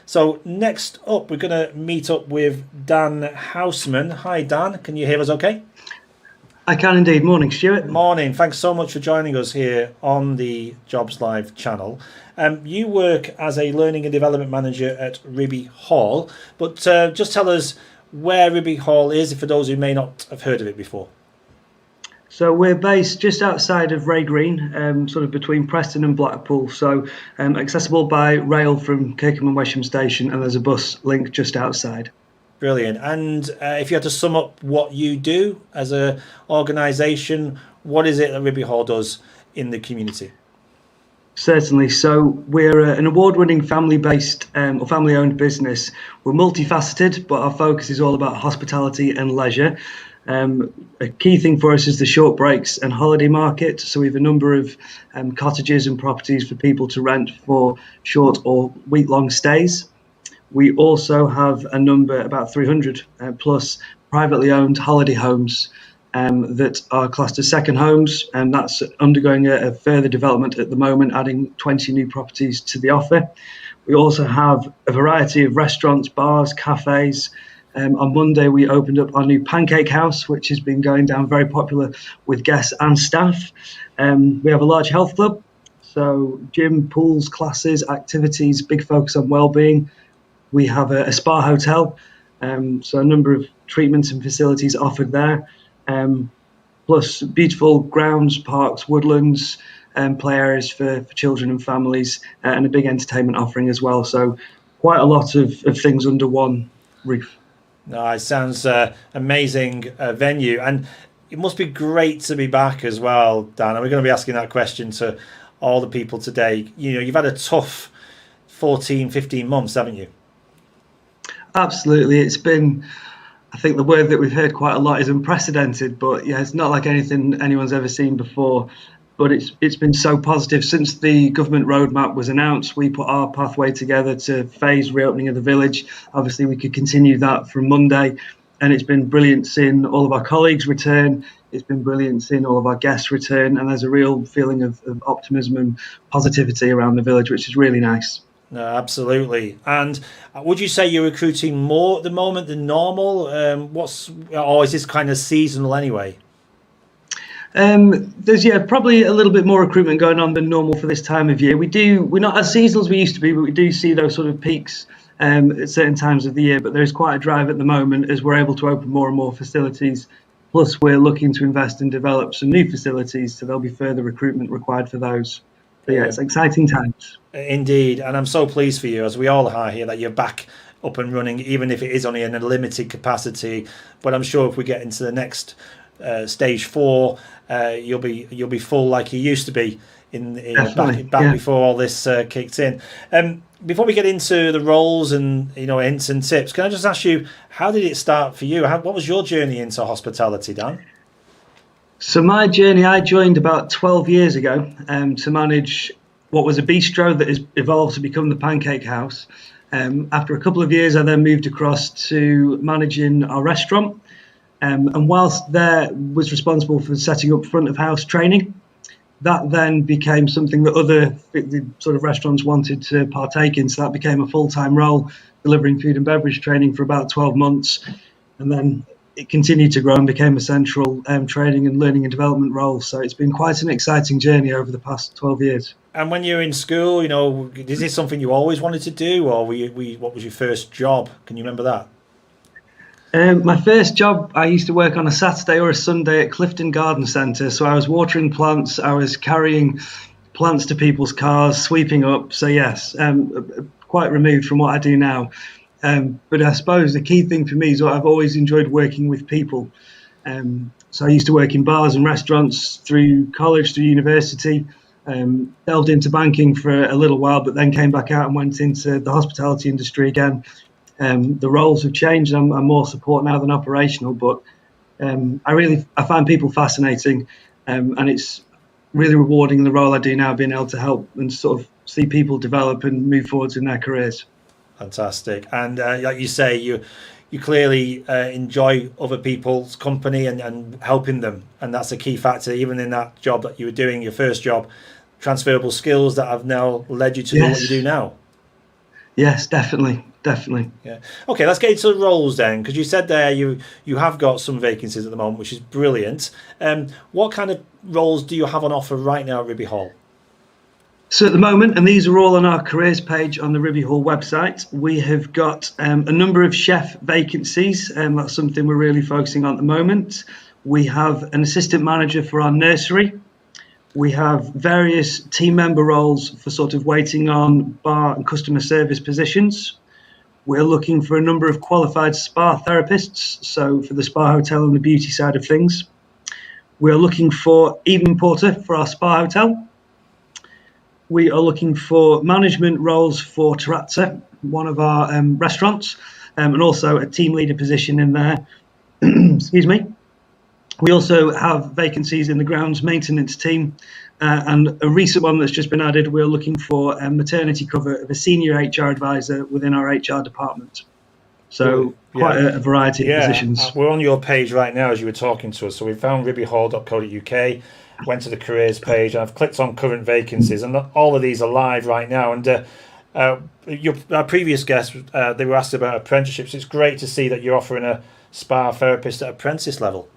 So next up, we're going to meet up with Dan Houseman. Hi, Dan. Can you hear us okay? I can indeed. Morning, Stuart. Morning. Thanks so much for joining us here on the Jobs Live channel. You work as a learning and development manager at Ribby Hall, but just tell us where Ribby Hall is for those who may not have heard of it before. So we're based just outside of Ray Green, sort of between Preston and Blackpool. So accessible by rail from Kirkham and Wesham Station, and there's a bus link just outside. Brilliant. And if you had to sum up what you do as an organisation, what is it that Ribby Hall does in the community? Certainly. So we're an award-winning family-based or family-owned business. We're multifaceted, but our focus is all about hospitality and leisure. A key thing for us is the short breaks and holiday market. So we have a number of cottages and properties for people to rent for short or week-long stays. We also have a number, about 300 plus privately owned holiday homes that are classed as second homes, and that's undergoing a further development at the moment, adding 20 new properties to the offer. We also have a variety of restaurants, bars, cafes. On Monday, we opened up our new Pancake House, which has been going down very popular with guests and staff. We have a large health club, so gym, pools, classes, activities, big focus on well-being. We have a spa hotel, so a number of treatments and facilities offered there, plus beautiful grounds, parks, woodlands, play areas for children and families, and a big entertainment offering as well. So quite a lot of things under one roof. No, it sounds amazing venue, and it must be great to be back as well, Dan. And we're going to be asking that question to all the people today. You know, you've had a tough 14, 15 months, haven't you? Absolutely. It's been, I think the word that we've heard quite a lot is unprecedented, but yeah, it's not like anything anyone's ever seen before. But it's been so positive. Since the government roadmap was announced, we put our pathway together to phase reopening of the village. Obviously, we could continue that from Monday, and it's been brilliant seeing all of our colleagues return. It's been brilliant seeing all of our guests return, and there's a real feeling of optimism and positivity around the village, which is really nice. No, absolutely. And would you say you're recruiting more at the moment than normal? Or is this kind of seasonal anyway? There's probably a little bit more recruitment going on than normal for this time of year. We're not as seasonal as we used to be, but we do see those sort of peaks at certain times of the year. But there's quite a drive at the moment as we're able to open more and more facilities. Plus, we're looking to invest and develop some new facilities, so there'll be further recruitment required for those. But yeah, it's exciting times. Indeed, and I'm so pleased for you, as we all are here, that you're back up and running, even if it is only in a limited capacity. But I'm sure if we get into the next stage 4, you'll be full like you used to be back before all this kicked in. Before we get into the roles and hints and tips, can I just ask you, how did it start for you? What was your journey into hospitality, Dan? So my journey, I joined about 12 years ago to manage what was a bistro that has evolved to become the Pancake House. After a couple of years, I then moved across to managing our restaurant. And whilst there was responsible for setting up front of house training, that then became something that other sort of restaurants wanted to partake in. So that became a full-time role, delivering food and beverage training for about 12 months. And then it continued to grow and became a central training and learning and development role. So it's been quite an exciting journey over the past 12 years. And when you're in school, is this something you always wanted to do, or what was your first job? Can you remember that? My first job, I used to work on a Saturday or a Sunday at Clifton Garden Centre. So I was watering plants, I was carrying plants to people's cars, sweeping up. So yes, quite removed from what I do now. But I suppose the key thing for me is I've always enjoyed working with people. So I used to work in bars and restaurants through college, through university, delved into banking for a little while, but then came back out and went into the hospitality industry again. The roles have changed. I'm more support now than operational, but I find people fascinating, and it's really rewarding the role I do now, being able to help and sort of see people develop and move forwards in their careers. Fantastic. And like you say, you clearly enjoy other people's company and helping them, and that's a key factor. Even in that job that you were doing, your first job, transferable skills that have now led you to do what you do now. Yes, definitely, definitely. Yeah. Okay, let's get into the roles then, because you said there you have got some vacancies at the moment, which is brilliant. What kind of roles do you have on offer right now at Ribby Hall? So at the moment, and these are all on our careers page on the Ribby Hall website, we have got a number of chef vacancies, and that's something we're really focusing on at the moment. We have an assistant manager for our nursery. We have various team member roles for sort of waiting on bar and customer service positions. We're looking for a number of qualified spa therapists, so for the spa hotel and the beauty side of things. We're looking for evening porter for our spa hotel. We are looking for management roles for Terrazza, one of our restaurants, and also a team leader position in there. Excuse me. We also have vacancies in the grounds maintenance team, and a recent one that's just been added, we're looking for a maternity cover of a senior HR advisor within our HR department. So quite a variety of positions. We're on your page right now as you were talking to us. So we found ribbyhall.co.uk, went to the careers page, and I've clicked on current vacancies, and all of these are live right now. And our previous guests, they were asked about apprenticeships. It's great to see that you're offering a spa therapist at apprentice level.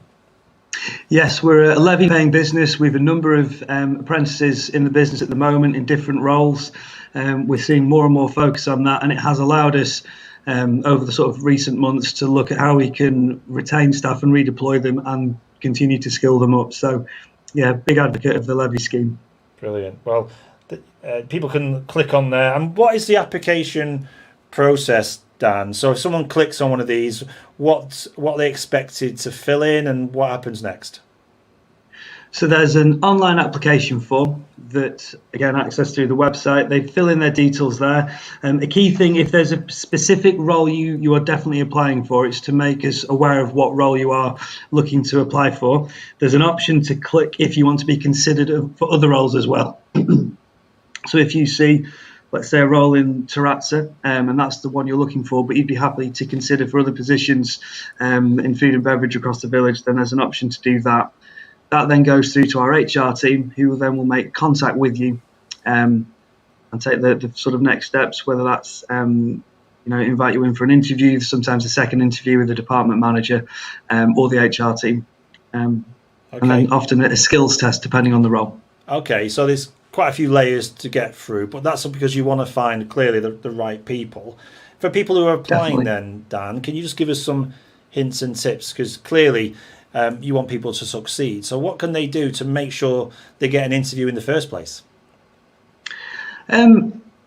Yes, we're a levy-paying business. We have a number of apprentices in the business at the moment in different roles. We're seeing more and more focus on that, and it has allowed us over the sort of recent months to look at how we can retain staff and redeploy them and continue to skill them up. So, yeah, big advocate of the levy scheme. Brilliant. Well, people can click on there. And what is the application process, Dan? So if someone clicks on one of these, what are they expected to fill in, and what happens next? So there's an online application form that, again, accessed through the website. They fill in their details there. A key thing, if there's a specific role you are definitely applying for, it's to make us aware of what role you are looking to apply for. There's an option to click if you want to be considered for other roles as well. So if you see, let's say, a role in Terrazza, and that's the one you're looking for, but you'd be happy to consider for other positions in food and beverage across the village, then there's an option to do that. That then goes through to our HR team, who then will make contact with you and take the sort of next steps, whether that's invite you in for an interview, sometimes a second interview with the department manager or the HR team, and then often a skills test depending on the role. Okay, so there's quite a few layers to get through, but that's because you want to find clearly the right people. For people who are applying then, Dan, can you just give us some hints and tips? Because clearly you want people to succeed. So what can they do to make sure they get an interview in the first place?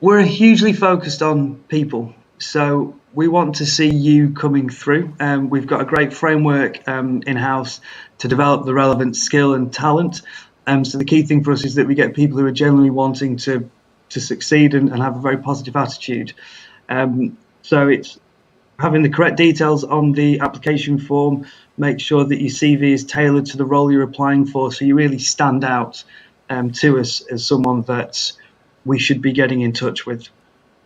We're hugely focused on people. So we want to see you coming through. We've got a great framework in-house to develop the relevant skill and talent. So the key thing for us is that we get people who are genuinely wanting to succeed and have a very positive attitude. So it's having the correct details on the application form, make sure that your CV is tailored to the role you're applying for, so you really stand out to us as someone that we should be getting in touch with.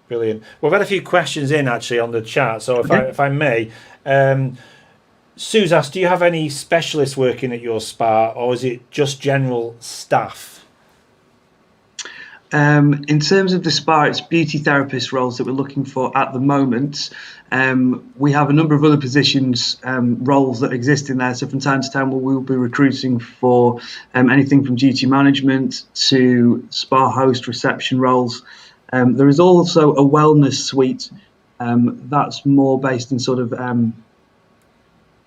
Brilliant. We've had a few questions in actually on the chat, so if I may, Sue's asked, do you have any specialists working at your spa, or is it just general staff? In terms of the spa, it's beauty therapist roles that we're looking for at the moment. We have a number of other positions, roles that exist in there. So from time to time, we'll be recruiting for anything from duty management to spa host, reception roles. There is also a wellness suite that's more based in sort of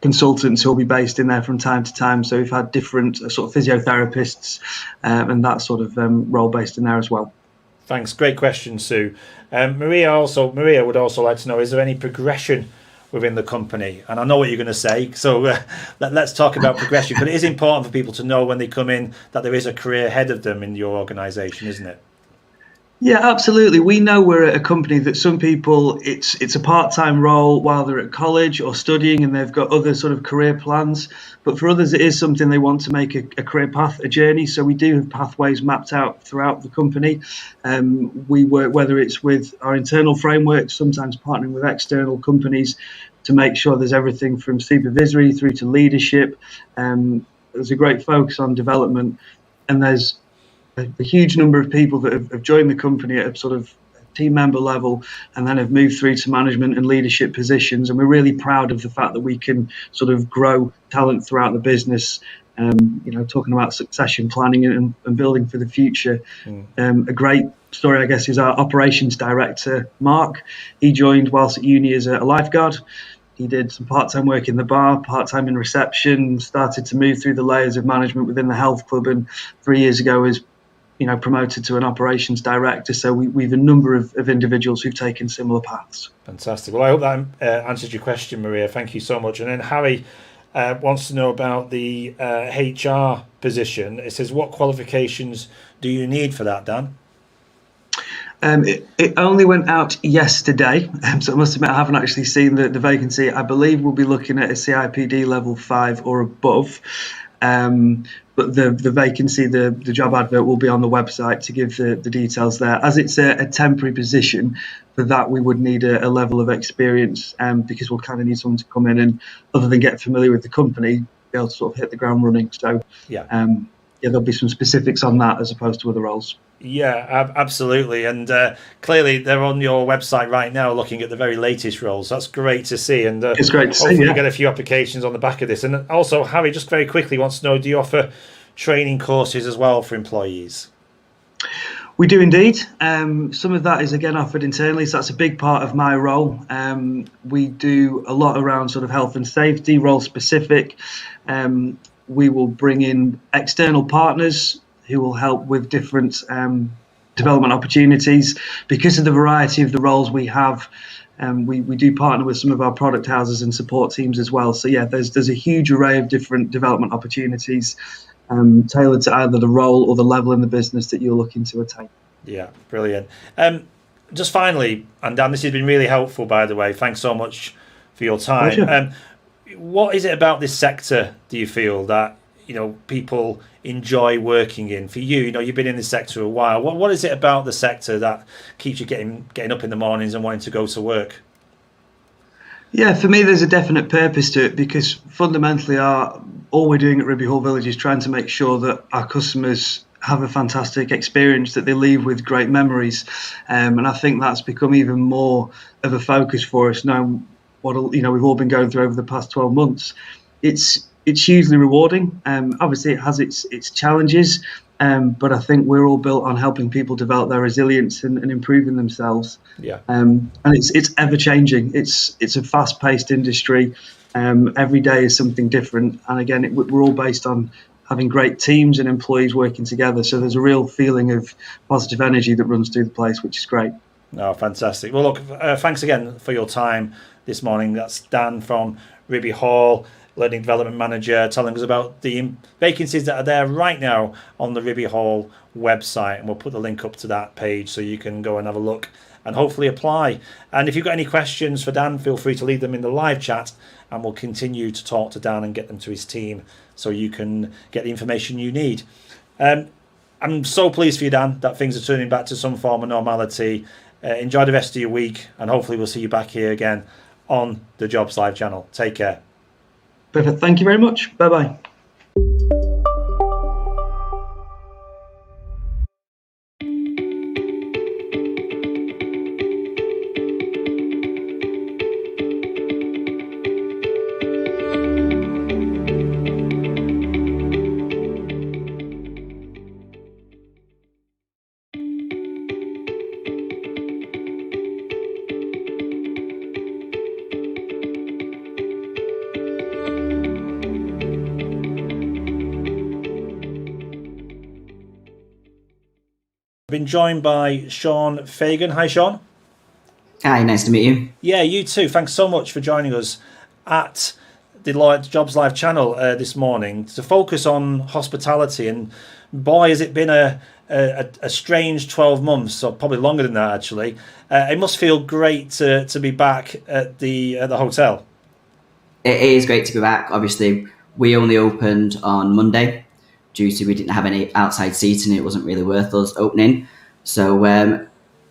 consultants who will be based in there from time to time. So we've had different sort of physiotherapists and that sort of role based in there as well. Thanks. Great question, Sue. Maria would also like to know, is there any progression within the company? And I know what you're going to say, so let's talk about progression. But it is important for people to know when they come in that there is a career ahead of them in your organisation, isn't it? Yeah, absolutely. We know we're a company that some people, it's a part-time role while they're at college or studying, and they've got other sort of career plans. But for others, it is something they want to make a career path, a journey. So we do have pathways mapped out throughout the company. We work, whether it's with our internal frameworks, sometimes partnering with external companies to make sure there's everything from supervisory through to leadership. There's a great focus on development, and there's a huge number of people that have joined the company at a sort of team member level, and then have moved through to management and leadership positions. And we're really proud of the fact that we can sort of grow talent throughout the business. Talking about succession planning and building for the future. A great story, I guess, is our operations director, Mark. He joined whilst at uni as a lifeguard. He did some part-time work in the bar, part-time in reception, started to move through the layers of management within the health club, and 3 years ago was promoted to an operations director. So we've a number of individuals who've taken similar paths. Fantastic. Well, I hope that answers your question, Maria. Thank you so much. And then Harry wants to know about the HR position. It says, what qualifications do you need for that, Dan? It only went out yesterday, so I must admit I haven't actually seen the vacancy. I believe we'll be looking at a CIPD level 5 or above. But the vacancy, the job advert will be on the website to give the details there. As it's a temporary position, for that we would need a level of experience, because we'll kind of need someone to come in and, other than get familiar with the company, be able to sort of hit the ground running. So there'll be some specifics on that as opposed to other roles. Yeah, absolutely. And clearly they're on your website right now looking at the very latest roles. That's great to see. And it's great to see. Hopefully you get a few applications on the back of this. And also, Harry, just very quickly wants to know, do you offer training courses as well for employees? We do indeed. Some of that is, again, offered internally, so that's a big part of my role. We do a lot around sort of health and safety, role specific. We will bring in external partners who will help with different development opportunities. Because of the variety of the roles we have, we do partner with some of our product houses and support teams as well. So yeah, there's a huge array of different development opportunities tailored to either the role or the level in the business that you're looking to attain. Yeah, brilliant. Just finally, and Dan, this has been really helpful, by the way. Thanks so much for your time. What is it about this sector, do you feel, that people enjoy working in? For you, you've been in this sector a while. What is it about the sector that keeps you getting up in the mornings and wanting to go to work? Yeah, for me, there's a definite purpose to it, because fundamentally, all we're doing at Ribby Hall Village is trying to make sure that our customers have a fantastic experience, that they leave with great memories, and I think that's become even more of a focus for us now. We've all been going through over the past 12 months. It's hugely rewarding. Obviously, it has its challenges, but I think we're all built on helping people develop their resilience and improving themselves. Yeah. And it's ever changing. It's a fast-paced industry. Every day is something different, and again, we're all based on having great teams and employees working together. So there's a real feeling of positive energy that runs through the place, which is great. Oh, fantastic. Well, look, thanks again for your time this morning. That's Dan from Ribby Hall, Learning Development Manager, telling us about the vacancies that are there right now on the Ribby Hall website. And we'll put the link up to that page so you can go and have a look and hopefully apply. And if you've got any questions for Dan, feel free to leave them in the live chat, and we'll continue to talk to Dan and get them to his team so you can get the information you need. I'm so pleased for you, Dan, that things are turning back to some form of normality. Enjoy the rest of your week, and hopefully we'll see you back here again on the Jobs Live channel. Take care. Perfect. Thank you very much. Bye-bye. Been joined by Sean Fagan. Hi, Sean. Hi, nice to meet you. Yeah, you too. Thanks so much for joining us at the Jobs Live channel this morning to focus on hospitality. And boy, has it been a strange 12 months, or probably longer than that, actually. It must feel great to be back at the hotel. It is great to be back. Obviously, we only opened on Monday due to we didn't have any outside seating. It wasn't really worth us opening. So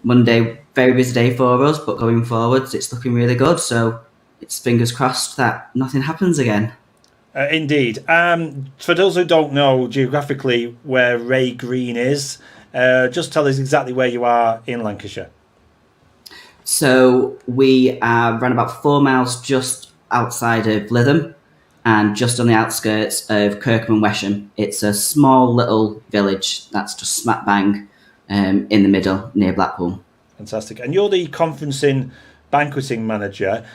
Monday, very busy day for us, but going forwards, it's looking really good. So it's fingers crossed that nothing happens again. Indeed. For those who don't know geographically where Wray Green is, just tell us exactly where you are in Lancashire. So we ran about 4 miles just outside of Lytham and just on the outskirts of Kirkham and Wesham. It's a small little village that's just smack bang in the middle near Blackpool. Fantastic. And you're the conferencing banqueting manager.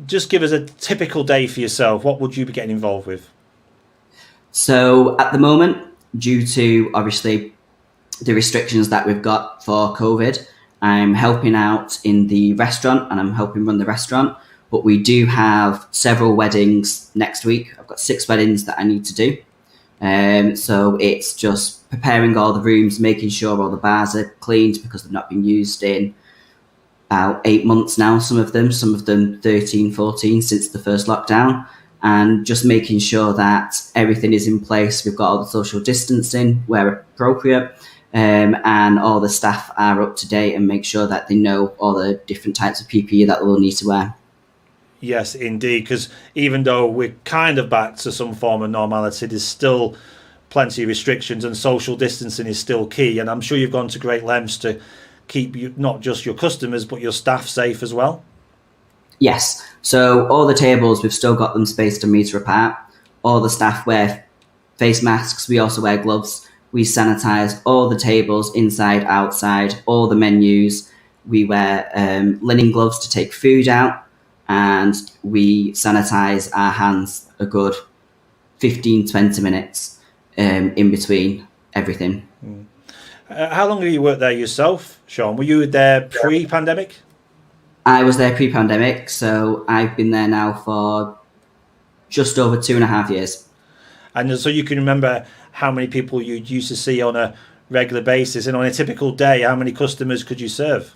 Just give us a typical day for yourself. What would you be getting involved with? So at the moment, due to obviously the restrictions that we've got for COVID, I'm helping out in the restaurant and I'm helping run the restaurant. But we do have several weddings next week. I've got 6 weddings that I need to do. So it's just preparing all the rooms, making sure all the bars are cleaned because they've not been used in about 8 months now, some of them 13, 14 since the first lockdown. And just making sure that everything is in place. We've got all the social distancing where appropriate. And all the staff are up to date and make sure that they know all the different types of PPE that they'll need to wear. Yes, indeed, because even though we're kind of back to some form of normality, there's still plenty of restrictions and social distancing is still key. And I'm sure you've gone to great lengths to keep not just your customers, but your staff safe as well. Yes. So all the tables, we've still got them spaced a metre apart. All the staff wear face masks. We also wear gloves. We sanitize all the tables, inside, outside, all the menus. We wear linen gloves to take food out. And we sanitize our hands a good 15, 20 minutes in between everything. How long have you worked there yourself, Sean? Were you there pre-pandemic? I was there pre-pandemic, so I've been there now for just over 2.5 years. And so you can remember how many people you used to see on a regular basis, and on a typical day, how many customers could you serve?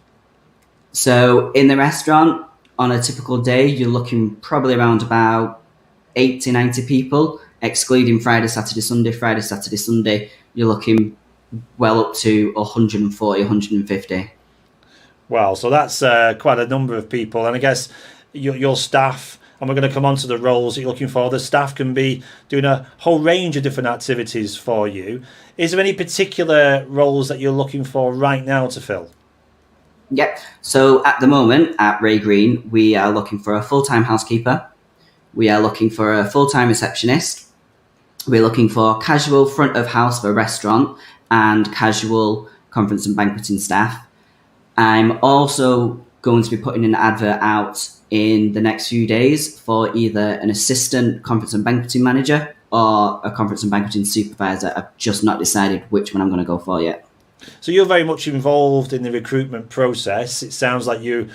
So in the restaurant, on a typical day, you're looking probably around about 80, 90 people, excluding Friday, Saturday, Sunday. Friday, Saturday, Sunday, you're looking well up to 140, 150. Wow, so that's quite a number of people. And I guess your staff, and we're going to come on to the roles that you're looking for, the staff can be doing a whole range of different activities for you. Is there any particular roles that you're looking for right now to fill? Yep. So at the moment at Ray Green, we are looking for a full-time housekeeper. We are looking for a full-time receptionist. We're looking for casual front of house for a restaurant and casual conference and banqueting staff. I'm also going to be putting an advert out in the next few days for either an assistant conference and banqueting manager or a conference and banqueting supervisor. I've just not decided which one I'm going to go for yet. So you're very much involved in the recruitment process. It sounds like you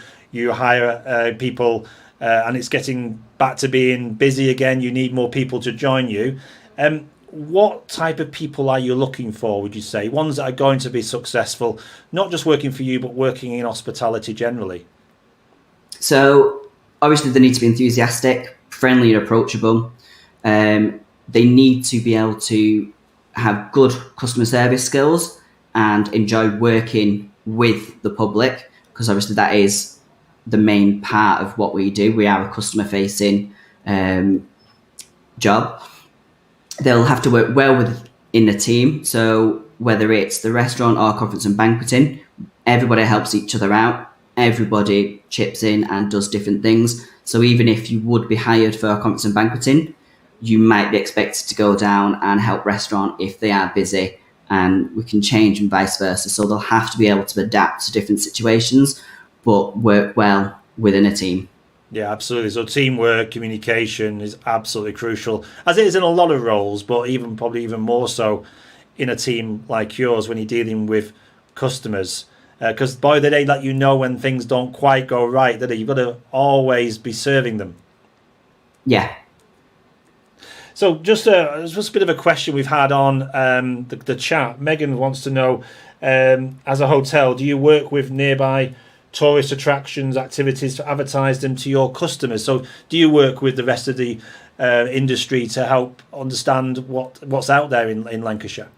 hire people and it's getting back to being busy again. You need more people to join you. What type of people are you looking for, would you say? Ones that are going to be successful, not just working for you, but working in hospitality generally? So obviously they need to be enthusiastic, friendly and approachable. They need to be able to have good customer service skills and enjoy working with the public, because obviously that is the main part of what we do. We are a customer facing job. They'll have to work well within the team. So whether it's the restaurant or conference and banqueting, everybody helps each other out. Everybody chips in and does different things. So even if you would be hired for a conference and banqueting, you might be expected to go down and help restaurant if they are busy, and we can change and vice versa. So they'll have to be able to adapt to different situations, but work well within a team. Yeah, absolutely. So teamwork, communication is absolutely crucial, as it is in a lot of roles, but probably even more so in a team like yours when you're dealing with customers. Because boy, they don't let you know when things don't quite go right, do they? You've got to always be serving them. Yeah. So just a bit of a question we've had on the chat. Megan wants to know, as a hotel, do you work with nearby tourist attractions, activities to advertise them to your customers? So do you work with the rest of the industry to help understand what's out there in Lancashire?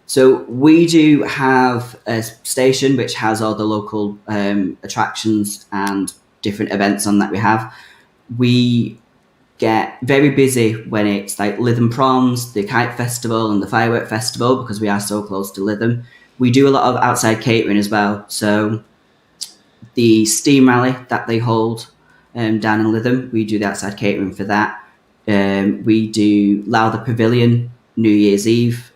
So we do have a station which has all the local attractions and different events on that we have. We get very busy when it's like Lytham Proms, the Kite Festival and the Firework Festival, because we are so close to Lytham. We do a lot of outside catering as well. So the steam rally that they hold down in Lytham. We do the outside catering for that. We do Lowther Pavilion New Year's Eve.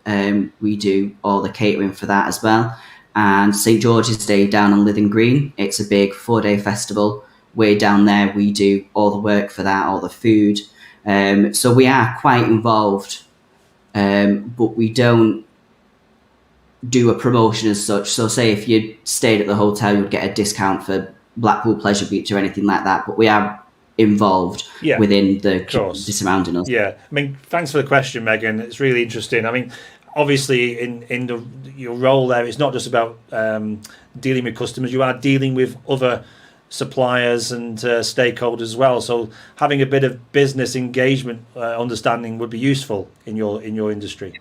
We do all the catering for that as well. And St George's Day down on Lytham Green. It's a big 4-day festival. We're down there. We do all the work for that, all the food. So we are quite involved, but we don't do a promotion as such. So say if you stayed at the hotel, you'd get a discount for Blackpool Pleasure Beach or anything like that. But we are involved within the surrounding us. Yeah, I mean, thanks for the question, Megan. It's really interesting. I mean, obviously in your role there, it's not just about dealing with customers. You are dealing with other suppliers and stakeholders as well. So having a bit of business engagement understanding would be useful in your industry.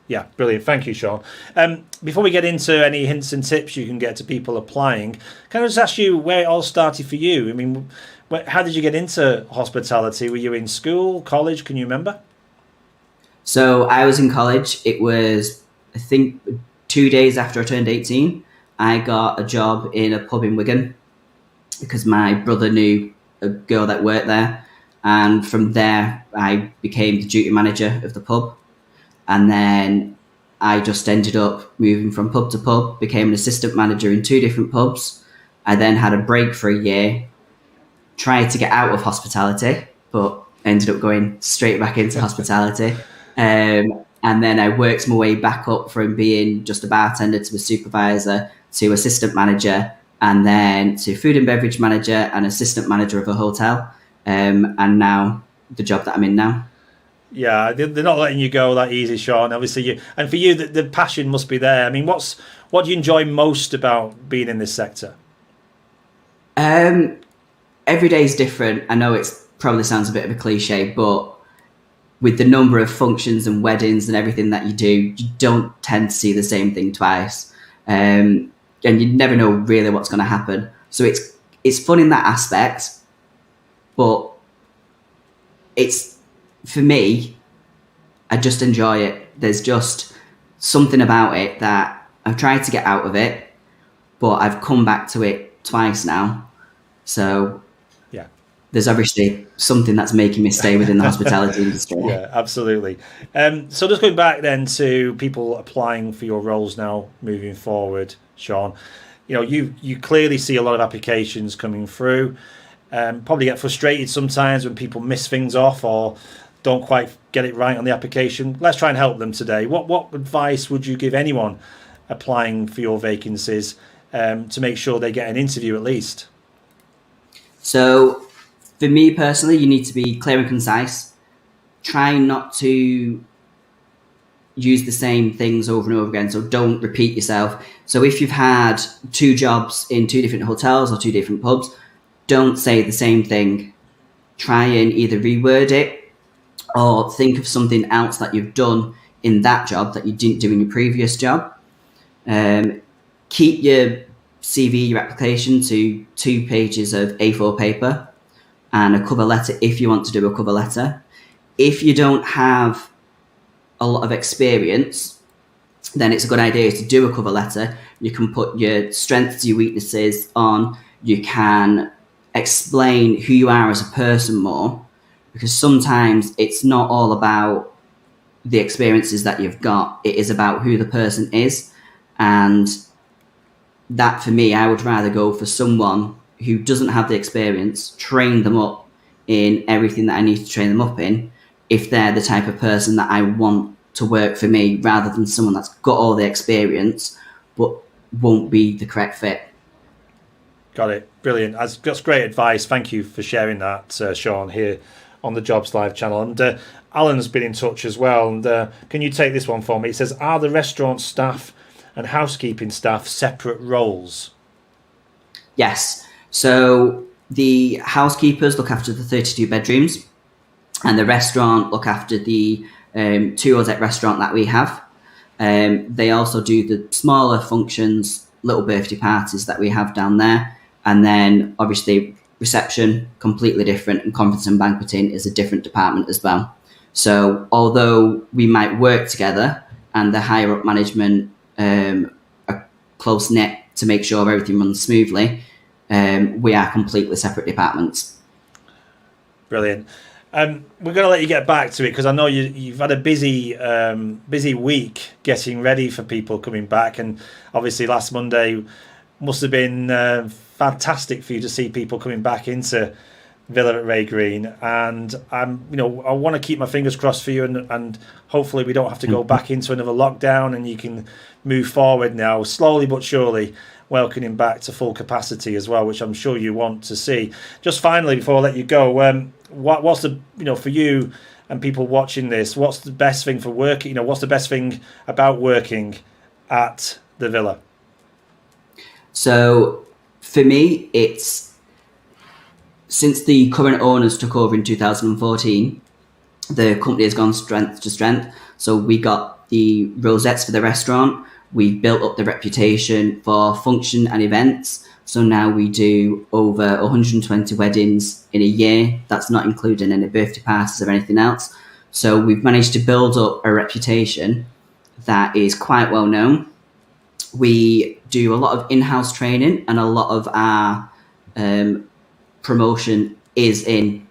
Yeah, brilliant. Thank you, Sean. Before we get into any hints and tips you can get to people applying, can I just ask you where it all started for you? I mean, how did you get into hospitality? Were you in school, college? Can you remember? So I was in college. It was, I think, 2 days after I turned 18. I got a job in a pub in Wigan because my brother knew a girl that worked there. And from there, I became the duty manager of the pub. And then I just ended up moving from pub to pub, became an assistant manager in 2 different pubs. I then had a break for a year, tried to get out of hospitality, but ended up going straight back into hospitality. And then I worked my way back up from being just a bartender to a supervisor to assistant manager, and then to food and beverage manager and assistant manager of a hotel. And now the job that I'm in now. Yeah, they're not letting you go that easy, Sean. Obviously, and for you, the passion must be there. I mean, what do you enjoy most about being in this sector? Every day is different. I know it probably sounds a bit of a cliche, but with the number of functions and weddings and everything that you do, you don't tend to see the same thing twice. And you never know really what's going to happen. So it's fun in that aspect, but for me, I just enjoy it. There's just something about it that I've tried to get out of it, but I've come back to it twice now. So yeah, there's obviously something that's making me stay within the hospitality industry. Yeah, absolutely. So just going back then to people applying for your roles now moving forward, Sean, you clearly see a lot of applications coming through. Probably get frustrated sometimes when people miss things off or don't quite get it right on the application. Let's try and help them today. What advice would you give anyone applying for your vacancies to make sure they get an interview at least? So for me personally, you need to be clear and concise. Try not to use the same things over and over again. So don't repeat yourself. So if you've had 2 jobs in 2 different hotels or 2 different pubs, don't say the same thing. Try and either reword it or think of something else that you've done in that job that you didn't do in your previous job. Keep your CV, your application, to 2 pages of A4 paper and a cover letter if you want to do a cover letter. If you don't have a lot of experience, then it's a good idea to do a cover letter. You can put your strengths, your weaknesses on. You can explain who you are as a person more, because sometimes it's not all about the experiences that you've got. It is about who the person is. And that, for me, I would rather go for someone who doesn't have the experience, train them up in everything that I need to train them up in, if they're the type of person that I want to work for me, rather than someone that's got all the experience but won't be the correct fit. Got it. Brilliant. That's great advice. Thank you for sharing that, Sean, here on the Jobs Live channel. And Alan's been in touch as well. And can you take this one for me? It says, are the restaurant staff and housekeeping staff separate roles? Yes. So the housekeepers look after the 32 bedrooms, and the restaurant look after the 2-deck restaurant that we have. They also do the smaller functions, little birthday parties that we have down there. And then obviously reception, completely different, and conference and banqueting is a different department as well. So although we might work together and the higher up management are close knit to make sure everything runs smoothly, we are completely separate departments. Brilliant. We're going to let you get back to it because I know you've had a busy week getting ready for people coming back, and obviously last Monday must have been fantastic for you to see people coming back into Villa at Ray Green. And I want to keep my fingers crossed for you, and hopefully we don't have to go back into another lockdown, and you can move forward now slowly but surely, welcoming back to full capacity as well, which I'm sure you want to see. Just finally, before I let you go, what's the, for you and people watching this, what's the best thing for working? What's the best thing about working at the Villa? So for me, it's since the current owners took over in 2014, the company has gone strength to strength. So we got the rosettes for the restaurant. We've built up the reputation for function and events. So now we do over 120 weddings in a year. That's not including any birthday parties or anything else. So we've managed to build up a reputation that is quite well known. We do a lot of in-house training, and a lot of our promotion is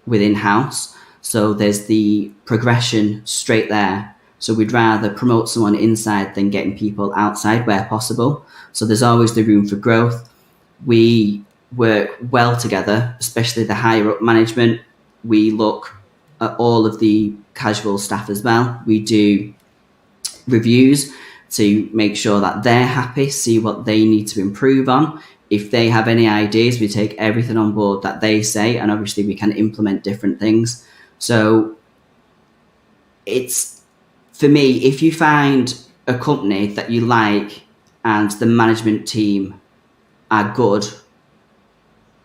within house. So there's the progression straight there. So we'd rather promote someone inside than getting people outside where possible. So there's always the room for growth. We work well together, especially the higher up management. We look at all of the casual staff as well. We do reviews to make sure that they're happy, see what they need to improve on. If they have any ideas, we take everything on board that they say, and obviously we can implement different things. So it's, for me, if you find a company that you like and the management team are good,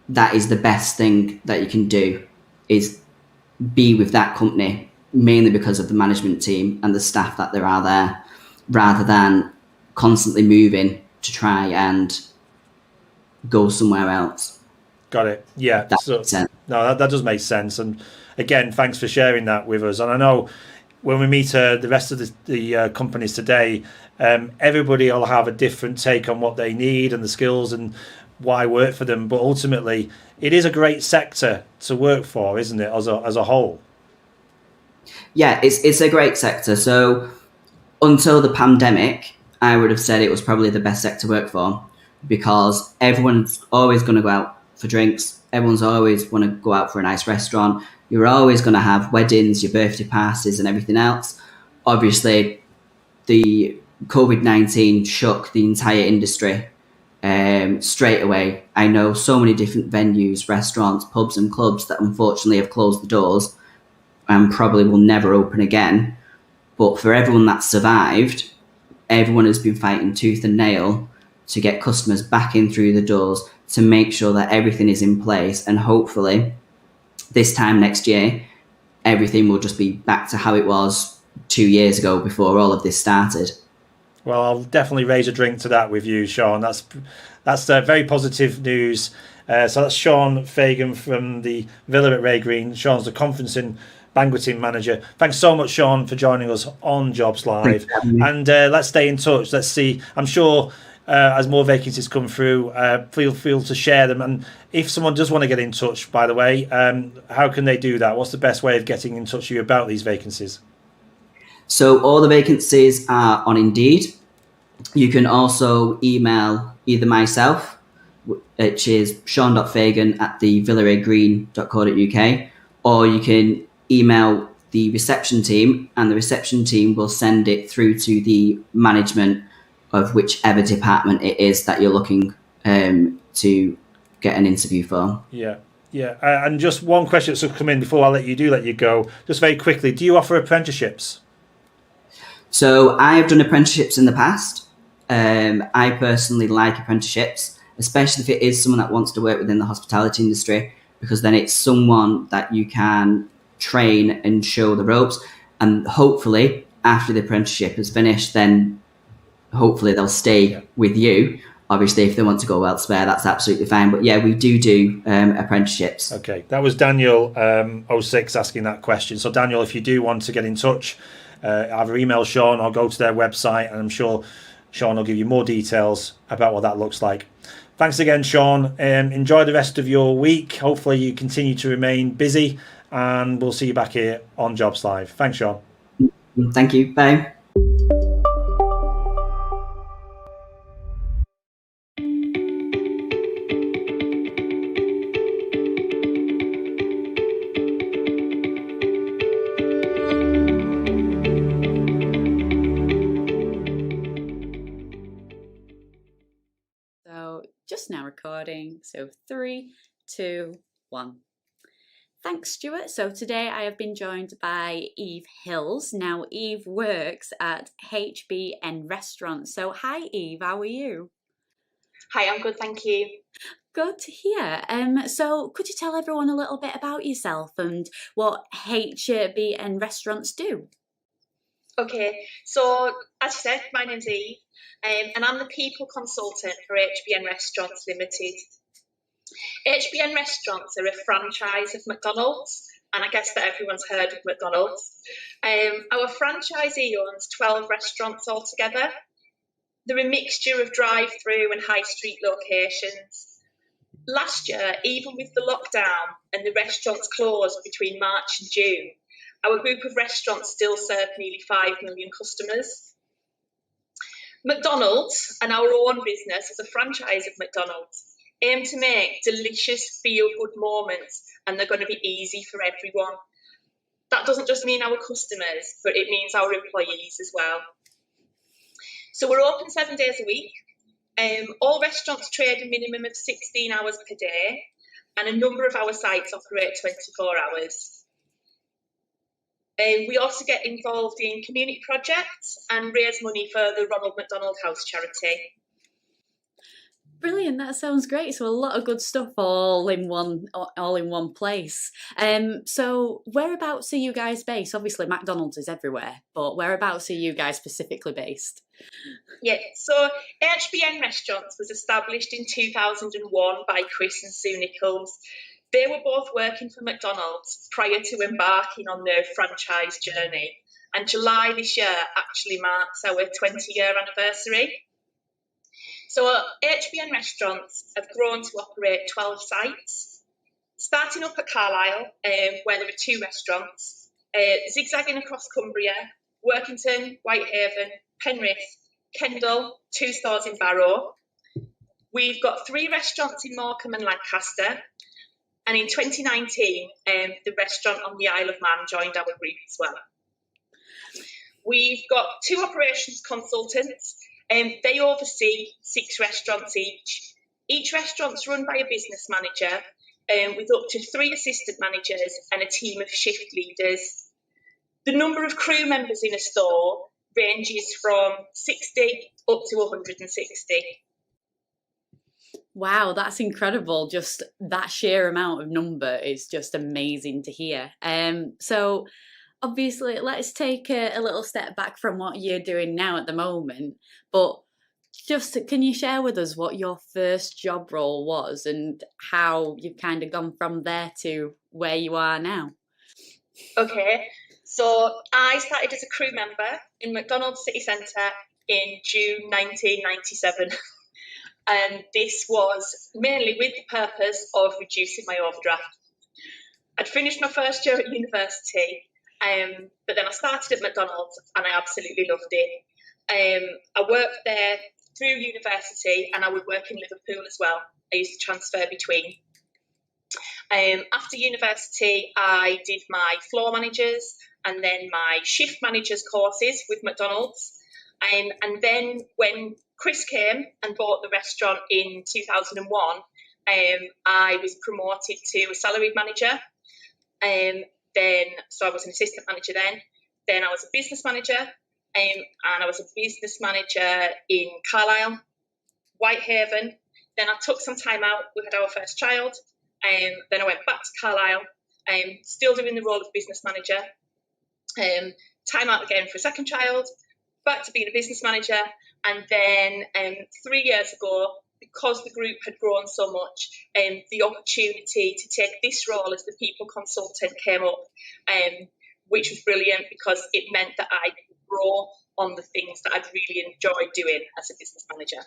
that is the best thing that you can do, is be with that company, mainly because of the management team and the staff that there are there, rather than constantly moving to try and go somewhere else. Got it. Yeah. That makes sense. No, that does make sense. And again, thanks for sharing that with us. And I know when we meet the rest of the companies today, everybody will have a different take on what they need and the skills and why work for them. But ultimately, it is a great sector to work for, isn't it, as a whole? Yeah, it's a great sector. So until the pandemic, I would have said it was probably the best sector to work for, because everyone's always going to go out for drinks. Everyone's always want to go out for a nice restaurant. You're always going to have weddings, your birthday parties and everything else. Obviously, the COVID-19 shook the entire industry straight away. I know so many different venues, restaurants, pubs and clubs that unfortunately have closed the doors and probably will never open again. But for everyone that survived, everyone has been fighting tooth and nail to get customers back in through the doors, to make sure that everything is in place. And hopefully this time next year, everything will just be back to how it was 2 years ago before all of this started. Well, I'll definitely raise a drink to that with you, Sean. That's very positive news. So that's Sean Fagan from the Villa at Ray Green. Sean's the conferencing banqueting manager. Thanks so much, Sean, for joining us on Jobs Live. And let's stay in touch. Let's see. I'm sure as more vacancies come through, feel free to share them. And if someone does want to get in touch, by the way, how can they do that? What's the best way of getting in touch with you about these vacancies? So all the vacancies are on Indeed. You can also email either myself, which is sean.fagan@thevillaraygreen.co.uk, or you can email the reception team, and the reception team will send it through to the management of whichever department it is that you're looking to get an interview for. Yeah. And just one question that's come in before I let you go. Just very quickly, do you offer apprenticeships? So I've done apprenticeships in the past. I personally like apprenticeships, especially if it is someone that wants to work within the hospitality industry, because then it's someone that you can train and show the ropes. And hopefully after the apprenticeship is finished, then hopefully they'll stay with you. Obviously, if they want to go elsewhere, that's absolutely fine. But yeah, we do apprenticeships. Okay, that was Daniel 06 asking that question. So Daniel, if you do want to get in touch, either email Sean or go to their website, and I'm sure Sean will give you more details about what that looks like. Thanks again, Sean. Enjoy the rest of your week. Hopefully you continue to remain busy, and we'll see you back here on Jobs Live. Thanks, Sean. Thank you. Bye. So just now recording. So 3, 2, 1. Thanks, Stuart. So today I have been joined by Eve Hills. Now, Eve works at HBN Restaurants. So hi, Eve. How are you? Hi, I'm good, thank you. Good to hear. So could you tell everyone a little bit about yourself and what HBN Restaurants do? Okay, so as you said, my name's Eve, and I'm the people consultant for HBN Restaurants Limited. HBN Restaurants are a franchise of McDonald's, and I guess that everyone's heard of McDonald's. Our franchisee owns 12 restaurants altogether. They're a mixture of drive-through and high street locations. Last year, even with the lockdown and the restaurants closed between March and June, our group of restaurants still served nearly 5 million customers. McDonald's and our own business as a franchise of McDonald's aim to make delicious feel-good moments, and they're going to be easy for everyone. That doesn't just mean our customers, but it means our employees as well. So we're open 7 days a week. All restaurants trade a minimum of 16 hours per day, and a number of our sites operate 24 hours. We also get involved in community projects and raise money for the Ronald McDonald House charity. Brilliant, that sounds great. So a lot of good stuff all in one place. So whereabouts are you guys based? Obviously McDonald's is everywhere, but whereabouts are you guys specifically based? Yeah, so HBN Restaurants was established in 2001 by Chris and Sue Nichols. They were both working for McDonald's prior to embarking on their franchise journey, and July this year actually marks our 20-year anniversary. So HBN Restaurants have grown to operate 12 sites, starting up at Carlisle, where there are 2 restaurants, zigzagging across Cumbria, Workington, Whitehaven, Penrith, Kendal, 2 stores in Barrow. We've got 3 restaurants in Morecambe and Lancaster, and in 2019, the restaurant on the Isle of Man joined our group as well. We've got 2 operations consultants. They oversee 6 restaurants each. Each restaurant's run by a business manager, with up to 3 assistant managers and a team of shift leaders. The number of crew members in a store ranges from 60 up to 160. Wow, that's incredible. Just that sheer amount of number is just amazing to hear. So obviously, let's take a little step back from what you're doing now at the moment. But just can you share with us what your first job role was and how you've kind of gone from there to where you are now? Okay, so I started as a crew member in McDonald's City Centre in June 1997. And this was mainly with the purpose of reducing my overdraft. I'd finished my first year at university, but then I started at McDonald's and I absolutely loved it. I worked there through university and I would work in Liverpool as well. I used to transfer between. After university, I did my floor managers and then my shift managers courses with McDonald's. And then when Chris came and bought the restaurant in 2001, I was promoted to a salaried manager. So I was an assistant manager then. Then I was a business manager, and I was a business manager in Carlisle, Whitehaven. Then I took some time out. We had our first child. Then I went back to Carlisle, still doing the role of business manager. Time out again for a second child, back to being a business manager. And then 3 years ago, because the group had grown so much, the opportunity to take this role as the people consultant came up, which was brilliant because it meant that I could grow on the things that I'd really enjoyed doing as a business manager.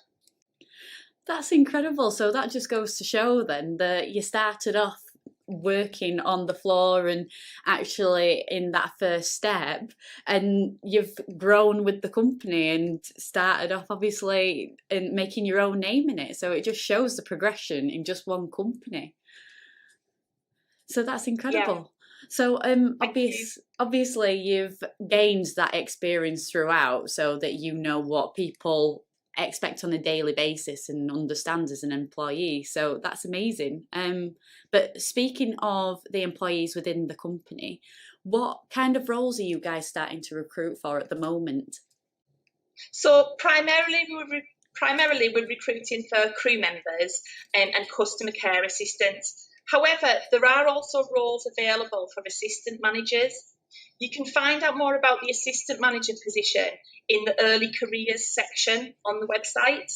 That's incredible. So that just goes to show then that you started off working on the floor and actually in that first step, and you've grown with the company and started off obviously in making your own name in it. So it just shows the progression in just one company. So that's incredible. Yeah. So obviously you've gained that experience throughout, so that you know what people expect on a daily basis and understand as an employee. So that's amazing. But speaking of the employees within the company, what kind of roles are you guys starting to recruit for at the moment? So primarily we're recruiting for crew members and customer care assistants. However, there are also roles available for assistant managers. You can find out more about the assistant manager position in the early careers section on the website.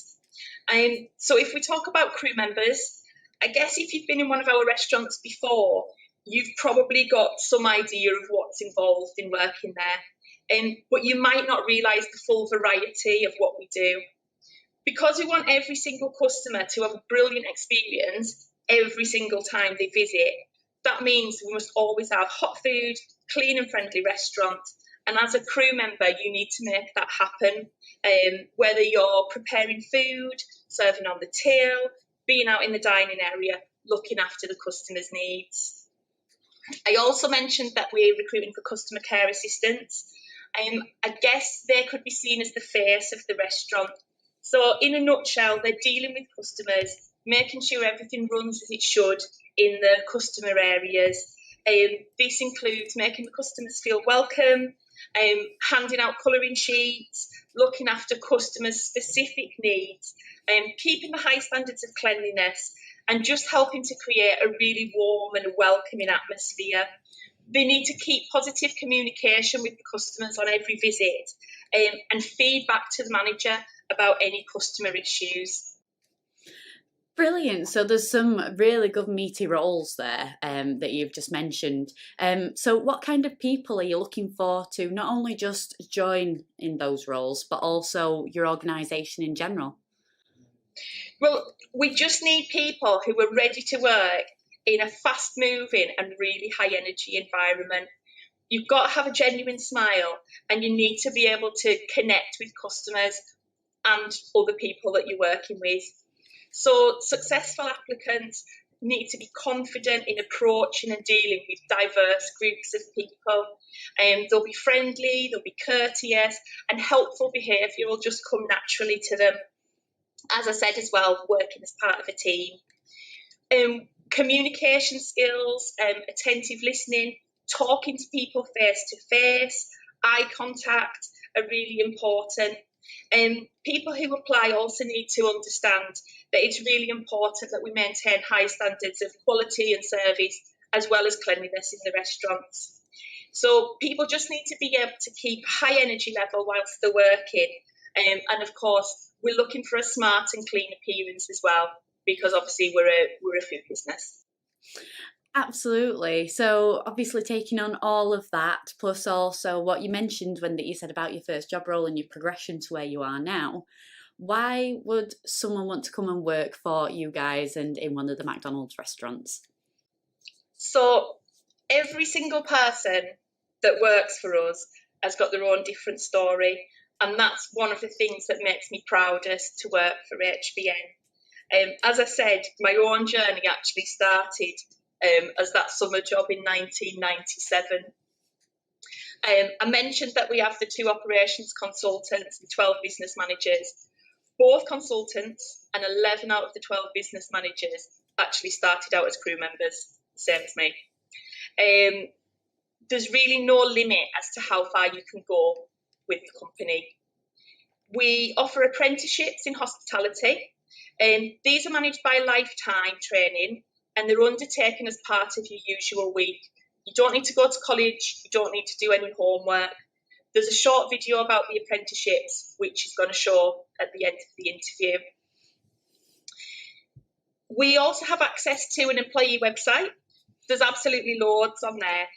So if we talk about crew members, I guess if you've been in one of our restaurants before, you've probably got some idea of what's involved in working there, but you might not realise the full variety of what we do. Because we want every single customer to have a brilliant experience every single time they visit, that means we must always have hot food, clean and friendly restaurant, and as a crew member you need to make that happen, whether you're preparing food, serving on the till, being out in the dining area, looking after the customer's needs. I also mentioned that we're recruiting for customer care assistants. I guess they could be seen as the face of the restaurant. So in a nutshell, they're dealing with customers, making sure everything runs as it should in the customer areas. This includes making the customers feel welcome, handing out colouring sheets, looking after customers' specific needs, keeping the high standards of cleanliness, and just helping to create a really warm and welcoming atmosphere. They need to keep positive communication with the customers on every visit, and feedback to the manager about any customer issues. Brilliant. So there's some really good meaty roles there that you've just mentioned. So what kind of people are you looking for to not only just join in those roles, but also your organisation in general? Well, we just need people who are ready to work in a fast-moving and really high-energy environment. You've got to have a genuine smile, and you need to be able to connect with customers and other people that you're working with. So successful applicants need to be confident in approaching and dealing with diverse groups of people. They'll be friendly, they'll be courteous, and helpful behaviour will just come naturally to them. As I said as well, working as part of a team. Communication skills, attentive listening, talking to people face to face, eye contact are really important. People who apply also need to understand that it's really important that we maintain high standards of quality and service, as well as cleanliness in the restaurants. So people just need to be able to keep a high energy level whilst they're working. And of course, we're looking for a smart and clean appearance as well, because obviously we're a food business. Absolutely. So obviously taking on all of that, plus also what you mentioned when that you said about your first job role and your progression to where you are now, why would someone want to come and work for you guys and in one of the McDonald's restaurants? So every single person that works for us has got their own different story, and that's one of the things that makes me proudest to work for HBN. As I said, my own journey actually started as that summer job in 1997. I mentioned that we have the 2 operations consultants and 12 business managers. Both consultants and 11 out of the 12 business managers actually started out as crew members, same as me. There's really no limit as to how far you can go with the company. We offer apprenticeships in hospitality. These are managed by Lifetime Training, and they're undertaken as part of your usual week. You don't need to go to college, you don't need to do any homework. There's a short video about the apprenticeships, which is going to show at the end of the interview. We also have access to an employee website. There's absolutely loads on there.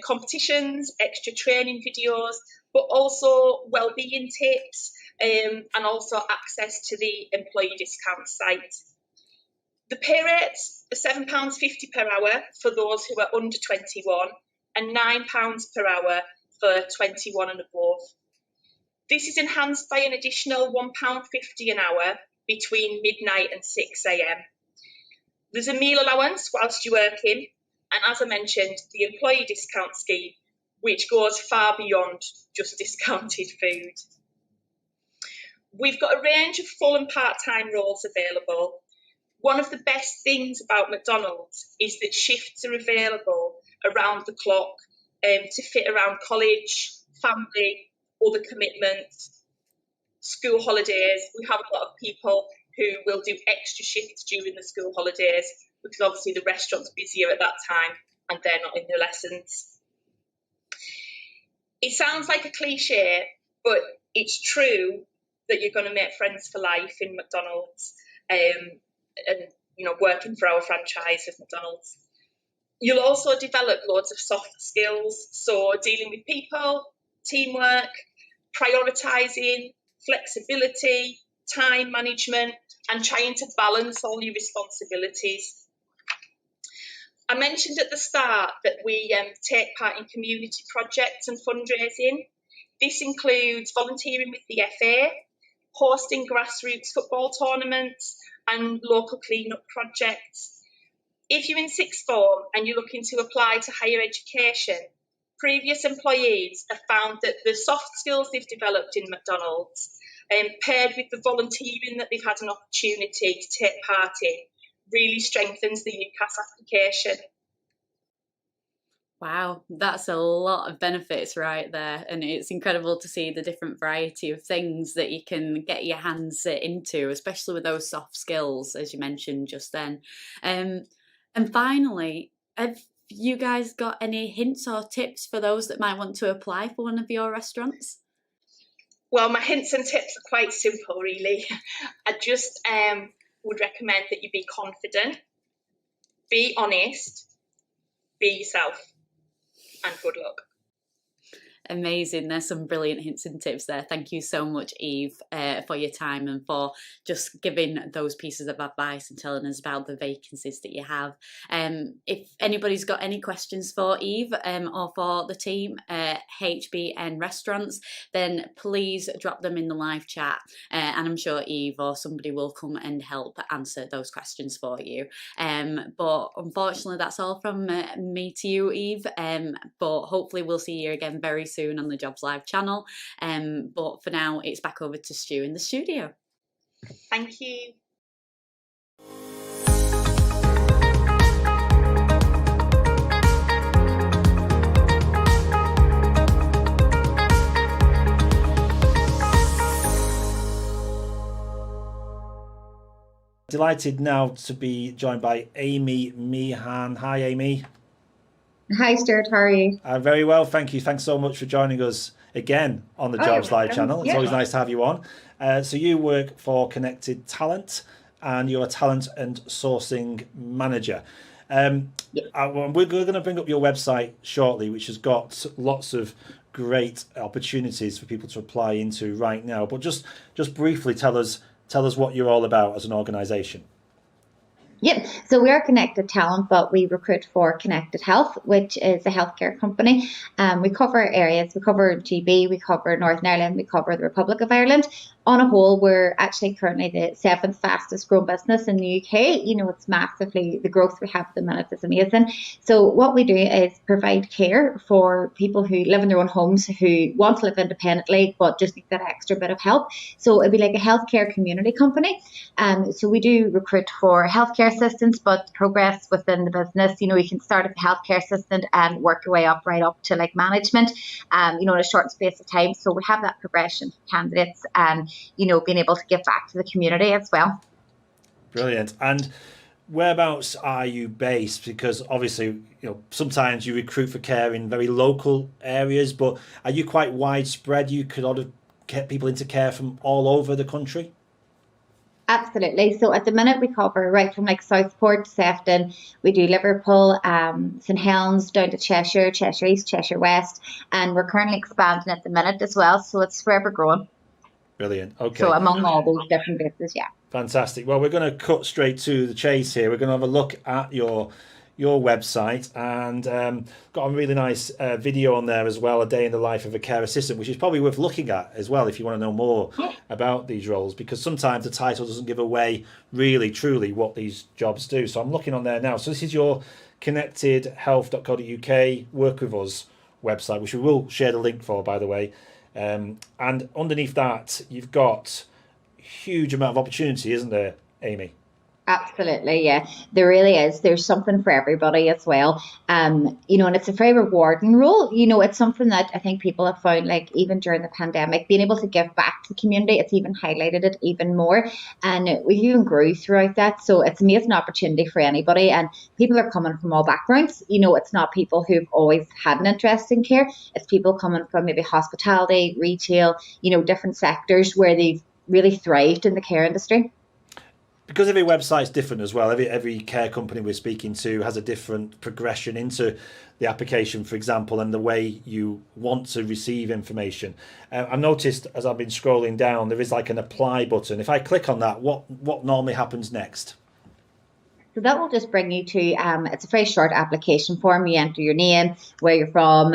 Competitions, extra training videos, but also wellbeing tips and also access to the employee discount site. The pay rates are £7.50 per hour for those who are under 21 and £9 per hour for 21 and above. This is enhanced by an additional £1.50 an hour between midnight and 6 a.m. There's a meal allowance whilst you're working, and as I mentioned, the employee discount scheme, which goes far beyond just discounted food. We've got a range of full and part-time roles available. One of the best things about McDonald's is that shifts are available around the clock to fit around college, family, other commitments, school holidays. We have a lot of people who will do extra shifts during the school holidays because obviously the restaurant's busier at that time and they're not in the lessons. It sounds like a cliche, but it's true that you're going to make friends for life in McDonald's and working for our franchise of McDonald's. You'll also develop loads of soft skills, so dealing with people, teamwork, prioritising, flexibility, time management, and trying to balance all your responsibilities. I mentioned at the start that we take part in community projects and fundraising. This includes volunteering with the FA, hosting grassroots football tournaments, and local clean-up projects. If you're in sixth form and you're looking to apply to higher education, previous employees have found that the soft skills they've developed in McDonald's, paired with the volunteering that they've had an opportunity to take part in, really strengthens the UCAS application. Wow, that's a lot of benefits right there. And it's incredible to see the different variety of things that you can get your hands into, especially with those soft skills, as you mentioned just then. And finally, have you guys got any hints or tips for those that might want to apply for one of your restaurants? Well, my hints and tips are quite simple, really. I just would recommend that you be confident, be honest, be yourself, and good luck. Amazing. There's some brilliant hints and tips there. Thank you so much, Eve, for your time and for just giving those pieces of advice and telling us about the vacancies that you have. If anybody's got any questions for Eve or for the team at HBN Restaurants, then please drop them in the live chat and I'm sure Eve or somebody will come and help answer those questions for you. But unfortunately, that's all from me to you, Eve. But hopefully we'll see you again very soon on the Jobs Live channel. But for now, it's back over to Stu in the studio. Thank you. Delighted now to be joined by Amy Meehan. Hi, Amy. Hi, Stuart. How are you? Very well, thank you. Thanks so much for joining us again on the Jobs Live channel. It's always nice to have you on. So you work for Connected Talent and you're a talent and sourcing manager. We're going to bring up your website shortly, which has got lots of great opportunities for people to apply into right now. But just briefly tell us what you're all about as an organisation. Yep. So we are Connected Talent, but we recruit for Connected Health, which is a healthcare company. We cover areas. We cover GB, we cover Northern Ireland, we cover the Republic of Ireland. On a whole, we're actually currently the 7th fastest growing business in the UK. You know, it's massively, the growth we have at the minute is amazing. So what we do is provide care for people who live in their own homes, who want to live independently, but just need that extra bit of help. So it'd be like a healthcare community company. So we do recruit for healthcare assistants, but progress within the business. You know, you can start as a healthcare assistant and work your way up right up to like management, in a short space of time. So we have that progression for candidates and, being able to give back to the community as well. Brilliant. And whereabouts are you based? Because obviously, sometimes you recruit for care in very local areas, but are you quite widespread? You could get people into care from all over the country? Absolutely. So at the minute we cover right from like Southport to Sefton. We do Liverpool, St Helens down to Cheshire, Cheshire East, Cheshire West, and we're currently expanding at the minute as well. So it's forever growing. Brilliant. Okay. So among all those different bases, yeah. Fantastic. Well, we're going to cut straight to the chase here. We're going to have a look at your website, and got a really nice video on there as well, a day in the life of a care assistant, which is probably worth looking at as well if you want to know more about these roles, because sometimes the title doesn't give away really truly what these jobs do. So I'm looking on there now. So this is your connectedhealth.co.uk work with us website, which we will share the link for, by the way, and underneath that you've got a huge amount of opportunity, isn't there, Amy? Absolutely, yeah. There really is. There's something for everybody as well. And it's a very rewarding role. It's something that I think people have found, like even during the pandemic, being able to give back to the community, it's even highlighted it even more. And we even grew throughout that. So it's an amazing opportunity for anybody. And people are coming from all backgrounds. It's not people who've always had an interest in care. It's people coming from maybe hospitality, retail, different sectors where they've really thrived in the care industry. Because every website's different as well. Every care company we're speaking to has a different progression into the application, for example, and the way you want to receive information. I've noticed as I've been scrolling down, there is like an apply button. If I click on that, what normally happens next? So that will just bring you to, it's a very short application form. You enter your name, where you're from,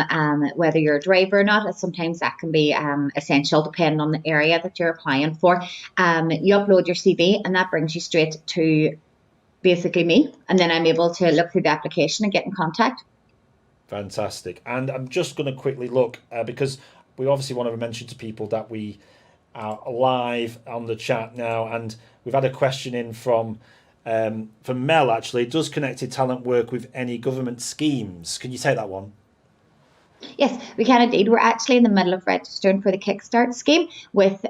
whether you're a driver or not. Sometimes that can be essential depending on the area that you're applying for. You upload your CV and that brings you straight to basically me. And then I'm able to look through the application and get in contact. Fantastic. And I'm just going to quickly look because we obviously want to mention to people that we are live on the chat now. And we've had a question in from Mel, actually. Does Connected Talent work with any government schemes? Can you take that one? Yes, we can indeed. We're actually in the middle of registering for the Kickstart scheme with,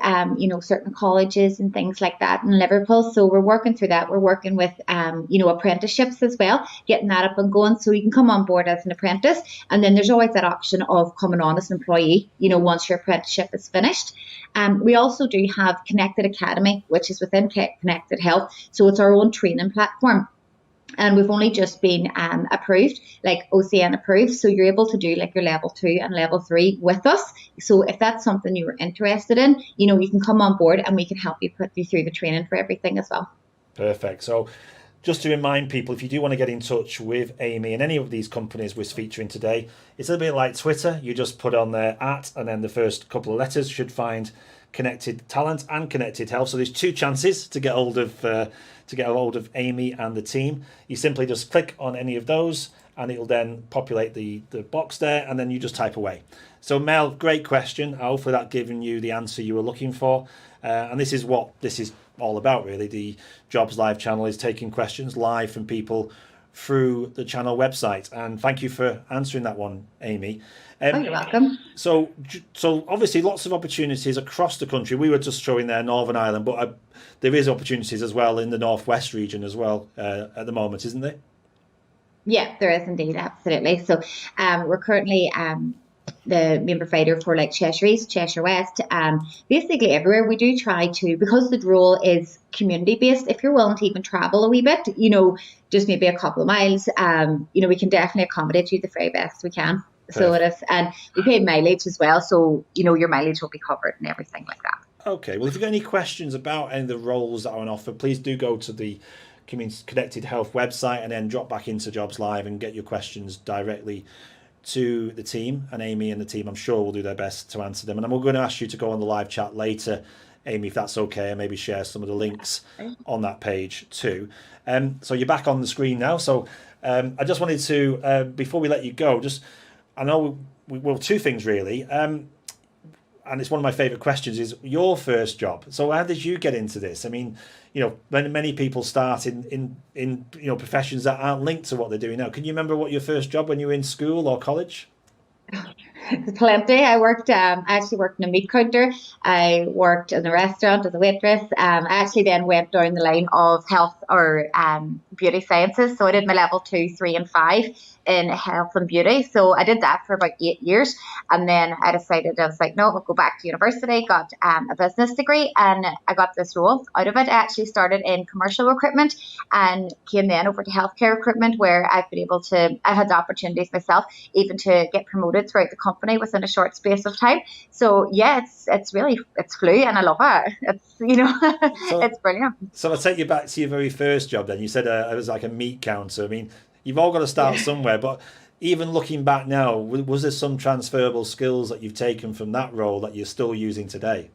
certain colleges and things like that in Liverpool. So we're working through that. We're working with, apprenticeships as well, getting that up and going. So you can come on board as an apprentice. And then there's always that option of coming on as an employee, once your apprenticeship is finished. We also do have Connected Academy, which is within Connected Health. So it's our own training platform. And we've only just been approved, like OCN approved. So you're able to do like your level 2 and level 3 with us. So if that's something you were interested in, you can come on board and we can help you put you through the training for everything as well. Perfect. So just to remind people, if you do want to get in touch with Amy and any of these companies we're featuring today, it's a bit like Twitter. You just put on there @ and then the first couple of letters should find Connected Talent and Connected Health. So there's 2 chances to get hold of Amy and the team. You simply just click on any of those and it'll then populate the box there, and then you just type away. So Mel, great question. Hopefully that given you the answer you were looking for. And this is what this is all about, really. The Jobs Live channel is taking questions live from people through the channel website. And thank you for answering that one, Amy. You're welcome. So obviously lots of opportunities across the country. We were just showing there Northern Ireland, but there is opportunities as well in the Northwest region as well at the moment, isn't there? Yeah, there is indeed, absolutely. So we're currently the main provider for like Cheshire East, Cheshire West, basically everywhere. We do try to, because the role is community based, if you're willing to even travel a wee bit, just maybe a couple of miles, we can definitely accommodate you the very best we can. So it is, and we pay mileage as well, so your mileage will be covered and everything like that. Okay, well, if you've got any questions about any of the roles that are on offer, please do go to the Connected Health website and then drop back into Jobs Live and get your questions directly to the team. And Amy and the team, I'm sure, will do their best to answer them. And we're going to ask you to go on the live chat later, Amy, if that's okay, and maybe share some of the links on that page too. So you're back on the screen now. So I just wanted to, before we let you go, I know well, 2 things really. And it's one of my favourite questions, is your first job. So how did you get into this? I mean, many people start in professions that aren't linked to what they're doing now. Can you remember what your first job when you were in school or college? Plenty. I actually worked in a meat counter. I worked in a restaurant as a waitress. I actually then went down the line of health or beauty sciences. So I did my level 2, 3, and 5 in health and beauty. So I did that for about 8 years. And then I decided, I was like, no, I'll go back to university, got a business degree, and I got this role out of it. I actually started in commercial recruitment and came then over to healthcare recruitment, where I've had the opportunities myself even to get promoted throughout the company within a short space of time. So yeah, it's flew, and I love it. It's it's brilliant. So I'll take you back to your very first job then. You said it was like a meat counter. I mean, you've all got to start somewhere, but even looking back now, was there some transferable skills that you've taken from that role that you're still using today?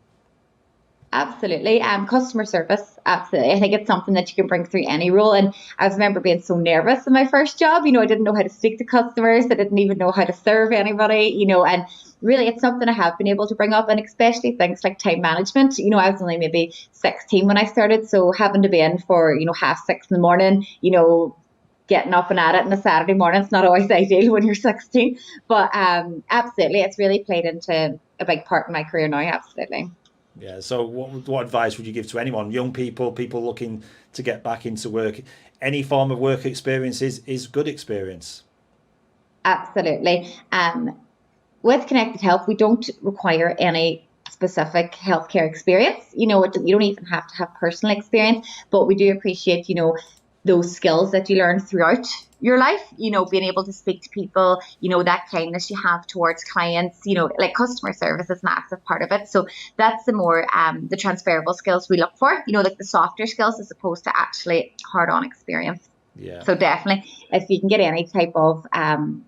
Absolutely. Customer service. Absolutely. I think it's something that you can bring through any role. And I remember being so nervous in my first job. I didn't know how to speak to customers. I didn't even know how to serve anybody, and really it's something I have been able to bring up, and especially things like time management. I was only maybe 16 when I started. So having to be in for, 6:30 in the morning, getting up and at it on a Saturday morning, it's not always ideal when you're 16. But absolutely, it's really played into a big part in my career now. Absolutely. Yeah. So what advice would you give to anyone, young people looking to get back into work? Any form of work experience is good experience. Absolutely. With Connected Health, we don't require any specific healthcare experience. You don't even have to have personal experience, but we do appreciate, those skills that you learn throughout your life, being able to speak to people, that kindness you have towards clients, like customer service is a massive part of it. So that's the more, the transferable skills we look for, like the softer skills as opposed to actually hard on experience. Yeah. So definitely, if you can get any type of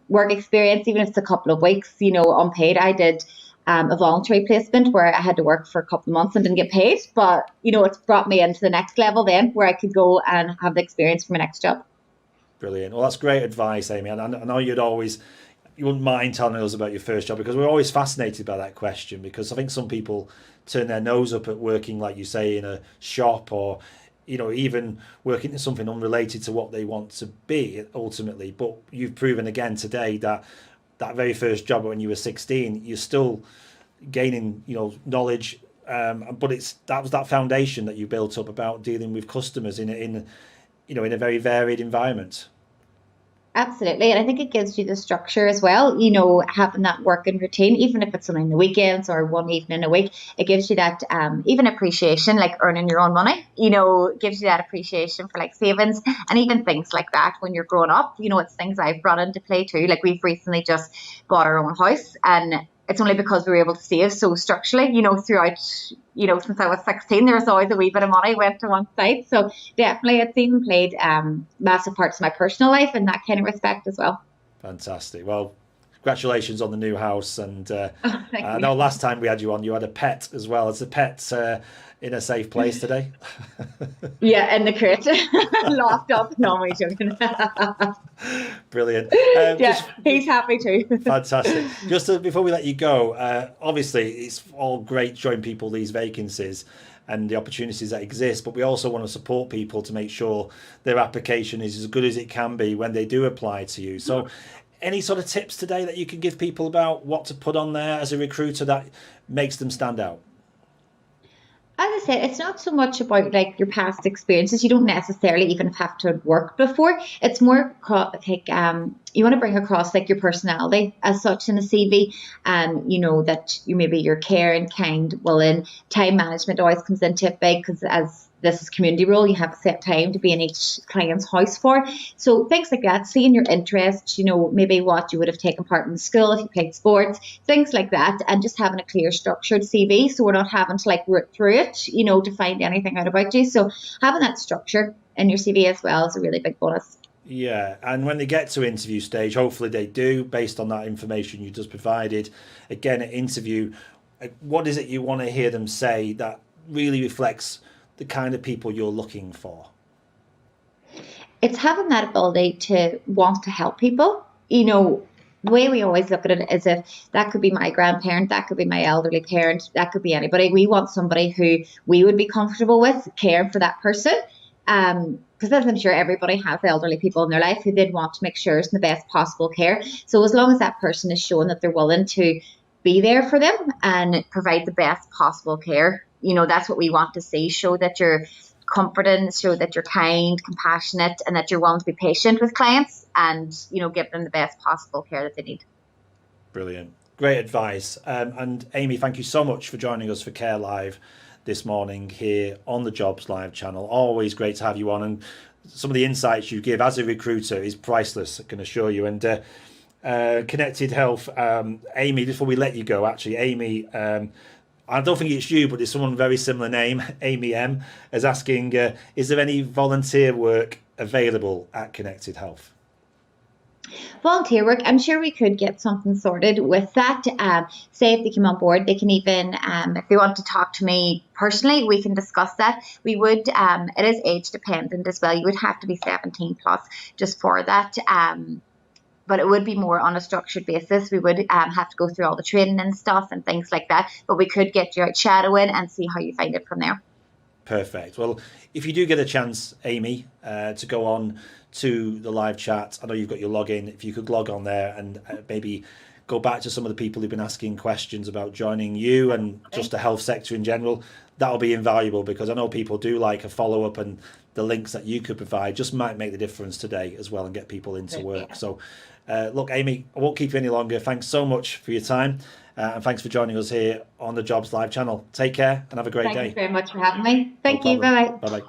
work experience, even if it's a couple of weeks, unpaid. I did a voluntary placement where I had to work for a couple of months and didn't get paid, but it's brought me into the next level then, where I could go and have the experience for my next job. Brilliant. Well, that's great advice, Amy. And I know you wouldn't mind telling us about your first job, because we're always fascinated by that question, because I think some people turn their nose up at working, like you say, in a shop, or even working in something unrelated to what they want to be ultimately. But you've proven again today that very first job when you were 16, you're still gaining, knowledge. But that was that foundation that you built up about dealing with customers in a very varied environment. Absolutely. And I think it gives you the structure as well, having that working routine, even if it's only on the weekends or one evening a week, it gives you that even appreciation, like earning your own money, gives you that appreciation for like savings and even things like that when you're growing up. It's things I've brought into play too. Like we've recently just bought our own house, and it's only because we were able to save so structurally, throughout, since I was 16, there was always a wee bit of money went to one side. So definitely it's even played massive parts of my personal life in that kind of respect as well. Fantastic. Well, congratulations on the new house. And I you. know last time we had you on, you had a pet as well. Is the pet in a safe place today? Yeah, in the crate, locked up. No, I'm joking. Brilliant. He's happy too. Fantastic. Just before we let you go, obviously it's all great showing people these vacancies and the opportunities that exist, but we also want to support people to make sure their application is as good as it can be when they do apply to you. So any sort of tips today that you can give people about what to put on there as a recruiter that makes them stand out? As I said, it's not so much about like your past experiences. You don't necessarily even have to have worked before. It's more like you want to bring across like your personality as such in a CV, and that you're caring, kind, willing. Time management always comes into it big, because as this is community role, you have a set time to be in each client's house for. So things like that, seeing your interests, maybe what you would have taken part in school if you played sports, things like that, and just having a clear structured CV, so we're not having to like root through it, to find anything out about you. So having that structure in your CV as well is a really big bonus. Yeah, and when they get to interview stage, hopefully they do, based on that information you just provided. Again, at interview, what is it you want to hear them say that really reflects the kind of people you're looking for? It's having that ability to want to help people. The way we always look at it is if that could be my grandparent, that could be my elderly parent, that could be anybody. We want somebody who we would be comfortable with caring for that person. because as I'm sure everybody has elderly people in their life who they'd want to make sure it's the best possible care. So as long as that person is showing that they're willing to be there for them and provide the best possible care, that's what we want to see. Show that you're comforting, show that you're kind, compassionate, and that you're willing to be patient with clients and, give them the best possible care that they need. Brilliant. Great advice. And Amy, thank you so much for joining us for Care Live this morning here on the Jobs Live channel. Always great to have you on, and some of the insights you give as a recruiter is priceless, I can assure you. And Connected Health, Amy, before we let you go, actually, Amy, I don't think it's you, but it's someone very similar name, Amy M, is asking, is there any volunteer work available at Connected Health? Volunteer work, I'm sure we could get something sorted with that. Say if they come on board, they can even, if they want to talk to me personally, we can discuss that. We would, it is age dependent as well. You would have to be 17 plus just for that. But it would be more on a structured basis. We would have to go through all the training and stuff and things like that. But we could get you out shadowing and see how you find it from there. Perfect. Well, if you do get a chance, Amy, to go on to the live chat, I know you've got your login. If you could log on there and maybe go back to some of the people who've been asking questions about joining you and just the health sector in general, that'll be invaluable, because I know people do like a follow-up, and the links that you could provide just might make the difference today as well and get people into work. So look, Amy, I won't keep you any longer. Thanks so much for your time, and thanks for joining us here on the Jobs Live channel. Take care and have a great day. Thank you very much for having me. Thank you. Bye-bye. Bye-bye.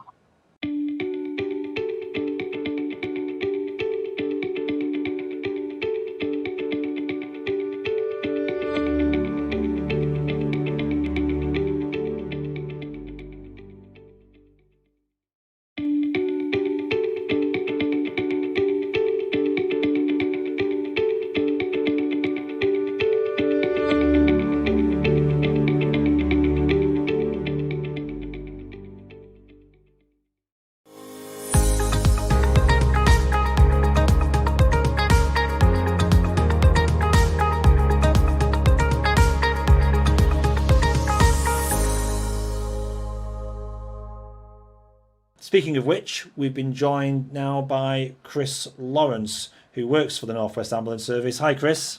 Speaking of which, we've been joined now by Chris Lawrence, who works for the North West Ambulance Service. Hi, Chris.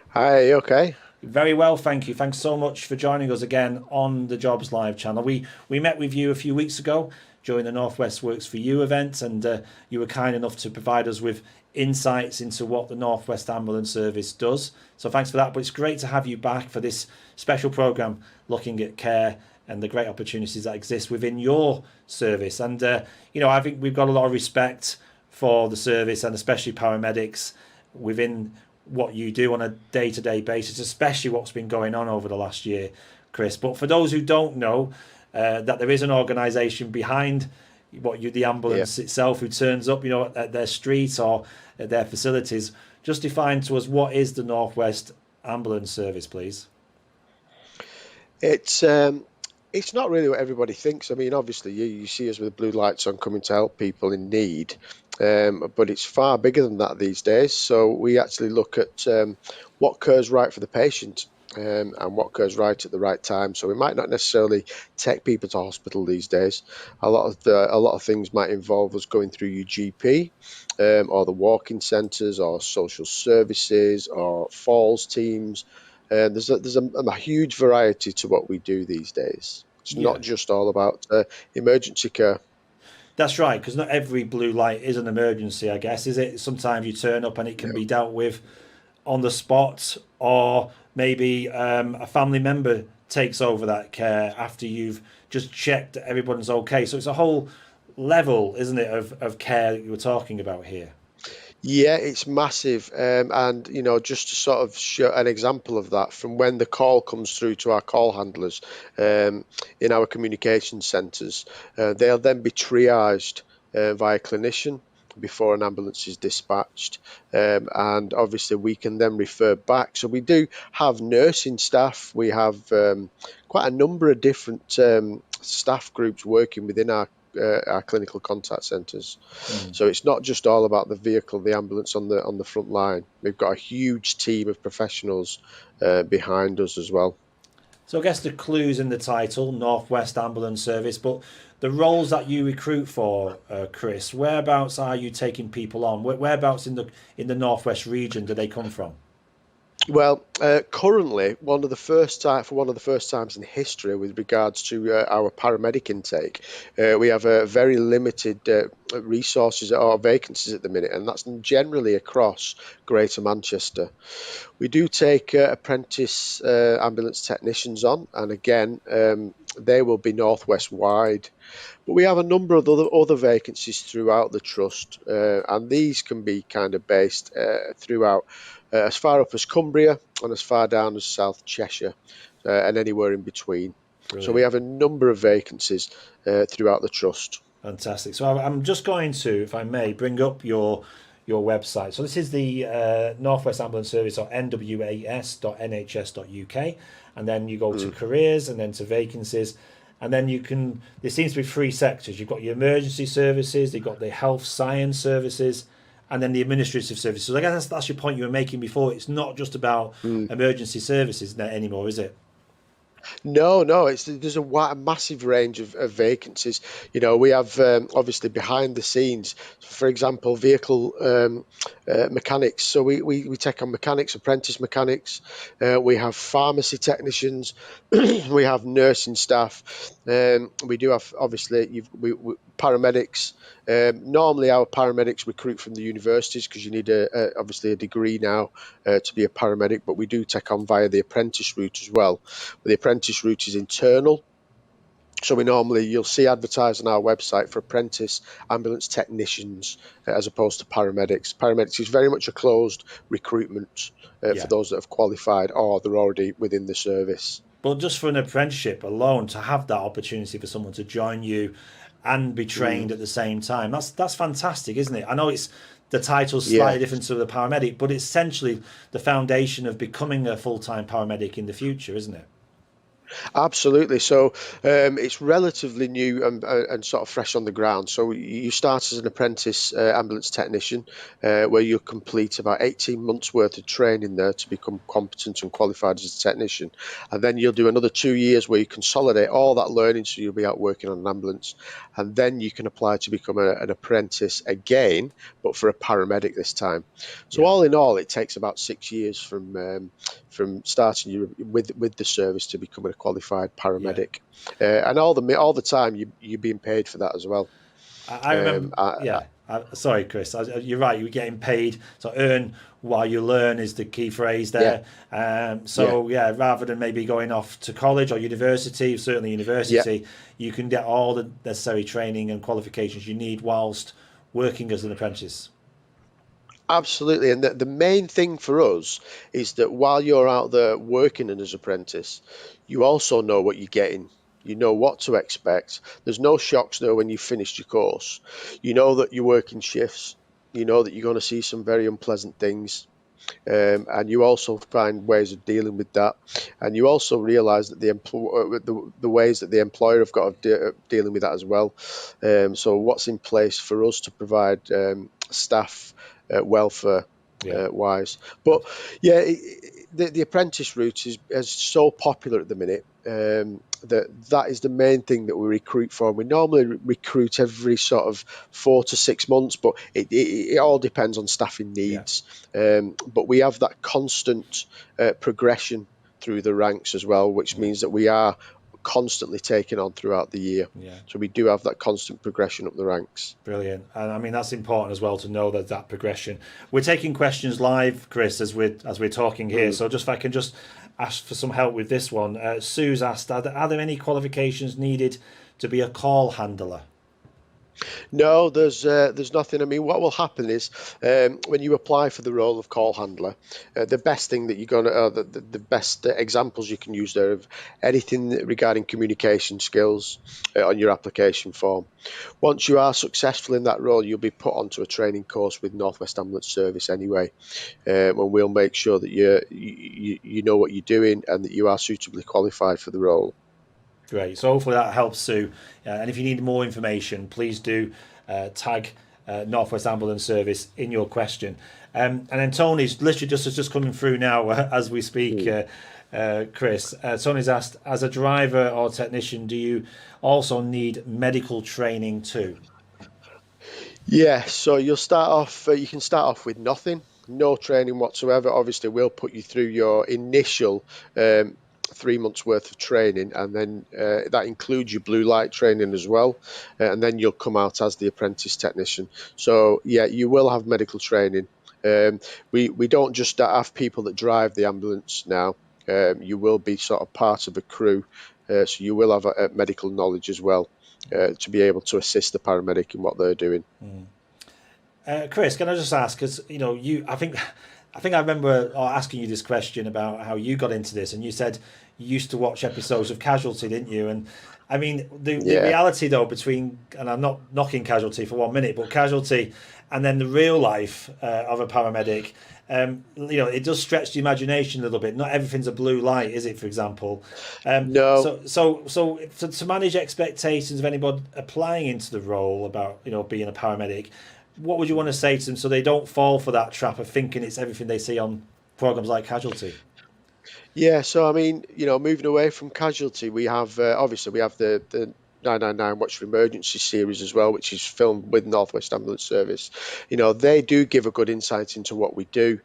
Hi, you okay? Very well, thank you. Thanks so much for joining us again on the Jobs Live channel. We met with you a few weeks ago during the Northwest Works for You event, and you were kind enough to provide us with insights into what the Northwest Ambulance Service does. So thanks for that. But it's great to have you back for this special programme looking at care and the great opportunities that exist within your service. And, I think we've got a lot of respect for the service, and especially paramedics within what you do on a day-to-day basis, especially what's been going on over the last year, Chris. But for those who don't know, that there is an organisation behind the ambulance itself, who turns up, at their street or at their facilities, just define to us, what is the Northwest Ambulance Service, please? It's not really what everybody thinks. I mean, obviously, you see us with blue lights on, coming to help people in need, but it's far bigger than that these days. So we actually look at what care's right for the patient, and what care's right at the right time. So we might not necessarily take people to hospital these days. A lot of things might involve us going through your GP, or the walk-in centres, or social services, or falls teams. There's a huge variety to what we do these days. It's not just all about emergency care. That's right, because not every blue light is an emergency, I guess, is it? Sometimes you turn up and it can be dealt with on the spot, or maybe a family member takes over that care after you've just checked that everyone's okay. So it's a whole level, isn't it, of care that you were talking about here? Yeah, it's massive. And, just to sort of show an example of that, from when the call comes through to our call handlers in our communication centres, they'll then be triaged via clinician before an ambulance is dispatched. And obviously we can then refer back. So we do have nursing staff. We have quite a number of different staff groups working within our clinical contact centres. So it's not just all about the vehicle, the ambulance on the front line. We've got a huge team of professionals behind us as well. So I guess the clue's in the title, Northwest Ambulance Service, but the roles that you recruit for, Chris, whereabouts are you taking people on? Whereabouts in the Northwest region do they come from? Well, currently, for one of the first times in history with regards to our paramedic intake, we have very limited resources or vacancies at the minute, and that's generally across Greater Manchester. We do take apprentice ambulance technicians on, and again, they will be Northwest wide. But we have a number of other vacancies throughout the trust, and these can be kind of based throughout as far up as Cumbria and as far down as South Cheshire, and anywhere in between. Brilliant. So we have a number of vacancies throughout the trust. Fantastic. So I'm just going to, if I may, bring up your website. So this is the Northwest Ambulance Service, or nwas.nhs.uk, and then you go to careers and then to vacancies. And then there seems to be three sectors. You've got your emergency services, you've got the health science services, and then the administrative services. So I guess that's your point you were making before. It's not just about emergency services anymore, is it? No, there's a massive range of vacancies. We have obviously behind the scenes, for example, vehicle mechanics. So we take on mechanics, apprentice mechanics. We have pharmacy technicians. We have nursing staff. We do have obviously paramedics. Normally our paramedics recruit from the universities because you need obviously a degree now to be a paramedic, but we do take on via the apprentice route as well. The apprentice route is internal. So you'll see advertised on our website for apprentice ambulance technicians as opposed to paramedics. Paramedics is very much a closed recruitment for those that have qualified or they're already within the service. But just for an apprenticeship alone, to have that opportunity for someone to join you and be trained at the same time, that's fantastic, isn't it? I know the title's slightly different to the paramedic, but it's essentially the foundation of becoming a full-time paramedic in the future, isn't it? Absolutely. So it's relatively new and sort of fresh on the ground. So you start as an apprentice ambulance technician, where you'll complete about 18 months worth of training there to become competent and qualified as a technician. And then you'll do another 2 years where you consolidate all that learning, so you'll be out working on an ambulance. And then you can apply to become an apprentice again, but for a paramedic this time. So all in all, it takes about 6 years from starting with the service to becoming a qualified paramedic, and all the time you're being paid for that as well. I remember. Sorry, Chris. You're right. You're getting paid. So earn while you learn is the key phrase there. Rather than maybe going off to college or university, certainly university, you can get all the necessary training and qualifications you need whilst working as an apprentice. Absolutely, and the main thing for us is that while you're out there working as an apprentice, you also know what you're getting. You know what to expect. There's no shocks there when you've finished your course. You know that you're working shifts. You know that you're going to see some very unpleasant things. And you also find ways of dealing with that. And you also realise that the ways that the employer have got of dealing with that as well. So what's in place for us to provide staff welfare wise. But the apprentice route is so popular at the minute that is the main thing that we recruit for. We normally recruit every sort of 4 to 6 months, but it all depends on staffing needs. But we have that constant progression through the ranks as well, which means that we are constantly taken on throughout the year. So we do have that constant progression up the ranks. Brilliant. And I mean, that's important as well to know that progression. We're taking questions live, Chris, as we're talking here. So if I can just ask for some help with this one. Sue's asked, are there any qualifications needed to be a call handler? No, there's nothing. I mean, what will happen is when you apply for the role of call handler, the best thing that you're going to, the best examples you can use there of anything regarding communication skills on your application form. Once you are successful in that role, you'll be put onto a training course with Northwest Ambulance Service anyway, and we'll make sure that you know what you're doing and that you are suitably qualified for the role. Great. So hopefully that helps, Sue. And if you need more information, please do tag Northwest Ambulance Service in your question. And then Tony's literally just coming through now as we speak. Chris. Tony's asked, as a driver or technician, do you also need medical training too? Yeah, so you'll start off, you can start off with nothing, no training whatsoever. Obviously, we'll put you through your initial 3 months worth of training, and then that includes your blue light training as well. And then you'll come out as the apprentice technician. So, yeah, you will have medical training. We don't just have people that drive the ambulance now. You will be sort of part of a crew, so you will have a medical knowledge as well. To be able to assist the paramedic in what they're doing. Chris, can I just ask? Because I think I remember asking you this question about how you got into this, and you said you used to watch episodes of Casualty, didn't you? And I mean, the reality though between, and I'm not knocking Casualty for 1 minute, but Casualty and then the real life of a paramedic. It does stretch the imagination a little bit. Not everything's a blue light, is it? For example, No. So to manage expectations of anybody applying into the role about being a paramedic, what would you want to say to them so they don't fall for that trap of thinking it's everything they see on programs like Casualty? Yeah, so I mean, moving away from Casualty, we have obviously we have the 999 Watch for Emergency series as well, which is filmed with Northwest Ambulance Service. They do give a good insight into what we do.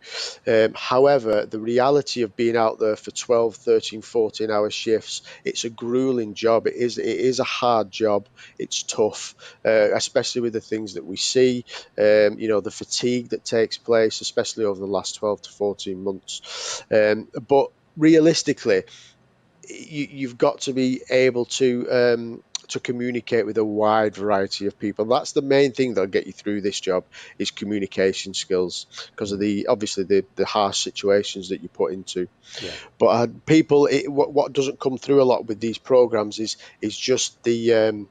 However, the reality of being out there for 12, 13, 14-hour shifts, it's a grueling job. It is a hard job. It's tough, especially with the things that we see, the fatigue that takes place, especially over the last 12 to 14 months. But realistically, you've got to be able to communicate with a wide variety of people. That's the main thing that'll get you through this job, is communication skills, because of the harsh situations that you put into. Yeah. But people, what doesn't come through a lot with these programs is just the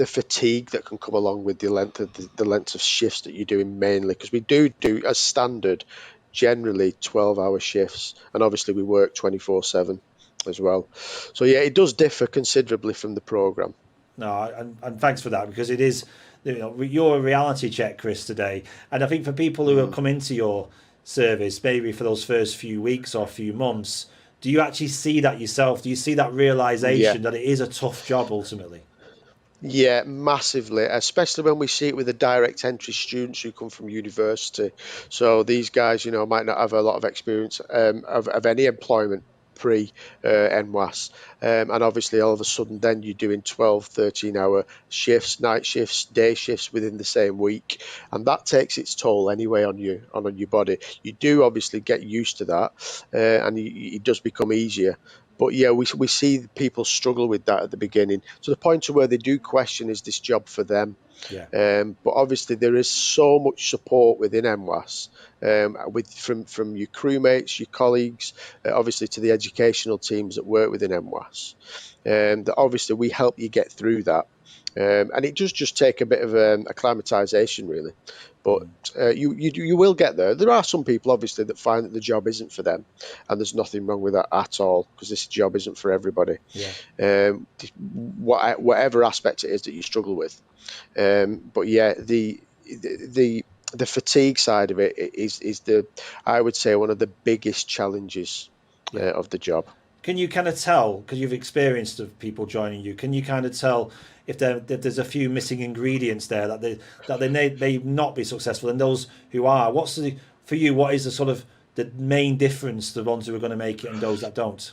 fatigue that can come along with the length of shifts that you're doing, mainly because we do as standard generally 12-hour shifts, and obviously we work 24/7 as well. So yeah, it does differ considerably from the program. No, and thanks for that, because it is, you're a reality check, Chris, today. And I think for people who have come into your service, maybe for those first few weeks or few months, do you actually see that yourself? Do you see that realization that it is a tough job ultimately? Yeah, massively, especially when we see it with the direct entry students who come from university. So these guys, might not have a lot of experience of any employment pre-NWAS. And obviously all of a sudden then you're doing 12, 13-hour shifts, night shifts, day shifts within the same week. And that takes its toll anyway on your body. You do obviously get used to that, and it does become easier. But yeah, we see people struggle with that at the beginning, to the point to where they do question, is this job for them? Yeah. But obviously there is so much support within NWAS, from your crewmates, your colleagues, obviously to the educational teams that work within NWAS, that obviously we help you get through that. And it does just take a bit of acclimatization, really. But you will get there. There are some people, obviously, that find that the job isn't for them, and there's nothing wrong with that at all, because this job isn't for everybody. Yeah. Whatever aspect it is that you struggle with. But yeah, the fatigue side of it is I would say, one of the biggest challenges of the job. Can you kind of tell, because you've experienced of people joining you, can you kind of tell if there's a few missing ingredients there that they may not be successful, and those who are, for you, what is the sort of the main difference, the ones who are going to make it and those that don't?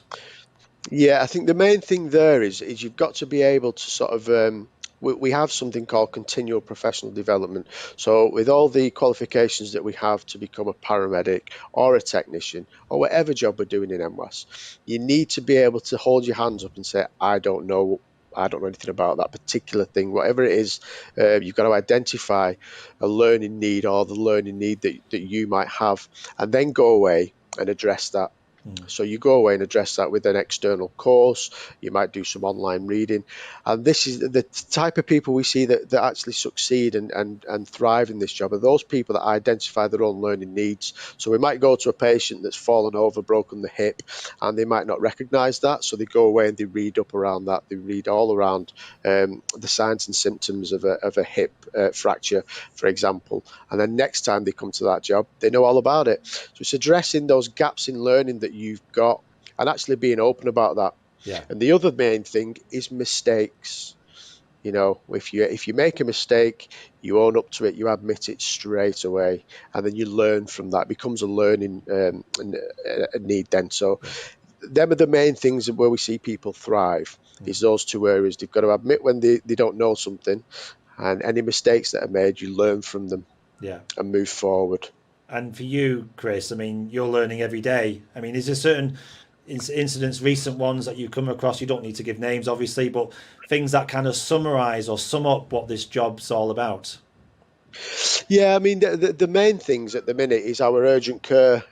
Yeah, I think the main thing there is you've got to be able to sort of we have something called continual professional development. So with all the qualifications that we have to become a paramedic or a technician or whatever job we're doing in NWAS, you need to be able to hold your hands up and say, I don't know anything about that particular thing. Whatever it is, you've got to identify a learning need, or the learning need that you might have, and then go away and address that. So you go away and address that with an external course. You might do some online reading, and this is the type of people we see that actually succeed and thrive in this job, are those people that identify their own learning needs. So we might go to a patient that's fallen over, broken the hip, and they might not recognize that, so they go away and they read up around that. They read all around the signs and symptoms of a hip fracture, for example, and then next time they come to that job, they know all about it. So it's addressing those gaps in learning that that you've got, and actually being open about that. Yeah. And the other main thing is mistakes. You know, if you make a mistake, you own up to it, you admit it straight away, and then you learn from that. It becomes a learning a need then. So them are the main things where we see people thrive, is those two areas. They've got to admit when they don't know something, and any mistakes that are made, you learn from them and move forward. And for you, Chris, I mean, you're learning every day. I mean, is there certain incidents, recent ones that you come across? You don't need to give names, obviously, but things that kind of summarize or sum up what this job's all about. Yeah, I mean, the main things at the minute is our urgent care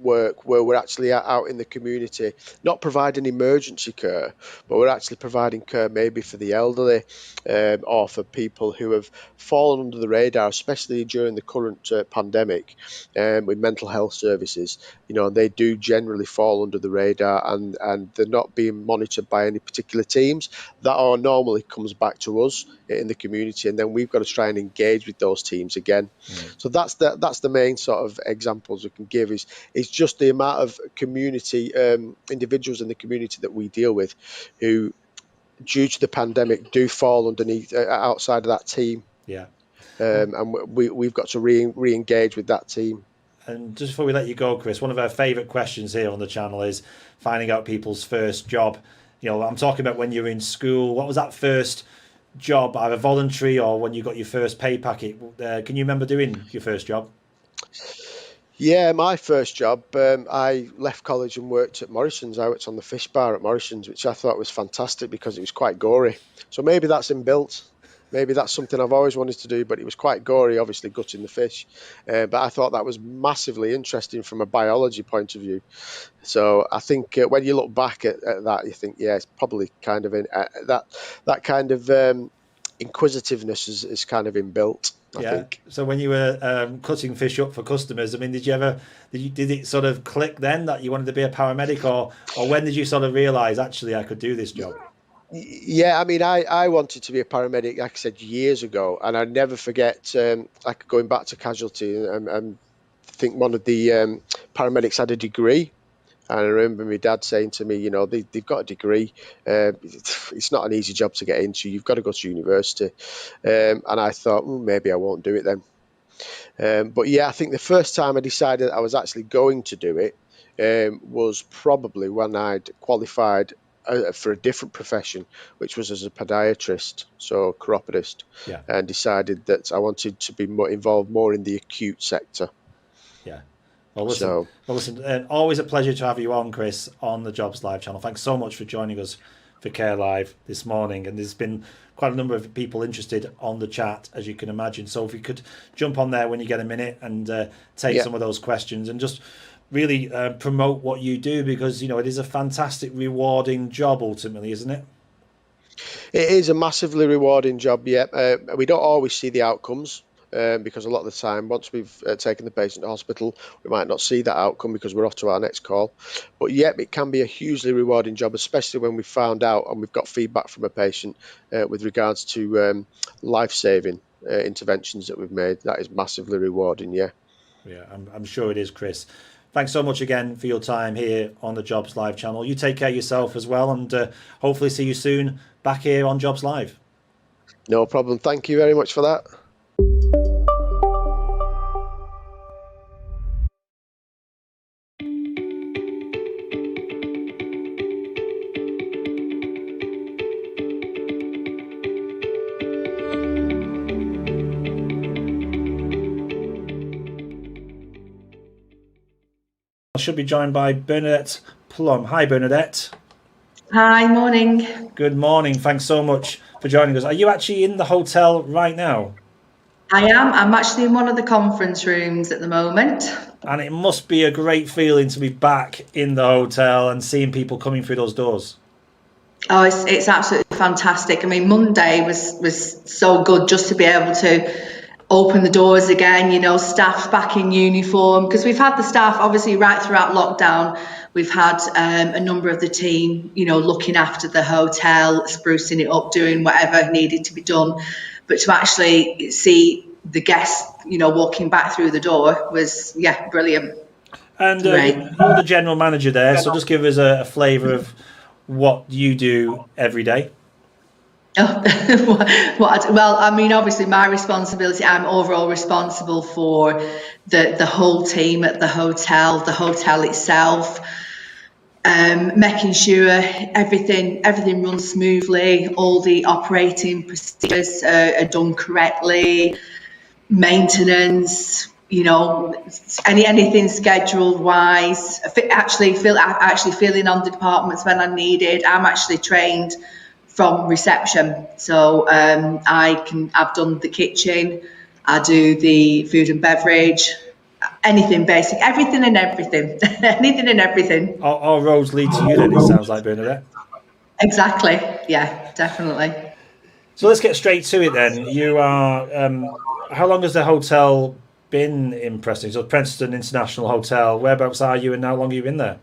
work, where we're actually out in the community, not providing emergency care, but we're actually providing care maybe for the elderly or for people who have fallen under the radar, especially during the current pandemic with mental health services. You know, they do generally fall under the radar, and they're not being monitored by any particular teams. That all normally comes back to us in the community, and then we've got to try and engage with those teams again. So that's the main sort of examples we can give, is just the amount of community individuals in the community that we deal with who, due to the pandemic, do fall underneath outside of that team. And we've got to re-engage with that team. And just before we let you go, Chris, one of our favourite questions here on the channel is finding out people's first job. You know, I'm talking about when you were in school. What was that first job, either voluntary or when you got your first pay packet? Can you remember doing your first job? Yeah, my first job, I left college and worked at Morrison's. I worked on the fish bar at Morrison's, which I thought was fantastic because it was quite gory. So maybe that's inbuilt. Maybe that's something I've always wanted to do, but it was quite gory, obviously gutting the fish. But I thought that was massively interesting from a biology point of view. So I think when you look back at that, you think, yeah, it's probably kind of that kind of inquisitiveness is kind of inbuilt, I think. So when you were cutting fish up for customers, I mean, did it sort of click then that you wanted to be a paramedic, or when did you sort of realise, actually, I could do this job? Yeah, I mean, I wanted to be a paramedic, like I said, years ago, and I never forget, like going back to casualty, and I think one of the paramedics had a degree, and I remember my dad saying to me, you know, they've got a degree, it's not an easy job to get into, you've got to go to university, and I thought, maybe I won't do it then. But yeah, I think the first time I decided I was actually going to do it was probably when I'd qualified for a different profession, which was as a podiatrist, so chiropodist, and decided that I wanted to be involved more in the acute sector. Yeah. Well, listen, always a pleasure to have you on, Chris, on the Jobs Live channel. Thanks so much for joining us for Care Live this morning. And there's been quite a number of people interested on the chat, as you can imagine. So if you could jump on there when you get a minute and take some of those questions and just really promote what you do, because, you know, it is a fantastic, rewarding job ultimately, isn't it? It is a massively rewarding job, yeah. We don't always see the outcomes because a lot of the time, once we've taken the patient to hospital, we might not see that outcome because we're off to our next call. But yeah, it can be a hugely rewarding job, especially when we've found out and we've got feedback from a patient with regards to life-saving interventions that we've made. That is massively rewarding, yeah. Yeah, I'm sure it is, Chris. Thanks so much again for your time here on the Jobs Live channel. You take care of yourself as well, and hopefully see you soon back here on Jobs Live. No problem. Thank you very much for that. I should be joined by Bernadette Plum. Hi, Bernadette. Hi, morning. Good morning. Thanks so much for joining us. Are you actually in the hotel right now? I am. I'm actually in one of the conference rooms at the moment. And it must be a great feeling to be back in the hotel and seeing people coming through those doors. Oh, it's absolutely fantastic. I mean, Monday was so good just to be able to open the doors again, you know, staff back in uniform, because we've had the staff obviously right throughout lockdown. We've had a number of the team, you know, looking after the hotel, sprucing it up, doing whatever needed to be done. But to actually see the guests, you know, walking back through the door was, yeah, brilliant. And Great. you're the general manager there, so just give us a flavour of what you do every day. Well, I mean, obviously my responsibility, I'm overall responsible for the whole team at the hotel itself, making sure everything runs smoothly, all the operating procedures are done correctly, maintenance, anything scheduled wise, actually filling on the departments when I needed. I'm actually trained from reception, so I've done the kitchen, I do the food and beverage, anything basic, everything and everything, anything and everything. All roads lead to you then, it sounds like, Bernadette. Exactly, yeah, definitely. So let's get straight to it then. You are, how long has the hotel been in Preston? So Preston International Hotel, whereabouts are you and how long have you been there?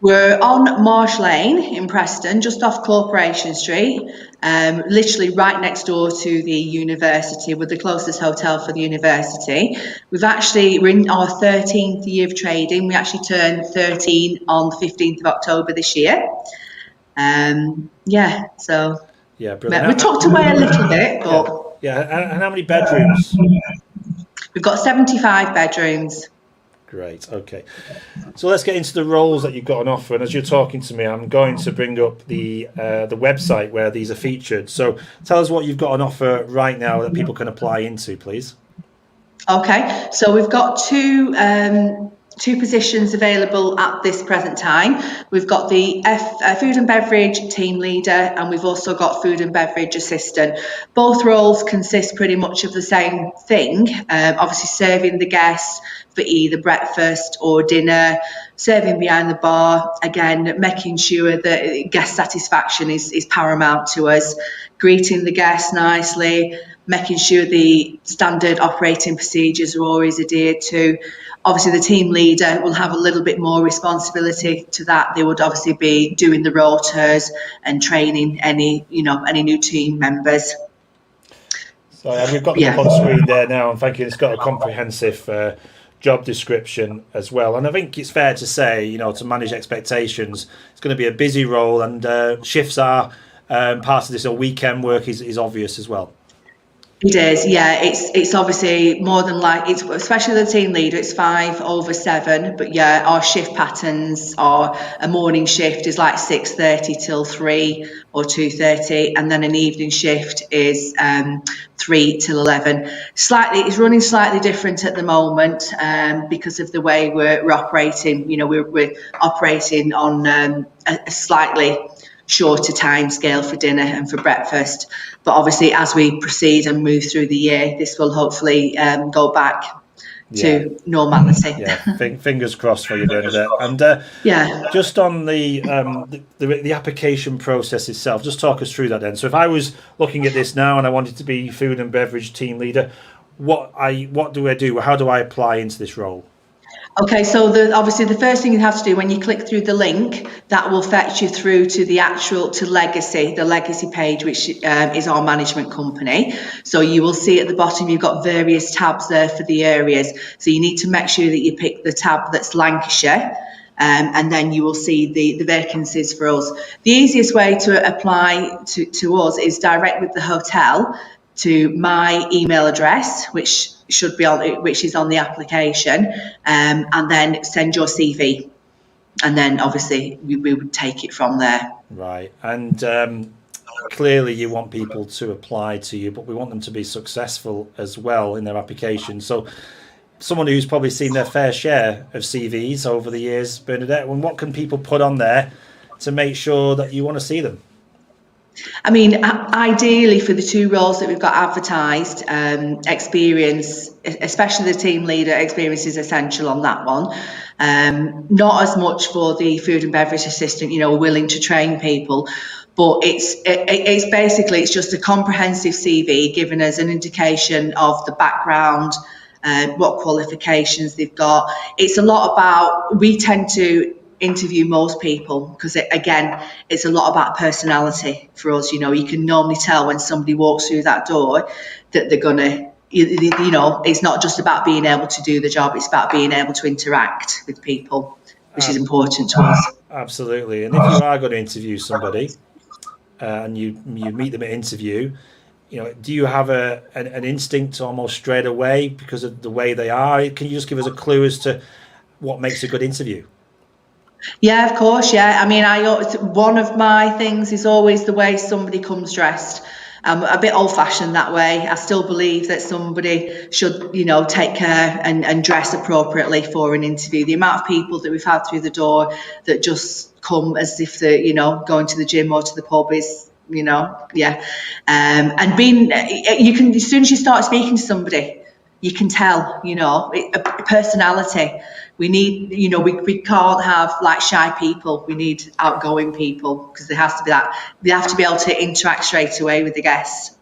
We're on Marsh Lane in Preston, just off Corporation Street, literally right next door to the university. We're the closest hotel for the university. We're in our 13th year of trading. We actually turned 13 on the 15th of October this year. So yeah, brilliant. We're tucked away a little bit, but yeah. And how many bedrooms? We've got 75 bedrooms. Great. Okay. So let's get into the roles that you've got on offer. And as you're talking to me, I'm going to bring up the website where these are featured. So tell us what you've got on offer right now that people can apply into, please. Okay. So we've got two positions available at this present time. We've got the food and beverage team leader, and we've also got food and beverage assistant. Both roles consist pretty much of the same thing, obviously serving the guests for either breakfast or dinner, serving behind the bar, again, making sure that guest satisfaction is paramount to us, greeting the guests nicely, making sure the standard operating procedures are always adhered to. Obviously, the team leader will have a little bit more responsibility to that. They would obviously be doing the rotas and training any new team members. So we've got them up on screen there now, and thank you. It's got a comprehensive job description as well. And I think it's fair to say, to manage expectations, it's going to be a busy role, and shifts are part of this, or weekend work is obvious as well. It is, yeah. It's obviously more than especially the team leader, it's 5 over 7. But yeah, our shift patterns are a morning shift is like 6:30 till 3 or 2:30, and then an evening shift is 3 till 11. It's running slightly different at the moment because of the way we're operating. We're operating on a slightly shorter time scale for dinner and for breakfast, but obviously as we proceed and move through the year, this will hopefully go back to normality. Fingers crossed for you, Bernadette. And just on the application process itself, just talk us through that then. So if I was looking at this now and I wanted to be food and beverage team leader, what do I do? How do I apply into this role? Okay, so obviously the first thing you have to do when you click through the link, that will fetch you through to the Legacy page, which is our management company. So you will see at the bottom you've got various tabs there for the areas. So you need to make sure that you pick the tab that's Lancashire. And then you will see the vacancies for us. The easiest way to apply to us is direct with the hotel to my email address, which is on the application, and then send your CV, and then obviously we would take it from there. Right, and clearly you want people to apply to you, but we want them to be successful as well in their application. So someone who's probably seen their fair share of CVs over the years, Bernadette, what can people put on there to make sure that you want to see them? I mean, ideally for the two roles that we've got advertised, experience, especially the team leader, experience is essential on that one. Not as much for the food and beverage assistant, willing to train people, but it's basically, it's just a comprehensive CV giving us an indication of the background, what qualifications they've got. It's a lot about, we tend to interview most people because it's a lot about personality for us. You can normally tell when somebody walks through that door that they're gonna you know, it's not just about being able to do the job, it's about being able to interact with people, which is important to us. Absolutely. And if you are going to interview somebody and you meet them at interview, you know, do you have an instinct almost straight away because of the way they are? Can you just give us a clue as to what makes a good interview? Yeah, of course. Yeah, I mean, one of my things is always the way somebody comes dressed. I'm a bit old-fashioned that way. I still believe that somebody should, you know, take care and dress appropriately for an interview. The amount of people that we've had through the door that just come as if they're, you know, going to the gym or to the pub is, you know, yeah. And you can, as soon as you start speaking to somebody, you can tell, you know, a personality. We need, you know, we can't have like shy people. We need outgoing people because there has to be that. They have to be able to interact straight away with the guests.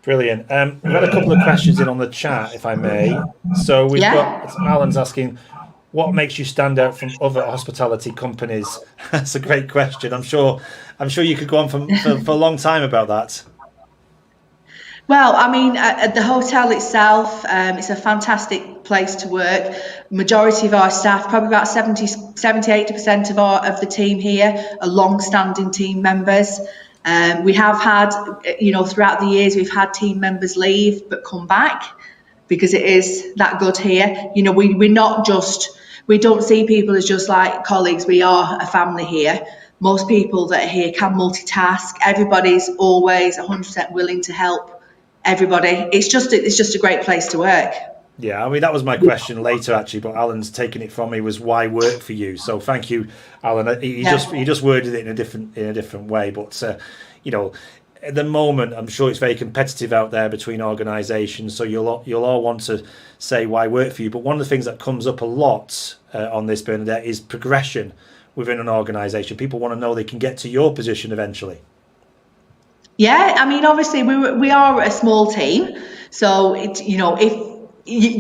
Brilliant. We've had a couple of questions in on the chat, if I may. So we've got Alan's asking, what makes you stand out from other hospitality companies? That's a great question. I'm sure you could go on for a long time about that. Well, I mean, at the hotel itself, it's a fantastic place to work. Majority of our staff, probably about 70-80% of the team here are long-standing team members. We have had, you know, throughout the years, we've had team members leave but come back because it is that good here. You know, we don't see people as just like colleagues. We are a family here. Most people that are here can multitask. Everybody's always 100% willing to help everybody. It's just a great place to work. Yeah, I mean, that was my question later actually, but Alan's taken it from me, was why work for you? So thank you, Alan. He just worded it in a different way, but you know, at the moment I'm sure it's very competitive out there between organisations, so you'll all want to say why work for you. But one of the things that comes up a lot on this, Bernadette, is progression within an organisation. People want to know they can get to your position eventually. Yeah, I mean, obviously we are a small team, so it's, you know, if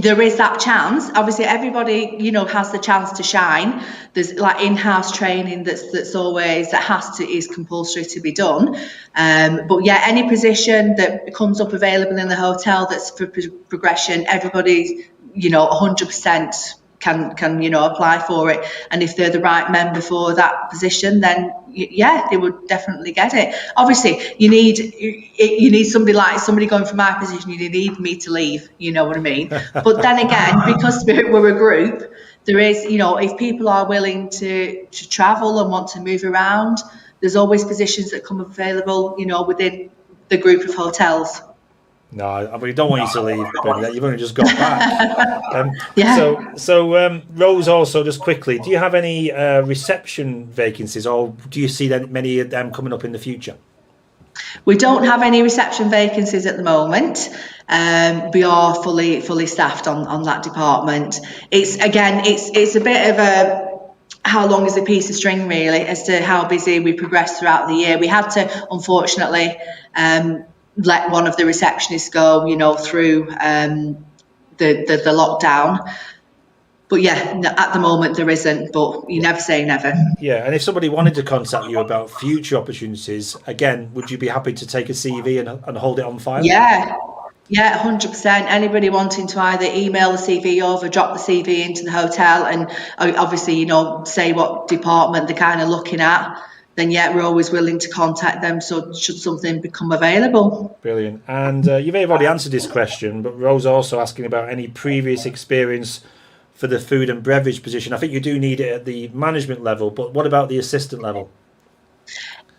there is that chance, obviously everybody, you know, has the chance to shine. There's like in-house training is compulsory to be done. But yeah, any position that comes up available in the hotel that's for progression, everybody, you know, 100% can you know, apply for it, and if they're the right member for that position, then yeah, they would definitely get it. Obviously you need somebody going from my position. You need me to leave, you know what I mean? But then again, because we're a group, there is, you know, if people are willing to travel and want to move around, there's always positions that come available, you know, within the group of hotels. No, we don't want you to leave, Bernadette. You've only just got back. Yeah. So Rose, also just quickly, do you have any reception vacancies, or do you see many of them coming up in the future? We don't have any reception vacancies at the moment. We are fully staffed on that department. It's a bit of a how long is a piece of string, really, as to how busy we progress throughout the year. We had to, unfortunately, let one of the receptionists go, you know, through the lockdown. But yeah, at the moment there isn't, but you never say never. Yeah, and if somebody wanted to contact you about future opportunities, again, would you be happy to take a CV and hold it on file? Yeah, 100%. Anybody wanting to either email the CV over, drop the CV into the hotel, and obviously, you know, say what department they're kind of looking at, then yeah, we're always willing to contact them, so should something become available. Brilliant. And you may have already answered this question, but Rose also asking about any previous experience for the food and beverage position. I think you do need it at the management level, but what about the assistant level?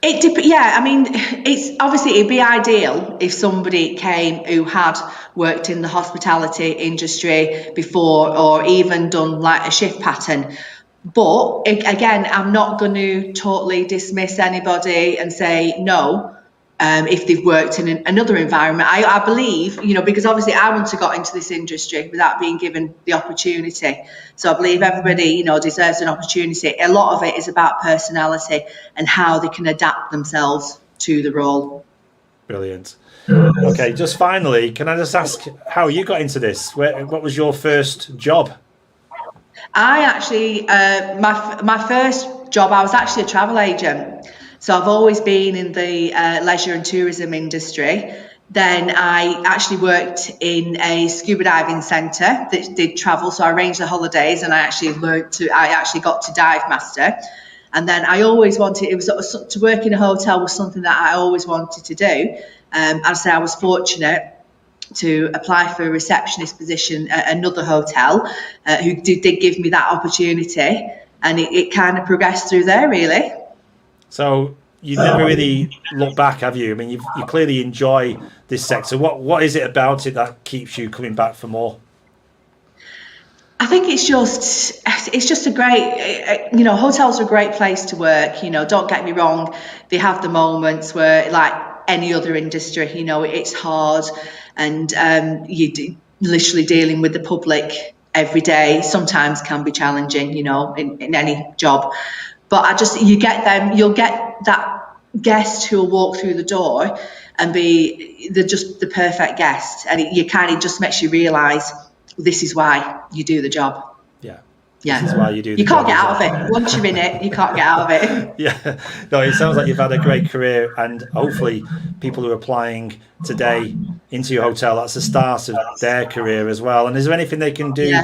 Yeah, I mean, it's obviously, it'd be ideal if somebody came who had worked in the hospitality industry before, or even done like a shift pattern. But again, I'm not going to totally dismiss anybody and say no if they've worked in another environment. I believe, you know, because obviously I want to got into this industry without being given the opportunity. So I believe everybody, you know, deserves an opportunity. A lot of it is about personality and how they can adapt themselves to the role. Brilliant. Okay, just finally, can I just ask how you got into this? What was your first job? I actually, my first job, I was actually a travel agent. So I've always been in the leisure and tourism industry. Then I actually worked in a scuba diving centre that did travel. So I arranged the holidays and I actually got to dive master. And then I always wanted, to work in a hotel was something that I always wanted to do. I was fortunate to apply for a receptionist position at another hotel who did give me that opportunity. And it kind of progressed through there, really. So you've never really looked back, have you? I mean, you clearly enjoy this sector. What is it about it that keeps you coming back for more? I think it's just a great, hotels are a great place to work. Don't get me wrong, they have the moments where, like any other industry, it's hard, and literally dealing with the public every day sometimes can be challenging, in any job. But you'll get that guest who will walk through the door and be just the perfect guest, and it kind of just makes you realise this is why you do the job. This is why you do the You can't job, get out of it. Once you're in it, you can't get out of it. Yeah. No, it sounds like you've had a great career, and hopefully people who are applying today into your hotel, that's the start of their career as well. And is there anything they can do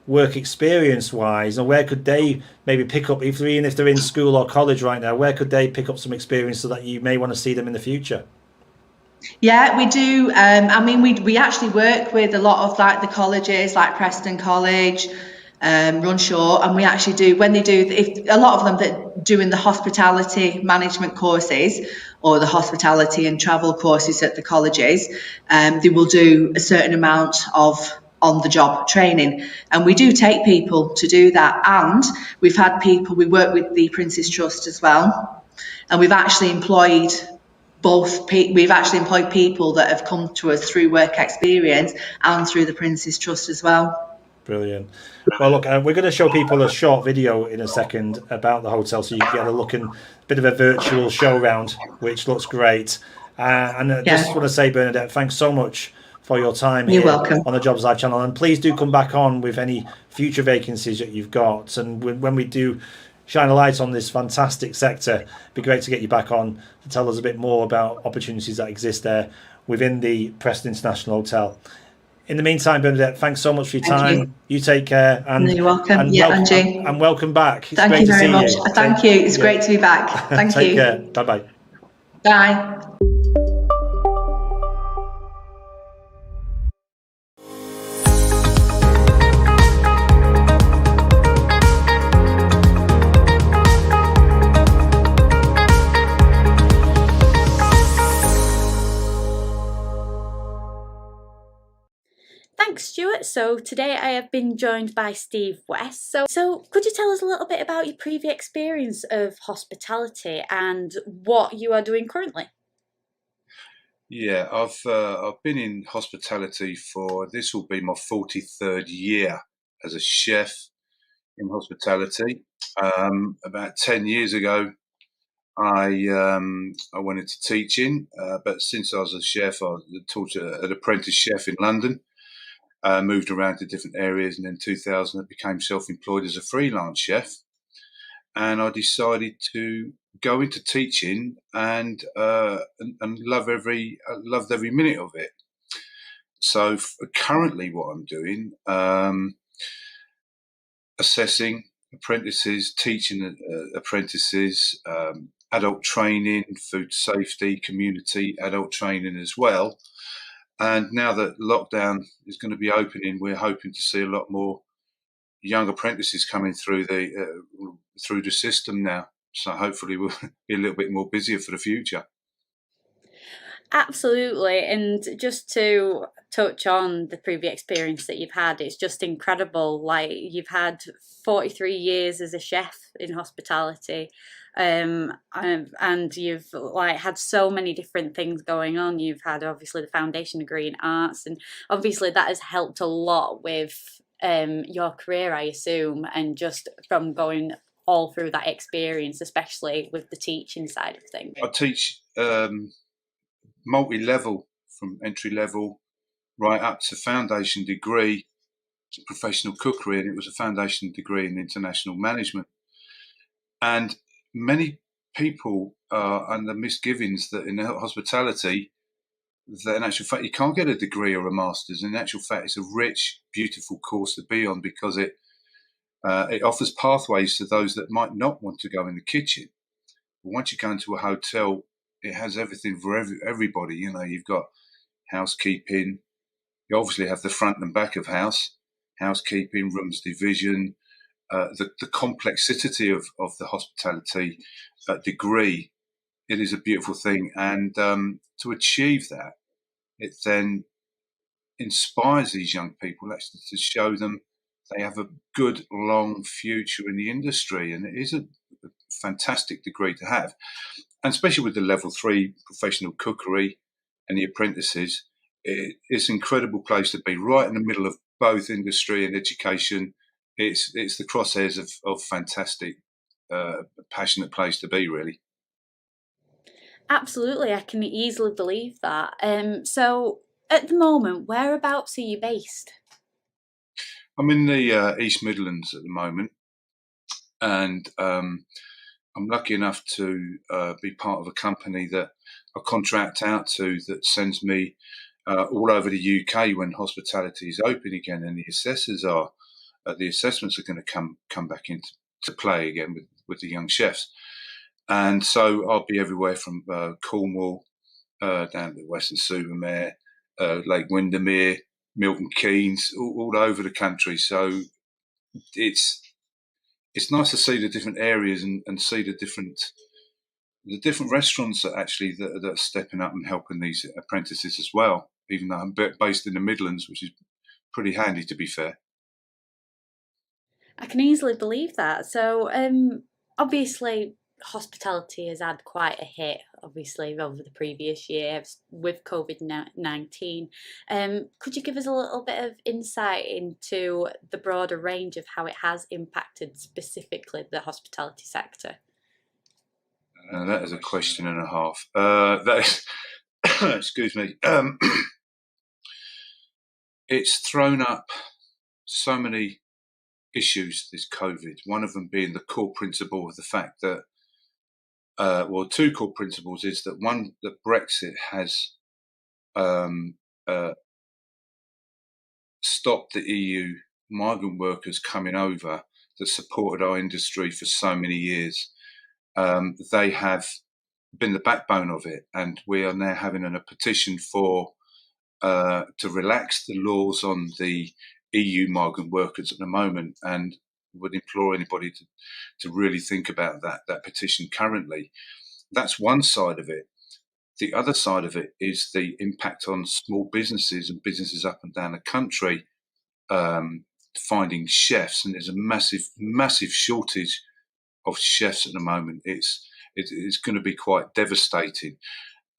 work experience wise, or where could they maybe pick up, even if they're in school or college right now, where could they pick up some experience so that you may want to see them in the future? Yeah, we do. We actually work with a lot of like the colleges, like Preston College, Runshaw, and we actually do, when they do, if a lot of them that doing the hospitality management courses or the hospitality and travel courses at the colleges, they will do a certain amount of on-the-job training, and we do take people to do that. And we work with the Prince's Trust as well, and we've actually employed people that have come to us through work experience and through the Prince's Trust as well. Brilliant. Well, look, we're going to show people a short video in a second about the hotel, so you can get a look and a bit of a virtual show round, which looks great. Just want to say, Bernadette, thanks so much for your time here on the Jobs Live channel, and please do come back on with any future vacancies that you've got. And when we do shine a light on this fantastic sector, it'd be great to get you back on to tell us a bit more about opportunities that exist there within the Preston International Hotel. In the meantime, Bernadette, thanks so much for your time. You take care. And you're welcome. Angie. And welcome back. It's Thank you very much. Thank you. It's great to be back. Thank you. Take care. Bye-bye. Bye. Thanks, Stuart. So today I have been joined by Steve West. So could you tell us a little bit about your previous experience of hospitality and what you are doing currently? Yeah, I've been in hospitality this will be my 43rd year as a chef in hospitality. About 10 years ago, I went into teaching, but since I was a chef, I taught an apprentice chef in London. Moved around to different areas, and in 2000 I became self-employed as a freelance chef, and I decided to go into teaching and loved every minute of it. So currently what I'm doing, assessing apprentices, teaching apprentices, adult training, food safety, community adult training as well. And now that lockdown is going to be opening, we're hoping to see a lot more young apprentices coming through the system now. So hopefully we'll be a little bit more busier for the future. Absolutely. And just to touch on the previous experience that you've had, it's just incredible. Like, you've had 43 years as a chef in hospitality. And you've had so many different things going on. You've had obviously the foundation degree in arts, and obviously that has helped a lot with your career, I assume, and just from going all through that experience, especially with the teaching side of things. I teach multi-level, from entry level right up to foundation degree, professional cookery, and it was a foundation degree in international management. And many people are under misgivings that in hospitality that in actual fact you can't get a degree or a master's. In actual fact, it's a rich, beautiful course to be on because it offers pathways to those that might not want to go in the kitchen. But once you go into a hotel, it has everything for everybody. You know, you've got housekeeping. You obviously have the front and back of housekeeping, rooms division, the complexity of the hospitality degree. It is a beautiful thing, and to achieve that, it then inspires these young people actually to show them they have a good long future in the industry, and it is a fantastic degree to have, and especially with the level 3 professional cookery and the apprentices, it's an incredible place to be, right in the middle of both industry and education. It's the crosshairs of fantastic, passionate place to be, really. Absolutely, I can easily believe that. So at the moment, whereabouts are you based? I'm in the East Midlands at the moment, and I'm lucky enough to be part of a company that I contract out to that sends me all over the UK when hospitality is open again, and the assessors are the assessments are going to come back into play again with the young chefs, and so I'll be everywhere from Cornwall down to the Western-super-Mare, Lake Windermere, Milton Keynes, all over the country. So it's nice to see the different areas and see the different restaurants that actually that are stepping up and helping these apprentices as well. Even though I'm based in the Midlands, which is pretty handy, to be fair. I can easily believe that. So obviously hospitality has had quite a hit, obviously, over the previous year with COVID-19. Could you give us a little bit of insight into the broader range of how it has impacted specifically the hospitality sector? That is a question and a half. That is, excuse me. It's thrown up so many issues, this COVID. One of them being the core principle of the fact that two core principles is that one, that Brexit has stopped the EU migrant workers coming over that supported our industry for so many years. They have been the backbone of it, and we are now having a petition for to relax the laws on the EU migrant workers at the moment, and would implore anybody to really think about that petition currently. That's one side of it. The other side of it is the impact on small businesses and businesses up and down the country, finding chefs, and there's a massive shortage of chefs at the moment. It's going to be quite devastating.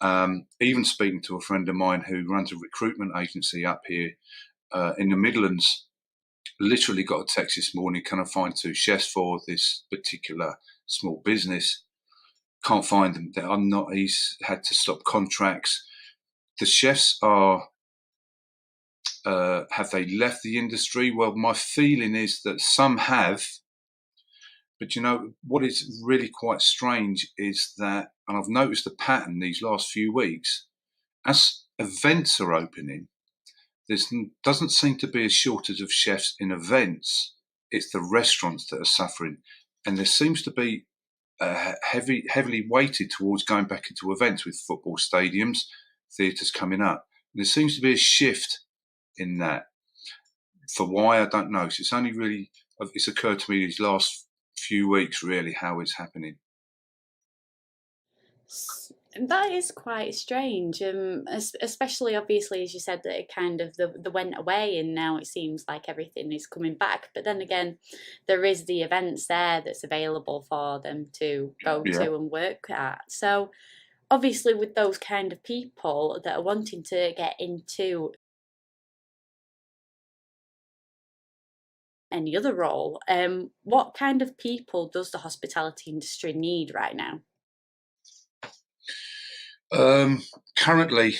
Even speaking to a friend of mine who runs a recruitment agency up here in the Midlands, literally got a text this morning, can I find 2 chefs for this particular small business? Can't find them. He's had to stop contracts. The chefs are, have they left the industry? Well, my feeling is that some have, but you know, what is really quite strange is that, and I've noticed a pattern these last few weeks, as events are opening, there doesn't seem to be a shortage of chefs in events. It's the restaurants that are suffering. And there seems to be heavily weighted towards going back into events with football stadiums, theatres coming up. And there seems to be a shift in that. For why, I don't know. So it's occurred to me these last few weeks, really, how it's happening. That is quite strange, especially obviously as you said that it kind of the went away and now it seems like everything is coming back. But then again, there is the events there that's available for them to go to and work at. So obviously with those kind of people that are wanting to get into any other role, what kind of people does the hospitality industry need right now? Currently,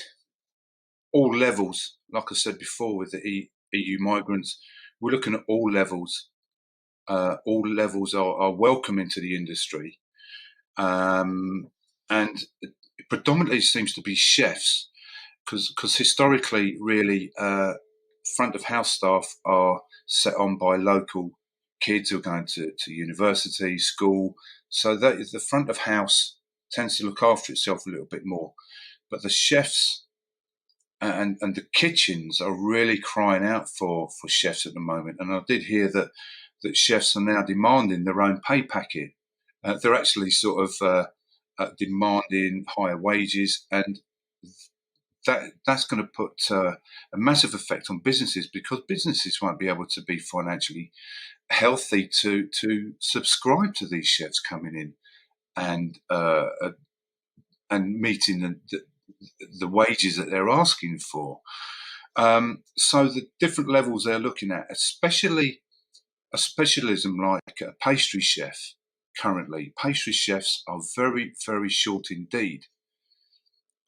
all levels, like I said before, with the EU migrants, we're looking at all levels. All levels are welcome into the industry, and it predominantly seems to be chefs. because historically, really, front of house staff are set on by local kids who are going to university, school. So that the front of house tends to look after itself a little bit more. But the chefs and the kitchens are really crying out for chefs at the moment. And I did hear that chefs are now demanding their own pay packet. They're actually sort of demanding higher wages, and that's going to put a massive effect on businesses, because businesses won't be able to be financially healthy to subscribe to these chefs coming in and meeting the wages that they're asking for. So the different levels they're looking at, especially a specialism like a pastry chef. Currently, pastry chefs are very, very short indeed.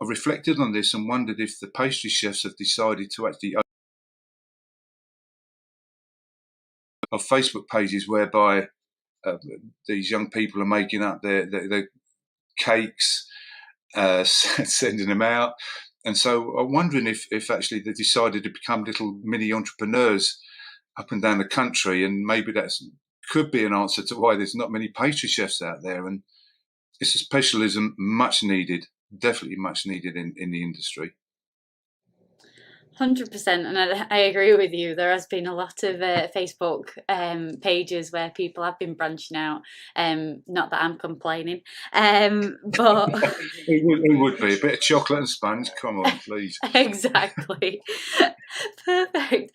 I've reflected on this and wondered if the pastry chefs have decided to actually have Facebook pages whereby these young people are making up their cakes, sending them out. And so I'm wondering if actually they decided to become little mini entrepreneurs up and down the country, and maybe could be an answer to why there's not many pastry chefs out there. And it's a specialism much needed, definitely much needed in the industry. 100%, and I agree with you. There has been a lot of Facebook pages where people have been branching out. Not that I'm complaining, but it would be a bit of chocolate and sponge. Come on, please. Exactly. Perfect.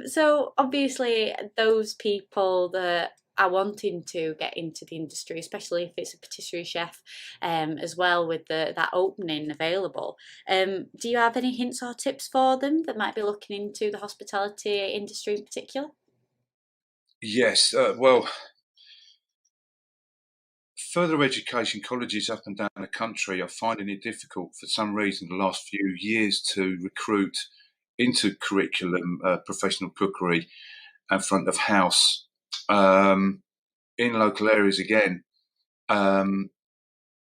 So obviously, those people that are wanting to get into the industry, especially if it's a patisserie chef, as well, with that opening available. Do you have any hints or tips for them that might be looking into the hospitality industry in particular? Yes, well, further education colleges up and down the country are finding it difficult for some reason the last few years to recruit into curriculum professional cookery and front of house in local areas again.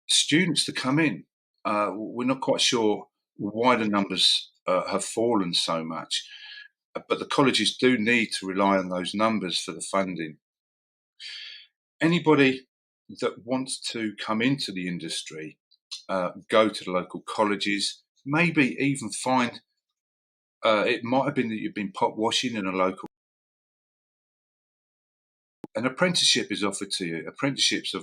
Students to come in, we're not quite sure why the numbers have fallen so much, but the colleges do need to rely on those numbers for the funding. Anybody that wants to come into the industry, go to the local colleges, maybe even find, it might have been that you've been pot washing in a local. An apprenticeship is offered to you. Apprenticeships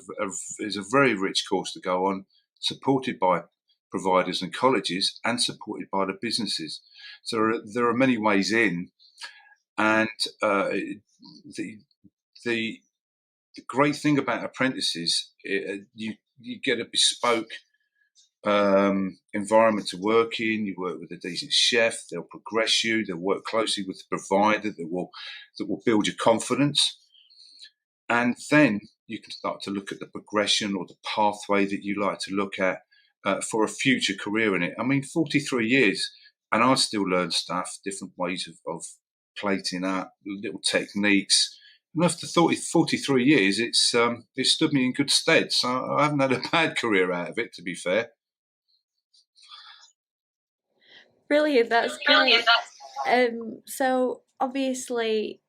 is a very rich course to go on, supported by providers and colleges and supported by the businesses. So there are many ways in, and the great thing about apprentices, you get a bespoke environment to work in. You work with a decent chef. They'll progress you. They'll work closely with the provider that will build your confidence. And then you can start to look at the progression or the pathway that you like to look at for a future career in it. I mean, 43 years, and I still learn stuff, different ways of plating up, little techniques. And after 43 years, it's stood me in good stead. So I haven't had a bad career out of it, to be fair. Brilliant, that's great. So obviously,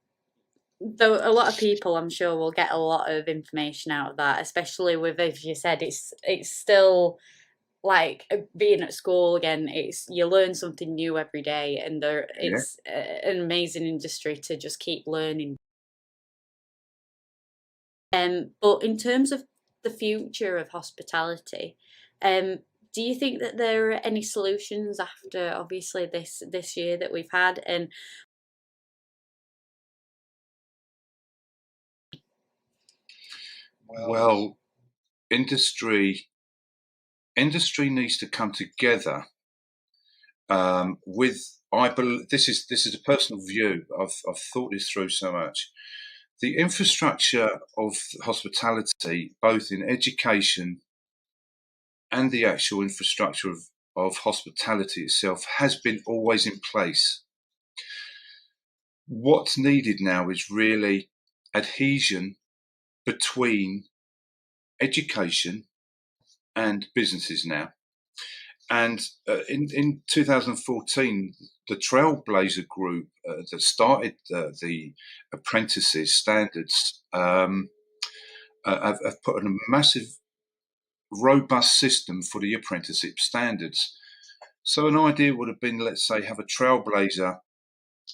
though, a lot of people, I'm sure, will get a lot of information out of that, especially with, as you said, it's still like being at school again. It's, you learn something new every day, and it's an amazing industry to just keep learning. But in terms of the future of hospitality, do you think that there are any solutions after, obviously, this year that we've had? And well, industry needs to come together with, I believe, this is a personal view. I've thought this through so much. The infrastructure of hospitality, both in education and the actual infrastructure of hospitality itself, has been always in place. What's needed now is really adhesion between education and businesses now. And in 2014, the Trailblazer Group that started the apprentices standards have put in a massive, robust system for the apprenticeship standards. So an idea would have been, let's say, have a Trailblazer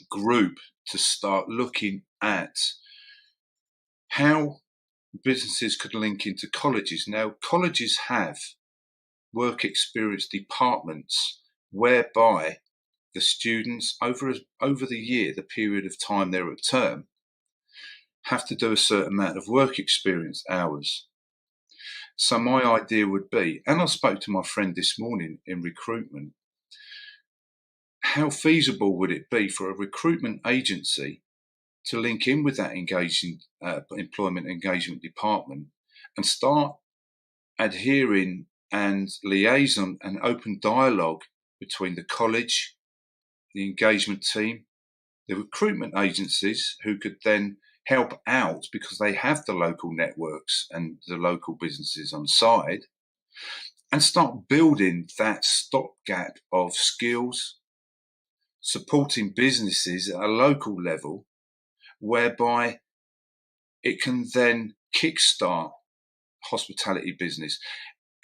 group to start looking at how businesses could link into colleges. Now, colleges have work experience departments whereby the students over the year, the period of time they're at term, have to do a certain amount of work experience hours. So my idea would be, and I spoke to my friend this morning in recruitment, how feasible would it be for a recruitment agency to link in with that employment engagement department and start adhering and liaison and open dialogue between the college, the engagement team, the recruitment agencies, who could then help out because they have the local networks and the local businesses on side, and start building that stopgap of skills, supporting businesses at a local level, whereby it can then kickstart hospitality business.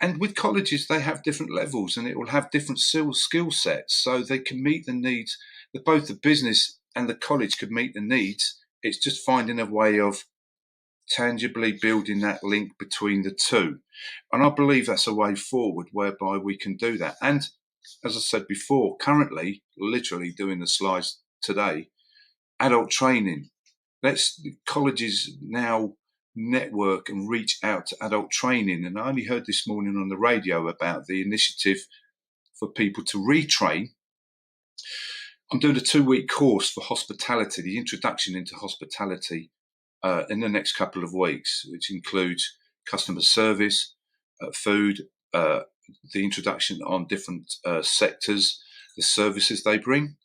And with colleges, they have different levels and it will have different skill sets, so they can meet the needs, that both the business and the college could meet the needs. It's just finding a way of tangibly building that link between the two. And I believe that's a way forward whereby we can do that. And as I said before, currently, literally doing the slides today, adult training. Let's colleges now network and reach out to adult training. And I only heard this morning on the radio about the initiative for people to retrain. I'm doing a 2-week course for hospitality, the introduction into hospitality, in the next couple of weeks, which includes customer service, food, the introduction on different sectors, the services they bring.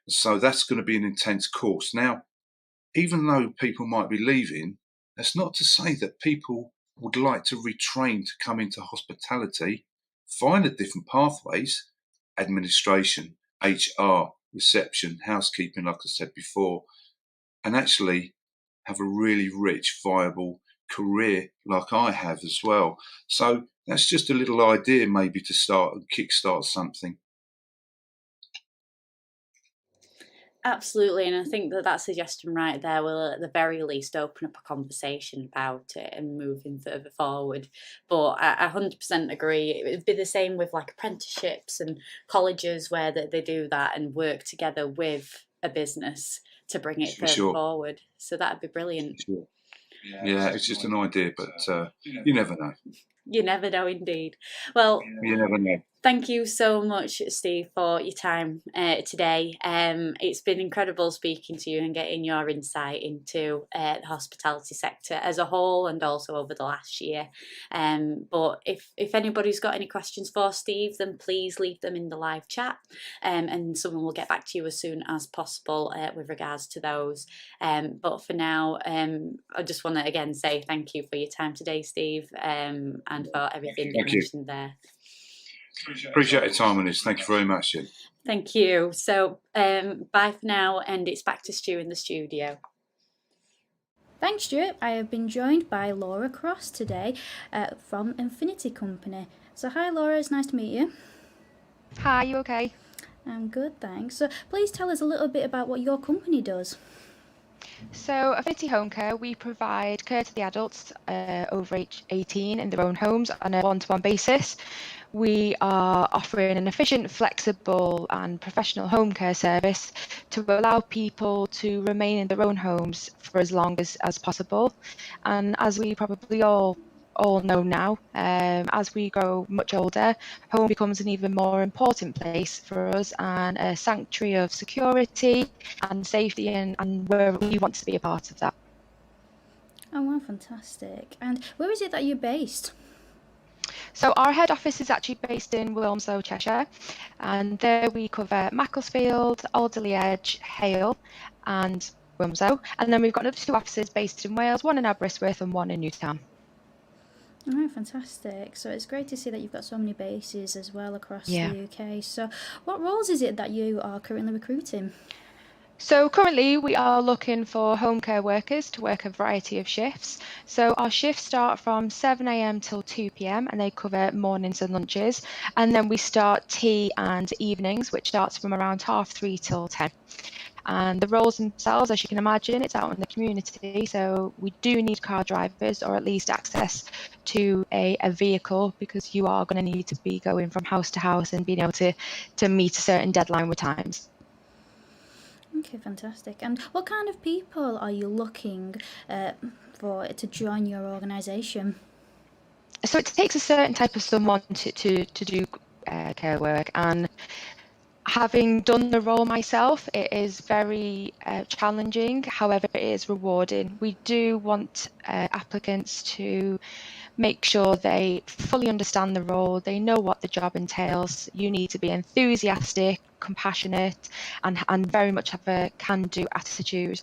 So that's going to be an intense course. Now, even though people might be leaving, that's not to say that people would like to retrain to come into hospitality, find the different pathways, administration, HR, reception, housekeeping, like I said before, and actually have a really rich, viable career like I have as well. So that's just a little idea maybe to start and kickstart something. Absolutely, and I think that suggestion right there will at the very least open up a conversation about it and moving further forward. But I 100% agree. It would be the same with like apprenticeships and colleges where they do that and work together with a business to bring it further forward. So that'd be brilliant. Sure. Yeah, it's just an idea, but you never know. You never know, indeed. Well, you never know. Thank you so much, Steve, for your time today. It's been incredible speaking to you and getting your insight into the hospitality sector as a whole and also over the last year. But if anybody's got any questions for Steve, then please leave them in the live chat and someone will get back to you as soon as possible with regards to those. But for now, I just want to again say thank you for your time today, Steve, and for everything you mentioned there. Appreciate your time on this. Thank you very much, Jen. Thank you. So bye for now, and it's back to Stu in the studio. Thanks, Stuart. I have been joined by Laura Cross today from Infinity Company. So hi, Laura. It's nice to meet you. Hi, you okay? I'm good, thanks. So please tell us a little bit about what your company does. So Affinity Home Care, we provide care to the adults over age 18 in their own homes on a one-to-one basis. We are offering an efficient, flexible and professional home care service to allow people to remain in their own homes for as long as possible. And as we probably all know now, as we grow much older, home becomes an even more important place for us and a sanctuary of security and safety, and where we want to be a part of that. Oh wow, fantastic. And where is it that you're based? So our head office is actually based in Wilmslow, Cheshire, and there we cover Macclesfield, Alderley Edge, Hale and Wilmslow, and then we've got another 2 offices based in Wales, one in Aberystwyth and one in Newtown. Oh, fantastic. So it's great to see that you've got so many bases as well across the UK. So what roles is it that you are currently recruiting? So currently we are looking for home care workers to work a variety of shifts. So our shifts start from 7 a.m. till 2 p.m. and they cover mornings and lunches. And then we start tea and evenings, which starts from around 3:30 till 10. And the roles themselves, as you can imagine, it's out in the community. So we do need car drivers or at least access to a vehicle, because you are going to need to be going from house to house and being able to meet a certain deadline with times. Okay, fantastic. And what kind of people are you looking for to join your organisation? So it takes a certain type of someone to do care work, and having done the role myself, it is very challenging. However, it is rewarding. We do want applicants to make sure they fully understand the role, they know what the job entails. You need to be enthusiastic, compassionate, and very much have a can-do attitude.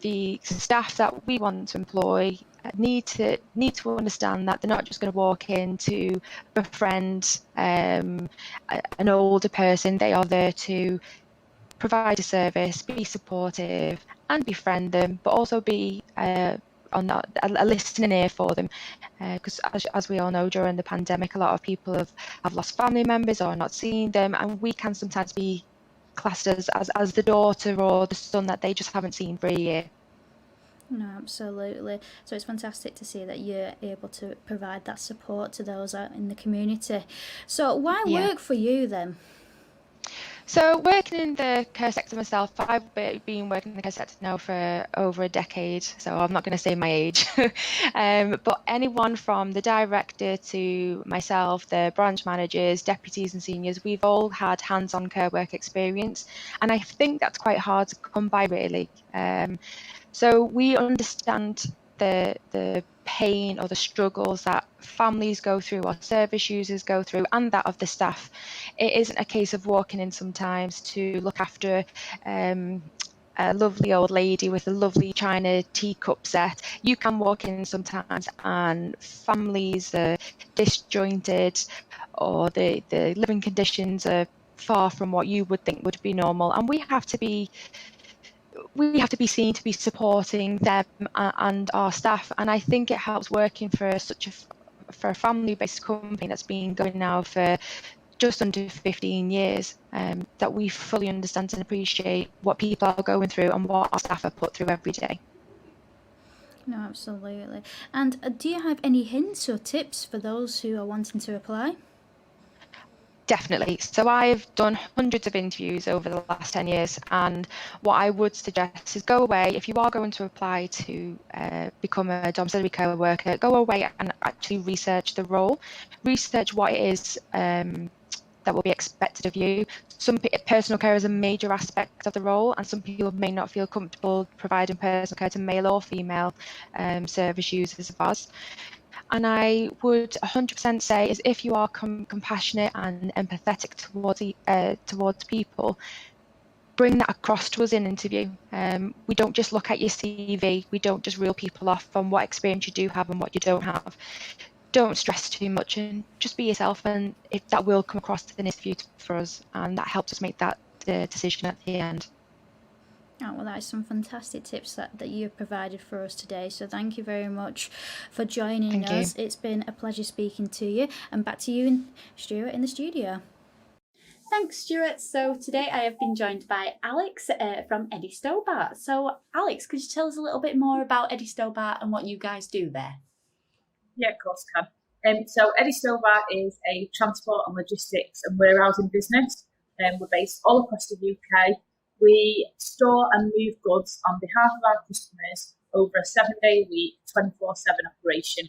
The staff that we want to employ need to understand that they're not just going to walk in to befriend an older person. They are there to provide a service, be supportive, and befriend them, but also be on a listening ear for them, because as we all know, during the pandemic, a lot of people have lost family members or not seen them, and we can sometimes be classed as the daughter or the son that they just haven't seen for a year. No, absolutely. So it's fantastic to see that you're able to provide that support to those out in the community. So why work for you then? So working in the care sector myself, I've been working in the care sector now for over a decade, so I'm not going to say my age. But anyone from the director to myself, the branch managers, deputies and seniors, we've all had hands-on care work experience, and I think that's quite hard to come by, really. So we understand the pain or the struggles that families go through or service users go through, and that of the staff. It isn't a case of walking in sometimes to look after a lovely old lady with a lovely china teacup set. You can walk in sometimes and families are disjointed, or the living conditions are far from what you would think would be normal, and we have to be seen to be supporting them and our staff. And I think it helps working for a family-based company that's been going now for just under 15 years, that we fully understand and appreciate what people are going through and what our staff are put through every day. No, absolutely. And do you have any hints or tips for those who are wanting to apply? Definitely. So I've done hundreds of interviews over the last 10 years, and what I would suggest is go away. If you are going to apply to become a domiciliary care worker, go away and actually research the role, research what it is that will be expected of you. Personal care is a major aspect of the role, and some people may not feel comfortable providing personal care to male or female service users of ours. And I would 100% say is, if you are compassionate and empathetic towards people, bring that across to us in an interview. We don't just look at your CV. We don't just reel people off on what experience you do have and what you don't have. Don't stress too much and just be yourself, and if that will come across in an interview for us, and that helps us make that decision at the end. Oh, well, that is some fantastic tips that you have provided for us today. So thank you very much for joining us. It's been a pleasure speaking to you. And back to you, Stuart, in the studio. Thanks, Stuart. So today I have been joined by Alex from Eddie Stobart. So Alex, could you tell us a little bit more about Eddie Stobart and what you guys do there? Yeah, of course I can. So Eddie Stobart is a transport and logistics and warehousing business. We're based all across the UK. We store and move goods on behalf of our customers over a 7-day week, 24/7 operation.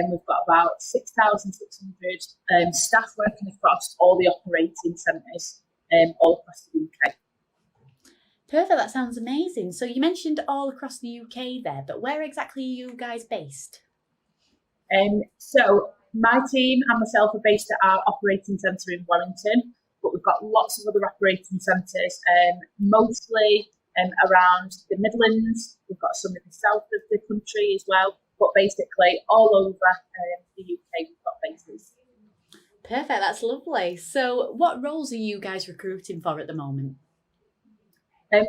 We've got about 6,600 staff working across all the operating centres all across the UK. Perfect, that sounds amazing. So you mentioned all across the UK there, but where exactly are you guys based? So my team and myself are based at our operating centre in Wellington, but we've got lots of other operating centres, mostly around the Midlands. We've got some in the south of the country as well, but basically all over the UK we've got bases. Perfect, that's lovely. So what roles are you guys recruiting for at the moment?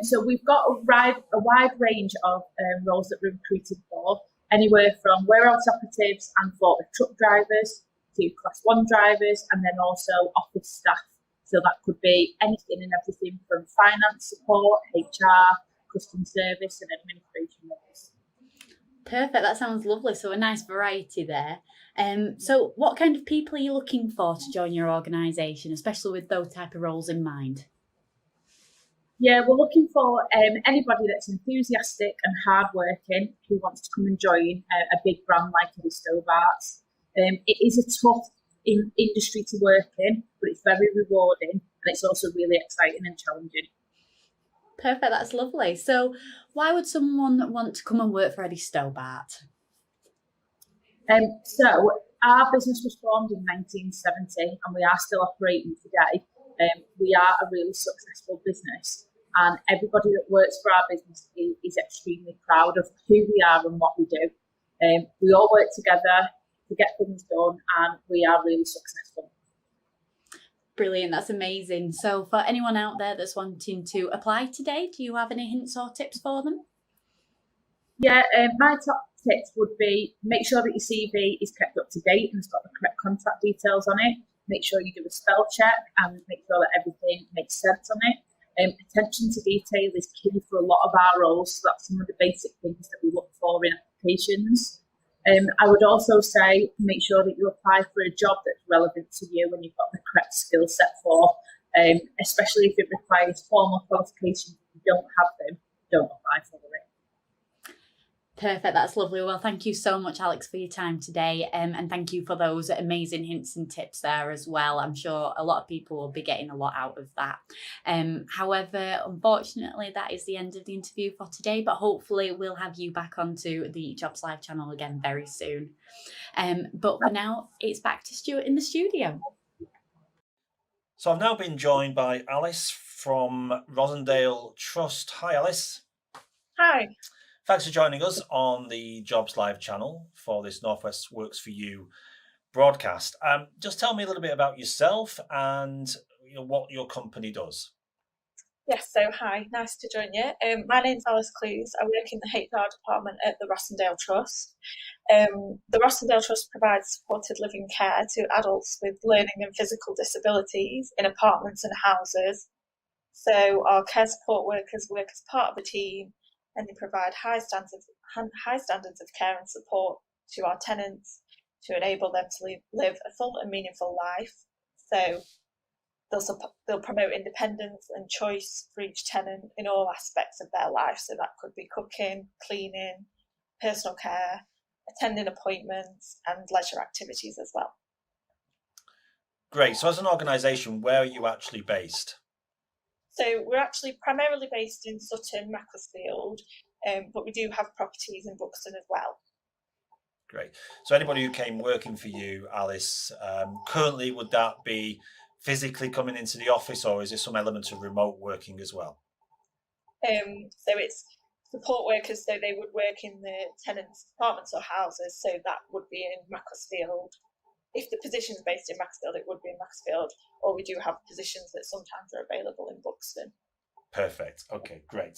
So we've got a wide range of roles that we're recruiting for, anywhere from warehouse operatives and forklift truck drivers to class 1 drivers, and then also office staff. So that could be anything and everything from finance support, HR, customer service and administration roles. Perfect, that sounds lovely. So a nice variety there. So what kind of people are you looking for to join your organisation, especially with those type of roles in mind? Yeah, we're looking for anybody that's enthusiastic and hardworking who wants to come and join a big brand like Eddie Stobart's. It is a tough industry to work in, but it's very rewarding and it's also really exciting and challenging. Perfect, that's lovely. So why would someone want to come and work for Eddie Stobart? So our business was formed in 1970 and we are still operating today. We are a really successful business and everybody that works for our business is extremely proud of who we are and what we do. We all work together to get things done and we are really successful. Brilliant, that's amazing. So for anyone out there that's wanting to apply today, do you have any hints or tips for them? Yeah, my top tips would be make sure that your CV is kept up to date and it's got the correct contact details on it. Make sure you do a spell check and make sure that everything makes sense on it. Attention to detail is key for a lot of our roles, so that's some of the basic things that we look for in applications. I would also say make sure that you apply for a job that's relevant to you and you've got the correct skill set for, especially if it requires formal qualifications. If you don't have them, don't apply for it. Perfect, that's lovely. Well, thank you so much, Alex, for your time today, and thank you for those amazing hints and tips there as well. I'm sure a lot of people will be getting a lot out of that. However, unfortunately, that is the end of the interview for today, but hopefully we'll have you back onto the Jobs Live channel again very soon. But for now, it's back to Stuart in the studio. So I've now been joined by Alice from Rosendale Trust. Hi, Alice. Hi. Thanks for joining us on the Jobs Live channel for this Northwest Works for You broadcast. Just tell me a little bit about yourself and what your company does. Yes, so hi, nice to join you. My name's Alice Clues. I work in the HR department at the Rossendale Trust. The Rossendale Trust provides supported living care to adults with learning and physical disabilities in apartments and houses. So our care support workers work as part of a team and they provide high standards of care and support to our tenants to enable them to live a full and meaningful life. So they'll promote independence and choice for each tenant in all aspects of their life. So that could be cooking, cleaning, personal care, attending appointments and leisure activities as well. Great. So as an organisation, where are you actually based? So we're actually primarily based in Sutton, Macclesfield, but we do have properties in Buxton as well. Great. So anybody who came working for you, Alice, currently would that be physically coming into the office or is there some element of remote working as well? So it's support workers, so they would work in the tenants' apartments or houses, so that would be in Macclesfield. If the position is based in Macclesfield, it would be in Macclesfield, or we do have positions that sometimes are available in Buxton. Perfect. Okay, great.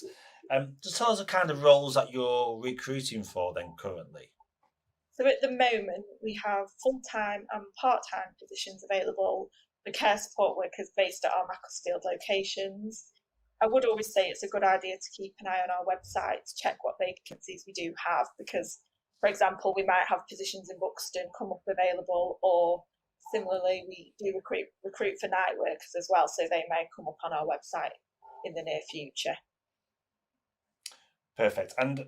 Just tell us the kind of roles that you're recruiting for then currently. So at the moment, we have full-time and part-time positions available for care support workers based at our Macclesfield locations. I would always say it's a good idea to keep an eye on our website to check what vacancies we do have, because for example, we might have positions in Buxton come up available, or similarly, we do recruit for night workers as well, so they may come up on our website in the near future. Perfect. And,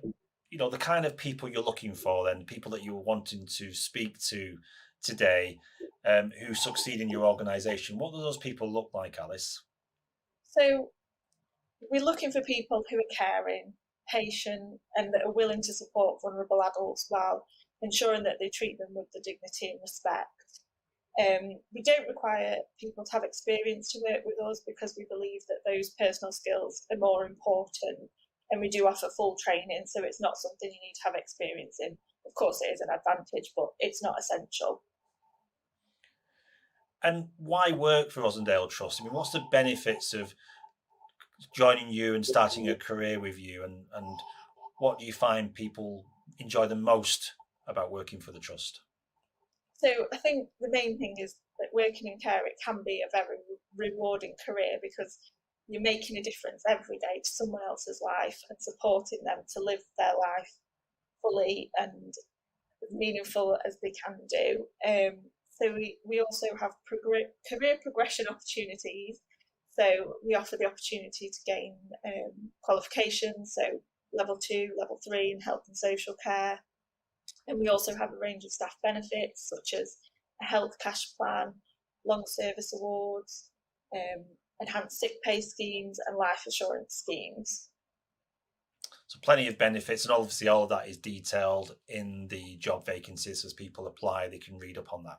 the kind of people you're looking for then, people that you're wanting to speak to today who succeed in your organisation, what do those people look like, Alice? So we're looking for people who are caring, patient and that are willing to support vulnerable adults while ensuring that they treat them with the dignity and respect. We don't require people to have experience to work with us because we believe that those personal skills are more important, and we do offer full training, so it's not something you need to have experience in. Of course, it is an advantage, but it's not essential. And why work for Rossendale Trust? I mean, what's the benefits of joining you and starting a career with you, and what do you find people enjoy the most about working for the Trust? So I think the main thing is that working in care, it can be a very rewarding career because you're making a difference every day to someone else's life and supporting them to live their life fully and as meaningful as they can do. So we also have career progression opportunities. So we offer the opportunity to gain qualifications, so level 2, level 3 in health and social care. And we also have a range of staff benefits such as a health cash plan, long service awards, enhanced sick pay schemes and life assurance schemes. So plenty of benefits, and obviously all of that is detailed in the job vacancies. As people apply, they can read up on that.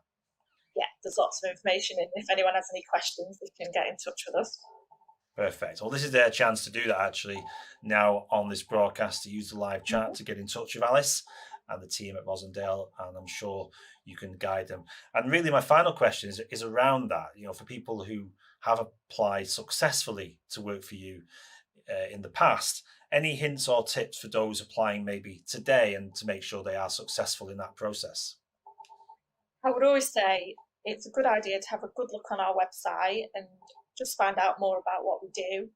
Yeah, there's lots of information, and if anyone has any questions, they can get in touch with us. Perfect. Well, this is their chance to do that actually now on this broadcast, to use the live chat to get in touch with Alice and the team at Rossendale, and I'm sure you can guide them. And really my final question is around that, for people who have applied successfully to work for you in the past, any hints or tips for those applying maybe today and to make sure they are successful in that process? I would always say it's a good idea to have a good look on our website and just find out more about what we do,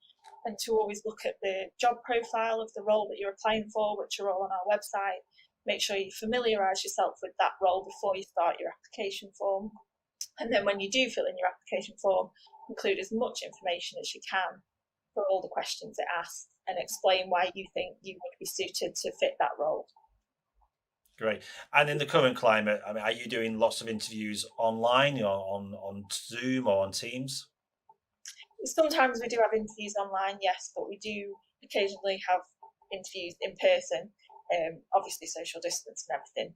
and to always look at the job profile of the role that you're applying for, which are all on our website. Make sure you familiarise yourself with that role before you start your application form. And then when you do fill in your application form, include as much information as you can for all the questions it asks, and explain why you think you would be suited to fit that role. Great. And in the current climate, I mean, are you doing lots of interviews online, on Zoom or on Teams? Sometimes we do have interviews online, yes, but we do occasionally have interviews in person, obviously social distance and everything,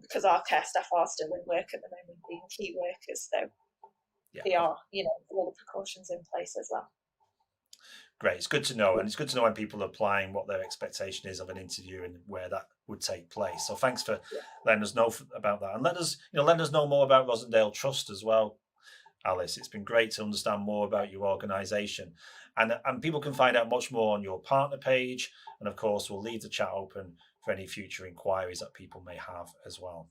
because our care staff are still in work at the moment, being key workers, so they are, all the precautions in place as well. Great. It's good to know. And it's good to know when people are applying what their expectation is of an interview and where that would take place. So thanks for letting us know about that. And let us know more about Rossendale Trust as well, Alice. It's been great to understand more about your organisation. And people can find out much more on your partner page. And of course, we'll leave the chat open for any future inquiries that people may have as well.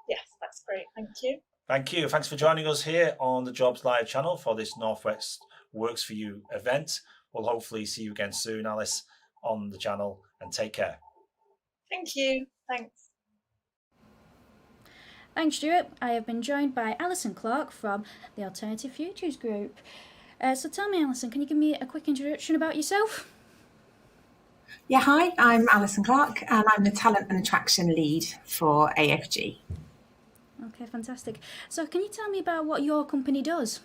Yes, that's great. Thank you. Thank you. Thanks for joining us here on the Jobs Live channel for this Northwest Works For You event. We'll hopefully see you again soon, Alice, on the channel, and take care. Thank you. Thanks. Thanks, Stuart. I have been joined by Alison Clark from the Alternative Futures Group. So tell me, Alison, can you give me a quick introduction about yourself? Yeah, hi, I'm Alison Clark and I'm the Talent and Attraction Lead for AFG. Okay, fantastic. So can you tell me about what your company does?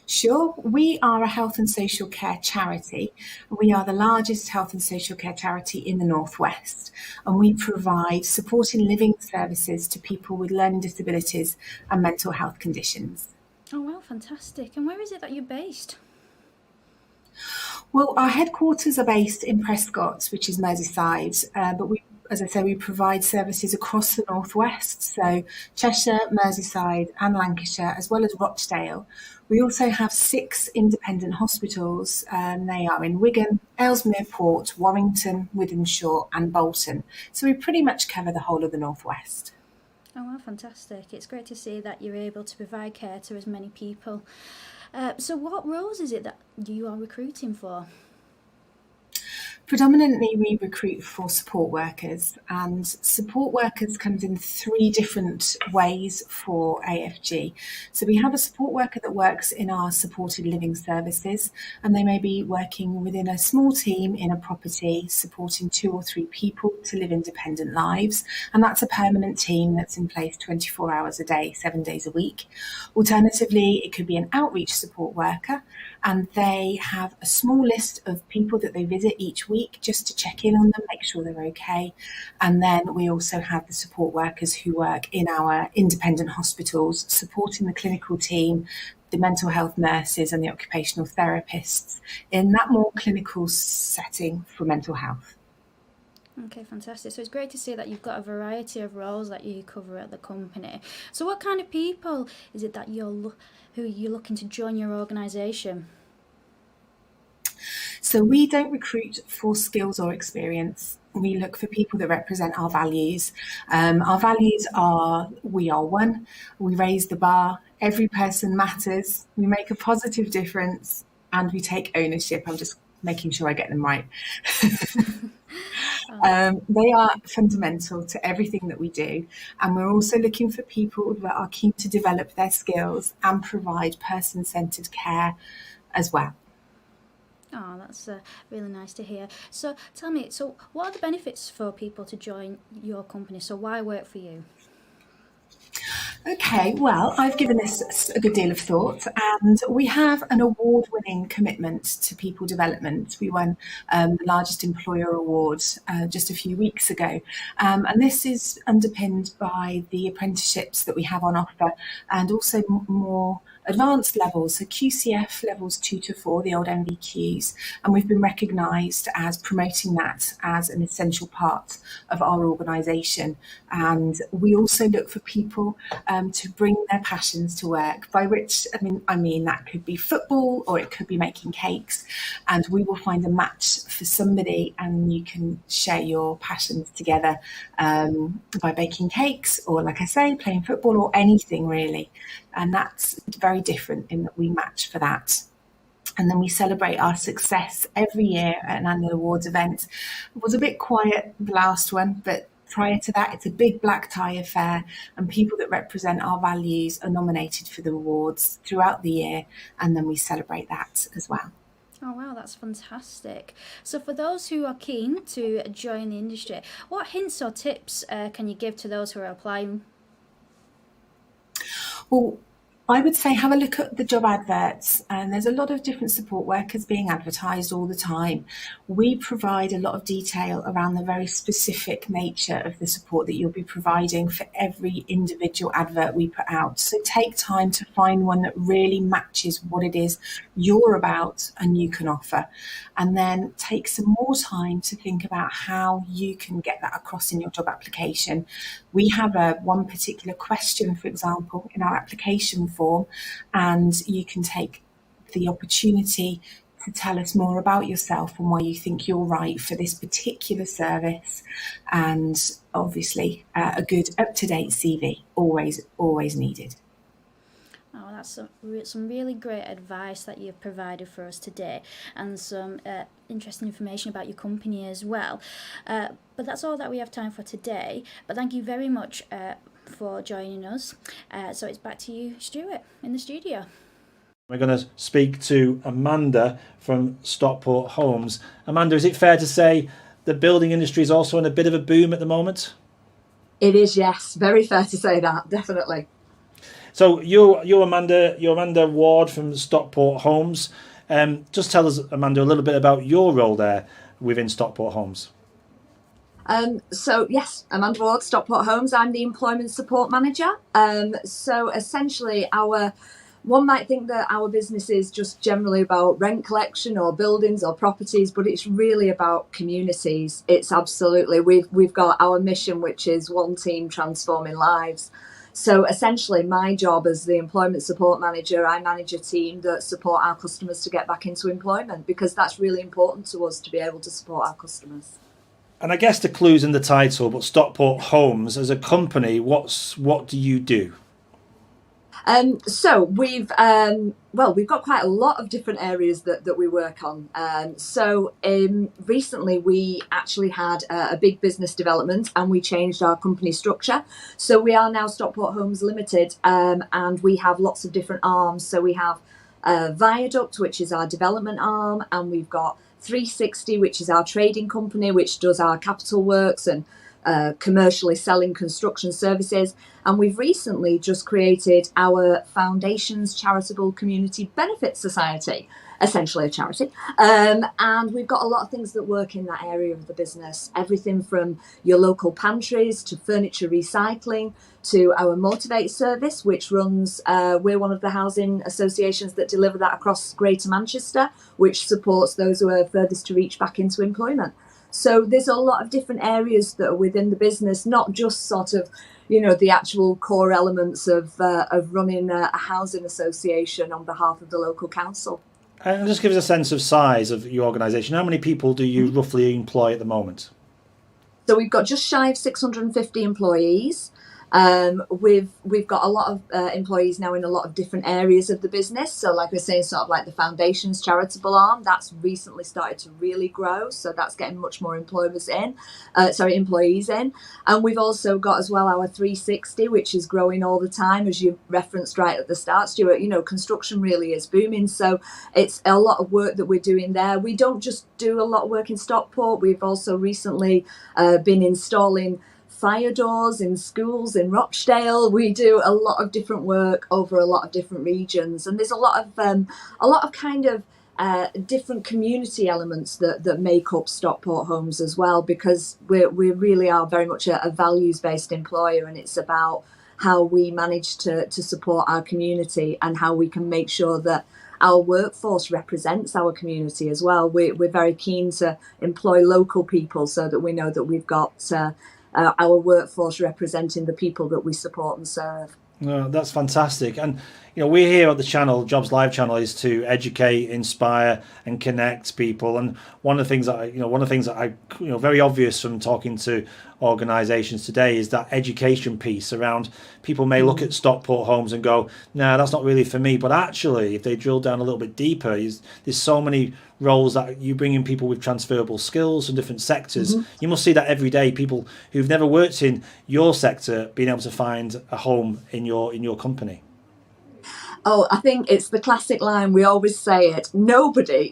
Sure. We are a health and social care charity. We are the largest health and social care charity in the Northwest, and we provide supporting living services to people with learning disabilities and mental health conditions. Oh, wow, fantastic. And where is it that you're based? Well, our headquarters are based in Prescott, which is Merseyside, but as I say, we provide services across the Northwest, so Cheshire, Merseyside and Lancashire, as well as Rochdale. We also have 6 independent hospitals, and they are in Wigan, Ellesmere Port, Warrington, Wythenshawe and Bolton. So we pretty much cover the whole of the Northwest. Oh, wow, fantastic. It's great to see that you're able to provide care to as many people. So what roles is it that you are recruiting for? Predominantly, we recruit for support workers, and support workers comes in 3 different ways for AFG. So we have a support worker that works in our supported living services, and they may be working within a small team in a property, supporting 2 or 3 people to live independent lives. And that's a permanent team that's in place 24 hours a day, 7 days a week. Alternatively, it could be an outreach support worker, and they have a small list of people that they visit each week just to check in on them, make sure they're okay. And then we also have the support workers who work in our independent hospitals, supporting the clinical team, the mental health nurses and the occupational therapists in that more clinical setting for mental health. Okay, fantastic. So it's great to see that you've got a variety of roles that you cover at the company. So what kind of people is it that who you're looking to join your organisation? So we don't recruit for skills or experience. We look for people that represent our values. Our values are: we are one, we raise the bar, every person matters, we make a positive difference, and we take ownership. I'm just making sure I get them right. They are fundamental to everything that we do, and we're also looking for people that are keen to develop their skills and provide person-centred care as well. Oh, that's really nice to hear. So tell me, so what are the benefits for people to join your company? So why work for you? Okay, well, I've given this a good deal of thought, and we have an award-winning commitment to people development. We won the largest employer award just a few weeks ago, and this is underpinned by the apprenticeships that we have on offer, and also more advanced levels, so QCF levels 2 to 4, the old MVQs, and we've been recognised as promoting that as an essential part of our organisation. And we also look for people to bring their passions to work, by which I mean that could be football or it could be making cakes, and we will find a match for somebody, and you can share your passions together by baking cakes, or, like I say, playing football, or anything really. And that's very different in that we match for that. And then we celebrate our success every year at an annual awards event. It was a bit quiet, the last one, but prior to that, it's a big black tie affair, and people that represent our values are nominated for the awards throughout the year, and then we celebrate that as well. Oh wow, that's fantastic. So for those who are keen to join the industry, what hints or tips can you give to those who are applying? Well, I would say have a look at the job adverts, and there's a lot of different support workers being advertised all the time. We provide a lot of detail around the very specific nature of the support that you'll be providing for every individual advert we put out. So take time to find one that really matches what it is you're about and you can offer. And then take some more time to think about how you can get that across in your job application. We have one particular question, for example, in our application form, and you can take the opportunity to tell us more about yourself and why you think you're right for this particular service. And obviously, a good up-to-date CV, always needed. Oh, that's some really great advice that you've provided for us today, and some interesting information about your company as well. But that's all that we have time for today. But thank you very much for joining us. So it's back to you, Stuart, in the studio. We're going to speak to Amanda from Stockport Homes. Amanda, is it fair to say the building industry is also in a bit of a boom at the moment? It is, yes. Very fair to say that, definitely. So you're Amanda Ward from Stockport Homes. Just tell us, Amanda, a little bit about your role there within Stockport Homes. So yes, Amanda Ward, Stockport Homes. I'm the employment support manager. So essentially, one might think that our business is just generally about rent collection or buildings or properties, but it's really about communities. It's absolutely, we've got our mission, which is one team transforming lives. So essentially, my job as the employment support manager, I manage a team that support our customers to get back into employment, because that's really important to us to be able to support our customers. And I guess the clue's in the title, but Stockport Homes as a company, what do you do? So we've got quite a lot of different areas that we work on. Recently we actually had a big business development, and we changed our company structure. So we are now Stockport Homes Limited, and we have lots of different arms. So we have Viaduct, which is our development arm, and we've got 360, which is our trading company, which does our capital works and commercially selling construction services. And we've recently just created our Foundations Charitable Community Benefit Society, essentially a charity. And we've got a lot of things that work in that area of the business, everything from your local pantries to furniture recycling to our Motivate service, which runs, we're one of the housing associations that deliver that across Greater Manchester, which supports those who are furthest to reach back into employment. So there's a lot of different areas that are within the business, not just sort of, the actual core elements of running a housing association on behalf of the local council. And just give us a sense of size of your organisation. How many people do you roughly employ at the moment? So we've got just shy of 650 employees. We've got a lot of employees now in a lot of different areas of the business. So like we're saying, sort of like the foundation's charitable arm, that's recently started to really grow. So that's getting much more employees in. And we've also got as well our 360, which is growing all the time, as you referenced right at the start, Stuart. Construction really is booming. So it's a lot of work that we're doing there. We don't just do a lot of work in Stockport. We've also recently been installing fire doors in schools in Rochdale. We do a lot of different work over a lot of different regions, and there's a lot of kind of different community elements that make up Stockport Homes as well, because we really are very much a values-based employer, and it's about how we manage to support our community and how we can make sure that our workforce represents our community as well. We're very keen to employ local people so that we know that we've got our workforce representing the people that we support and serve. No, that's fantastic. And we're here at the channel, Jobs Live channel, is to educate, inspire, and connect people. And one of the things that I very obvious from talking to organisations today is that education piece around people may look at Stockport Homes and go, no, that's not really for me. But actually, if they drill down a little bit deeper, there's so many roles that you bring in people with transferable skills from different sectors. You must see that every day, people who've never worked in your sector being able to find a home in your company. Oh, I think it's the classic line. We always say it. Nobody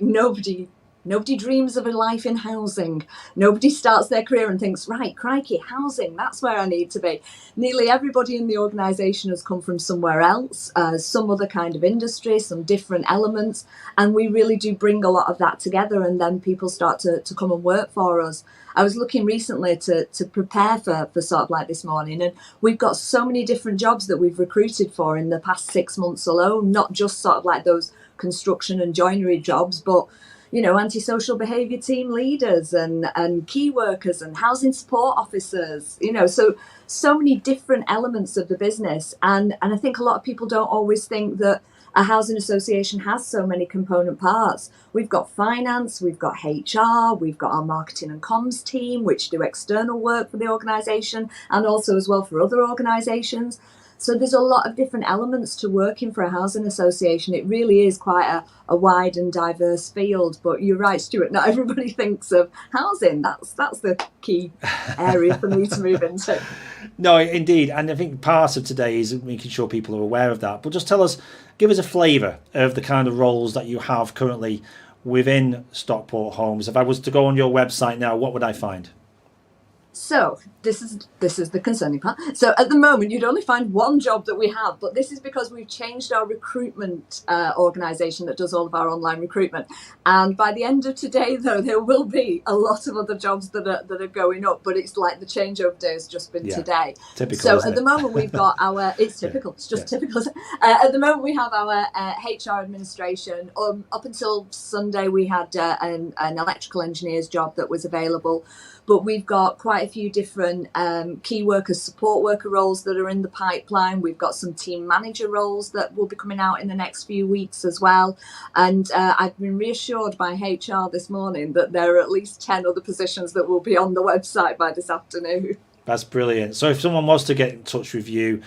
dreams of a life in housing. Nobody starts their career and thinks, right, crikey, housing, that's where I need to be. Nearly everybody in the organisation has come from somewhere else, some other kind of industry, some different elements. And we really do bring a lot of that together, and then people start to come and work for us. I was looking recently to prepare for sort of like this morning, and we've got so many different jobs that we've recruited for in the past 6 months alone, not just sort of like those construction and joinery jobs, but antisocial behaviour team leaders and key workers and housing support officers, so many different elements of the business. And I think a lot of people don't always think that a housing association has so many component parts. We've got finance, we've got HR, we've got our marketing and comms team, which do external work for the organisation and also as well for other organisations. So there's a lot of different elements to working for a housing association. It really is quite a wide and diverse field. But you're right, Stuart, not everybody thinks of housing. That's the key area for me to move into. No, indeed. And I think part of today is making sure people are aware of that. But just give us a flavour of the kind of roles that you have currently within Stockport Homes. If I was to go on your website now, what would I find? So this is the concerning part. So at the moment, you'd only find one job that we have, but this is because we've changed our recruitment organisation that does all of our online recruitment. And by the end of today, though, there will be a lot of other jobs that are going up. But it's like the changeover day has just been today. Typical. So at the moment, we've got our. It's typical. It's just typical. At the moment, we have our HR administration. Up until Sunday, we had an electrical engineer's job that was available. But we've got quite a few different key workers, support worker roles that are in the pipeline. We've got some team manager roles that will be coming out in the next few weeks as well. And I've been reassured by HR this morning that there are at least 10 other positions that will be on the website by this afternoon. That's brilliant. So if someone wants to get in touch with you,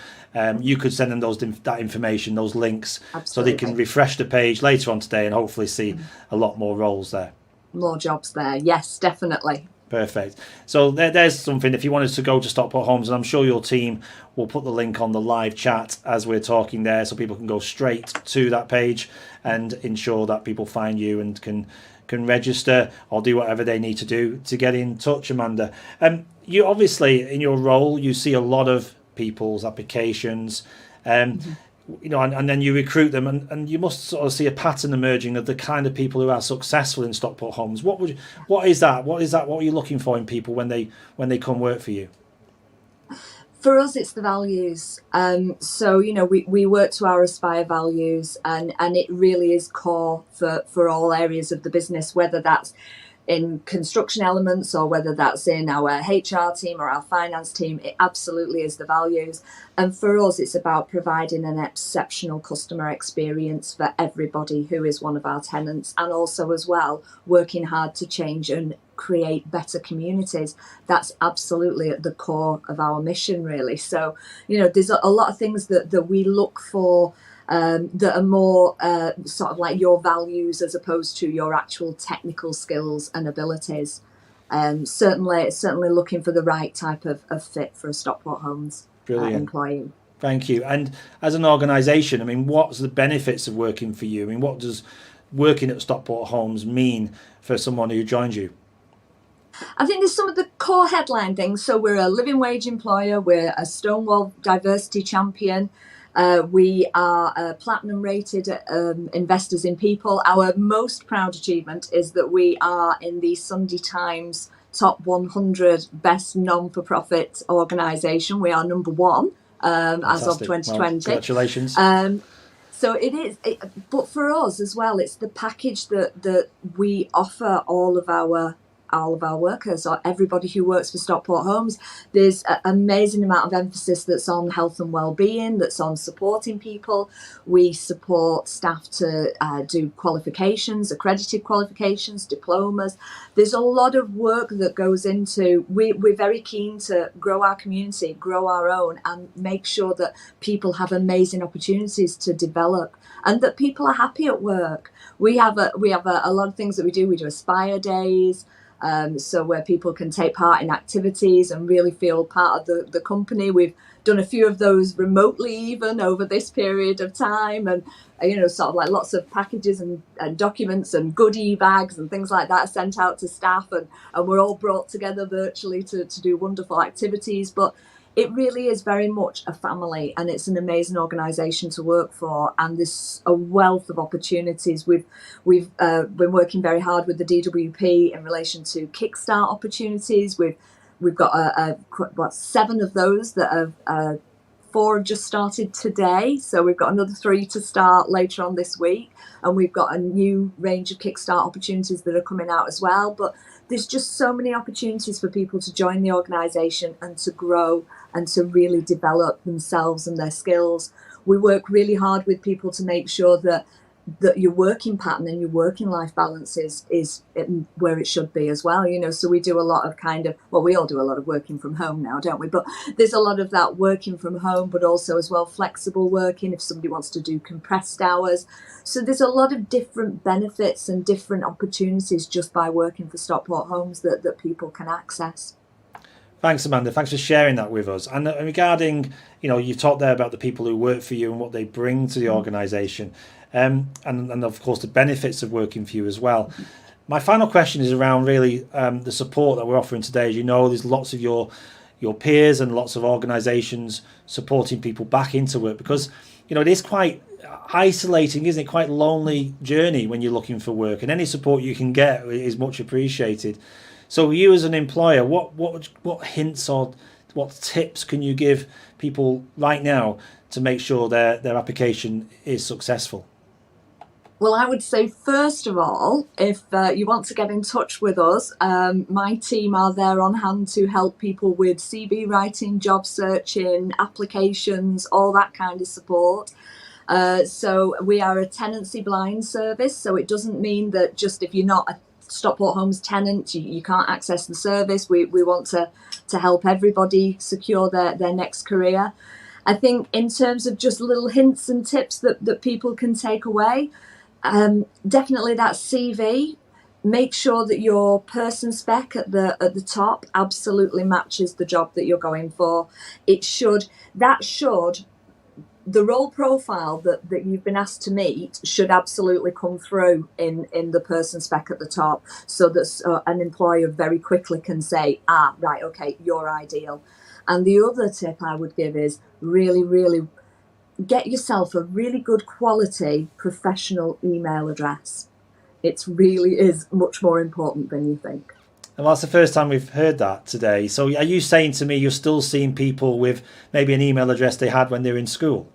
you could send them that information, those links, so they can refresh the page later on today and hopefully see a lot more roles there. More jobs there. Yes, definitely. Perfect. So there's something, if you wanted to go to Stockport Homes, and I'm sure your team will put the link on the live chat as we're talking there, so people can go straight to that page and ensure that people find you and can register or do whatever they need to do to get in touch. Amanda, you obviously, in your role, you see a lot of people's applications, and then you recruit them, and you must sort of see a pattern emerging of the kind of people who are successful in Stockport Homes. What is that? What are you looking for in people when they come work for you? For us, it's the values. So, we work to our Aspire values, and it really is core for all areas of the business, whether that's in construction elements, or whether that's in our HR team or our finance team, it absolutely is the values. And for us, it's about providing an exceptional customer experience for everybody who is one of our tenants, and also as well working hard to change and create better communities. That's absolutely at the core of our mission, really. So, you know, there's a lot of things that we look for that are more sort of like your values as opposed to your actual technical skills and abilities. Certainly looking for the right type of fit for a Stockport Homes employee. Thank you. And as an organisation, I mean, what's the benefits of working for you? I mean, what does working at Stockport Homes mean for someone who joins you? I think there's some of the core headline things. So we're a living wage employer, we're a Stonewall diversity champion, we are platinum rated investors in people. Our most proud achievement is that we are in the Sunday Times top 100 best non-for-profit organisation. We are number one as of 2020. Well, congratulations. So it is, but for us as well, it's the package that we offer all of our workers, or everybody who works for Stockport Homes. There's an amazing amount of emphasis that's on health and well-being, that's on supporting people. We support staff to do qualifications, accredited qualifications, diplomas. There's a lot of work that goes into, we're very keen to grow our community, grow our own, and make sure that people have amazing opportunities to develop and that people are happy at work. We have a lot of things that we do. We do Aspire Days, so where people can take part in activities and really feel part of the company. We've done a few of those remotely even over this period of time, and you know, sort of like lots of packages and documents and goodie bags and things like that are sent out to staff, and we're all brought together virtually to do wonderful activities. But it really is very much a family, and it's an amazing organisation to work for, and there's a wealth of opportunities. We've been working very hard with the DWP in relation to kickstart opportunities. We've got about 7 of those that have 4 have just started today, so we've got another 3 to start later on this week, and we've got a new range of kickstart opportunities that are coming out as well. But there's just so many opportunities for people to join the organisation and to grow and to really develop themselves and their skills. We work really hard with people to make sure that your working pattern and your working life balance is where it should be as well, you know. So we do a lot of we all do a lot of working from home now, don't we? But there's a lot of that working from home, but also as well flexible working if somebody wants to do compressed hours. So there's a lot of different benefits and different opportunities just by working for Stockport Homes that people can access. Thanks, Amanda. Thanks for sharing that with us. And regarding, you know, you've talked there about the people who work for you and what they bring to the organisation, and of course the benefits of working for you as well. My final question is around really the support that we're offering today. As you know, there's lots of your peers and lots of organisations supporting people back into work, because, you know, it is quite isolating, isn't it? Quite lonely journey when you're looking for work, and any support you can get is much appreciated. So you as an employer, what hints or what tips can you give people right now to make sure their application is successful? Well, I would say, first of all, if you want to get in touch with us, my team are there on hand to help people with CV writing, job searching, applications, all that kind of support. So we are a tenancy blind service, so it doesn't mean that just if you're not a Stockport Homes tenant, you can't access the service. We want to help everybody secure their next career. I think in terms of just little hints and tips that people can take away, definitely that CV. Make sure that your person spec at the top absolutely matches the job that you're going for. The role profile that you've been asked to meet should absolutely come through in the person spec at the top, so that an employer very quickly can say, right, okay, you're ideal. And the other tip I would give is really, really get yourself a really good quality professional email address. It really is much more important than you think. And that's the first time we've heard that today. So are you saying to me you're still seeing people with maybe an email address they had when they were in school?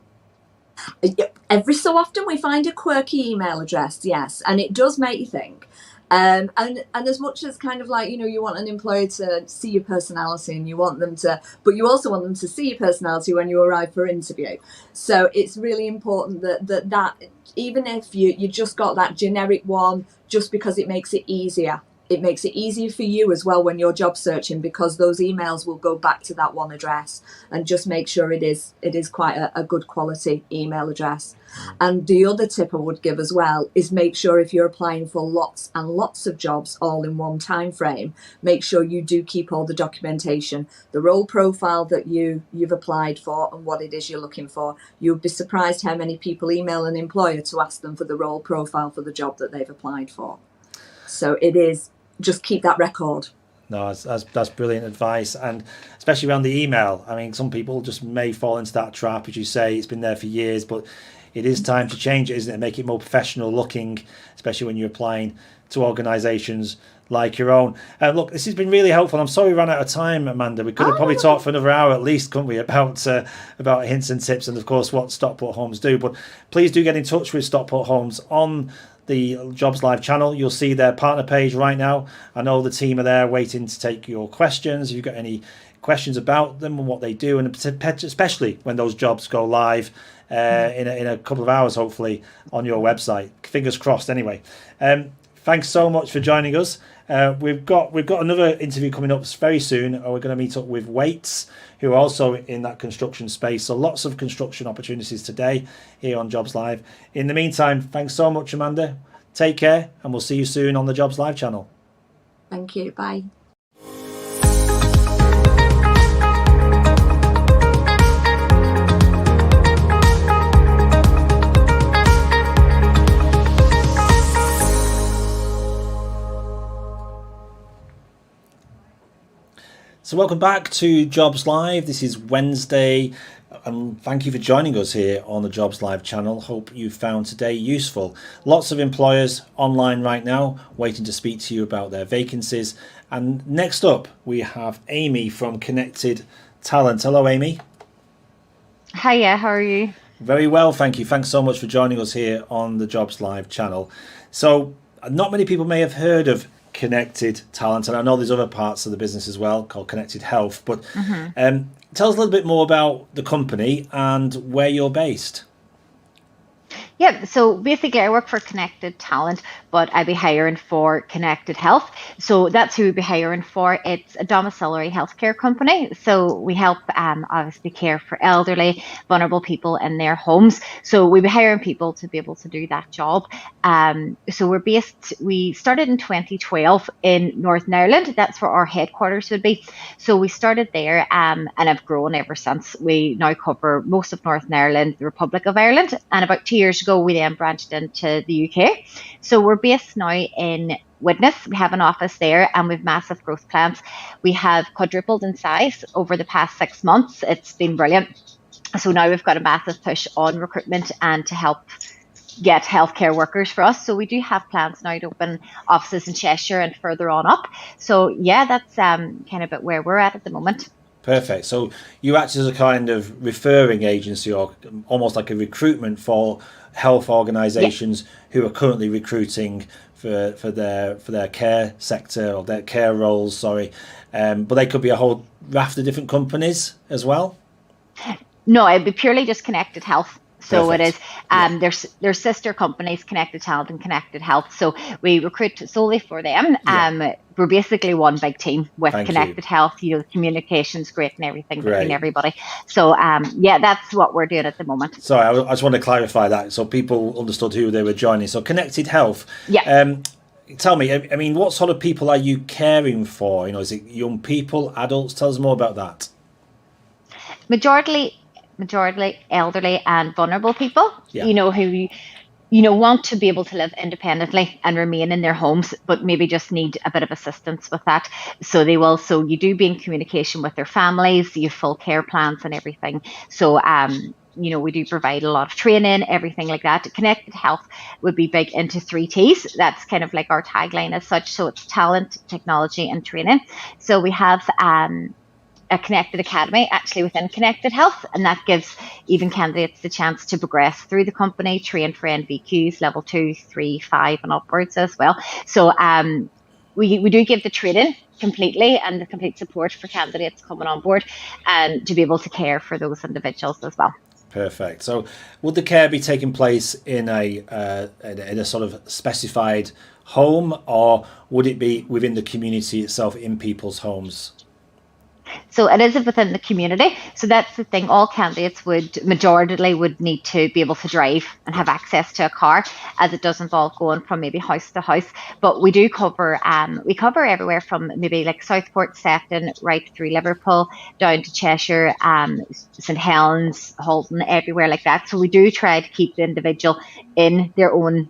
Every so often we find a quirky email address, yes, and it does make you think. And as much as kind of like, you want an employer to see your personality, and you want them to, but you also want them to see your personality when you arrive for interview. So it's really important that even if you just got that generic one, just because it makes it easier. It makes it easier for you as well when you're job searching, because those emails will go back to that one address, and just make sure it is quite a good quality email address. And the other tip I would give as well is make sure if you're applying for lots and lots of jobs all in one time frame, make sure you do keep all the documentation, the role profile that you've applied for and what it is you're looking for. You'll be surprised how many people email an employer to ask them for the role profile for the job that they've applied for. So it is, just keep that record. No, that's brilliant advice, and especially around the email. I mean, some people just may fall into that trap, as you say. It's been there for years, but it is time to change it, isn't it? Make it more professional looking, especially when you're applying to organisations like your own. Look, this has been really helpful. I'm sorry we ran out of time, Amanda. We could have probably talked for another hour at least, couldn't we, about hints and tips, and of course what Stockport Homes do. But please do get in touch with Stockport Homes on the Jobs Live channel. You'll see their partner page right now. I know the team are there waiting to take your questions. If you've got any questions about them and what they do, and especially when those jobs go live in a couple of hours, hopefully, on your website. Fingers crossed, anyway. Thanks so much for joining us. We've got another interview coming up very soon. We're going to meet up with Waits, who are also in that construction space. So lots of construction opportunities today here on Jobs Live. In the meantime, thanks so much, Amanda. Take care, and we'll see you soon on the Jobs Live channel. Thank you. Bye. So welcome back to Jobs Live. This is Wednesday, and thank you for joining us here on the Jobs Live channel. Hope you found today useful. Lots of employers online right now waiting to speak to you about their vacancies. And next up, we have Amy from Connected Talent. Hello, Amy. Hiya, how are you? Very well, thank you. Thanks so much for joining us here on the Jobs Live channel. So not many people may have heard of Connected Talent, and I know there's other parts of the business as well called Connected Health, but tell us a little bit more about the company and where you're based. Yeah, so basically I work for Connected Talent, but I be hiring for Connected Health. So that's who we be hiring for. It's a domiciliary healthcare company. So we help obviously care for elderly, vulnerable people in their homes. So we be hiring people to be able to do that job. So we started in 2012 in Northern Ireland. That's where our headquarters would be. So we started there and have grown ever since. We now cover most of Northern Ireland, the Republic of Ireland, and about 2 years ago we then branched into the UK. So we're based now in Widnes. We have an office there and we've massive growth plans. We have quadrupled in size over the past 6 months. It's been brilliant. So now we've got a massive push on recruitment and to help get healthcare workers for us. So we do have plans now to open offices in Cheshire and further on up. So yeah, that's kind of where we're at the moment. Perfect. So you act as a kind of referring agency, or almost like a recruitment for health organisations who are currently recruiting for their care sector or their care roles. But they could be a whole raft of different companies as well. No, it'd be purely just Connected Health. So Perfect. It is. There's sister companies, Connected Talent and Connected Health. So we recruit solely for them. We're basically one big team with Connected Health. The communication's great and everything between everybody. So that's what we're doing at the moment. Sorry, I just want to clarify that so people understood who they were joining. So Connected Health. Yeah. Tell me, I mean, what sort of people are you caring for? Is it young people, adults? Tell us more about that. Majority elderly and vulnerable people, who want to be able to live independently and remain in their homes, but maybe just need a bit of assistance with that. So you do be in communication with their families, you have full care plans and everything. So we do provide a lot of training, everything like that. Connected Health would be big into 3 T's. That's kind of like our tagline as such. So it's talent, technology and training. So we have a Connected Academy actually within Connected Health, and that gives even candidates the chance to progress through the company, train for NVQs level 2, 3, 5 and upwards as well. So we do give the training completely and the complete support for candidates coming on board and to be able to care for those individuals as well. Perfect. So would the care be taking place in a sort of specified home, or would it be within the community itself in people's homes? So it is within the community. So that's the thing. All candidates majority would need to be able to drive and have access to a car, as it does involve going from maybe house to house. But we do cover, we cover everywhere from maybe like Southport, Sefton, right through Liverpool, down to Cheshire, St Helens, Halton, everywhere like that. So we do try to keep the individual in their own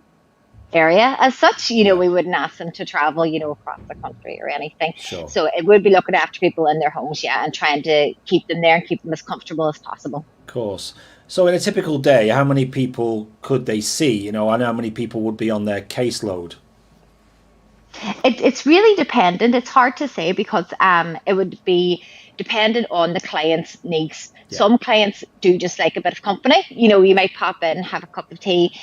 area as such. We wouldn't ask them to travel, across the country or anything. Sure. So it would be looking after people in their homes, and trying to keep them there and keep them as comfortable as possible. Of course. So in a typical day, how many people could they see, and how many people would be on their caseload? It's really dependent. It's hard to say because it would be dependent on the client's needs. Yeah. Some clients do just like a bit of company. You might pop in, have a cup of tea,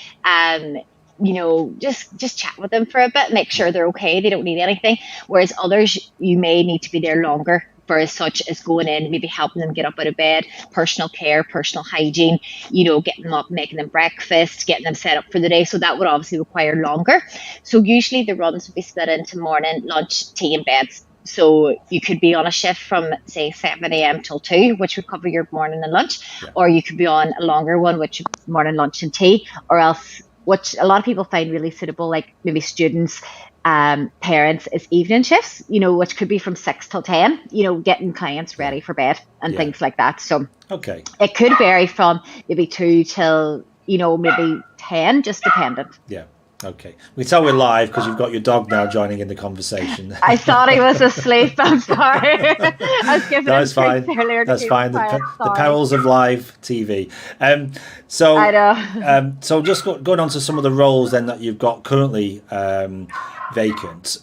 just chat with them for a bit, make sure they're okay, they don't need anything. Whereas others, you may need to be there longer for as such as going in, maybe helping them get up out of bed, personal care, personal hygiene, getting them up, making them breakfast, getting them set up for the day. So that would obviously require longer. So usually the runs would be split into morning, lunch, tea and beds. So you could be on a shift from, say, 7 a.m. till 2, which would cover your morning and lunch, or you could be on a longer one, which would be morning, lunch and tea, or else, which a lot of people find really suitable, like maybe students, parents, is evening shifts, which could be from 6 till 10, getting clients ready for bed and things like that. So okay, it could vary from maybe 2 till, maybe 10, just dependent. Yeah. Okay. We tell we're live because you've got your dog now joining in the conversation. I thought he was asleep. I'm sorry. I was giving That's fine. That's fine. The perils of live TV. So I know. So just going on to some of the roles then that you've got currently vacant.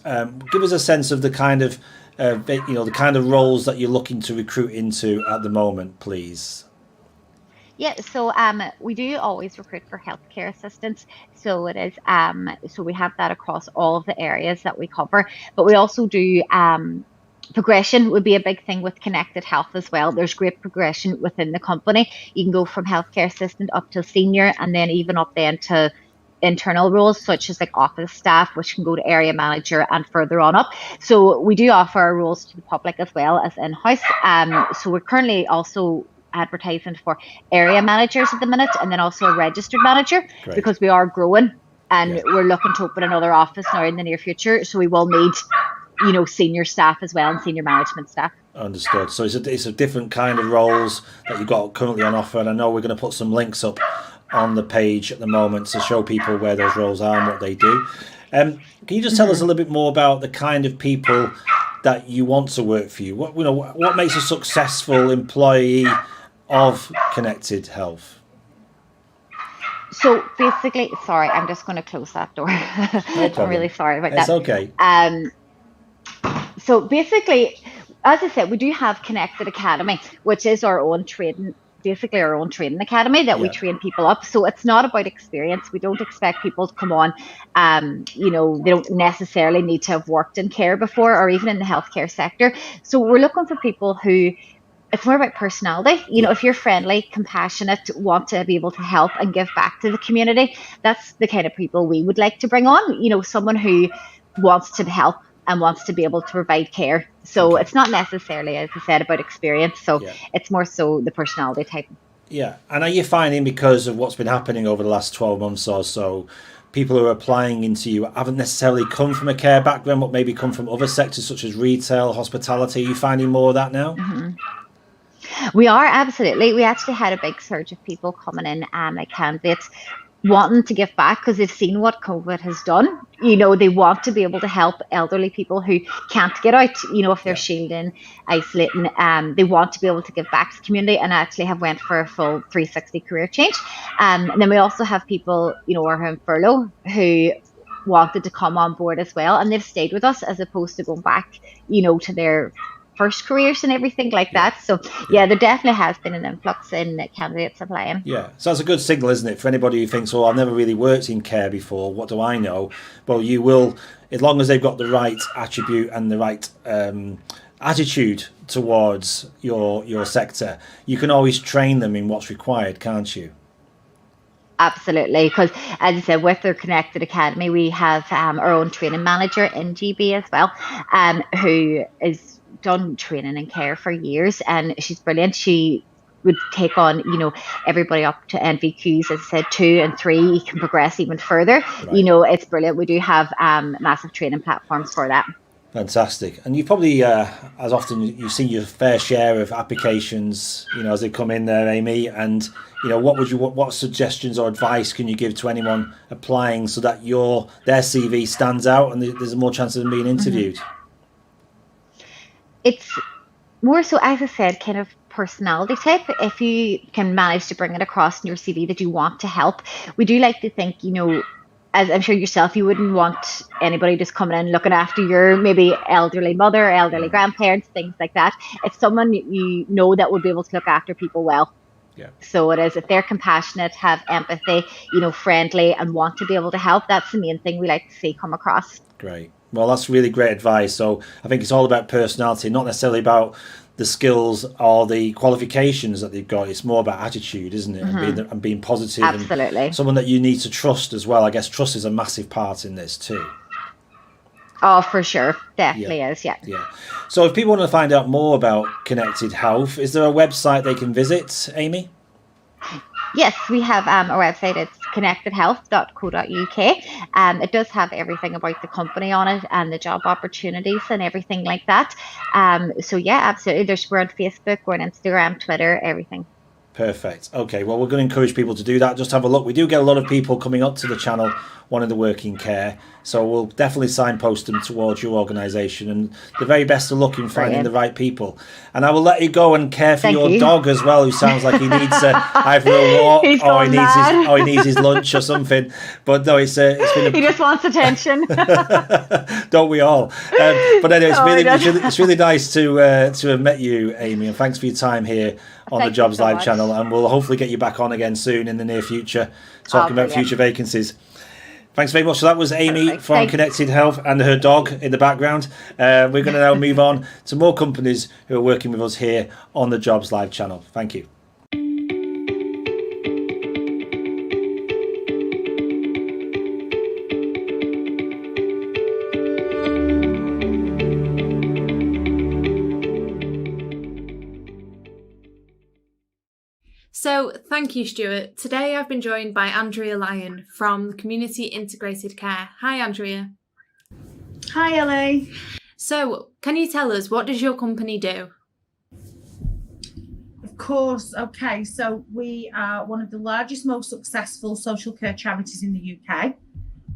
Give us a sense of the kind of the kind of roles that you're looking to recruit into at the moment, please. Yeah, so we do always recruit for healthcare assistants. So it is so we have that across all of the areas that we cover. But we also do progression would be a big thing with Connected Health as well. There's great progression within the company. You can go from healthcare assistant up to senior, and then even up then to internal roles such as like office staff, which can go to area manager and further on up. So we do offer our roles to the public as well as in-house. So we're currently also advertising for area managers at the minute, and then also a registered manager. Great. Because we are growing and we're looking to open another office now in the near future, so we will need senior staff as well and senior management staff. Understood. So it's a different kind of roles that you've got currently on offer, and I know we're going to put some links up on the page at the moment to show people where those roles are and what they do. Can you just tell us a little bit more about the kind of people that you want to work for you? What makes a successful employee of Connected Health? So basically, sorry, I'm just going to close that door. No I'm really sorry about that. It's okay. So basically, as I said, we do have Connected Academy, which is our own training academy that we train people up. So it's not about experience. We don't expect people to come on, they don't necessarily need to have worked in care before or even in the healthcare sector. So we're looking for people who, it's more about personality. If you're friendly, compassionate, want to be able to help and give back to the community, that's the kind of people we would like to bring on. Someone who wants to help and wants to be able to provide care. So it's not necessarily, as I said, about experience. So it's more so the personality type. Yeah. And are you finding, because of what's been happening over the last 12 months or so, people who are applying into you haven't necessarily come from a care background, but maybe come from other sectors such as retail, hospitality? Are you finding more of that now? Mm-hmm. We are, absolutely. We actually had a big surge of people coming in, like candidates wanting to give back because they've seen what COVID has done. They want to be able to help elderly people who can't get out, if they're shielding, isolating. They want to be able to give back to the community and actually have went for a full 360 career change. And then we also have people, who are on furlough who wanted to come on board as well, and they've stayed with us as opposed to going back, to their first careers and everything like that. So yeah, there definitely has been an influx in candidates applying. Yeah, so that's a good signal, isn't it, for anybody who thinks, "Oh, I've never really worked in care before. What do I know?" Well, you will, as long as they've got the right attribute and the right attitude towards your sector, you can always train them in what's required, can't you? Absolutely, because as I said, with the Connected Academy, we have our own training manager in GB as well, who has done training and care for years, and she's brilliant. She would take on, everybody up to NVQs, as I said, 2 and 3. You can progress even further. Right. It's brilliant. We do have massive training platforms for that. Fantastic. And you probably, as often, you've seen your fair share of applications, as they come in there, Amy. And what suggestions or advice can you give to anyone applying so that their CV stands out and there's more chance of them being interviewed? It's more so, as I said, kind of personality type. If you can manage to bring it across in your CV that you want to help, we do like to think, as I'm sure yourself, you wouldn't want anybody just coming in looking after your maybe elderly mother, elderly grandparents, things like that. It's someone that would be able to look after people well. Yeah. So it is, if they're compassionate, have empathy, friendly, and want to be able to help, that's the main thing we like to see come across. Great. Well, that's really great advice. So I think it's all about personality, not necessarily about the skills or the qualifications that they've got. It's more about attitude, isn't it? Mm-hmm. And being positive. Absolutely. And someone that you need to trust as well. I guess trust is a massive part in this too. Oh, for sure. Definitely is, yeah. Yeah. So if people want to find out more about Connected Health, is there a website they can visit, Amy? Yes, we have our website. It's connectedhealth.co.uk. It does have everything about the company on it and the job opportunities and everything like that. So yeah, absolutely. We're on Facebook, we're on Instagram, Twitter, everything. Perfect. Okay, well, we're going to encourage people to do that. Just have a look. We do get a lot of people coming up to the channel wanting to work in care, so we'll definitely signpost them towards your organisation, and the very best of luck in finding the right people. And I will let you go and care for your dog as well, who sounds like he needs either a walk or he needs his lunch or something. But no, it's been he just wants attention. Don't we all? But anyway, it's really nice to have met you, Amy, and thanks for your time here on the Jobs Live channel, and we'll hopefully get you back on again soon in the near future, talking about future vacancies. Thanks very much. So that was Amy from Connected Health and her dog in the background. We're going to now move on to more companies who are working with us here on the Jobs Live channel. Thank you. So, thank you, Stuart. Today I've been joined by Andrea Lyon from Community Integrated Care. Hi, Andrea. Hi, Ellie. So, can you tell us, what does your company do? Of course. Okay, so we are one of the largest, most successful social care charities in the UK.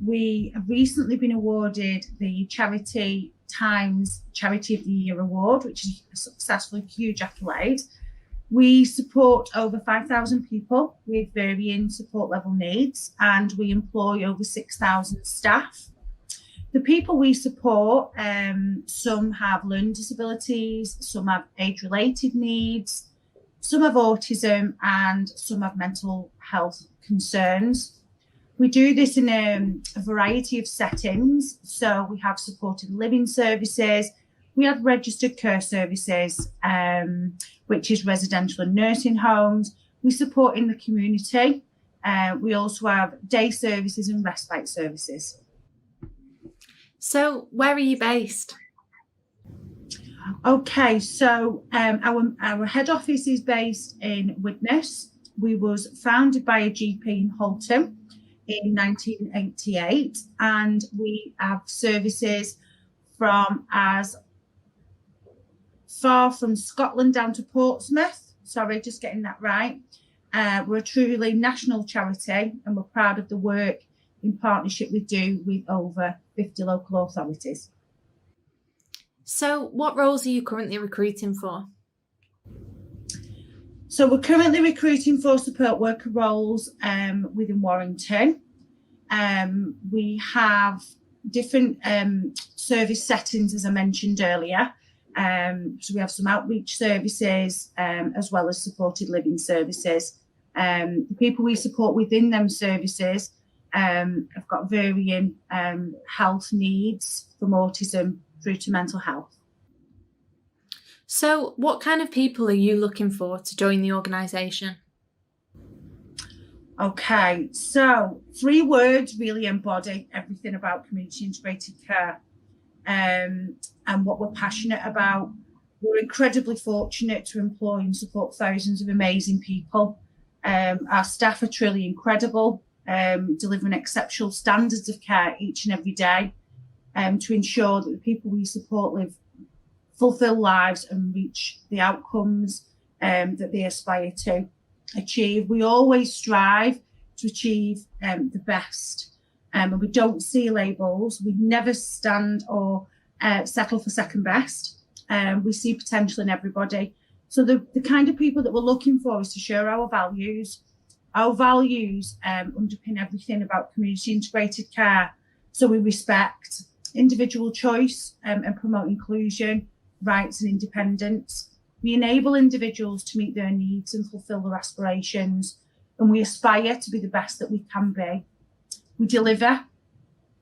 We have recently been awarded the Charity Times Charity of the Year Award, which is a successful, huge accolade. We support over 5,000 people with varying support level needs, and we employ over 6,000 staff. The people we support, some have learning disabilities, some have age-related needs, some have autism, and some have mental health concerns. We do this in a variety of settings. So we have supported living services, we have registered care services, which is residential and nursing homes. We support in the community. We also have day services and respite services. So where are you based? Okay, so our head office is based in Widnes. We was founded by a GP in Halton in 1988, and we have services from as far from Scotland down to Portsmouth. Sorry, just getting that right. We're a truly national charity, and we're proud of the work in partnership we do with over 50 local authorities. So what roles are you currently recruiting for? So we're currently recruiting for support worker roles within Warrington. We have different service settings, as I mentioned earlier. So we have some outreach services as well as supported living services. The people we support within them services have got varying health needs, from autism through to mental health. So what kind of people are you looking for to join the organisation? Okay, so 3 words really embody everything about community integrated care and what we're passionate about. We're incredibly fortunate to employ and support thousands of amazing people. Our staff are truly incredible, delivering exceptional standards of care each and every day to ensure that the people we support live fulfilled lives and reach the outcomes that they aspire to achieve. We always strive to achieve the best, and we don't see labels. We never stand or settle for second best. We see potential in everybody. So the kind of people that we're looking for is to share our values. Our values underpin everything about community integrated care. So we respect individual choice and promote inclusion, rights and independence. We enable individuals to meet their needs and fulfill their aspirations, and we aspire to be the best that we can be. We deliver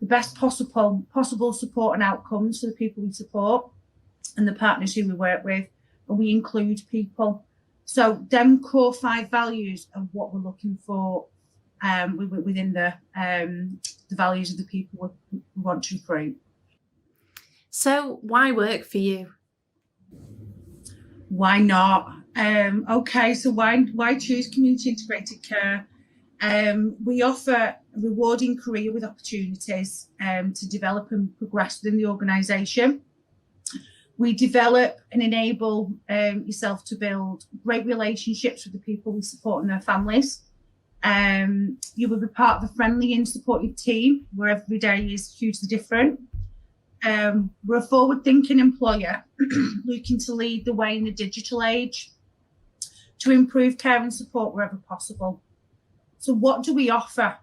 the best possible support and outcomes for the people we support and the partners who we work with, and we include people. So them core 5 values are what we're looking for within the values of the people we want to recruit. So why work for you? Why not? Okay, so why choose community integrated care? We offer a rewarding career with opportunities to develop and progress within the organisation. We develop and enable yourself to build great relationships with the people we support and their families. You will be part of a friendly and supportive team where every day is hugely different. We're a forward-thinking employer looking to lead the way in the digital age to improve care and support wherever possible. So what do we offer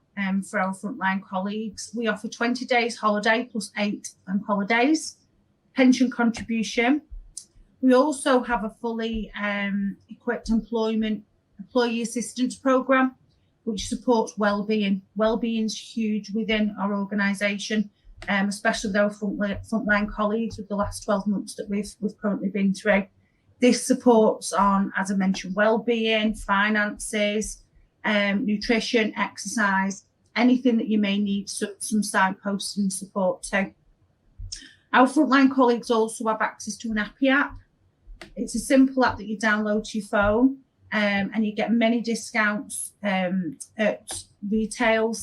for our frontline colleagues? We offer 20 days holiday plus 8 bank holidays, pension contribution. We also have a fully equipped employee assistance programme, which supports wellbeing. Wellbeing is huge within our organisation, especially with our frontline colleagues with the last 12 months that we've currently been through. This supports on, as I mentioned, wellbeing, finances, nutrition, exercise, anything that you may need some signposting and support to. Our frontline colleagues also have access to an Appy app. It's a simple app that you download to your phone, and you get many discounts at retail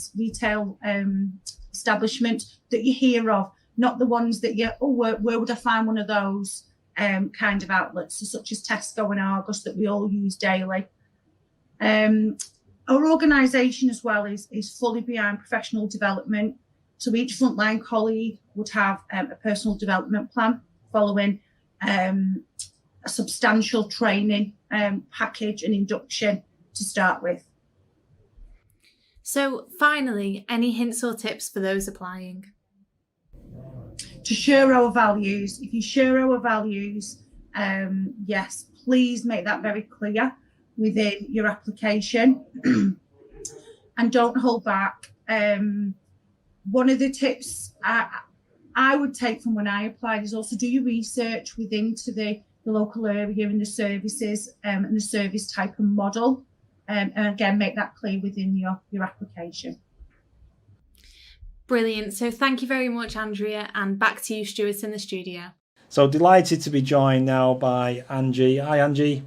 establishments that you hear of, not the ones that where would I find one of those kind of outlets, such as Tesco and Argos that we all use daily. Our organisation as well is fully behind professional development. So each frontline colleague would have a personal development plan following a substantial training package and induction to start with. So finally, any hints or tips for those applying? To share our values. If you share our values, yes, please make that very clear within your application and don't hold back. One of the tips I would take from when I applied is also do your research within to the local area and the services and the service type and model. And again, make that clear within your application. Brilliant. So thank you very much, Andrea, and back to you, Stuart, in the studio. So delighted to be joined now by Angie. Hi, Angie.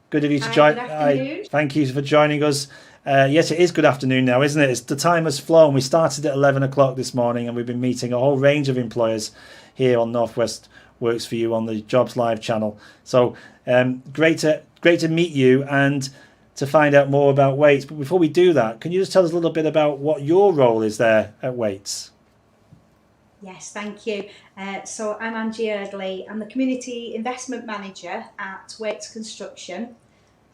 Good of you to join. Hi, thank you for joining us. Yes, it is good afternoon now, isn't it? The time has flown. We started at 11 o'clock this morning and we've been meeting a whole range of employers here on Northwest Works For You on the Jobs Live channel. So great to meet you and to find out more about Waits. But before we do that, can you just tell us a little bit about what your role is there at Waits? Yes, thank you. So I'm Angie Erdley. I'm the Community Investment Manager at Waits Construction.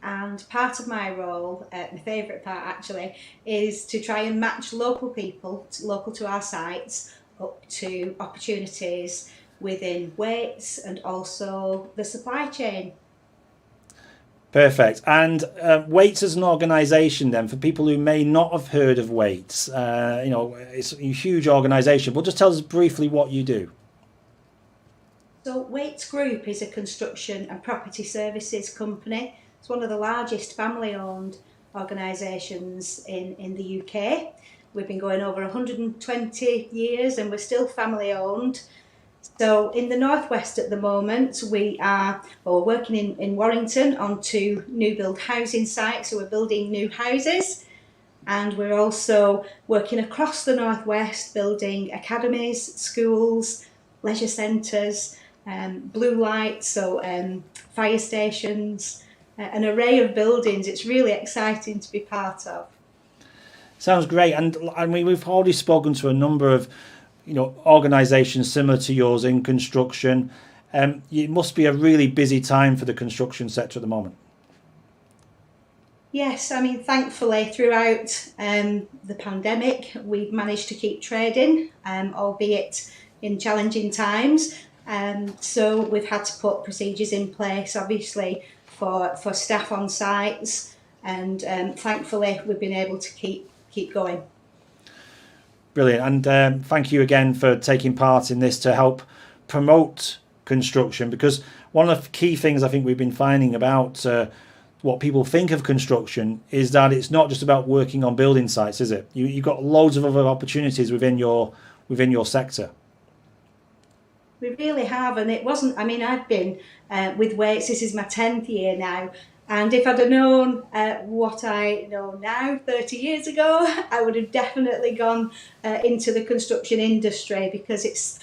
And part of my role, my favourite part actually, is to try and match local people, local to our sites, up to opportunities within Waits and also the supply chain. Perfect. And Waits as an organisation, then, for people who may not have heard of Waits, it's a huge organisation, but just tell us briefly what you do. So Waits Group is a construction and property services company. It's one of the largest family-owned organisations in the UK. We've been going over 120 years and we're still family-owned. So in the Northwest at the moment, we're working in Warrington on 2 new build housing sites, so we're building new houses. And we're also working across the Northwest, building academies, schools, leisure centres, blue lights, so fire stations, an array of buildings. It's really exciting to be part of. Sounds great. And I mean, we've already spoken to a number of organisations similar to yours in construction. It must be a really busy time for the construction sector at the moment. Yes, I mean, thankfully throughout the pandemic, we've managed to keep trading, albeit in challenging times. So we've had to put procedures in place, obviously, for staff on sites, and thankfully we've been able to keep going. Brilliant. And thank you again for taking part in this to help promote construction, because one of the key things I think we've been finding about what people think of construction is that it's not just about working on building sites, is it? You've got loads of other opportunities within your sector. We really have, and it wasn't, I mean, I've been with Waits, this is my 10th year now, and if I'd have known what I know now 30 years ago, I would have definitely gone into the construction industry, because it's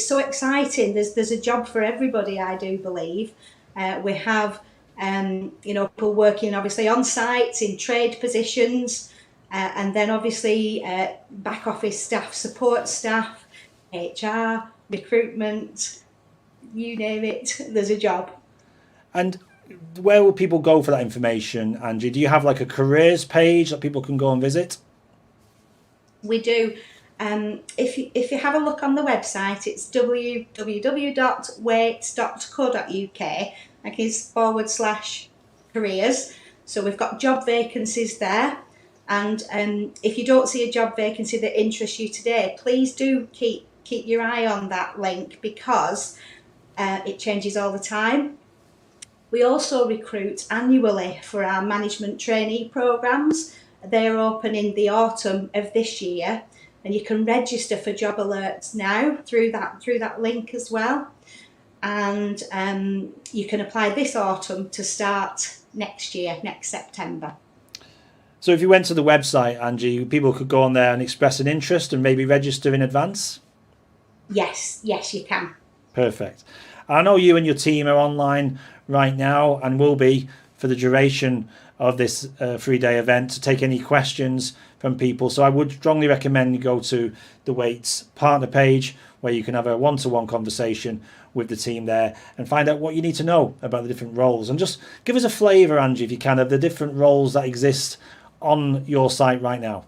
so exciting. There's a job for everybody, I do believe. We have people working obviously on sites in trade positions, and then obviously back office staff, support staff, HR, recruitment, you name it, there's a job. And where will people go for that information, Angie? Do you have like a careers page that people can go and visit? We do. If you have a look on the website, it's www.waits.co.uk. Like it's /careers. So we've got job vacancies there. And if you don't see a job vacancy that interests you today, please do keep your eye on that link, because it changes all the time. We also recruit annually for our management trainee programs. They're open in the autumn of this year, and you can register for job alerts now through that link as well. And you can apply this autumn to start next year, next September. So if you went to the website, Angie, people could go on there and express an interest and maybe register in advance? Yes, you can. Perfect. I know you and your team are online right now and will be for the duration of this 3-day event to take any questions from people. So I would strongly recommend you go to the Waits partner page, where you can have a one-to-one conversation with the team there and find out what you need to know about the different roles. And just give us a flavour, Angie, if you can, of the different roles that exist on your site right now.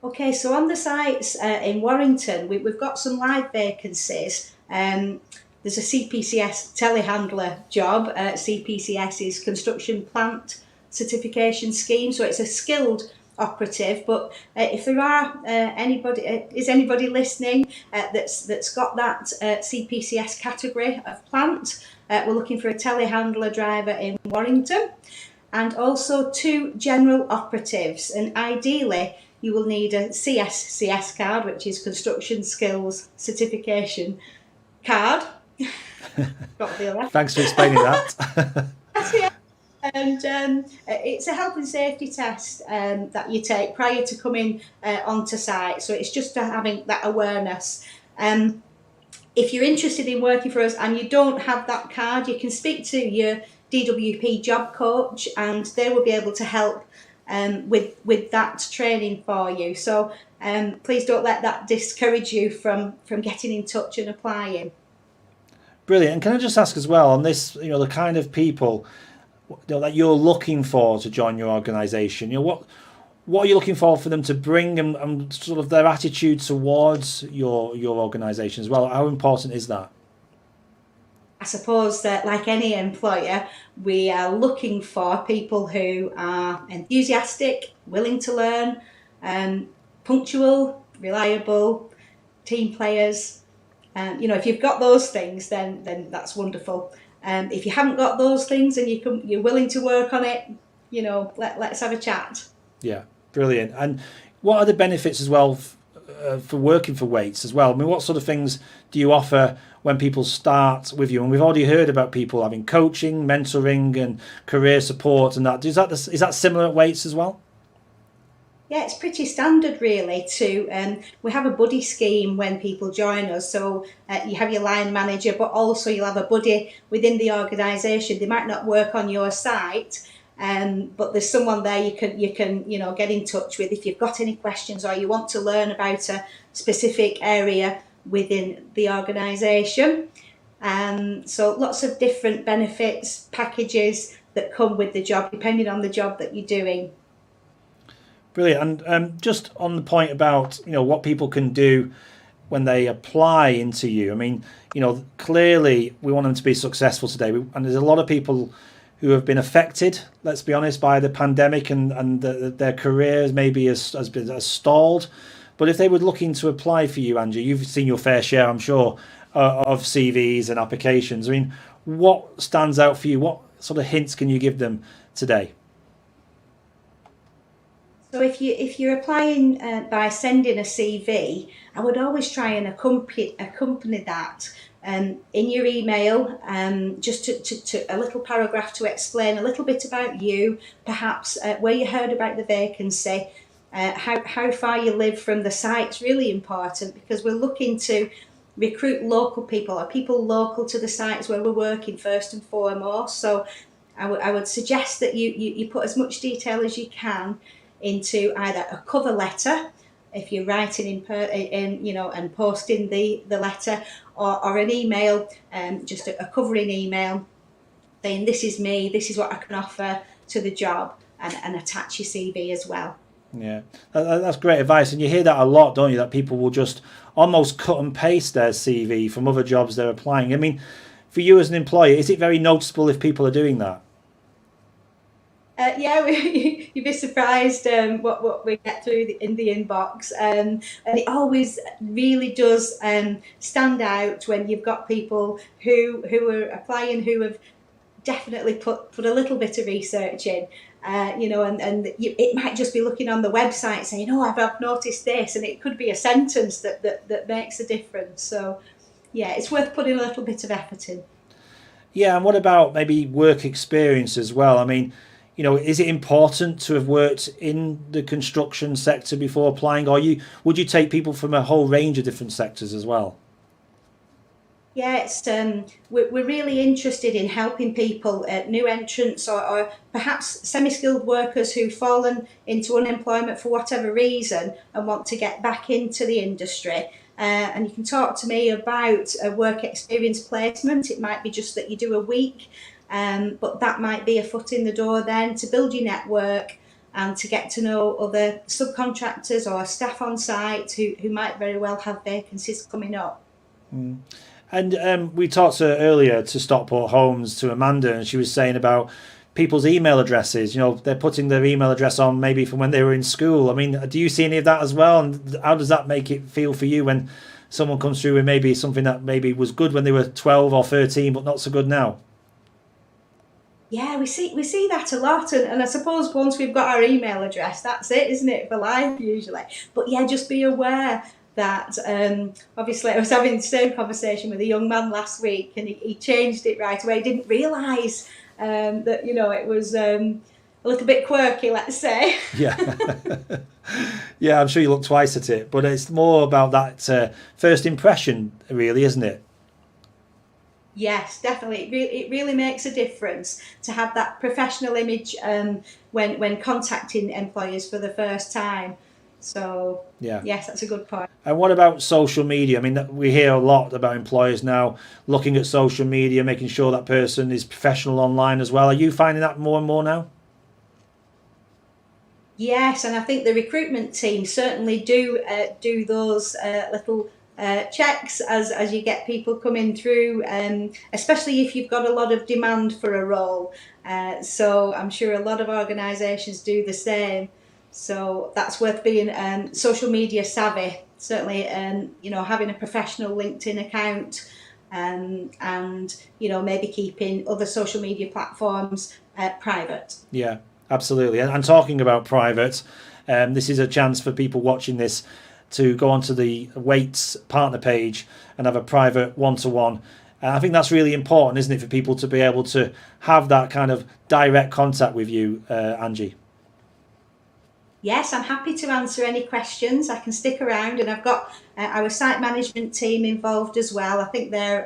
Okay, so on the sites in Warrington, we've got some live vacancies. There's a CPCS telehandler job. CPCS is Construction Plant Certification Scheme, so it's a skilled operative. But if there are anybody listening that's got that CPCS category of plant, we're looking for a telehandler driver in Warrington, and also 2 general operatives. And ideally, you will need a CSCS card, which is Construction Skills Certification card. Thanks for explaining that. And it's a health and safety test that you take prior to coming onto site. So it's just having that awareness. If you're interested in working for us and you don't have that card, you can speak to your DWP job coach, and they will be able to help with that training for you. So please don't let that discourage you from getting in touch and applying. Brilliant. And can I just ask as well on this, the kind of people that you're looking for to join your organisation, what are you looking for them to bring, and sort of their attitude towards your organisation as well? How important is that? I suppose that, like any employer, we are looking for people who are enthusiastic, willing to learn, punctual, reliable, team players. If you've got those things, then that's wonderful. If you haven't got those things and you're willing to work on it, let's have a chat. Yeah, brilliant. And what are the benefits as well for working for Wates as well? I mean, what sort of things do you offer when people start with you? And we've already heard about people having coaching, mentoring, and career support, and that. Is that similar at Wates as well? Yeah, it's pretty standard really. We have a buddy scheme when people join us. So you have your line manager, but also you'll have a buddy within the organisation. They might not work on your site, but there's someone there you can get in touch with if you've got any questions or you want to learn about a specific area within the organisation. So lots of different benefits, packages that come with the job, depending on the job that you're doing. Brilliant. And just on the point about what people can do when they apply into you. I mean, clearly we want them to be successful today, and there's a lot of people who have been affected, let's be honest, by the pandemic, and their careers maybe has stalled. But if they were looking to apply for you, Angie, you've seen your fair share, I'm sure, of CVs and applications. I mean, what stands out for you? What sort of hints can you give them today? So if you're applying by sending a CV, I would always try and accompany that in your email, just to a little paragraph to explain a little bit about you, perhaps where you heard about the vacancy, how far you live from the site's really important, because we're looking to recruit local people, or people local to the sites where we're working first and foremost. So I would suggest that you put as much detail as you can into either a cover letter, if you're writing and posting the letter, or an email, just a covering email saying, this is me, this is what I can offer to the job, and attach your CV as well. Yeah, that's great advice. And you hear that a lot, don't you, that people will just almost cut and paste their CV from other jobs they're applying. I mean, for you as an employer, is it very noticeable if people are doing that? Yeah, you'd be surprised what we get through in the inbox, and it always really does stand out when you've got people who are applying who have definitely put a little bit of research in, it might just be looking on the website saying, I've noticed this, and it could be a sentence that makes a difference. So yeah, it's worth putting a little bit of effort in. Yeah, and what about maybe work experience as well? I mean, is it important to have worked in the construction sector before applying, or would you take people from a whole range of different sectors as well? Yeah, we're really interested in helping people, new entrants or perhaps semi-skilled workers who've fallen into unemployment for whatever reason and want to get back into the industry. And you can talk to me about a work experience placement. It might be just that you do a week, but that might be a foot in the door then to build your network and to get to know other subcontractors or staff on site who might very well have vacancies coming up. Mm. And we talked earlier to Stockport Homes, to Amanda, and she was saying about people's email addresses. They're putting their email address on maybe from when they were in school. I mean, do you see any of that as well? And how does that make it feel for you when someone comes through with maybe something that maybe was good when they were 12 or 13, but not so good now? Yeah, we see that a lot, and I suppose once we've got our email address, that's it, isn't it, for life usually. But yeah, just be aware that obviously I was having the same conversation with a young man last week, and he changed it right away. He didn't realise that it was a little bit quirky, let's say. Yeah. Yeah, I'm sure you look twice at it, but it's more about that first impression, really, isn't it? Yes, definitely. It really makes a difference to have that professional image when contacting employers for the first time. So, yeah. Yes, that's a good point. And what about social media? I mean, we hear a lot about employers now looking at social media, making sure that person is professional online as well. Are you finding that more and more now? Yes, and I think the recruitment team certainly do those little checks as you get people coming through, especially if you've got a lot of demand for a role. So I'm sure a lot of organisations do the same. So that's worth being social media savvy. Certainly, having a professional LinkedIn account, and maybe keeping other social media platforms private. Yeah, absolutely. And talking about private, this is a chance for people watching this to go onto the Waits partner page and have a private one-to-one. I think that's really important, isn't it, for people to be able to have that kind of direct contact with you, Angie? Yes, I'm happy to answer any questions. I can stick around, and I've got our site management team involved as well. I think they're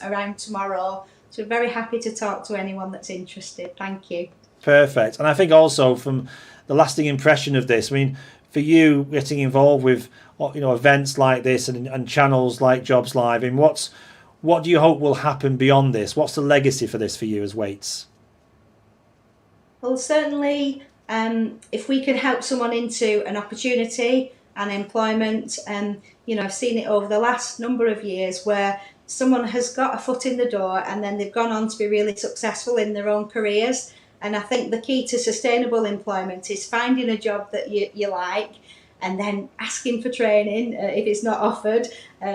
around tomorrow. So we're very happy to talk to anyone that's interested. Thank you. Perfect. And I think also from the lasting impression of this, I mean, for you getting involved with events like this and channels like Jobs Live, and what do you hope will happen beyond this? What's the legacy for this for you as Waits? Well, certainly, if we can help someone into an opportunity and employment, I've seen it over the last number of years where someone has got a foot in the door and then they've gone on to be really successful in their own careers. And I think the key to sustainable employment is finding a job that you like, and then asking for training if it's not offered.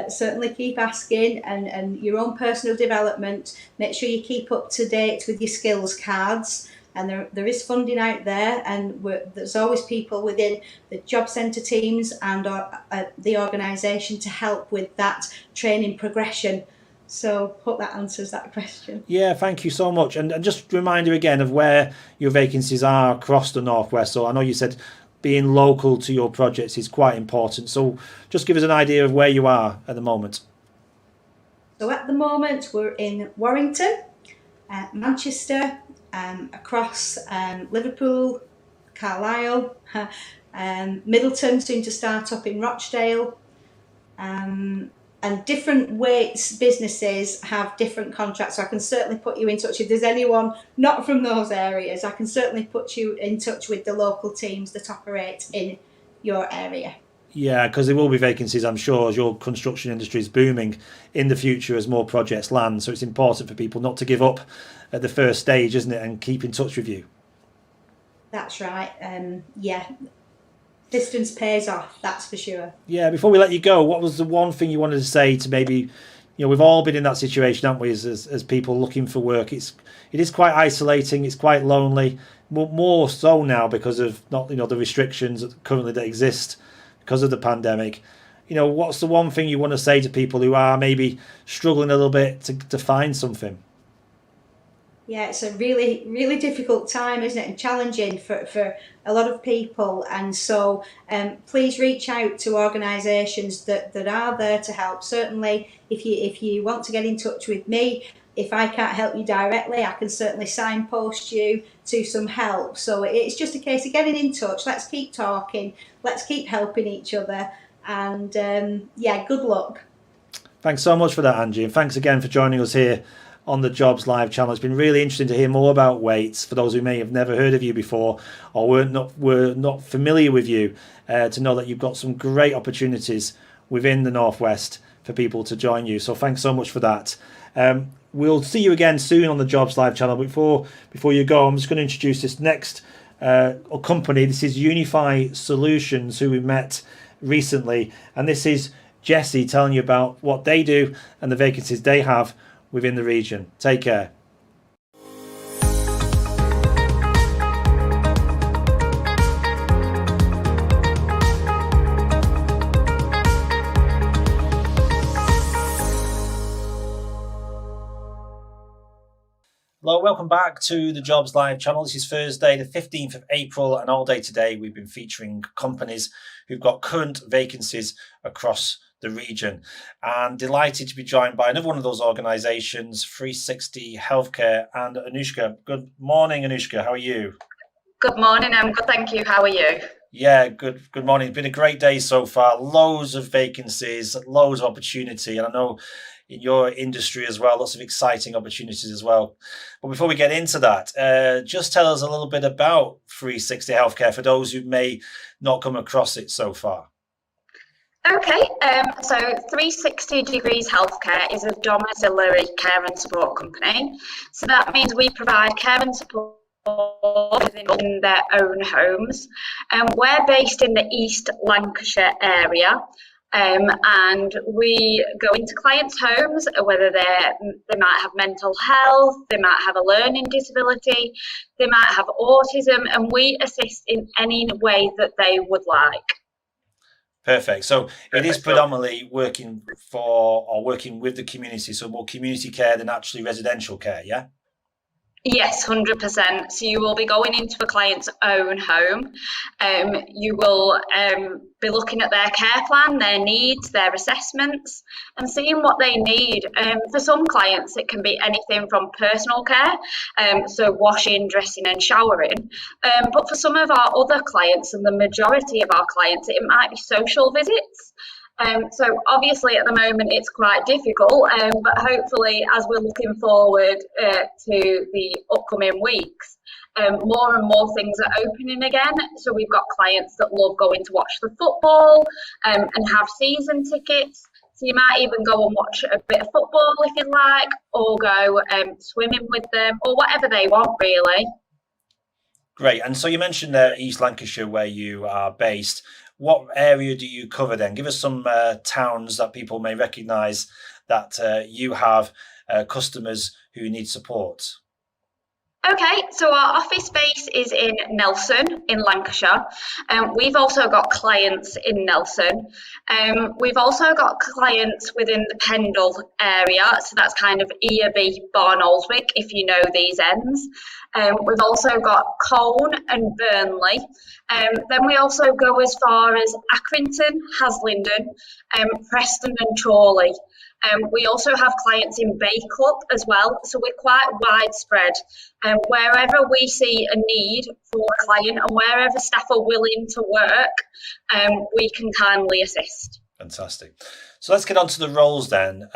Certainly keep asking, and your own personal development. Make sure you keep up to date with your skills cards. And there is funding out there, and there's always people within the job centre teams and the organisation to help with that training progression. So hope that answers that question. Yeah, thank you so much. And just a reminder again of where your vacancies are across the Northwest. So I know you said being local to your projects is quite important. So just give us an idea of where you are at the moment. So at the moment we're in Warrington, Manchester, across Liverpool, Carlisle, Middleton, soon to start up in Rochdale. And different Waits businesses have different contracts, so I can certainly put you in touch. If there's anyone not from those areas, I can certainly put you in touch with the local teams that operate in your area. Yeah, because there will be vacancies, I'm sure, as your construction industry is booming in the future as more projects land. So it's important for people not to give up at the first stage, isn't it, and keep in touch with you. That's right. Yeah. Distance pays off, that's for sure. Yeah, before we let you go, what was the one thing you wanted to say to maybe, we've all been in that situation, haven't we, as people looking for work. It is quite isolating, it's quite lonely, more so now because of the restrictions currently that exist because of the pandemic. What's the one thing you want to say to people who are maybe struggling a little bit to find something? Yeah, it's a really, really difficult time, isn't it? And challenging for a lot of people. And so please reach out to organisations that are there to help. Certainly, if you want to get in touch with me, if I can't help you directly, I can certainly signpost you to some help. So it's just a case of getting in touch. Let's keep talking. Let's keep helping each other. And good luck. Thanks so much for that, Angie. And thanks again for joining us here on the Jobs Live channel. It's been really interesting to hear more about Waits for those who may have never heard of you before or were not familiar with you, to know that you've got some great opportunities within the Northwest for people to join you. So thanks so much for that. We'll see you again soon on the Jobs Live channel. Before you go, I'm just going to introduce this next company. This is Unify Solutions, who we met recently, and this is Jessie telling you about what they do and the vacancies they have within the region. Take care. Hello, welcome back to the Jobs Live channel. This is Thursday, the 15th of April, and all day today we've been featuring companies who've got current vacancies across the region. And delighted to be joined by another one of those organisations, 360 Healthcare, and Anushka. Good morning, Anushka. How are you? Good morning. I'm good, thank you. How are you? Yeah, good morning. It's been a great day so far. Loads of vacancies, loads of opportunity. And I know, in your industry as well. Lots of exciting opportunities as well. But before we get into that, just tell us a little bit about 360 Healthcare for those who may not come across it so far. Okay, so 360 Degrees Healthcare is a domiciliary care and support company. So that means we provide care and support in their own homes. We're based in the East Lancashire area, and we go into clients' homes, whether they might have mental health, they might have a learning disability, they might have autism, and we assist in any way that they would like. Perfect. So it is predominantly working with the community, so more community care than actually residential care, yeah? Yes, 100%. So you will be going into a client's own home. You will be looking at their care plan, their needs, their assessments, and seeing what they need. For some clients, it can be anything from personal care, so washing, dressing and showering. But for some of our other clients, and the majority of our clients, it might be social visits. So obviously at the moment it's quite difficult, but hopefully as we're looking forward to the upcoming weeks, more and more things are opening again. So we've got clients that love going to watch the football and have season tickets. So you might even go and watch a bit of football if you like, or go swimming with them, or whatever they want really. Great. And so you mentioned East Lancashire where you are based. What area do you cover then? Give us some towns that people may recognise that you have customers who need support. Okay, so our office space is in Nelson in Lancashire. We've also got clients in Nelson. We've also got clients within the Pendle area, so that's kind of Earby, Barnoldswick, if you know these ends. We've also got Colne and Burnley. Then we also go as far as Accrington, Haslingden, Preston and Chorley. We also have clients in Bacup as well, so we're quite widespread. Wherever we see a need for a client and wherever staff are willing to work, we can kindly assist. Fantastic. So let's get on to the roles then.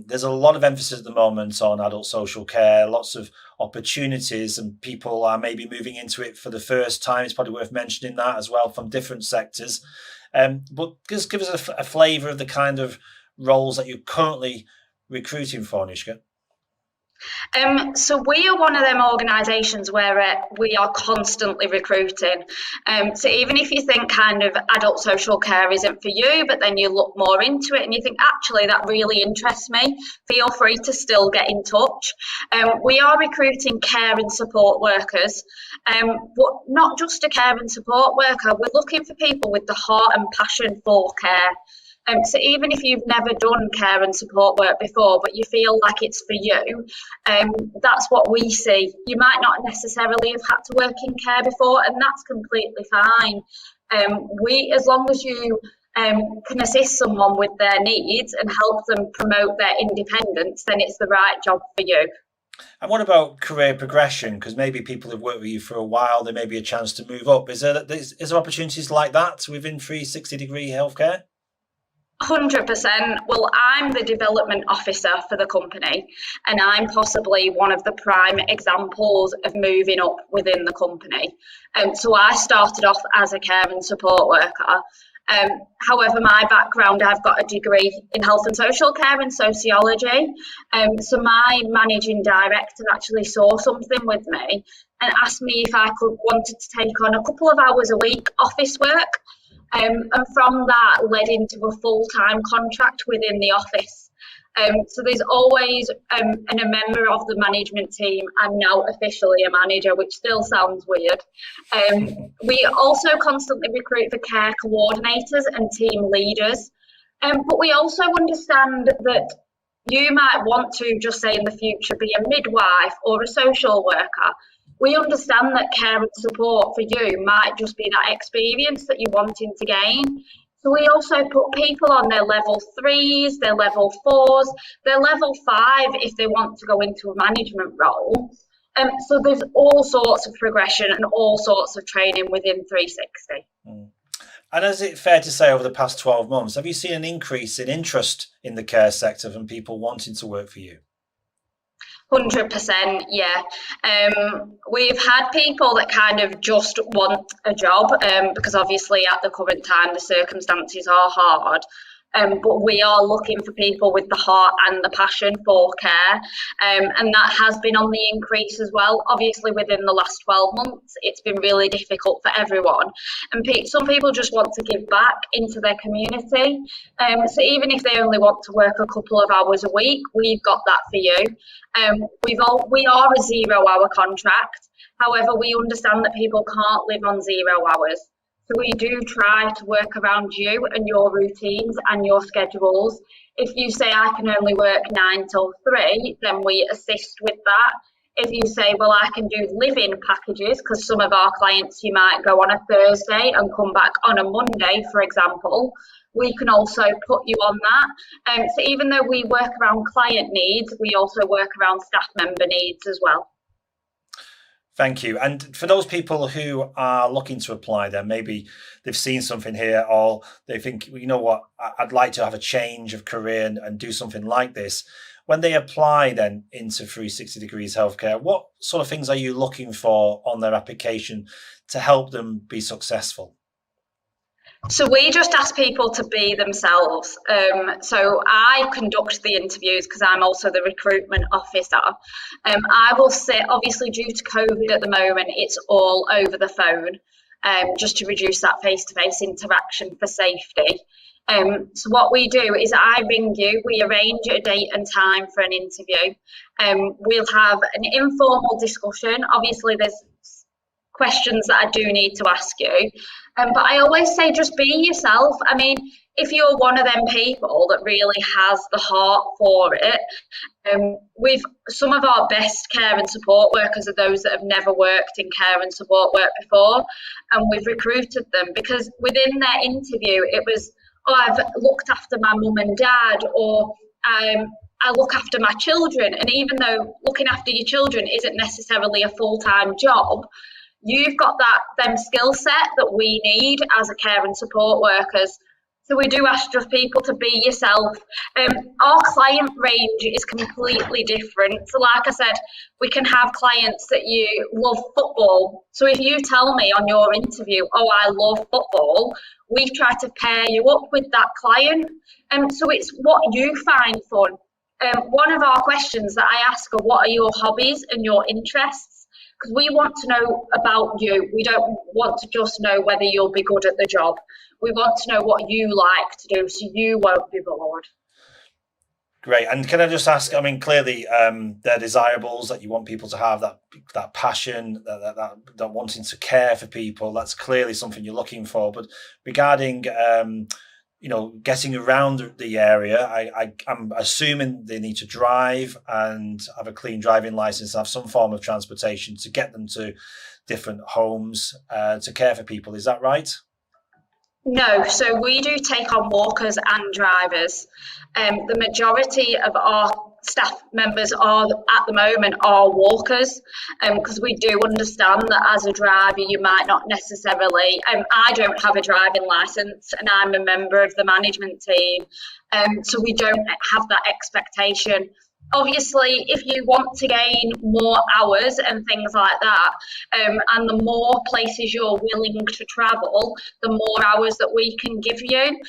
There's a lot of emphasis at the moment on adult social care, lots of opportunities, and people are maybe moving into it for the first time. It's probably worth mentioning that as well from different sectors. But just give us a flavour of the kind of roles that you're currently recruiting for, Nishka. So we are one of them organisations where we are constantly recruiting. So even if you think kind of adult social care isn't for you, but then you look more into it and you think, actually, that really interests me, feel free to still get in touch. We are recruiting care and support workers, but not just a care and support worker. We're looking for people with the heart and passion for care. So even if you've never done care and support work before, but you feel like it's for you, that's what we see. You might not necessarily have had to work in care before, and that's completely fine. As long as you can assist someone with their needs and help them promote their independence, then it's the right job for you. And what about career progression? Because maybe people have worked with you for a while, there may be a chance to move up. Is there opportunities like that within 360 Degree Healthcare? 100%. Well, I'm the development officer for the company, and I'm possibly one of the prime examples of moving up within the company. So I started off as a care and support worker. However, my background, I've got a degree in health and social care and sociology. So my managing director actually saw something with me and asked me if I wanted to take on a couple of hours a week office work. And from that led into a full-time contract within the office. So there's always a member of the management team. I'm now officially a manager, which still sounds weird. We also constantly recruit for care coordinators and team leaders. But we also understand that you might want to, just say in the future, be a midwife or a social worker. We understand that care and support for you might just be that experience that you're wanting to gain. So we also put people on their level 3s, their level 4s, their level 5 if they want to go into a management role. So there's all sorts of progression and all sorts of training within 360. And is it fair to say over the past 12 months, have you seen an increase in interest in the care sector from people wanting to work for you? 100%, yeah. We've had people that kind of just want a job because obviously at the current time the circumstances are hard. But we are looking for people with the heart and the passion for care, and that has been on the increase as well. Obviously, within the last 12 months, it's been really difficult for everyone, and some people just want to give back into their community. So even if they only want to work a couple of hours a week, we've got that for you. We are a 0-hour contract. However, we understand that people can't live on 0 hours. So we do try to work around you and your routines and your schedules. If you say I can only work 9 till 3, then we assist with that. If you say, well, I can do live-in packages, because some of our clients, you might go on a Thursday and come back on a Monday, for example, we can also put you on that. So even though we work around client needs, we also work around staff member needs as well. Thank you. And for those people who are looking to apply, then maybe they've seen something here, or they think, you know what, I'd like to have a change of career and do something like this. When they apply then into 360 Degrees Healthcare, what sort of things are you looking for on their application to help them be successful? So we just ask people to be themselves. So I conduct the interviews because I'm also the recruitment officer. I will say, obviously due to COVID at the moment, it's all over the phone, just to reduce that face-to-face interaction for safety. So what we do is I ring you, we arrange a date and time for an interview. We'll have an informal discussion. Obviously there's questions that I do need to ask you. But I always say just be yourself. I mean, if you're one of them people that really has the heart for it, with some of our best care and support workers are those that have never worked in care and support work before, and we've recruited them because within their interview it was, oh, I've looked after my mum and dad, or I look after my children. And even though looking after your children isn't necessarily a full-time job, you've got them skill set that we need as a care and support workers. So we do ask just people to be yourself. Our client range is completely different. So like I said, we can have clients that you love football. So if you tell me on your interview, oh, I love football, we try to pair you up with that client. So it's what you find fun. One of our questions that I ask are, what are your hobbies and your interests? Because we want to know about you. We don't want to just know whether you'll be good at the job. We want to know what you like to do so you won't be bored. Great. And can I just ask, I mean, clearly they're desirables, that you want people to have that passion, that wanting to care for people. That's clearly something you're looking for. But regarding getting around the area, I'm assuming they need to drive and have a clean driving license, have some form of transportation to get them to different homes to care for people. Is that right? No, so we do take on walkers and drivers. The majority of our staff members are at the moment are walkers, because we do understand that as a driver you might not necessarily, I don't have a driving licence and I'm a member of the management team, so we don't have that expectation. Obviously, if you want to gain more hours and things like that, and the more places you're willing to travel, the more hours that we can give you.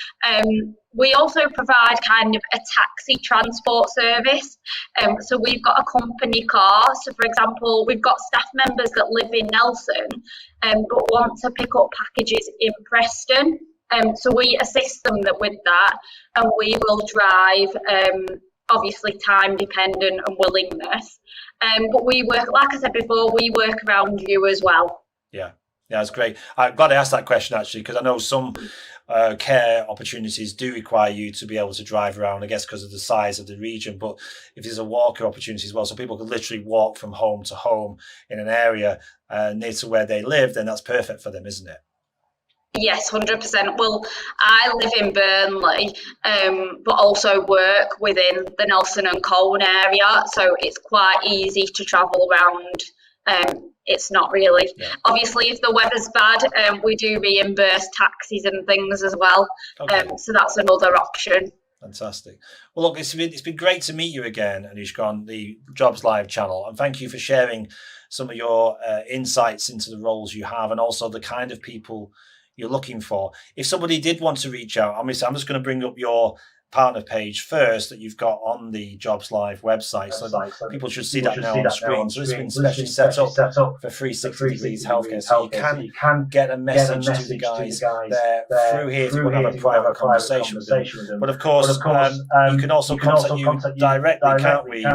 We also provide kind of a taxi transport service. So we've got a company car. So for example, we've got staff members that live in Nelson but want to pick up packages in Preston. So we assist them with that, and we will drive, obviously time dependent and willingness. But we work, like I said before, we work around you as well. Yeah, that's great. I'm glad I asked that question actually, because I know some care opportunities do require you to be able to drive around, I guess because of the size of the region. But if there's a walker opportunity as well, so people could literally walk from home to home in an area near to where they live, then that's perfect for them, isn't it? Yes, 100%. Well, I live in Burnley, but also work within the Nelson and Colne area, so it's quite easy to travel around It's not really. Obviously, if the weather's bad, we do reimburse taxis and things as well. So that's another option. Fantastic. Well, look, it's been great to meet you again, Anushka, on the Jobs Live channel, and thank you for sharing some of your insights into the roles you have and also the kind of people you're looking for. If somebody did want to reach out, I'm just going to bring up your partner page first that you've got on the Jobs Live website, so people should see that now on screen. So it's been specially set up for 360 Degrees Healthcare, so you can get a message to the guys there through here if you want to have a private conversation with them. But of course, you can also contact you directly, can't we?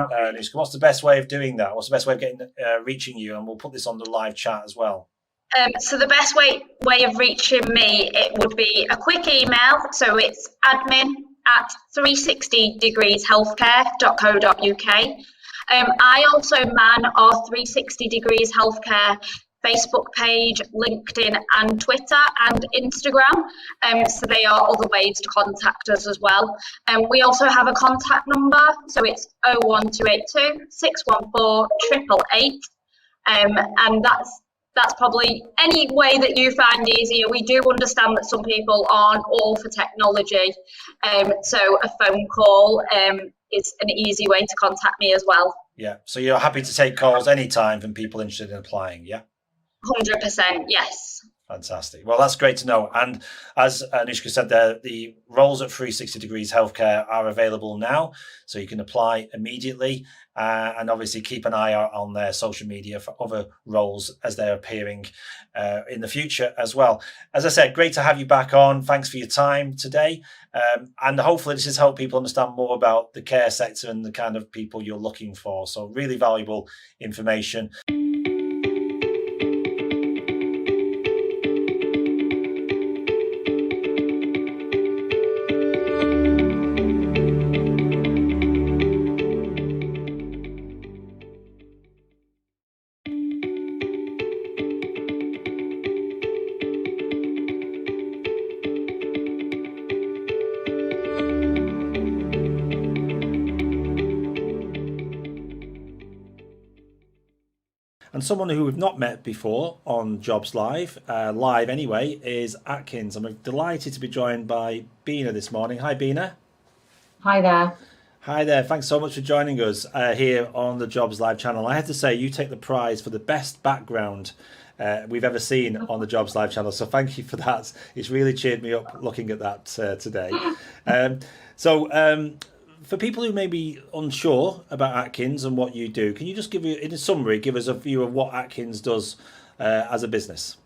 What's the best way of doing that? What's the best way of getting reaching you? And we'll put this on the live chat as well. So the best way of reaching me, it would be a quick email. So it's admin@360degreeshealthcare.co.uk. I also man our 360 Degrees Healthcare Facebook page, LinkedIn and Twitter and Instagram. So they are other ways to contact us as well. We also have a contact number, so it's 01282 614 888. And that's probably any way that you find easier. We do understand that some people aren't all for technology, so a phone call is an easy way to contact me as well. Yeah, so you're happy to take calls anytime from people interested in applying, yeah? 100%, yes. Fantastic. Well, that's great to know. And as Anushka said there, the roles at 360 Degrees Healthcare are available now, so you can apply immediately. And obviously keep an eye out on their social media for other roles as they're appearing in the future as well. As I said, great to have you back on. Thanks for your time today. And hopefully this has helped people understand more about the care sector and the kind of people you're looking for. So really valuable information. And someone who we've not met before on Jobs Live, live anyway, is Atkins. I'm delighted to be joined by Bina this morning. Hi, Bina. Hi there. Hi there. Thanks so much for joining us here on the Jobs Live channel. I have to say, you take the prize for the best background we've ever seen on the Jobs Live channel. So thank you for that. It's really cheered me up looking at that today. For people who may be unsure about Atkins and what you do, can you just in a summary, give us a view of what Atkins does as a business?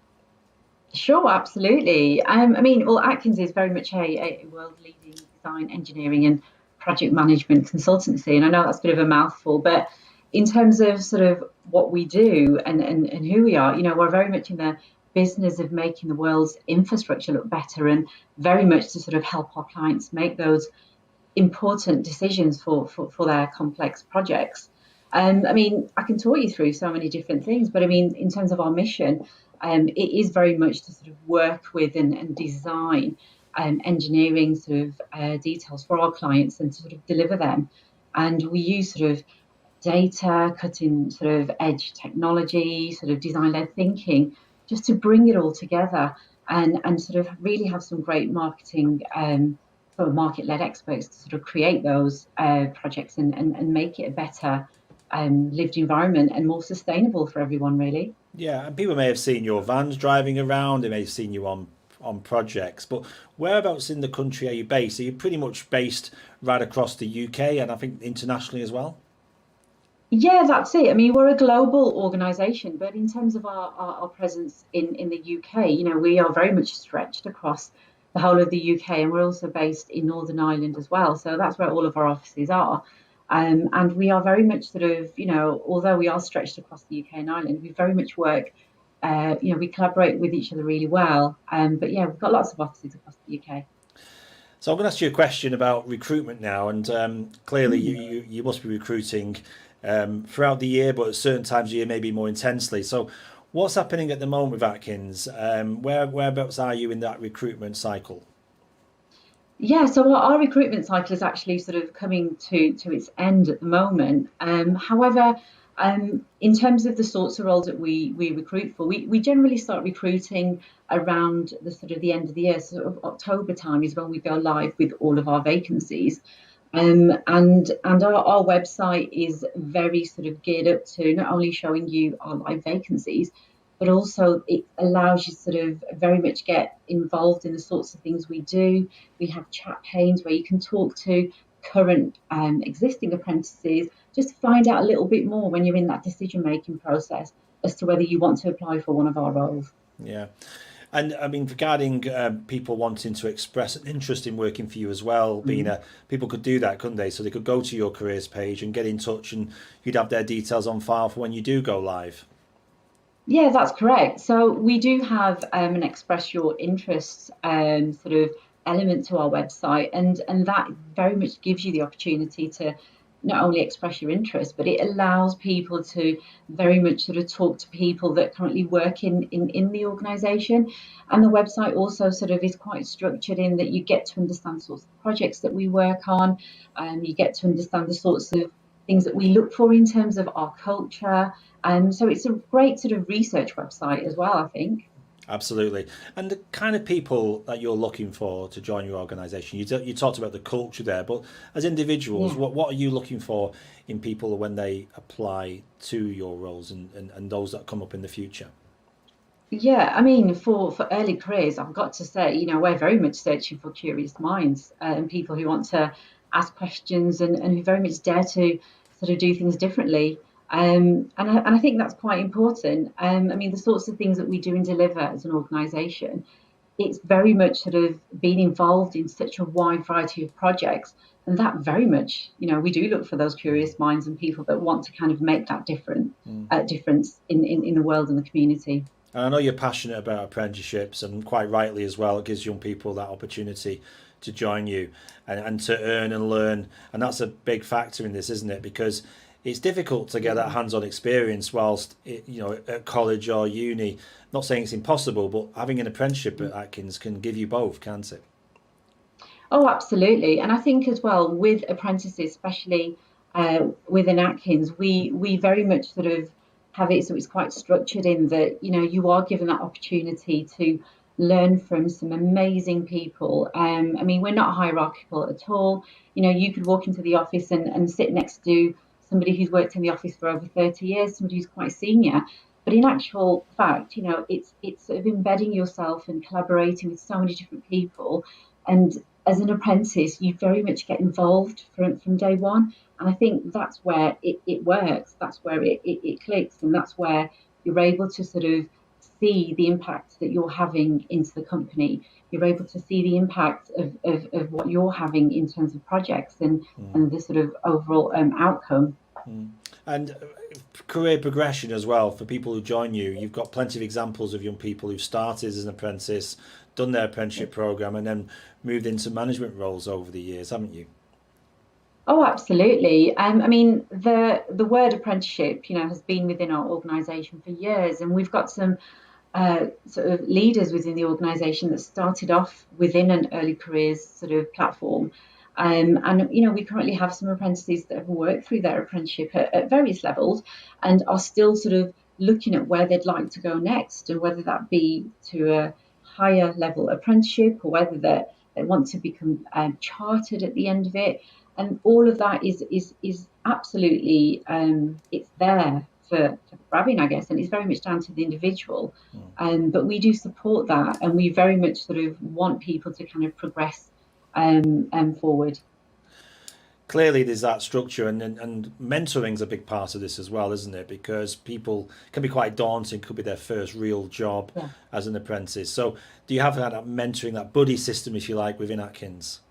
Sure, absolutely. Atkins is very much a world-leading design, engineering and project management consultancy. And I know that's a bit of a mouthful, but in terms of sort of what we do and who we are, we're very much in the business of making the world's infrastructure look better and very much to sort of help our clients make those important decisions for their complex projects. I can talk you through so many different things, but in terms of our mission, it is very much to sort of work with and design engineering sort of details for our clients and to sort of deliver them. And we use sort of data, cutting sort of edge technology, sort of design-led thinking, just to bring it all together and sort of really have some great marketing market-led experts to sort of create those projects and make it a better lived environment and more sustainable for everyone, really. Yeah, and people may have seen your vans driving around, they may have seen you on projects, but whereabouts in the country are you based? Are you pretty much based right across the UK and I think internationally as well? Yeah, that's it. We're a global organisation, but in terms of our presence in the UK, we are very much stretched across the whole of the UK, and we're also based in Northern Ireland as well. So that's where all of our offices are. And we are very much sort of, although we are stretched across the UK and Ireland, we very much work, we collaborate with each other really well. But yeah, we've got lots of offices across the UK. So I'm going to ask you a question about recruitment now. And clearly you must be recruiting throughout the year, but at certain times of the year, maybe more intensely. So what's happening at the moment with Atkins? Whereabouts are you in that recruitment cycle? Yeah, so our recruitment cycle is actually sort of coming to its end at the moment. However, In terms of the sorts of roles that we recruit for, we generally start recruiting around the sort of the end of the year. So of October time is when we go live with all of our vacancies. And our website is very sort of geared up to not only showing you our live vacancies, but also it allows you sort of very much get involved in the sorts of things we do. We have chat panes where you can talk to current existing apprentices just to find out a little bit more when you're in that decision making process as to whether you want to apply for one of our roles. Yeah. And I mean, regarding people wanting to express an interest in working for you as well, people could do that, couldn't they? So they could go to your careers page and get in touch, and you'd have their details on file for when you do go live. Yeah, that's correct. So we do have an express your interests sort of element to our website, and that very much gives you the opportunity to not only express your interest, but it allows people to very much sort of talk to people that currently work in the organisation. And the website also sort of is quite structured in that you get to understand sorts of projects that we work on, and you get to understand the sorts of things that we look for in terms of our culture. So it's a great sort of research website as well, I think. Absolutely. And the kind of people that you're looking for to join your organisation, you talked about the culture there, but as individuals, what are you looking for in people when they apply to your roles and those that come up in the future? Yeah, I mean, for early careers, I've got to say, you know, we're very much searching for curious minds and people who want to ask questions and who very much dare to sort of do things differently. And I think that's quite important. I mean, the sorts of things that we do and deliver as an organisation, it's very much sort of being involved in such a wide variety of projects. And that very much, you know, we do look for those curious minds and people that want to kind of make that difference in the world and the community. And I know you're passionate about apprenticeships, and quite rightly as well. It gives young people that opportunity to join you and to earn and learn. And that's a big factor in this, isn't it? Because it's difficult to get that hands-on experience whilst, you know, at college or uni. Not saying it's impossible, but having an apprenticeship at Atkins can give you both, can't it? Oh, absolutely. And I think as well with apprentices, especially within Atkins, we very much sort of have it so it's quite structured in that, you know, you are given that opportunity to learn from some amazing people. I mean, we're not hierarchical at all. You know, you could walk into the office and sit next to somebody who's worked in the office for over 30 years, somebody who's quite senior. But in actual fact, you know, it's sort of embedding yourself and collaborating with so many different people. And as an apprentice, you very much get involved from day one. And I think that's where it works. That's where it clicks. And that's where you're able to sort of see the impact that you're having into the company. You're able to see the impact of what you're having in terms of projects and the sort of overall outcome. And career progression as well for people who join you. You've got plenty of examples of young people who started as an apprentice, done their apprenticeship program, and then moved into management roles over the years, haven't you? Oh, absolutely. I mean, the word apprenticeship, you know, has been within our organisation for years, and we've got some sort of leaders within the organisation that started off within an early careers sort of platform. And, you know, we currently have some apprentices that have worked through their apprenticeship at various levels and are still sort of looking at where they'd like to go next, and whether that be to a higher level apprenticeship or whether they want to become chartered at the end of it. And all of that is absolutely, it's there for grabbing, I guess, and it's very much down to the individual. But we do support that, and we very much sort of want people to kind of progress forward. Clearly there's that structure, and mentoring's a big part of this as well, isn't it? Because people can be quite daunting, could be their first real job as an apprentice. So do you have that mentoring, that buddy system, if you like, within Atkins?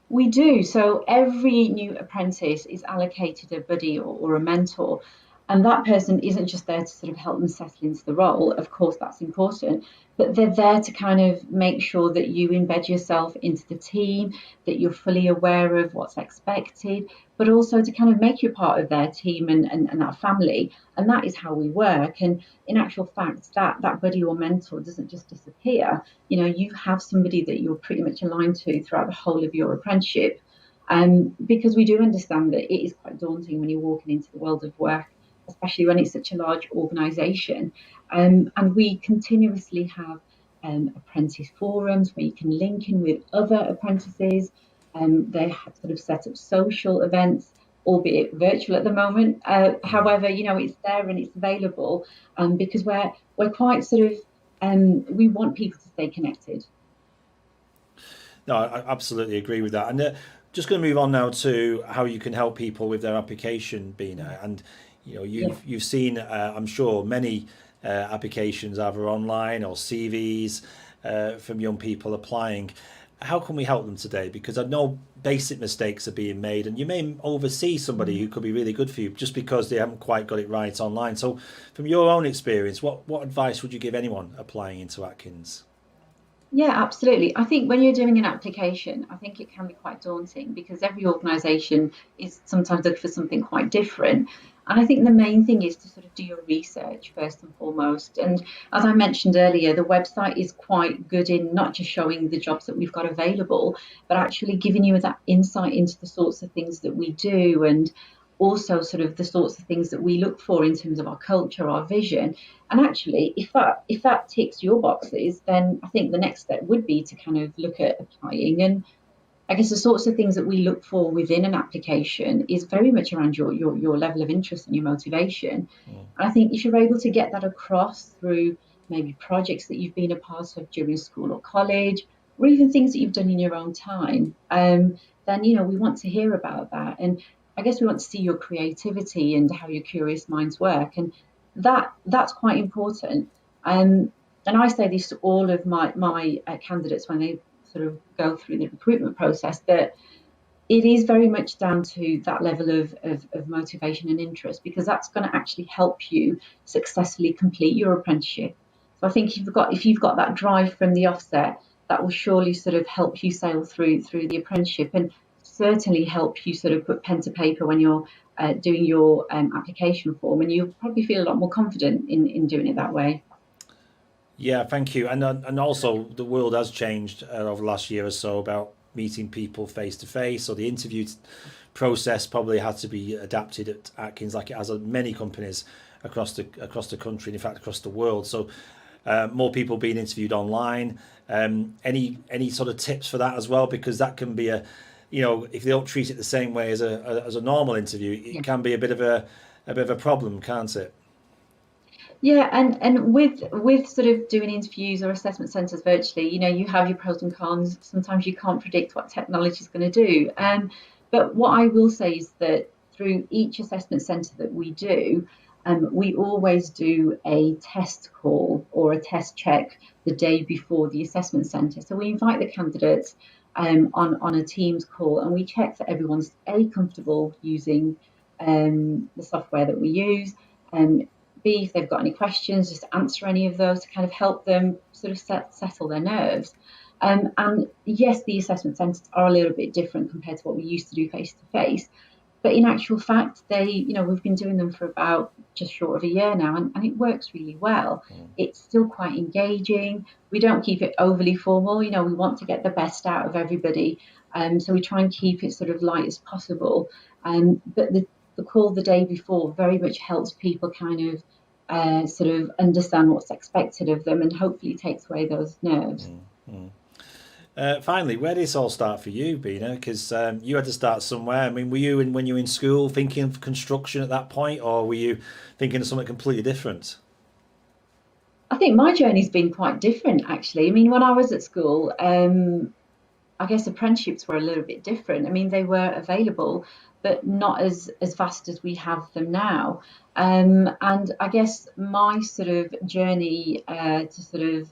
We do. So every new apprentice is allocated a buddy or a mentor. And that person isn't just there to sort of help them settle into the role. Of course, that's important. But they're there to kind of make sure that you embed yourself into the team, that you're fully aware of what's expected, but also to kind of make you part of their team and that family. And that is how we work. And in actual fact, that buddy or mentor doesn't just disappear. You know, you have somebody that you're pretty much aligned to throughout the whole of your apprenticeship. Because we do understand that it is quite daunting when you're walking into the world of work especially when it's such a large organisation. And we continuously have apprentice forums where you can link in with other apprentices. They have sort of set up social events, albeit virtual at the moment. However, it's there and it's available, because we're quite sort of we want people to stay connected. No, I absolutely agree with that. And just going to move on now to how you can help people with their application, Bina. And you've seen, I'm sure, many applications either online or CVs from young people applying. How can we help them today? Because I know basic mistakes are being made, and you may oversee somebody who could be really good for you just because they haven't quite got it right online. So from your own experience, what advice would you give anyone applying into Atkins? Yeah, absolutely. I think when you're doing an application, I think it can be quite daunting because every organisation is sometimes looking for something quite different. And I think the main thing is to sort of do your research first and foremost. And as I mentioned earlier, the website is quite good in not just showing the jobs that we've got available, but actually giving you that insight into the sorts of things that we do, and also sort of the sorts of things that we look for in terms of our culture, our vision. And actually, if that ticks your boxes, then I think the next step would be to kind of look at applying. And I guess the sorts of things that we look for within an application is very much around your level of interest and your motivation. And I think if you're able to get that across through maybe projects that you've been a part of during school or college, or even things that you've done in your own time, then we want to hear about that. And I guess we want to see your creativity and how your curious minds work, and that's quite important. And I say this to all of my candidates when they sort of go through the recruitment process, that it is very much down to that level of motivation and interest, because that's going to actually help you successfully complete your apprenticeship. So I think if you've got that drive from the offset, that will surely sort of help you sail through the apprenticeship, and certainly help you sort of put pen to paper when you're doing your application form, and you'll probably feel a lot more confident in doing it that way. Yeah, thank you. And also the world has changed over the last year or so about meeting people face to face. So the interview process probably had to be adapted at Atkins, like it has at many companies across the country, and in fact across the world. So more people being interviewed online. Any sort of tips for that as well? Because that can be if they don't treat it the same way as a normal interview, it can be a bit of a problem, can't it? Yeah, and with sort of doing interviews or assessment centres virtually, you have your pros and cons. Sometimes you can't predict what technology is going to do. But what I will say is that through each assessment centre that we do, we always do a test call or a test check the day before the assessment centre. So we invite the candidates on a Teams call, and we check that everyone's comfortable using the software that we use, and B, if they've got any questions, just answer any of those to kind of help them sort of settle their nerves. And yes, the assessment centres are a little bit different compared to what we used to do face to face, but in actual fact, we've been doing them for about just short of a year now, and it works really well. It's still quite engaging. We don't keep it overly formal. We want to get the best out of everybody, so we try and keep it sort of light as possible. But the call the day before very much helps people kind of sort of understand what's expected of them, and hopefully takes away those nerves. Finally, where did this all start for you, Bina? Because you had to start somewhere. I mean, were you when you were in school thinking of construction at that point, or were you thinking of something completely different? I think my journey's been quite different, actually. I mean, when I was at school, I guess apprenticeships were a little bit different. I mean, they were available, but not as vast as we have them now. And I guess my sort of journey to sort of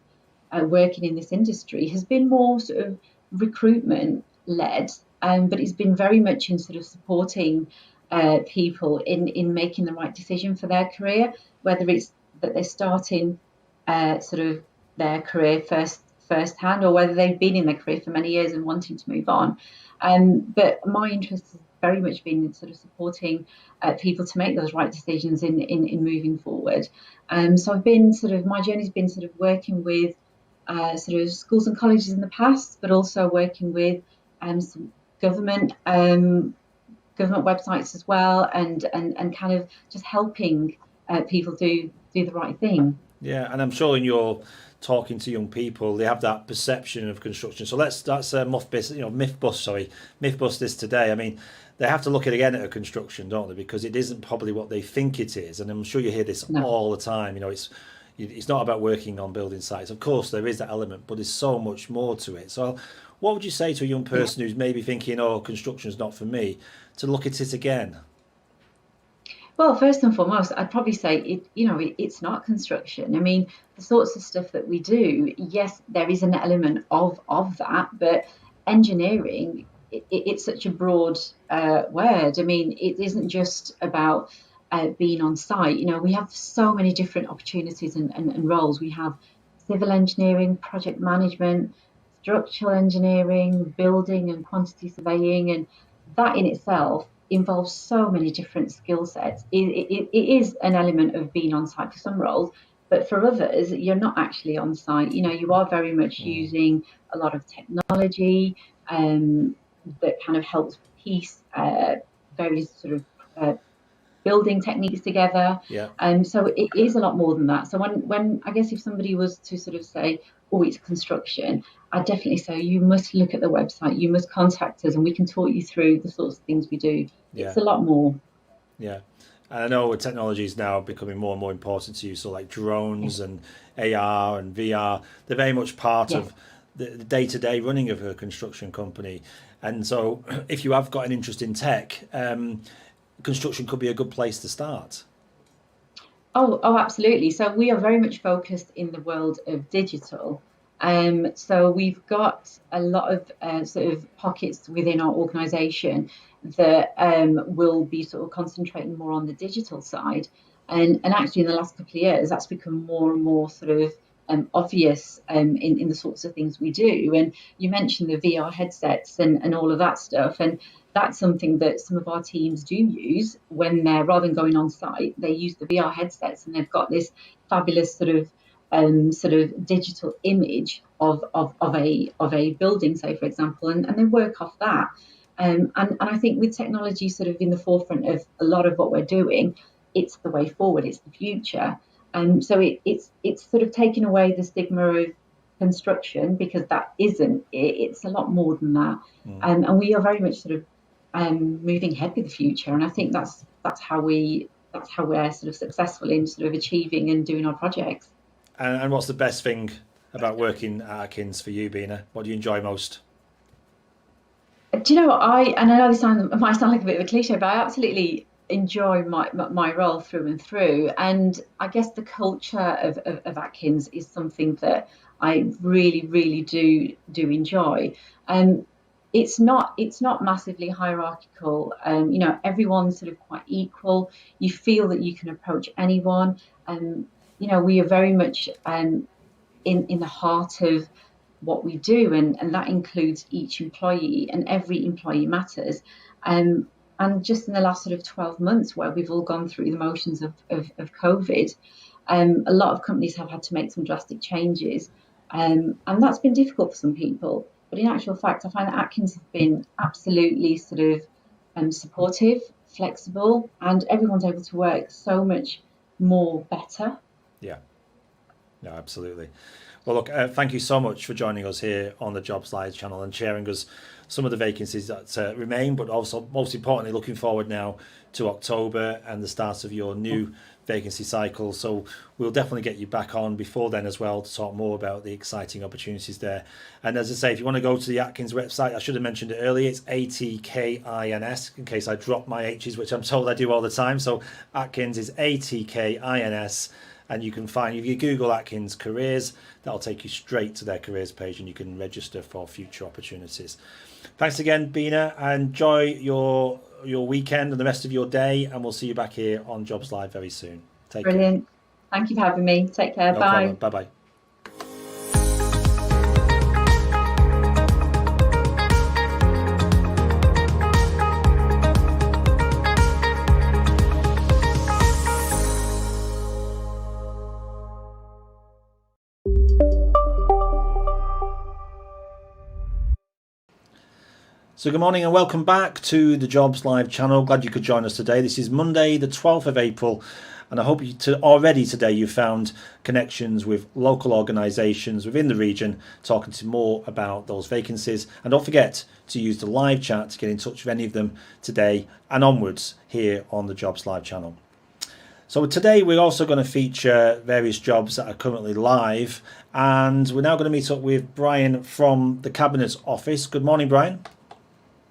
working in this industry has been more sort of recruitment led, but it's been very much in sort of supporting people in making the right decision for their career, whether it's that they're starting sort of their career firsthand, or whether they've been in their career for many years and wanting to move on. But my interest has very much been in sort of supporting people to make those right decisions in moving forward. So I've been my journey's been sort of working with sort of schools and colleges in the past, but also working with some government government websites as well, and kind of just helping people do the right thing. Yeah, and I'm sure in your talking to young people, they have that perception of construction. So that's myth bust this today. I mean, they have to look at construction, don't they? Because it isn't probably what they think it is, and I'm sure you hear this all the time. It's not about working on building sites. Of course, there is that element, but there's so much more to it. So, what would you say to a young person who's maybe thinking, "Oh, construction's not for me," to look at it again? Well, first and foremost, I'd probably say it's not construction. I mean, the sorts of stuff that we do, yes, there is an element of that, but engineering, it's such a broad word. I mean, it isn't just about being on site. We have so many different opportunities and roles. We have civil engineering, project management, structural engineering, building and quantity surveying, and that in itself involves so many different skill sets. It is an element of being on site for some roles, but for others, you're not actually on site. You are very much using a lot of technology that kind of helps piece various sort of building techniques together. Yeah. So it is a lot more than that. So when I guess if somebody was to sort of say, oh, it's construction, I'd definitely say you must look at the website, you must contact us, and we can talk you through the sorts of things we do. Yeah. It's a lot more. Yeah. And I know technology is now becoming more and more important to you. So like drones and AR and VR, they're very much part of the day-to-day running of a construction company. And so if you have got an interest in tech, construction could be a good place to start. Oh, absolutely. So we are very much focused in the world of digital. So we've got a lot of sort of pockets within our organisation that will be sort of concentrating more on the digital side. And actually in the last couple of years, that's become more and more sort of obvious in the sorts of things we do. And you mentioned the VR headsets and all of that stuff. And that's something that some of our teams do use when they're, rather than going on site, they use the VR headsets, and they've got this fabulous sort of digital image of a building, say, for example, and they work off that. And I think with technology sort of in the forefront of a lot of what we're doing, it's the way forward, it's the future. So it's sort of taking away the stigma of construction, because that isn't it. It's a lot more than that. And we are very much sort of moving ahead with the future. And I think that's how we're sort of successful in sort of achieving and doing our projects. And what's the best thing about working at Atkins for you, Bina? What do you enjoy most? Do you know what I know this might sound like a bit of a cliche, but I absolutely enjoy my role through and through. And I guess the culture of Atkins is something that I really do enjoy. It's not massively hierarchical. Everyone's sort of quite equal. You feel that you can approach anyone. We are very much in the heart of what we do, and that includes each employee, and every employee matters. And just in the last sort of 12 months, where we've all gone through the motions of COVID, a lot of companies have had to make some drastic changes, and that's been difficult for some people. But in actual fact, I find that Atkins have been absolutely sort of supportive, flexible, and everyone's able to work so much more better. Yeah, no, absolutely. Well, look, thank you so much for joining us here on the Jobs Live channel and sharing us some of the vacancies that remain, but also, most importantly, looking forward now to October and the start of your new vacancy cycle. So we'll definitely get you back on before then as well to talk more about the exciting opportunities there. And as I say, if you want to go to the Atkins website, I should have mentioned it earlier, it's ATKINS, in case I drop my H's, which I'm told I do all the time. So Atkins is ATKINS. And you can find, if you Google Atkins Careers, that'll take you straight to their careers page, and you can register for future opportunities. Thanks again, Bina. Enjoy your weekend and the rest of your day, and we'll see you back here on Jobs Live very soon. Take care. Brilliant. Thank you for having me. Take care. No Bye. problem. Bye-bye. So good morning and welcome back to the Jobs Live channel. Glad you could join us today. This is Monday the 12th of April and I hope already today you found connections with local organisations within the region talking to more about those vacancies. And don't forget to use the live chat to get in touch with any of them today and onwards here on the Jobs Live channel. So today we're also going to feature various jobs that are currently live, and we're now going to meet up with Brian from the Cabinet Office. Good morning, Brian.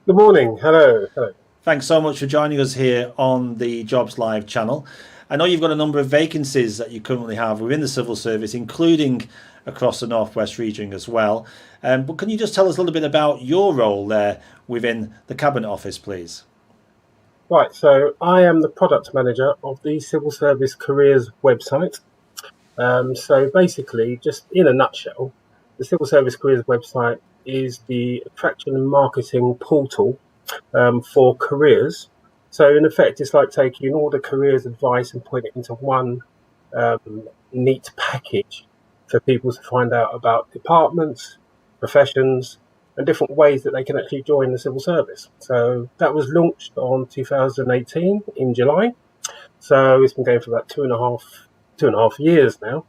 Good morning. Hello. Hello. Thanks so much for joining us here on the Jobs Live channel. I know you've got a number of vacancies that you currently have within the civil service, including across the Northwest region as well. But can you just tell us a little bit about your role there within the Cabinet Office, please? Right, so I am the product manager of the Civil Service Careers website. So basically, just in a nutshell, the Civil Service Careers website is the attraction and marketing portal for careers. So in effect, it's like taking all the careers advice and putting it into one neat package for people to find out about departments, professions, and different ways that they can actually join the civil service. So that was launched on 2018 in July. So it's been going for about two and a half years now.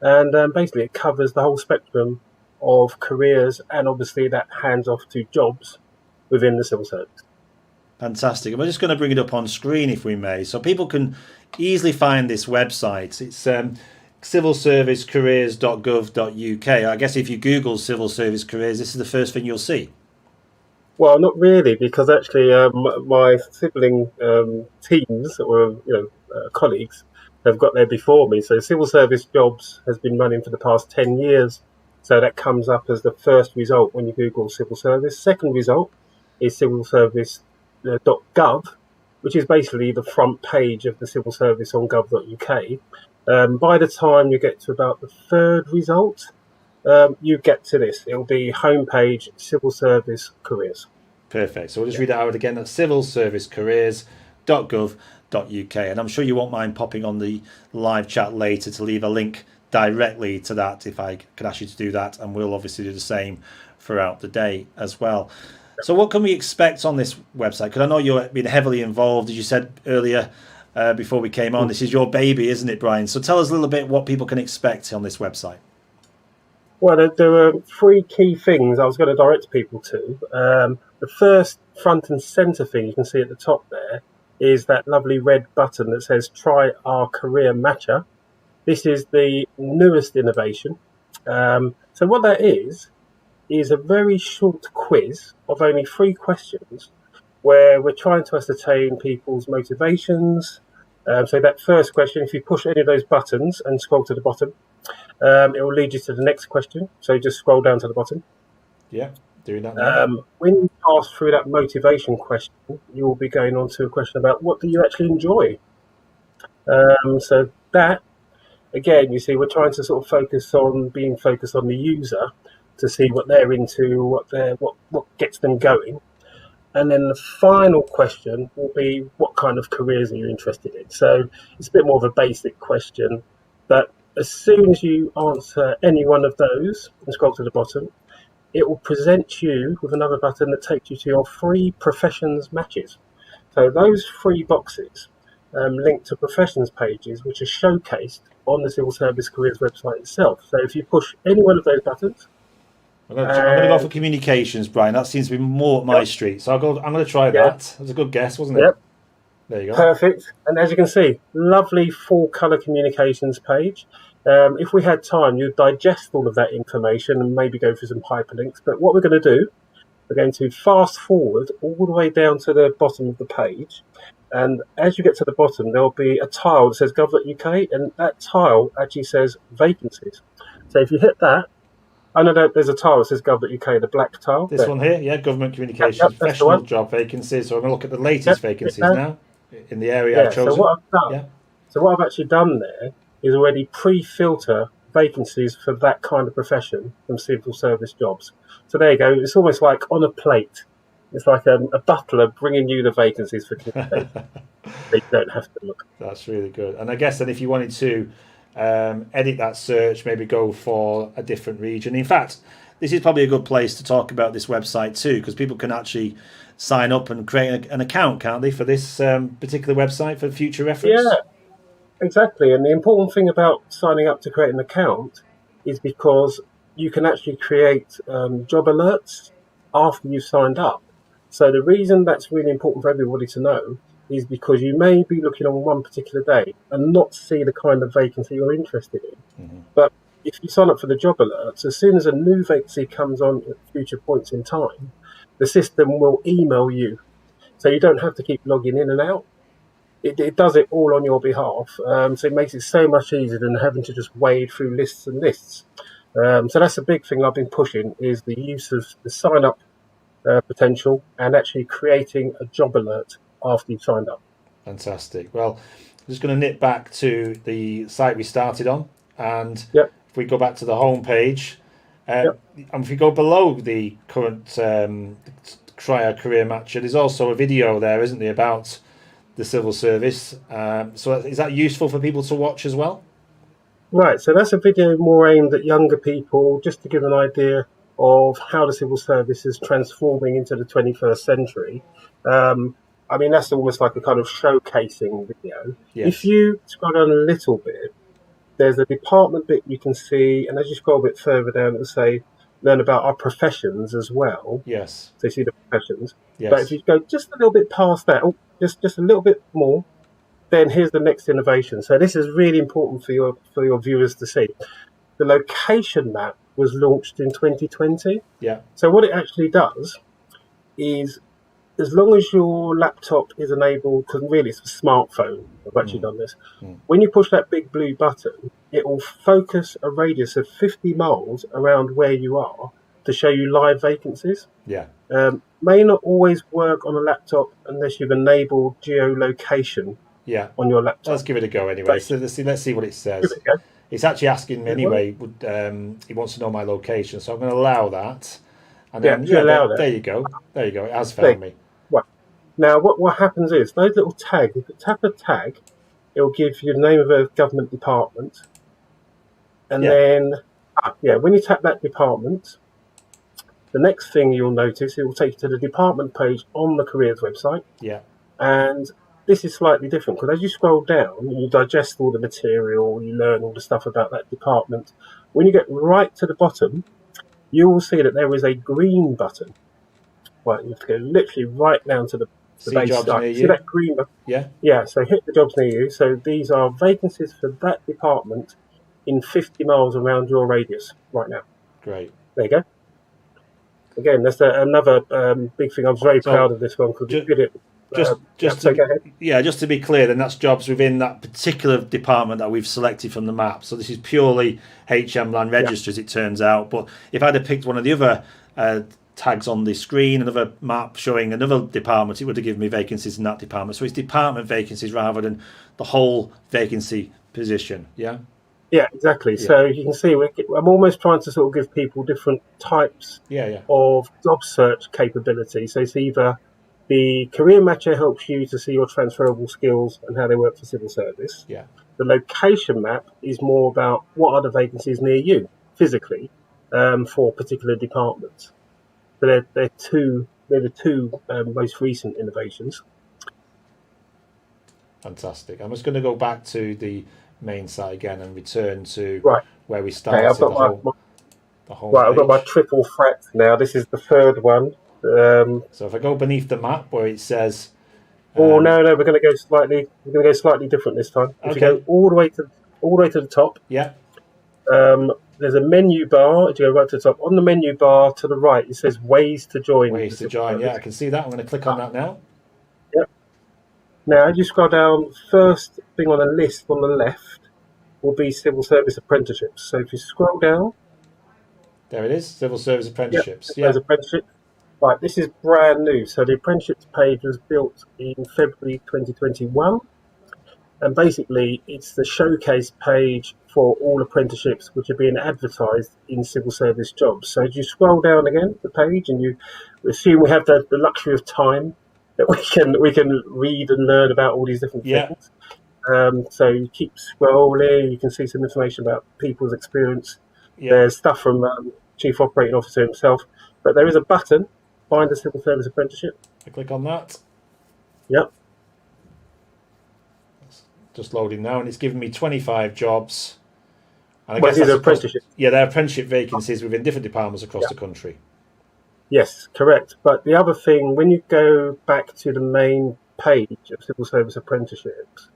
And basically it covers the whole spectrum of careers, and obviously that hands off to jobs within the civil service. Fantastic. We're just going to bring it up on screen if we may, so people can easily find this website. It's civilservicecareers.gov.uk. I guess if you Google civil service careers, this is the first thing you'll see. Well, not really, because actually my sibling teams or colleagues have got there before me. So civil service jobs has been running for the past 10 years. So that comes up as the first result when you Google civil service. Second result is civilservice.gov, which is basically the front page of the civil service on gov.uk. By the time you get to about the third result, you get to this. It'll be homepage civil service careers. Perfect. So we'll just read it out again. That's civilservicecareers.gov.uk. And I'm sure you won't mind popping on the live chat later to leave a link directly to that if I can ask you to do that. And we'll obviously do the same throughout the day as well. So what can we expect on this website? Because I know you've been heavily involved, as you said earlier before we came on. This is your baby, isn't it, Brian? So tell us a little bit what people can expect on this website. Well, there are three key things I was going to direct people to. The first front and centre thing you can see at the top there is that lovely red button that says Try Our Career Matcher. This is the newest innovation. So what that is a very short quiz of only 3 questions where we're trying to ascertain people's motivations. So that first question, if you push any of those buttons and scroll to the bottom, it will lead you to the next question. So just scroll down to the bottom. Yeah, doing that now. When you pass through that motivation question, you will be going on to a question about what do you actually enjoy. So that, again, you see, we're trying to sort of focus on the user to see what they're into, what gets them going. And then the final question will be, what kind of careers are you interested in? So it's a bit more of a basic question, but as soon as you answer any one of those and scroll to the bottom, it will present you with another button that takes you to your 3 professions matches. So those 3 boxes link to professions pages, which are showcased on the Civil Service Careers website itself. So if you push any one of those buttons, I'm going to go for communications, Brian. That seems to be more up my street. So I'm going to try that. That was a good guess, wasn't it? Yep. There you go. Perfect. And as you can see, lovely full colour communications page. If we had time, you'd digest all of that information and maybe go through some hyperlinks. But what we're going to do, we're going to fast forward all the way down to the bottom of the page. And as you get to the bottom, there'll be a tile that says gov.uk, and that tile actually says vacancies. So if you hit that, I know that there's a tile that says gov.uk, the black tile. This one here, yeah, government communications, professional job vacancies. So I'm going to look at the latest vacancies now in the area I've chosen. So what I've actually done there is already pre-filter vacancies for that kind of profession from civil service jobs. So there you go. It's almost like on a plate. It's like a butler bringing you the vacancies for communication. They don't have to look. That's really good. And I guess then if you wanted to edit that search, maybe go for a different region. In fact, this is probably a good place to talk about this website too, because people can actually sign up and create an account, can't they, for this particular website for future reference? Yeah, exactly. And the important thing about signing up to create an account is because you can actually create job alerts after you've signed up. So the reason that's really important for everybody to know is because you may be looking on one particular day and not see the kind of vacancy you're interested in. Mm-hmm. But if you sign up for the job alerts, as soon as a new vacancy comes on at future points in time, the system will email you. So you don't have to keep logging in and out. It does it all on your behalf. So it makes it so much easier than having to just wade through lists and lists. So that's a big thing I've been pushing, is the use of the sign up potential and actually creating a job alert after you've signed up. Fantastic. Well, I'm just going to nip back to the site we started on, and Yep. if we go back to the home page, and if we go below the current Cryo Career Matcher, there's also a video there, isn't there, about the civil service. So is that useful for people to watch as well? Right, so that's a video more aimed at younger people, just to give an idea of how the civil service is transforming into the 21st century. I mean, that's almost like a kind of showcasing video. Yes. If you scroll down a little bit, there's a department bit you can see, and as you scroll a bit further down, it'll say learn about our professions as well. Yes. So you see the professions. Yes. But if you go just a little bit past that, just a little bit more, then here's the next innovation. So this is really important for your viewers to see. The location map was launched in 2020. Yeah. So what it actually does is, as long as your laptop is enabled, because really it's a smartphone, I've actually done this, when you push that big blue button, it will focus a radius of 50 miles around where you are to show you live vacancies. Yeah. May not always work on a laptop unless you've enabled geolocation on your laptop. Let's give it a go anyway. So let's see what it says. Give it a go. It's actually asking me anyway. He wants to know my location, so I'm going to allow that. And then allow that. There you go. There you go. It has found me. Right. Now, what happens is those little tags. If you tap a tag, it will give you the name of a government department, and then when you tap that department, the next thing you'll notice, it will take you to the department page on the careers website. Yeah. And this is slightly different because as you scroll down, you digest all the material, you learn all the stuff about that department. When you get right to the bottom, you will see that there is a green button. Right, you have to go literally right down to the base. Jobs near you. See that green button? Yeah. Yeah, so hit the jobs near you. So these are vacancies for that department in 50 miles around your radius right now. Great. There you go. Again, that's another big thing. I'm very proud of this one because we did it. Just to be clear, then that's jobs within that particular department that we've selected from the map. So this is purely HM Land Registries, it turns out. But if I'd have picked one of the other tags on the screen, another map showing another department, it would have given me vacancies in that department. So it's department vacancies rather than the whole vacancy position. Yeah. Yeah, exactly. Yeah. So you can see I'm almost trying to sort of give people different types of job search capability. So it's either the Career Matcher helps you to see your transferable skills and how they work for civil service. Yeah. The location map is more about what are the vacancies near you physically for particular departments. So they're the two most recent innovations. Fantastic. I'm just going to go back to the main site again and return to where we started. Okay, I've got the whole I've got my triple threat now. This is the third one. So if I go beneath the map where it says, no, we're going to go slightly different this time. If you go all the way to the top, there's a menu bar. If you go right to the top, on the menu bar to the right, it says ways to join. Ways to join. Yeah, I can see that. I'm going to click on that now. Yep. Now, as you scroll down, first thing on the list on the left will be civil service apprenticeships. So if you scroll down, there it is, civil service apprenticeships. There's apprenticeship. Right, this is brand new. So the apprenticeships page was built in February 2021. And basically, it's the showcase page for all apprenticeships which are being advertised in civil service jobs. So as you scroll down again the page, and you assume we have the luxury of time that we can read and learn about all these different things. So you keep scrolling, you can see some information about people's experience. There's stuff from Chief Operating Officer himself. But there is a button, Find a Civil Service Apprenticeship. I click on that. Yep. Just loading now, and it's giving me 25 jobs. And I Well, guess these that's are apprenticeships. Yeah, they're apprenticeship vacancies within different departments across the country. Yes, correct. But the other thing, when you go back to the main page of Civil Service Apprenticeships,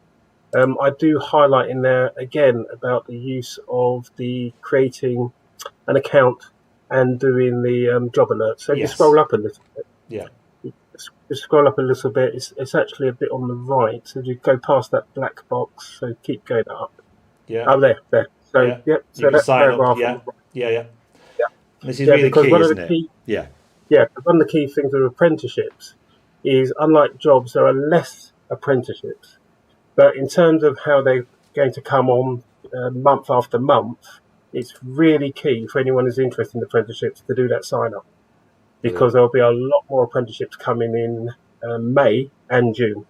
I do highlight in there again about the use of the creating an account and doing the job alert. So if you Yes. scroll up a little bit, Yeah. just scroll up a little bit, it's actually a bit on the right. So you go past that black box, so keep going up. Yeah. Oh, there. So, Yeah. yep. You So can that's sign up. paragraph. Yeah. on the right. Yeah. Yeah. This is Yeah, really because key, one of isn't the it? key- Yeah. Yeah, because one of the key things with apprenticeships is, unlike jobs, there are less apprenticeships. But in terms of how they're going to come on month after month, it's really key for anyone who's interested in apprenticeships to do that sign up, because there'll be a lot more apprenticeships coming in May and June.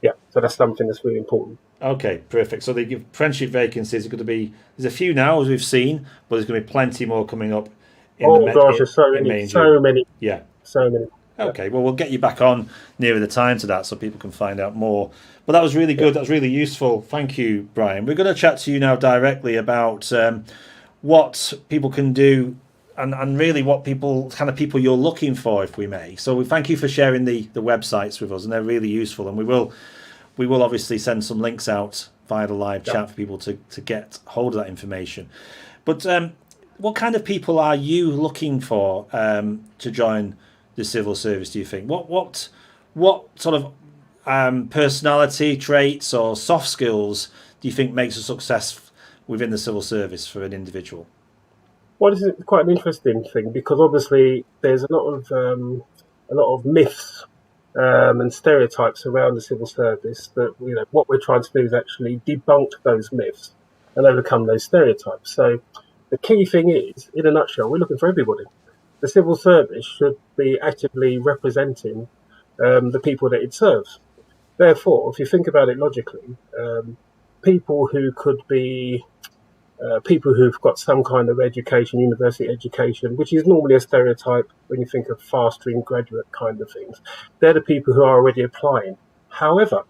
Yeah, so that's something that's really important. Okay, perfect. So they give apprenticeship vacancies. There's a few now, as we've seen, but there's going to be plenty more coming up. There's so in May many, and so June. many, Yeah. so many. Okay, well, we'll get you back on nearer the time to that so people can find out more. But that was really good. That was really useful. Thank you, Brian. We're going to chat to you now directly about what people can do and really what kind of people you're looking for, if we may. So we thank you for sharing the websites with us, and they're really useful. And we will obviously send some links out via the live chat for people to get hold of that information. But what kind of people are you looking for to join the civil service, do you think? What sort of personality traits or soft skills do you think makes a success within the civil service for an individual? Well, this is quite an interesting thing, because obviously there's a lot of myths and stereotypes around the civil service that, what we're trying to do is actually debunk those myths and overcome those stereotypes. So the key thing is, in a nutshell, we're looking for everybody. The civil service should be actively representing the people that it serves. Therefore, if you think about it logically, people who could be people who've got some kind of education, university education, which is normally a stereotype when you think of fast stream graduate kind of things, they're the people who are already applying. However,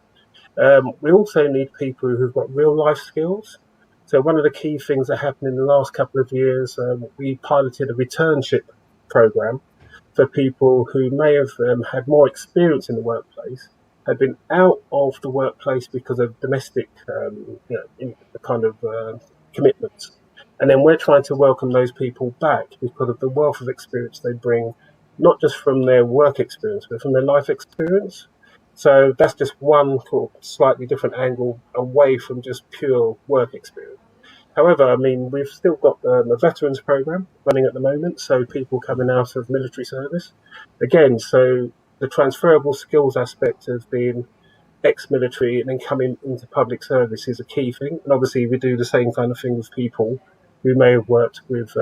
we also need people who've got real life skills. So one of the key things that happened in the last couple of years, we piloted a returnship program for people who may have had more experience in the workplace, had been out of the workplace because of domestic commitments. And then we're trying to welcome those people back because of the wealth of experience they bring, not just from their work experience, but from their life experience. So that's just one slightly different angle away from just pure work experience. However, I mean, we've still got a veterans program running at the moment, so people coming out of military service. Again, so the transferable skills aspect of being ex-military and then coming into public service is a key thing. And obviously we do the same kind of thing with people who may have worked with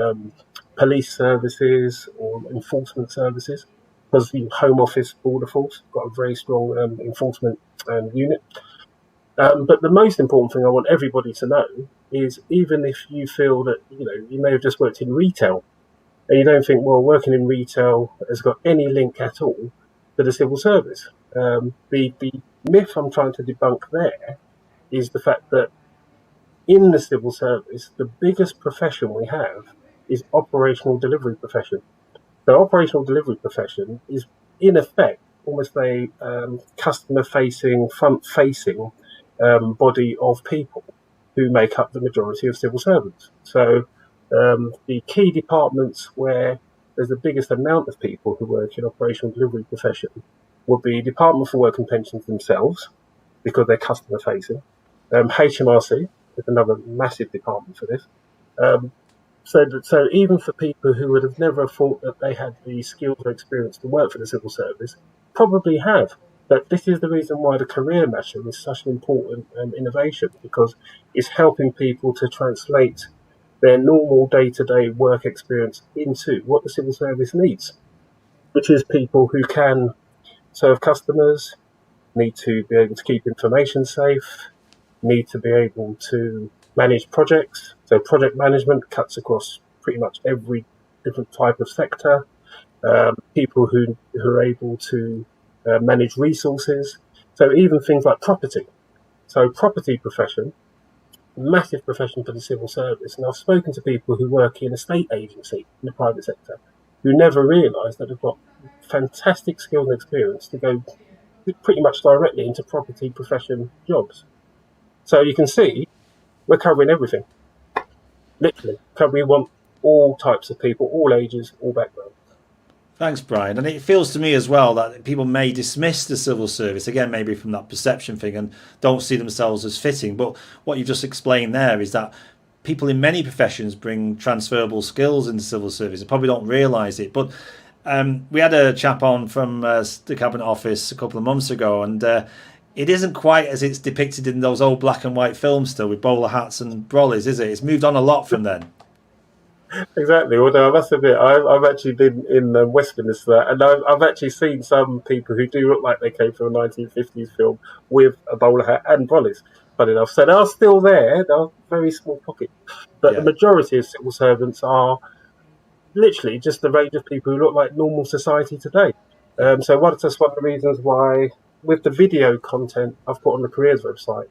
police services or enforcement services, because the Home Office Border Force got a very strong enforcement unit. But the most important thing I want everybody to know is, even if you feel that you may have just worked in retail and you don't think, well, working in retail has got any link at all to the civil service. The myth I'm trying to debunk there is the fact that in the civil service, the biggest profession we have is operational delivery profession. The operational delivery profession is, in effect, almost a customer-facing, front-facing body of people who make up the majority of civil servants. So the key departments where there's the biggest amount of people who work in operational delivery profession would be Department for Work and Pensions themselves, because they're customer facing. HMRC is another massive department for this. So even for people who would have never thought that they had the skills or experience to work for the civil service, probably have. But this is the reason why the career matching is such an important innovation, because it's helping people to translate their normal day-to-day work experience into what the civil service needs, which is people who can serve customers, need to be able to keep information safe, need to be able to manage projects. So project management cuts across pretty much every different type of sector, people who are able to manage resources. So even things like property. So property profession, massive profession for the civil service. And I've spoken to people who work in a state agency in the private sector who never realise that they've got fantastic skills and experience to go pretty much directly into property profession jobs. So you can see we're covering everything. Literally. We want all types of people, all ages, all backgrounds. Thanks, Brian. And it feels to me as well that people may dismiss the civil service, again, maybe from that perception thing, and don't see themselves as fitting. But what you've just explained there is that people in many professions bring transferable skills into civil service. They probably don't realise it. But we had a chap on from the Cabinet Office a couple of months ago, and it isn't quite as it's depicted in those old black and white films still with bowler hats and brollies, is it? It's moved on a lot from then. Exactly. Although I must admit, I've actually been in Westminster, and I've actually seen some people who do look like they came from a 1950s film with a bowler hat and brollies. Funny enough, so they're still there. They're very small pocket, but the majority of civil servants are literally just the range of people who look like normal society today. So that's one of the reasons why, with the video content I've put on the careers website,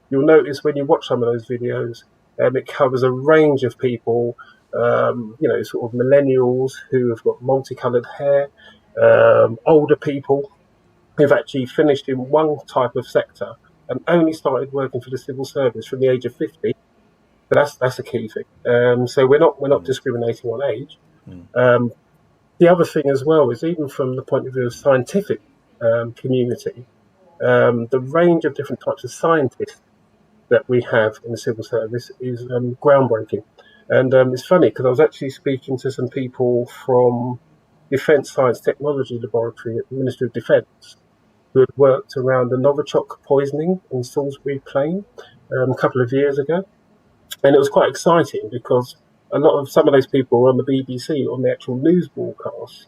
you'll notice when you watch some of those videos, it covers a range of people. Sort of millennials who have got multicoloured hair, older people who've actually finished in one type of sector and only started working for the civil service from the age of 50. But that's a key thing. So we're not discriminating on age. The other thing as well is, even from the point of view of scientific community, the range of different types of scientists that we have in the civil service is groundbreaking. And it's funny because I was actually speaking to some people from Defence Science Technology Laboratory at the Ministry of Defence who had worked around the Novichok poisoning in Salisbury Plain a couple of years ago. And it was quite exciting because some of those people were on the BBC on the actual news broadcast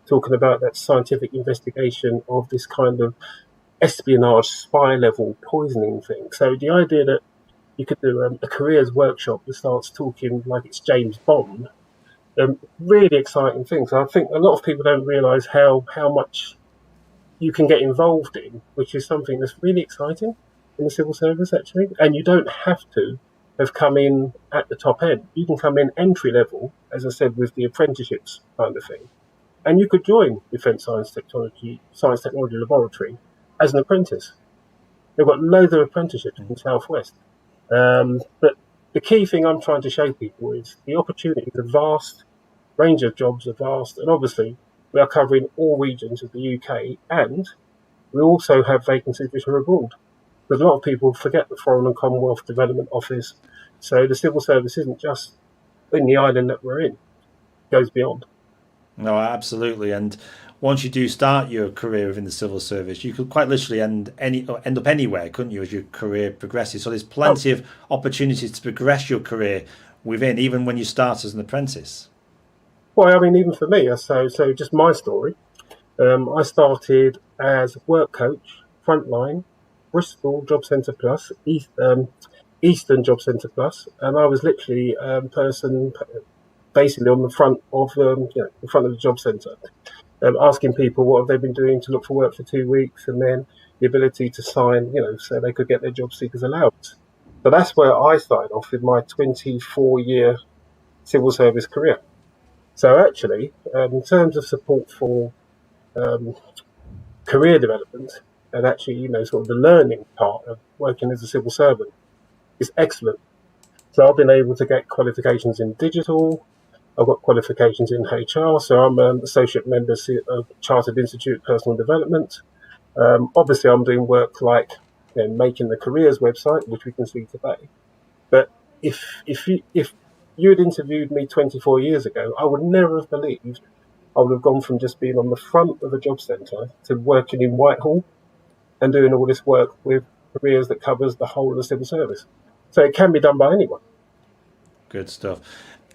talking about that scientific investigation of this kind of espionage spy level poisoning thing. So the idea that you could do a careers workshop that starts talking like it's James Bond, really exciting things. I think a lot of people don't realise how much you can get involved in, which is something that's really exciting in the civil service, actually. And you don't have to have come in at the top end. You can come in entry level, as I said, with the apprenticeships kind of thing. And you could join Defence Science Technology Laboratory as an apprentice. They've got loads of apprenticeships in the Southwest. But the key thing I'm trying to show people is the opportunities are vast, range of jobs are vast, and obviously we are covering all regions of the UK, and we also have vacancies which are abroad. Because a lot of people forget the Foreign and Commonwealth Development Office, so the civil service isn't just in the island that we're in, it goes beyond. No, absolutely. And once you do start your career within the civil service, you could quite literally end up anywhere, couldn't you, as your career progresses? So there's plenty of opportunities to progress your career within, even when you start as an apprentice. Well, I mean, even for me, so just my story. I started as work coach, frontline, Bristol Job Centre Plus, Eastern Job Centre Plus, and I was literally a person basically on the front of the job centre. Asking people what have they been doing to look for work for 2 weeks, and then the ability to sign, so they could get their job seekers allowance. So that's where I started off with my 24-year civil service career. So actually, in terms of support for career development and actually, sort of the learning part of working as a civil servant is excellent. So I've been able to get qualifications in digital. I've got qualifications in HR, so I'm an associate member of Chartered Institute of Personal Development. Obviously, I'm doing work like making the careers website, which we can see today. But if you had interviewed me 24 years ago, I would never have believed I would have gone from just being on the front of a job centre to working in Whitehall and doing all this work with careers that covers the whole of the civil service. So it can be done by anyone. Good stuff.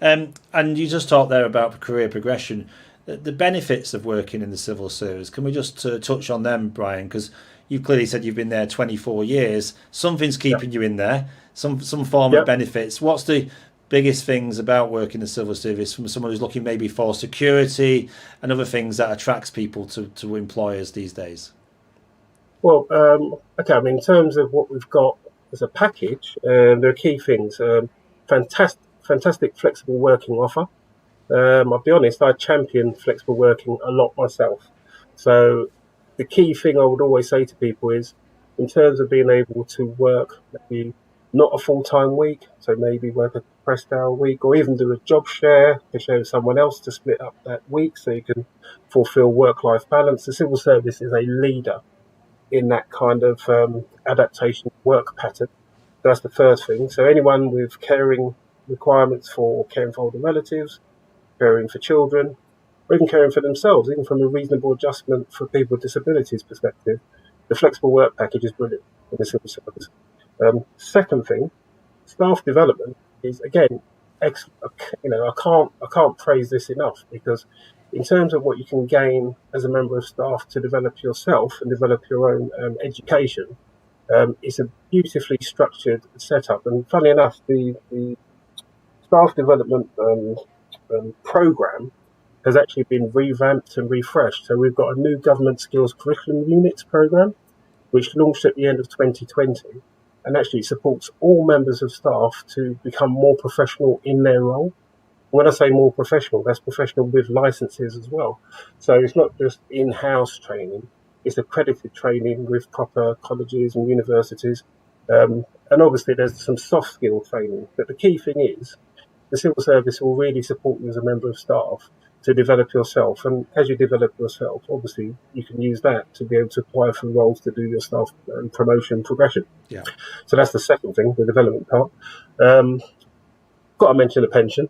And you just talked there about career progression. The benefits of working in the civil service, can we just touch on them, Brian? Because you've clearly said you've been there 24 years. Something's keeping you in there, some form of benefits. What's the biggest things about working in the civil service from someone who's looking maybe for security and other things that attracts people to employers these days? Well, okay, I mean, in terms of what we've got as a package, there are key things. Fantastic flexible working offer. I'll be honest, I champion flexible working a lot myself. So the key thing I would always say to people is, in terms of being able to work maybe not a full-time week, so maybe work a compressed hour week, or even do a job share to share with someone else to split up that week so you can fulfill work-life balance. The civil service is a leader in that kind of adaptation work pattern. That's the first thing. So anyone with caring requirements for caring for older relatives, caring for children, or even caring for themselves, even from a reasonable adjustment for people with disabilities perspective, the flexible work package is brilliant in the civil service. Second thing, staff development is again excellent. I can't praise this enough, because in terms of what you can gain as a member of staff to develop yourself and develop your own education, it's a beautifully structured setup. And funnily enough, the staff development program has actually been revamped and refreshed. So we've got a new government skills curriculum units program, which launched at the end of 2020, and actually supports all members of staff to become more professional in their role. When I say more professional, that's professional with licenses as well. So it's not just in-house training, it's accredited training with proper colleges and universities. And obviously there's some soft skill training. But the key thing is, the civil service will really support you as a member of staff to develop yourself. And as you develop yourself, obviously you can use that to be able to apply for roles to do your staff promotion progression. Yeah. So that's the second thing, the development part. Got to mention the pension.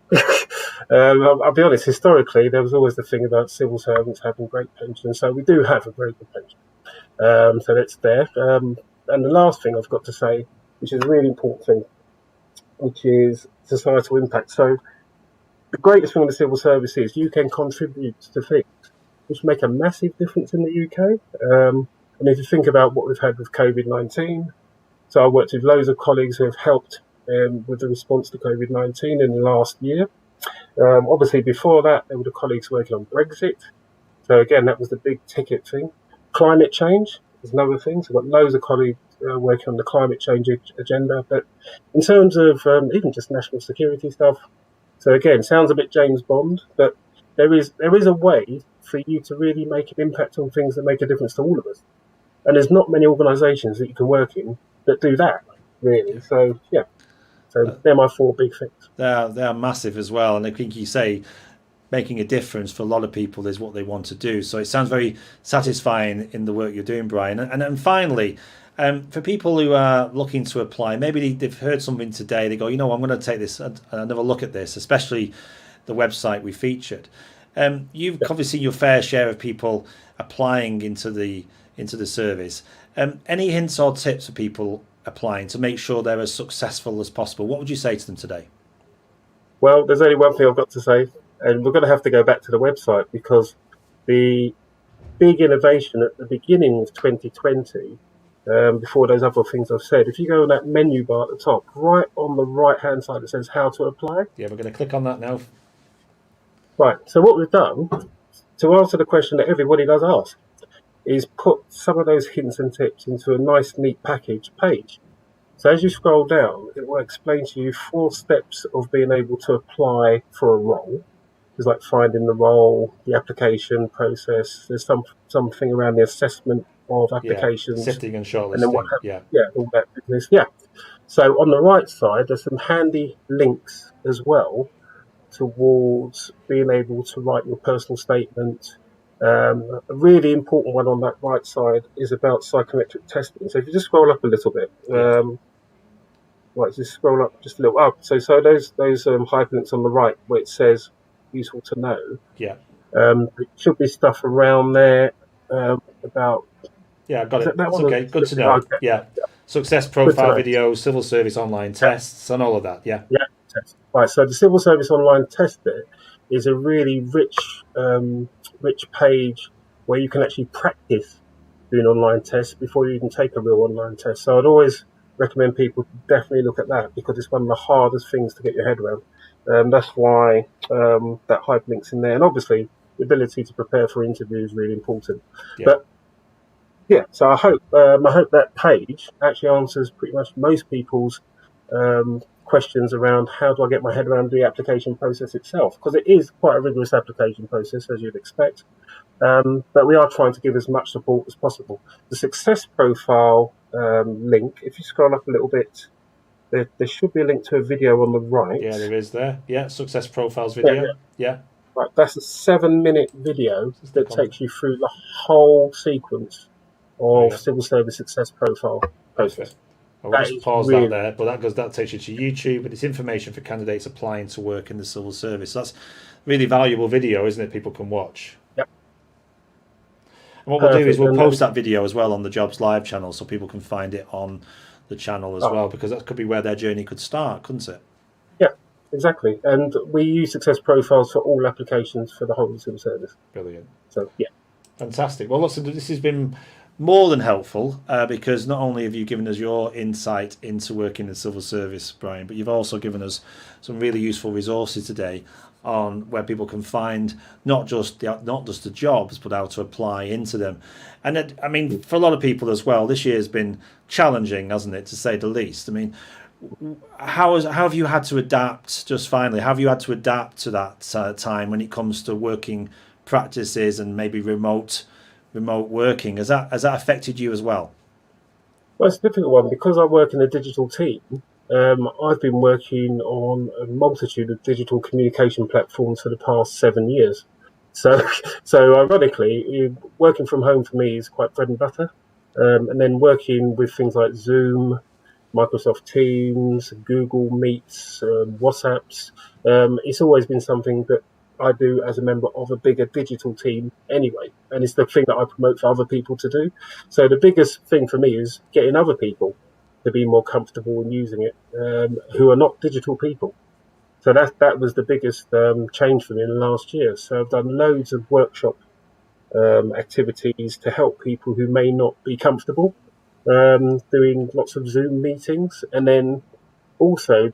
I'll be honest, historically, there was always the thing about civil servants having great pensions. So we do have a very good pension. So that's there. And the last thing I've got to say, which is a really important thing, which is societal impact. So the greatest thing in the civil service is you can contribute to things which make a massive difference in the UK. And if you think about what we've had with COVID-19, so I worked with loads of colleagues who have helped with the response to COVID-19 in the last year. Obviously, before that, there were the colleagues working on Brexit. So again, that was the big ticket thing. Climate change is another thing. So we've got loads of colleagues working on the climate change agenda. But in terms of even just national security stuff, so again, sounds a bit James Bond, but there is a way for you to really make an impact on things that make a difference to all of us. And there's not many organisations that you can work in that do that, really. So, yeah. So they're my four big things. They are massive as well. And I think you say making a difference for a lot of people is what they want to do. So it sounds very satisfying in the work you're doing, Brian. And finally, for people who are looking to apply, maybe they've heard something today, they go, I'm going to take this and another look at this, especially the website we featured. You've obviously your fair share of people applying into the service. Any hints or tips for people applying to make sure they're as successful as possible? What would you say to them today? Well, there's only one thing I've got to say, and we're going to have to go back to the website, because the big innovation at the beginning of 2020, before those other things I've said, if you go on that menu bar at the top, right on the right-hand side, it says how to apply. Yeah, we're going to click on that now. Right, so what we've done, to answer the question that everybody does ask, is put some of those hints and tips into a nice, neat package page. So as you scroll down, it will explain to you 4 steps of being able to apply for a role. There's like finding the role, the application process. There's something around the assessment of applications. Sifting and shortlisting. And then all that business. Yeah. So on the right side, there's some handy links as well towards being able to write your personal statement. A really important one on that right side is about psychometric testing. So if you just scroll up a little bit, just scroll up just a little up. So those hyperlinks on the right where it says useful to know. Yeah. It should be stuff around there about. Yeah, I got it. That's okay. Good to know. Okay. Yeah. Success profile videos, civil service online tests, and all of that. Yeah. Yeah. Right. So the civil service online test bit is a really rich page where you can actually practice doing online tests before you even take a real online test. So I'd always recommend people definitely look at that, because it's one of the hardest things to get your head around. That's why that hyperlink's in there, and obviously the ability to prepare for interviews is really important. Yeah. But yeah, so I hope that page actually answers pretty much most people's questions around how do I get my head around the application process itself, because it is quite a rigorous application process, as you'd expect. But we are trying to give as much support as possible. The success profile link, if you scroll up a little bit, there should be a link to a video on the right. Yeah, there is there. Yeah, success profiles video. Yeah. Right, that's a 7-minute video that takes you through the whole sequence of civil service success profile process. I'll just pause that there, but that takes you to YouTube, but it's information for candidates applying to work in the civil service. So that's really valuable video, isn't it? People can watch. Yep. And what we'll do is we'll post that video as well on the Jobs Live channel, so people can find it on the channel as well, because that could be where their journey could start, couldn't it? Yeah, exactly. And we use success profiles for all applications for the whole of the civil service. Brilliant. So yeah, fantastic. Well, listen, this has been more than helpful, because not only have you given us your insight into working in the civil service, Brian, but you've also given us some really useful resources today on where people can find not just the jobs, but how to apply into them. And I mean, for a lot of people as well, this year has been challenging, hasn't it, to say the least. I mean, how have you had to adapt? Just finally, how have you had to adapt to that time when it comes to working practices and maybe remote working? Has that affected you as well? Well, it's a difficult one because I work in a digital team. I've been working on a multitude of digital communication platforms for the past 7 years. So ironically, working from home for me is quite bread and butter. And then working with things like Zoom, Microsoft Teams, Google Meets, WhatsApps, it's always been something that I do as a member of a bigger digital team anyway. And it's the thing that I promote for other people to do. So the biggest thing for me is getting other people to be more comfortable in using it, who are not digital people. So that was the biggest change for me in the last year. So I've done loads of workshop activities to help people who may not be comfortable, doing lots of Zoom meetings, and then also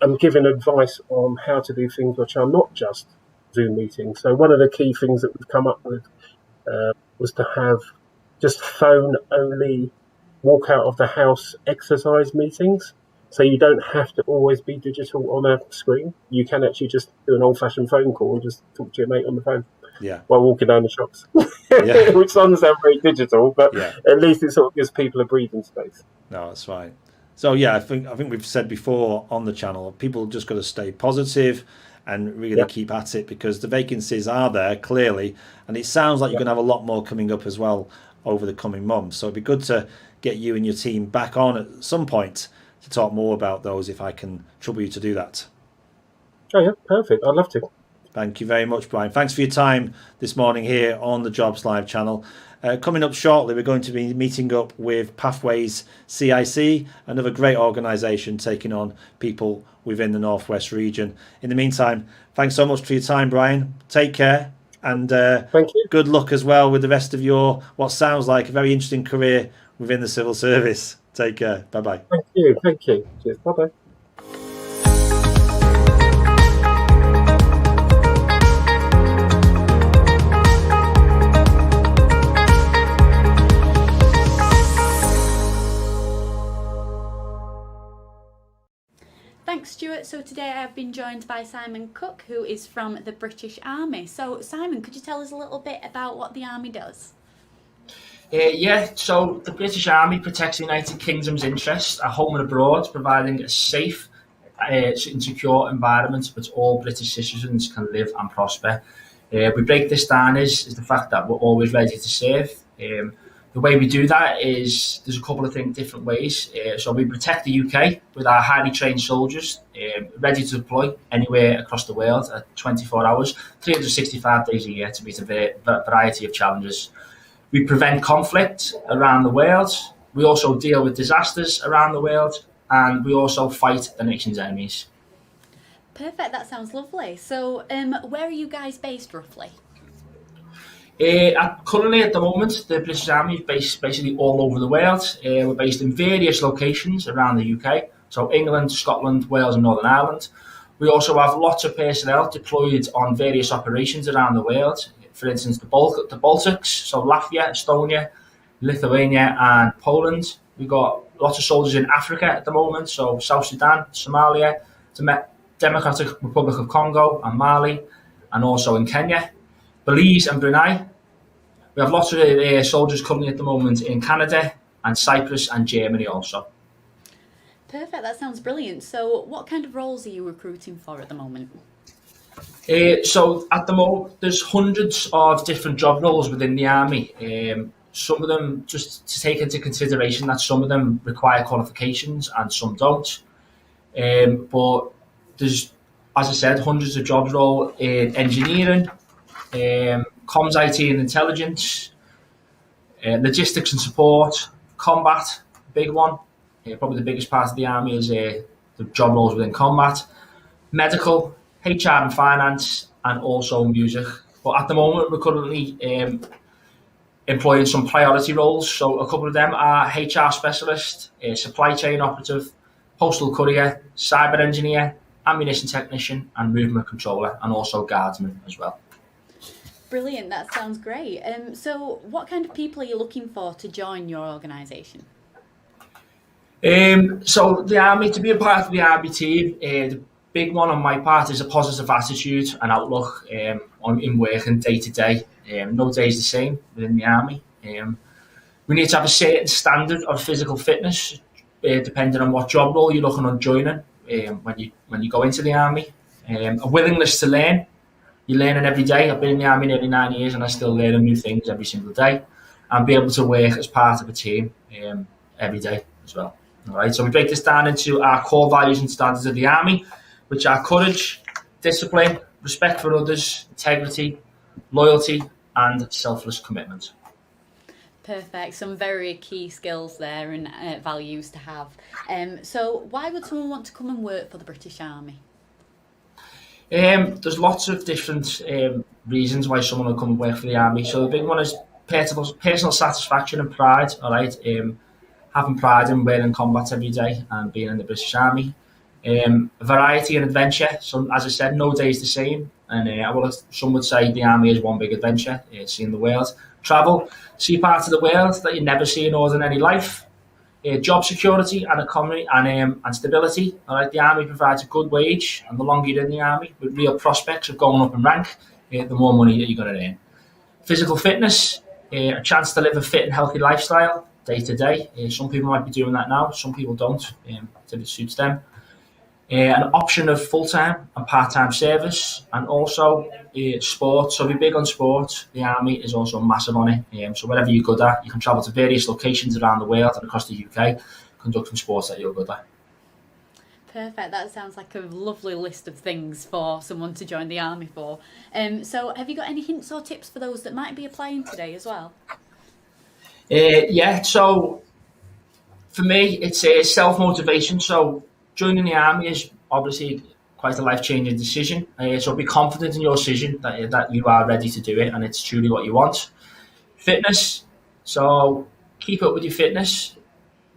I'm giving advice on how to do things which are not just Zoom meetings. So one of the key things that we've come up with was to have just phone only walk out of the house exercise meetings. So you don't have to always be digital on a screen. You can actually just do an old-fashioned phone call and just talk to your mate on the phone while walking down the shops, which doesn't sound very digital, but at least it sort of gives people a breathing space. No, that's right. So yeah, I think we've said before on the channel, people just got to stay positive and really keep at it, because the vacancies are there clearly, and it sounds like you're going to have a lot more coming up as well over the coming months. So it'd be good to get you and your team back on at some point to talk more about those, if I can trouble you to do that. Oh yeah, perfect. I'd love to. Thank you very much, Brian. Thanks for your time this morning here on the Jobs Live channel. Coming up shortly, we're going to be meeting up with Pathways CIC, another great organisation taking on people within the Northwest region. In the meantime, thanks so much for your time, Brian. Take care, and thank you. Good luck as well with the rest of your, what sounds like a very interesting career within the civil service. Take care. Bye-bye. Thank you. Thank you. Cheers. Bye-bye. Thanks, Stuart. So today I've been joined by Simon Cook, who is from the British Army. So Simon, could you tell us a little bit about what the Army does? So the British Army protects the United Kingdom's interests at home and abroad, providing a safe and secure environment which all British citizens can live and prosper. We break this down is the fact that we're always ready to serve. The way we do that is there's a couple of different ways. So we protect the UK with our highly trained soldiers, ready to deploy anywhere across the world at 24 hours, 365 days a year to meet a variety of challenges. We prevent conflict around the world. We also deal with disasters around the world, and we also fight the nation's enemies. Perfect, that sounds lovely. So where are you guys based roughly? Currently, at the moment, the British Army is based basically all over the world. We're based in various locations around the UK, so England, Scotland, Wales and Northern Ireland. We also have lots of personnel deployed on various operations around the world. For instance, the Baltics, so Latvia, Estonia, Lithuania and Poland. We've got lots of soldiers in Africa at the moment, so South Sudan, Somalia, Democratic Republic of Congo and Mali, and also in Kenya, Belize and Brunei. We have lots of soldiers currently at the moment in Canada and Cyprus and Germany also. Perfect, that sounds brilliant. So what kind of roles are you recruiting for at the moment? So at the moment, there's hundreds of different job roles within the Army. Some of them, just to take into consideration that some of them require qualifications and some don't. But there's, as I said, hundreds of jobs role in engineering, comms, IT and intelligence, logistics and support, combat, big one. Probably the biggest part of the Army is the job roles within combat, medical, HR and finance, and also music. But at the moment, we're currently employing some priority roles. So a couple of them are HR specialist, supply chain operative, postal courier, cyber engineer, ammunition technician, and movement controller, and also guardsman as well. Brilliant, that sounds great. So what kind of people are you looking for to join your organisation? So the Army, to be a part of the Army team, the big one on my part is a positive attitude and outlook in working day to day. No day is the same within the Army. We need to have a certain standard of physical fitness, depending on what job role you're looking on joining when you go into the Army. A willingness to learn. You're learning every day. I've been in the Army nearly 9 years and I still learn new things every single day. And be able to work as part of a team every day as well. All right, so we break this down into our core values and standards of the Army, which are courage, discipline, respect for others, integrity, loyalty, and selfless commitment. Perfect. Some very key skills there and values to have. So why would someone want to come and work for the British Army? There's lots of different reasons why someone will come and work for the Army. So the big one is personal satisfaction and pride, all right? Having pride in wearing combat every day and being in the British Army. Variety and adventure. So, as I said, no day is the same. And some would say the Army is one big adventure, seeing the world. Travel, see parts of the world that you never see in ordinary life. Job security and economy and stability. All right, the Army provides a good wage, and the longer you're in the Army, with real prospects of going up in rank, the more money that you're going to earn. Physical fitness, a chance to live a fit and healthy lifestyle day to day. Some people might be doing that now, some people don't, if it suits them. An option of full-time and part-time service, and also sport. So we're big on sport. The Army is also massive on it. So whatever you're good at, you can travel to various locations around the world and across the UK, conducting sports that you're good at. Perfect. That sounds like a lovely list of things for someone to join the Army for. So have you got any hints or tips for those that might be applying today as well? Yeah, so for me, it's self-motivation. So joining the Army is obviously quite a life-changing decision. So be confident in your decision that you are ready to do it and it's truly what you want. Fitness. So keep up with your fitness.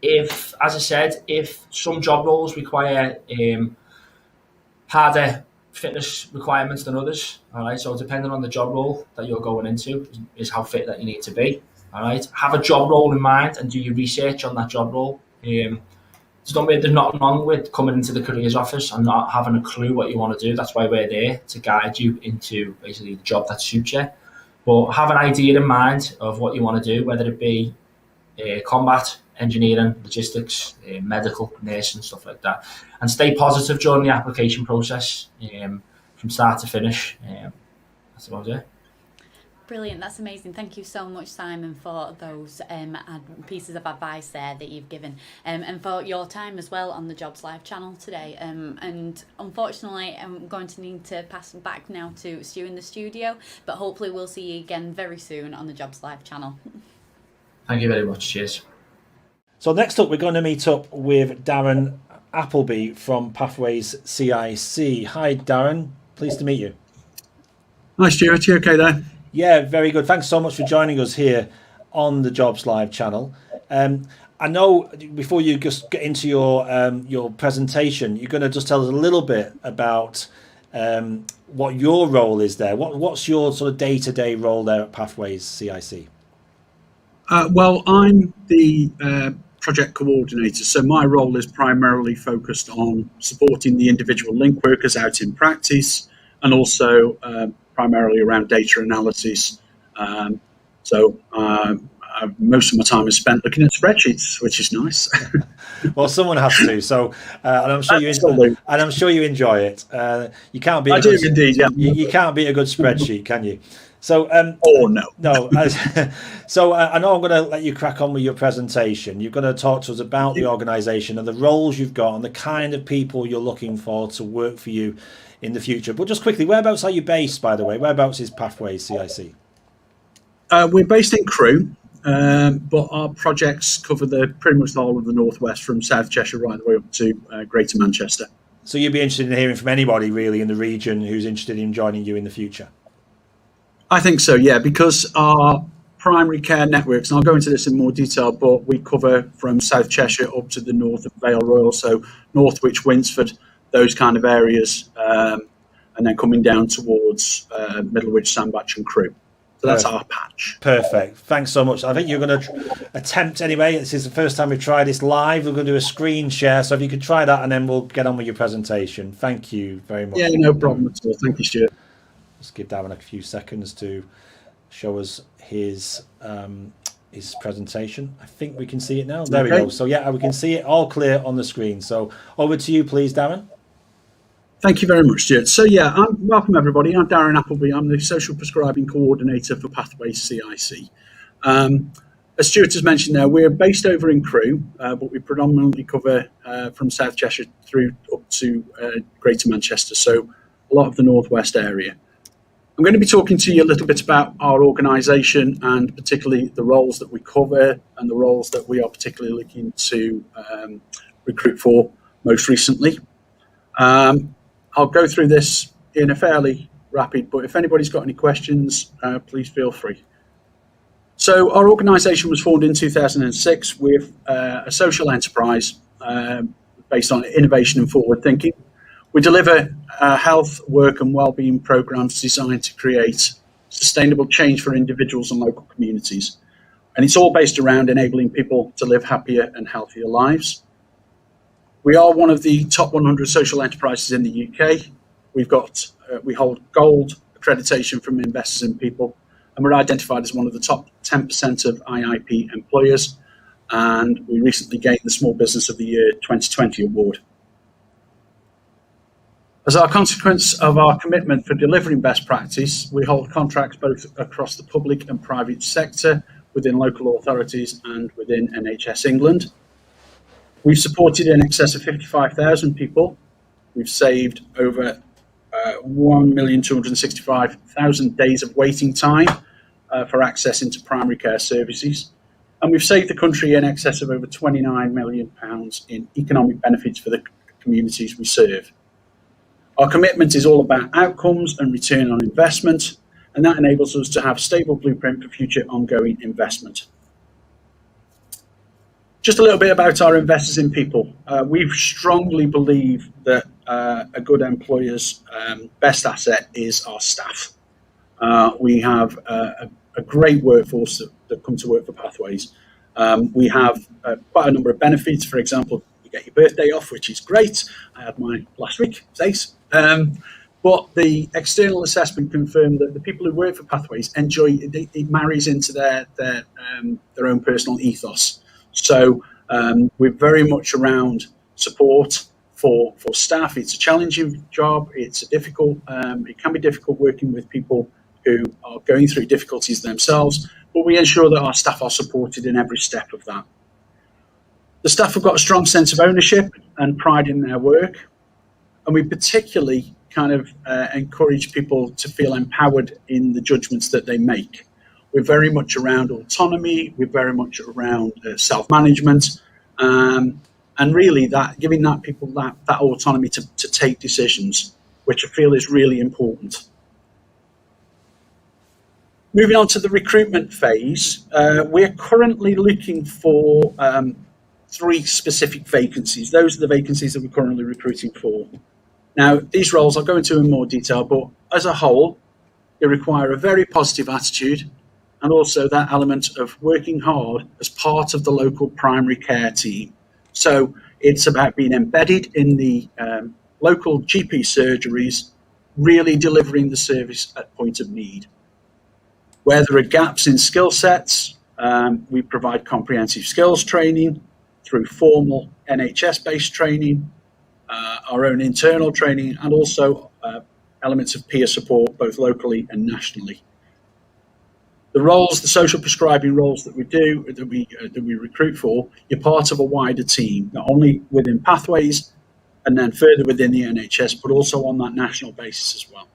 As I said, if some job roles require harder fitness requirements than others, all right. So depending on the job role that you're going into is how fit that you need to be. All right. Have a job role in mind and do your research on that job role. There's nothing wrong with coming into the careers office and not having a clue what you want to do. That's why we're there, to guide you into basically the job that suits you. But have an idea in mind of what you want to do, whether it be combat, engineering, logistics, medical, nursing, stuff like that. And stay positive during the application process from start to finish. That's about it. Brilliant, that's amazing. Thank you so much, Simon, for those pieces of advice there that you've given, and for your time as well on the Jobs Live channel today. And unfortunately, I'm going to need to pass back now to Stu in the studio, but hopefully we'll see you again very soon on the Jobs Live channel. Thank you very much. Cheers. So next up, we're going to meet up with Darren Appleby from Pathways CIC. Hi, Darren. Pleased to meet you. Hi, Stuart. You okay there? Yeah, very good. Thanks so much for joining us here on the Jobs Live channel. I know before you just get into your presentation, you're going to just tell us a little bit about what your role is there. What's your sort of day-to-day role there at Pathways CIC? Well, I'm the project coordinator, so my role is primarily focused on supporting the individual link workers out in practice, and also primarily around data analysis. Most of my time is spent looking at spreadsheets, which is nice. Well, someone has to. So, and I'm sure you enjoy it. You can't beat. You can't beat a good spreadsheet, can you? So, no. So, I know I'm going to let you crack on with your presentation. You're going to talk to us about the organisation and the roles you've got and the kind of people you're looking for to work for you in the future. But just quickly, whereabouts are you based, by the way? Whereabouts is Pathways CIC? We're based in Crewe, but our projects cover pretty much the whole of the Northwest, from South Cheshire right the way up to Greater Manchester. So you'd be interested in hearing from anybody really in the region who's interested in joining you in the future? I think so, yeah, because our primary care networks, and I'll go into this in more detail, but we cover from South Cheshire up to the north of Vale Royal, so Northwich, Winsford, those kind of areas, and then coming down towards Middlewich, Sandbach and Crewe. So that's our patch. Perfect. Thanks so much. I think you're going to attempt anyway. This is the first time we've tried this live. We're going to do a screen share. So if you could try that, and then we'll get on with your presentation. Thank you very much. Yeah, no problem at all. Thank you, Stuart. Just give Darren a few seconds to show us his presentation. I think we can see it now. There we go. So yeah, we can see it all clear on the screen. So over to you, please, Darren. Thank you very much, Stuart. So yeah, welcome everybody. I'm Darren Appleby. I'm the Social Prescribing Coordinator for Pathways CIC. As Stuart has mentioned there, we're based over in Crewe, but we predominantly cover from South Cheshire through up to Greater Manchester, so a lot of the Northwest area. I'm going to be talking to you a little bit about our organisation and particularly the roles that we cover and the roles that we are particularly looking to recruit for most recently. I'll go through this in a fairly rapid, but if anybody's got any questions, please feel free. So our organisation was formed in 2006 with a social enterprise based on innovation and forward thinking. We deliver health, work and wellbeing programs designed to create sustainable change for individuals and local communities. And it's all based around enabling people to live happier and healthier lives. We are one of the top 100 social enterprises in the UK. We hold gold accreditation from Investors in People, and we're identified as one of the top 10% of IIP employers. And we recently gained the Small Business of the Year 2020 award. As a consequence of our commitment for delivering best practice, we hold contracts both across the public and private sector, within local authorities and within NHS England. We've supported in excess of 55,000 people. We've saved over 1,265,000 days of waiting time for access into primary care services. And we've saved the country in excess of over £29 million in economic benefits for the communities we serve. Our commitment is all about outcomes and return on investment, and that enables us to have a stable blueprint for future ongoing investment. Just a little bit about our Investors in People. We strongly believe that a good employer's best asset is our staff. We have a great workforce that come to work for Pathways. We have quite a number of benefits. For example, you get your birthday off, which is great. I had mine last week, thanks. But the external assessment confirmed that the people who work for Pathways enjoy it. It marries into their own personal ethos. So we're very much around support for staff. It's a challenging job. It's a difficult. It can be difficult working with people who are going through difficulties themselves, but we ensure that our staff are supported in every step of that. The staff have got a strong sense of ownership and pride in their work, and we particularly kind of encourage people to feel empowered in the judgments that they make. We're very much around autonomy. We're very much around self-management, and really that giving that people that autonomy to take decisions, which I feel is really important. Moving on to the recruitment phase, we're currently looking for 3 specific vacancies. Those are the vacancies that we're currently recruiting for. Now, these roles I'll go into in more detail, but as a whole, they require a very positive attitude and also that element of working hard as part of the local primary care team. So it's about being embedded in the local GP surgeries, really delivering the service at point of need. Where there are gaps in skill sets, we provide comprehensive skills training through formal NHS-based training, our own internal training, and also elements of peer support, both locally and nationally. The roles, the social prescribing roles that we recruit for, you're part of a wider team, not only within Pathways and then further within the NHS, but also on that national basis as well.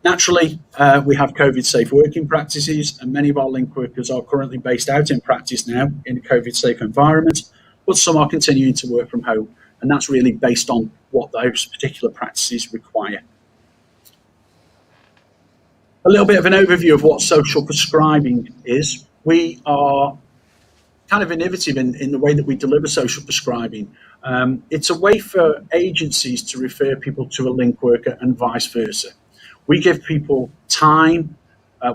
Naturally, we have COVID-safe working practices, and many of our link workers are currently based out in practice now in a COVID-safe environment, but some are continuing to work from home, and that's really based on what those particular practices require. A little bit of an overview of what social prescribing is. We are kind of innovative in the way that we deliver social prescribing. It's a way for agencies to refer people to a link worker and vice versa. We give people time,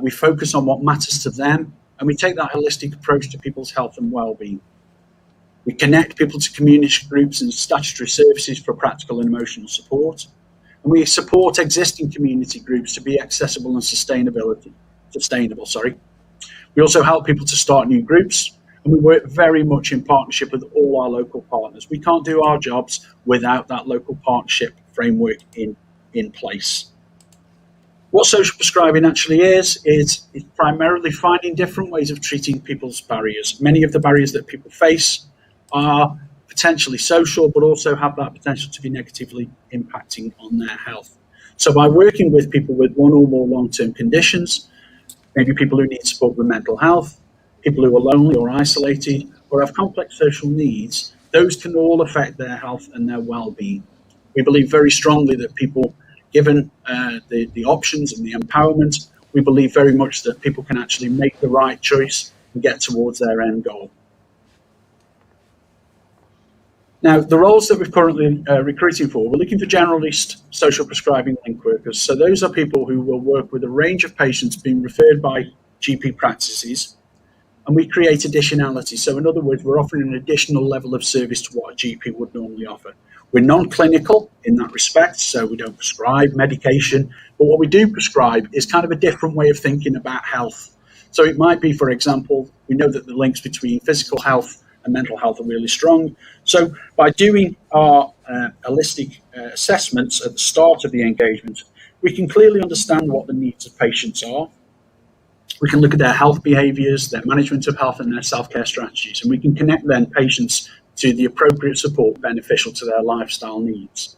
we focus on what matters to them, and we take that holistic approach to people's health and well-being. We connect people to community groups and statutory services for practical and emotional support. And we support existing community groups to be accessible and sustainable. We also help people to start new groups, and we work very much in partnership with all our local partners. We can't do our jobs without that local partnership framework in place. What social prescribing actually is primarily finding different ways of treating people's barriers. Many of the barriers that people face are potentially social, but also have that potential to be negatively impacting on their health. So by working with people with one or more long-term conditions, maybe people who need support with mental health, people who are lonely or isolated, or have complex social needs, those can all affect their health and their well-being. We believe very strongly that people, given the options and the empowerment, we believe very much that people can actually make the right choice and get towards their end goal. Now, the roles that we're currently recruiting for, we're looking for generalist social prescribing link workers. So those are people who will work with a range of patients being referred by GP practices, and we create additionality. So in other words, we're offering an additional level of service to what a GP would normally offer. We're non-clinical in that respect, so we don't prescribe medication, but what we do prescribe is kind of a different way of thinking about health. So it might be, for example, we know that the links between physical health and mental health are really strong. So by doing our holistic assessments at the start of the engagement, we can clearly understand what the needs of patients are. We can look at their health behaviours, their management of health and their self-care strategies, and we can connect then patients to the appropriate support beneficial to their lifestyle needs.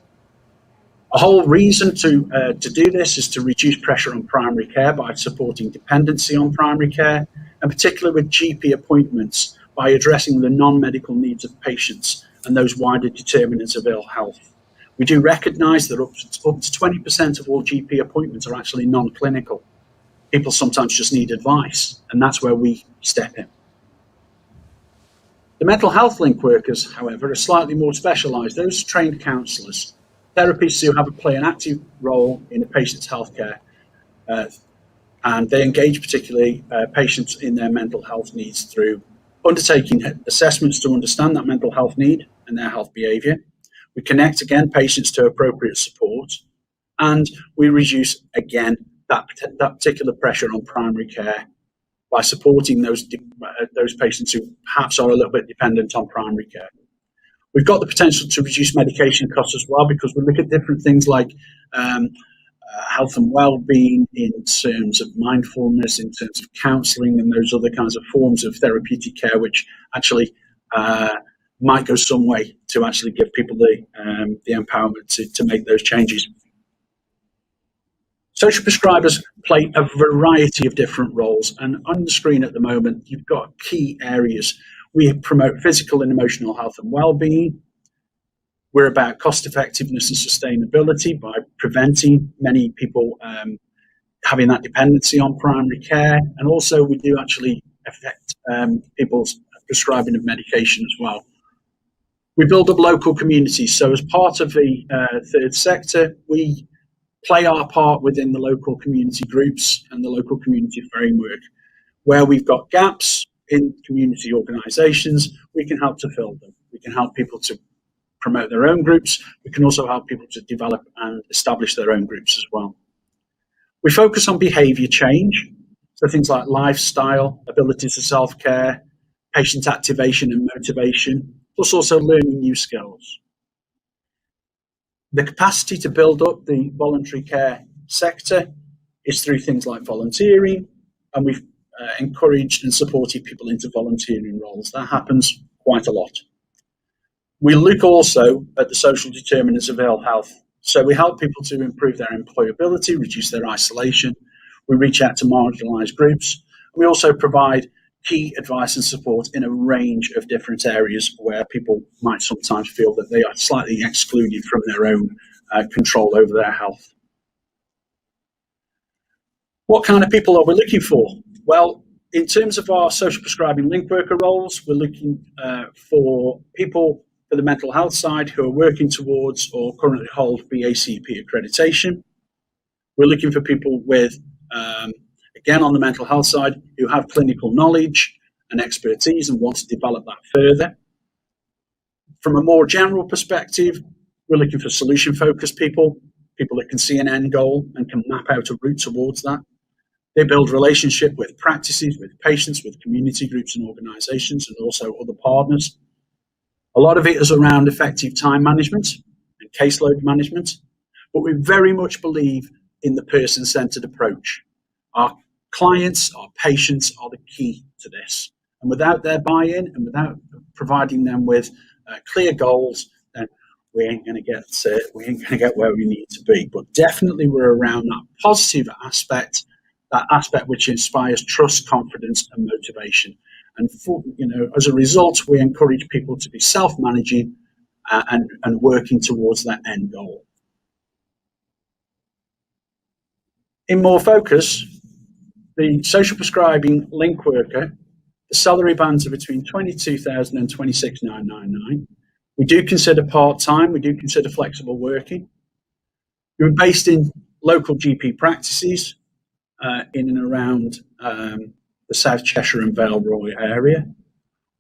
A whole reason to do this is to reduce pressure on primary care by supporting dependency on primary care, and particularly with GP appointments, by addressing the non-medical needs of patients and those wider determinants of ill health. We do recognise that up to 20% of all GP appointments are actually non-clinical. People sometimes just need advice, and that's where we step in. The mental health link workers, however, are slightly more specialised. Those are trained counsellors, therapists who play an active role in a patient's healthcare, and they engage particularly patients in their mental health needs through undertaking assessments to understand that mental health need and their health behaviour. We connect, again, patients to appropriate support, and we reduce, again, that particular pressure on primary care by supporting those patients who perhaps are a little bit dependent on primary care. We've got the potential to reduce medication costs as well, because we look at different things like health and well-being in terms of mindfulness, in terms of counselling and those other kinds of forms of therapeutic care, which actually might go some way to actually give people the empowerment to make those changes. Social prescribers play a variety of different roles, and on the screen at the moment, you've got key areas. We promote physical and emotional health and well-being. We're about cost effectiveness and sustainability by preventing many people having that dependency on primary care, and also we do actually affect people's prescribing of medication as well. We build up local communities. So as part of the third sector, we play our part within the local community groups and the local community framework. Where we've got gaps in community organisations, we can help to fill them. We can help people to promote their own groups. We can also help people to develop and establish their own groups as well. We focus on behaviour change, so things like lifestyle, abilities to self-care, patient activation and motivation, plus also learning new skills. The capacity to build up the voluntary care sector is through things like volunteering, and we've encouraged and supported people into volunteering roles. That happens quite a lot. We look also at the social determinants of ill health. So we help people to improve their employability, reduce their isolation. We reach out to marginalised groups. We also provide key advice and support in a range of different areas where people might sometimes feel that they are slightly excluded from their own control over their health. What kind of people are we looking for? Well, in terms of our social prescribing link worker roles, we're looking for people for the mental health side who are working towards or currently hold BACP accreditation. We're looking for people with, again, on the mental health side, who have clinical knowledge and expertise and want to develop that further. From a more general perspective, we're looking for solution-focused people, people that can see an end goal and can map out a route towards that. They build relationship with practices, with patients, with community groups and organisations, and also other partners. A lot of it is around effective time management and caseload management, but we very much believe in the person-centred approach. Our clients, our patients are the key to this. And without their buy-in and without providing them with clear goals, then we ain't going to get where we need to be. But definitely we're around that positive aspect, that aspect which inspires trust, confidence, and motivation. And as a result, we encourage people to be self-managing and working towards that end goal. In more focus, the social prescribing link worker, the salary bands are between 22,000 and 26,999. We do consider part-time, we do consider flexible working. We're based in local GP practices in and around the South Cheshire and Vale Roy area.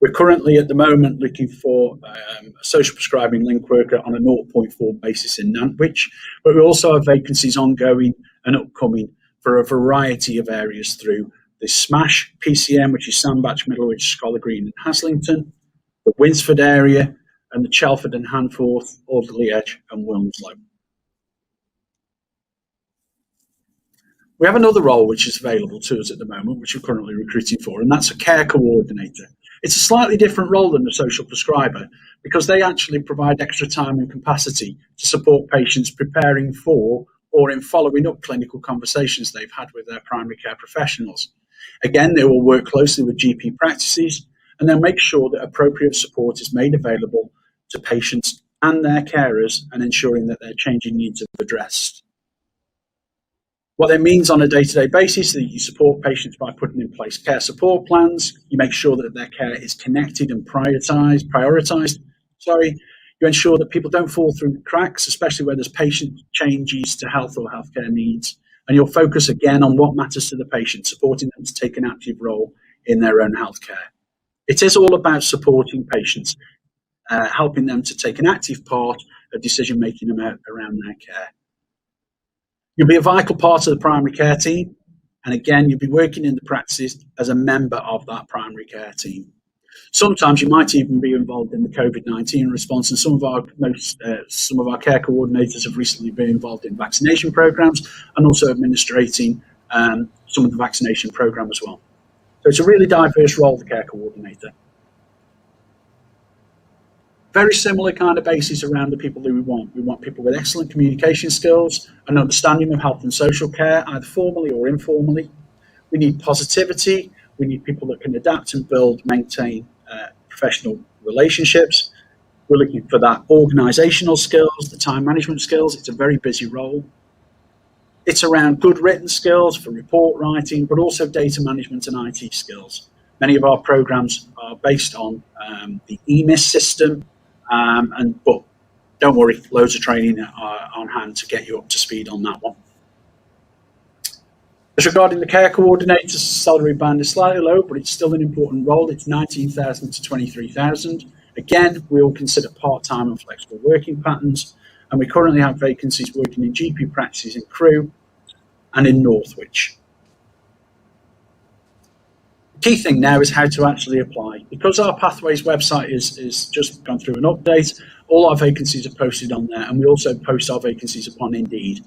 We're currently at the moment looking for a social prescribing link worker on a 0.4 basis in Nantwich, but we also have vacancies ongoing and upcoming for a variety of areas through the SMASH PCM, which is Sandbach, Middlewich, Scholar Green and Haslington, the Winsford area, and the Chelford and Hanforth, Alderley Edge and Wilmslow. We have another role which is available to us at the moment, which we're currently recruiting for, and that's a care coordinator. It's a slightly different role than the social prescriber because they actually provide extra time and capacity to support patients preparing for or in following up clinical conversations they've had with their primary care professionals. Again, they will work closely with GP practices and they'll make sure that appropriate support is made available to patients and their carers and ensuring that their changing needs are addressed. What that means on a day-to-day basis is that you support patients by putting in place care support plans. You make sure that their care is connected and prioritized. You ensure that people don't fall through the cracks, especially where there's patient changes to health or healthcare needs. And you'll focus again on what matters to the patient, supporting them to take an active role in their own healthcare. It is all about supporting patients, helping them to take an active part of decision-making around their care. You'll be a vital part of the primary care team. And again, you'll be working in the practices as a member of that primary care team. Sometimes you might even be involved in the COVID-19 response, and some of our care coordinators have recently been involved in vaccination programs and also administrating some of the vaccination program as well. So it's a really diverse role, the care coordinator. Very similar kind of basis around the people that we want. We want people with excellent communication skills and understanding of health and social care, either formally or informally. We need positivity. We need people that can adapt and maintain professional relationships. We're looking for that organisational skills, the time management skills. It's a very busy role. It's around good written skills for report writing, but also data management and IT skills. Many of our programs are based on the EMIS system, but don't worry, loads of training on hand to get you up to speed on that one. As regarding the care coordinator's salary band is slightly low, but it's still an important role. It's 19,000 to 23,000. Again, we will consider part-time and flexible working patterns, and we currently have vacancies working in GP practices in Crewe and in Northwich. The key thing now is how to actually apply. Because our Pathways website is just gone through an update, all our vacancies are posted on there, and we also post our vacancies upon Indeed.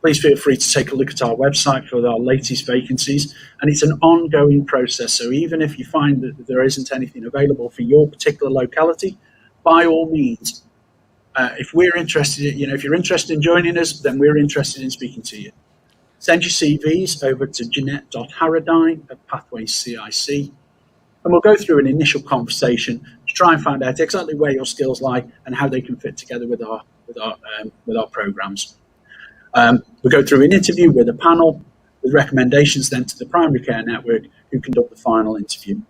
Please feel free to take a look at our website for our latest vacancies, and it's an ongoing process. So even if you find that there isn't anything available for your particular locality, by all means, if we're interested, if you're interested in joining us, then we're interested in speaking to you. Send your CVs over to Jeanette.Harradine@Pathways-CIC, and we'll go through an initial conversation to try and find out exactly where your skills lie and how they can fit together with our programs. We go through an interview with a panel with recommendations then to the primary care network, who conduct the final interview.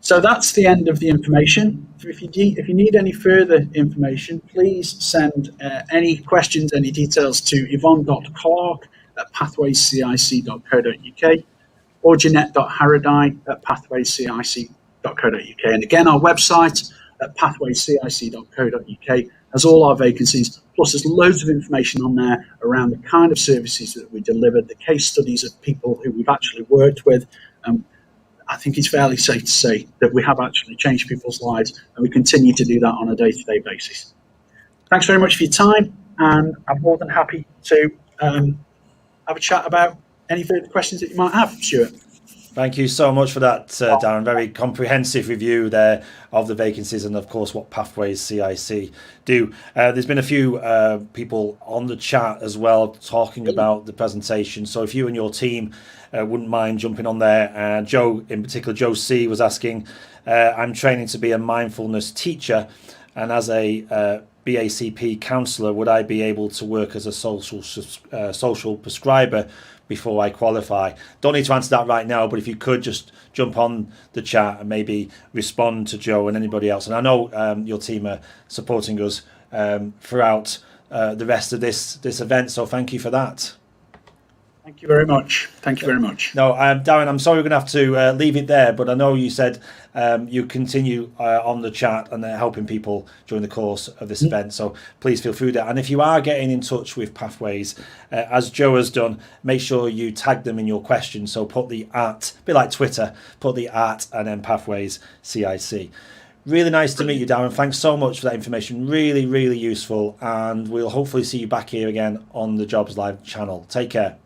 So that's the end of the information. If you need any further information, please send any questions, any details to yvonne.clark@pathwayscic.co.uk or jeanette.harradine@pathwayscic.co.uk. And again, our website at pathwayscic.co.uk has all our vacancies, plus there's loads of information on there around the kind of services that we delivered, the case studies of people who we've actually worked with. I think it's fairly safe to say that we have actually changed people's lives, and we continue to do that on a day-to-day basis. Thanks very much for your time, and I'm more than happy to have a chat about any further questions that you might have, Stuart. Thank you so much for that, Darren. Very comprehensive review there of the vacancies and, of course, what Pathways CIC do. There's been a few people on the chat as well talking about the presentation. So if you and your team wouldn't mind jumping on there. Joe, in particular, Joe C, was asking, I'm training to be a mindfulness teacher, and as a BACP counsellor, would I be able to work as a social prescriber before I qualify? Don't need to answer that right now, but if you could just jump on the chat and maybe respond to Joe and anybody else. And I know your team are supporting us throughout the rest of this event, so thank you for that. Thank you very much. Thank you very much. No, Darren, I'm sorry we're going to have to leave it there, but I know you said you continue on the chat and helping people during the course of this event, so please feel free to. And if you are getting in touch with Pathways, as Joe has done, make sure you tag them in your questions. So put the @ a bit like Twitter, put the @ and then Pathways CIC. Really nice to meet you, Darren. Thanks so much for that information. Really, really useful. And we'll hopefully see you back here again on the Jobs Live channel. Take care.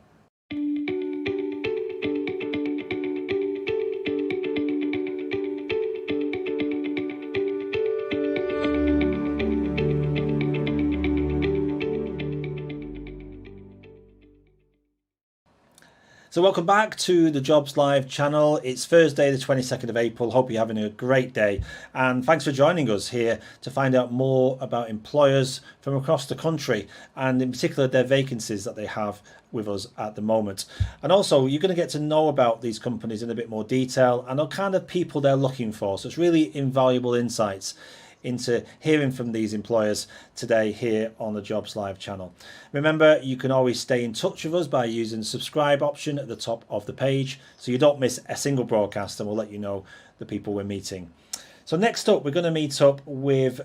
So welcome back to the Jobs Live channel. It's Thursday, the 22nd of April. Hope you're having a great day. And thanks for joining us here to find out more about employers from across the country, and in particular their vacancies that they have with us at the moment. And also you're going to get to know about these companies in a bit more detail and the kind of people they're looking for. So it's really invaluable insights into hearing from these employers today here on the Jobs Live channel. Remember, you can always stay in touch with us by using the subscribe option at the top of the page so you don't miss a single broadcast, and we'll let you know the people we're meeting. So next up, we're going to meet up with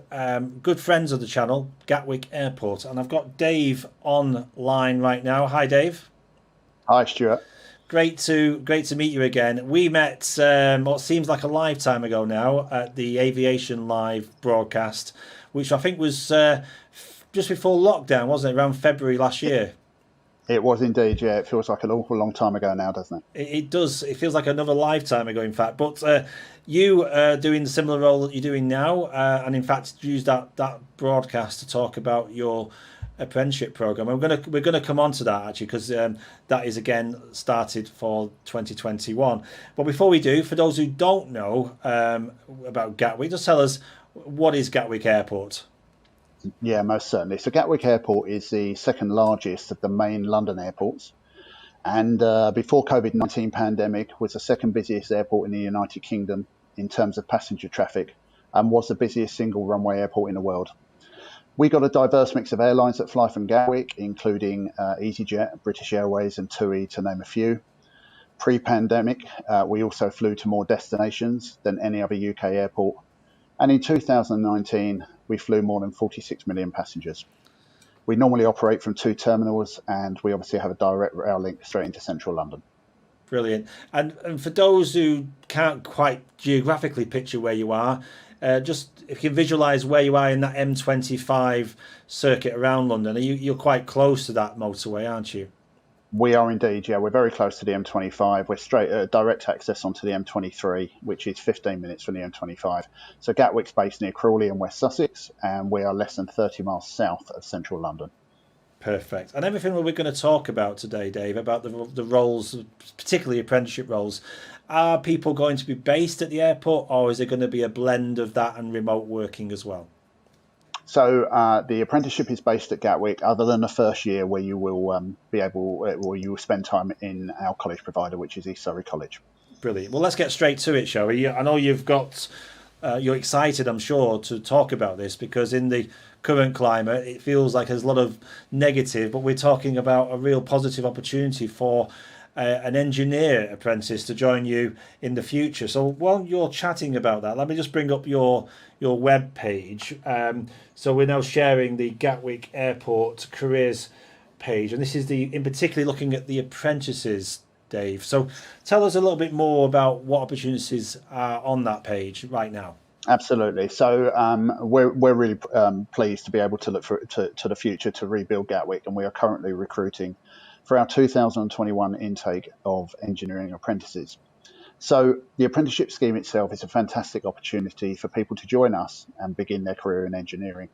good friends of the channel, Gatwick Airport, and I've got Dave online right now. Hi, Dave. Hi, Stuart. Great to meet you again. We met what seems like a lifetime ago now at the Aviation Live broadcast, which I think was just before lockdown, wasn't it? Around February last year. It was indeed, yeah. It feels like an awful long time ago now, doesn't it? It does. It feels like another lifetime ago, in fact. But you are doing the similar role that you're doing now, and in fact used that broadcast to talk about your apprenticeship program. We're gonna come on to that actually, because that is again started for 2021. But before we do, for those who don't know about Gatwick, just tell us, what is Gatwick Airport? Yeah, most certainly. So Gatwick Airport is the second largest of the main London airports. And before COVID-19 pandemic was the second busiest airport in the United Kingdom in terms of passenger traffic and was the busiest single runway airport in the world. We got a diverse mix of airlines that fly from Gatwick, including EasyJet, British Airways and TUI, to name a few. Pre-pandemic, we also flew to more destinations than any other UK airport. And in 2019, we flew more than 46 million passengers. We normally operate from 2 terminals, and we obviously have a direct rail link straight into central London. Brilliant. And for those who can't quite geographically picture where you are, just if you can visualise where you are in that M25 circuit around London, you're quite close to that motorway, aren't you? We are indeed, yeah. We're very close to the M25. We're straight direct access onto the M23, which is 15 minutes from the M25. So Gatwick's based near Crawley in West Sussex, and we are less than 30 miles south of central London. Perfect. And everything we're going to talk about today, Dave, about the roles, particularly apprenticeship roles, are people going to be based at the airport, or is it going to be a blend of that and remote working as well? So the apprenticeship is based at Gatwick, other than the first year where you will you will spend time in our college provider, which is East Surrey College. Brilliant. Well, let's get straight to it, shall we? I know you've got, you're excited, I'm sure, to talk about this, because in the current climate, it feels like there's a lot of negative, but we're talking about a real positive opportunity for an engineer apprentice to join you in the future. So while you're chatting about that, let me just bring up your web page. So we're now sharing the Gatwick Airport careers page, and this is in particularly looking at the apprentices, Dave. So tell us a little bit more about what opportunities are on that page right now. Absolutely. So we're really pleased to be able to look to the future to rebuild Gatwick, and we are currently recruiting for our 2021 intake of engineering apprentices. So the apprenticeship scheme itself is a fantastic opportunity for people to join us and begin their career in engineering.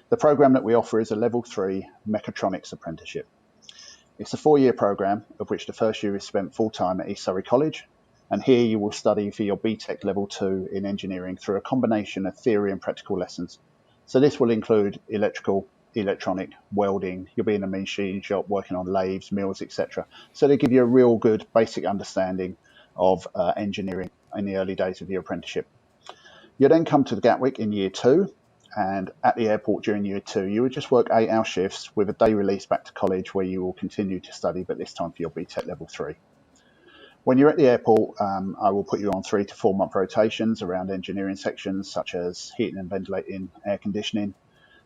The program that we offer is a level 3 mechatronics apprenticeship. It's a 4-year program, of which the first year is spent full-time at East Surrey College, and here you will study for your BTEC level 2 in engineering through a combination of theory and practical lessons. So this will include electrical, electronic, welding. You'll be in a machine shop working on lathes, mills, etc. So they give you a real good basic understanding of engineering in the early days of your apprenticeship. You then come to the Gatwick in year 2, and at the airport during year 2 you would just work 8-hour shifts with a day release back to college, where you will continue to study, but this time for your BTEC level 3. When you're at the airport, I will put you on 3 to 4 month rotations around engineering sections such as heating and ventilating, air conditioning,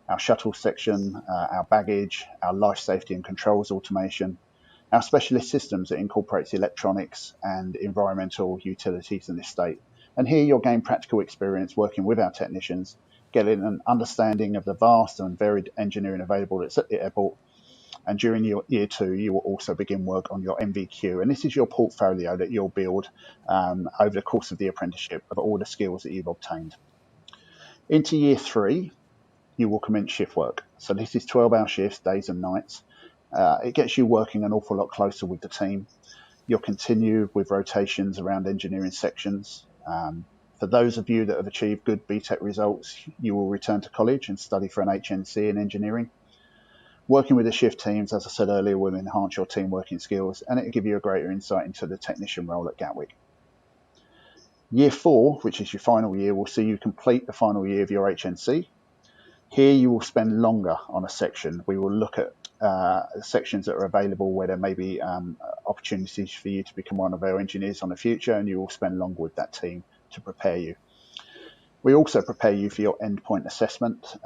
our shuttle section, our baggage, our life safety and controls automation, our specialist systems that incorporates electronics and environmental utilities in this state. And here you'll gain practical experience working with our technicians, getting an understanding of the vast and varied engineering available at the airport. And during year 2, you will also begin work on your MVQ. And this is your portfolio that you'll build over the course of the apprenticeship of all the skills that you've obtained. Into year 3, you will commence shift work. So this is 12-hour shifts, days and nights. It gets you working an awful lot closer with the team. You'll continue with rotations around engineering sections. For those of you that have achieved good BTEC results, you will return to college and study for an HNC in engineering. Working with the shift teams, as I said earlier, will enhance your team working skills, and it will give you a greater insight into the technician role at Gatwick. Year 4, which is your final year, will see you complete the final year of your HNC. Here you will spend longer on a section. We will look at sections that are available where there may be opportunities for you to become one of our engineers on the future, and you will spend longer with that team to prepare you. We also prepare you for your endpoint assessment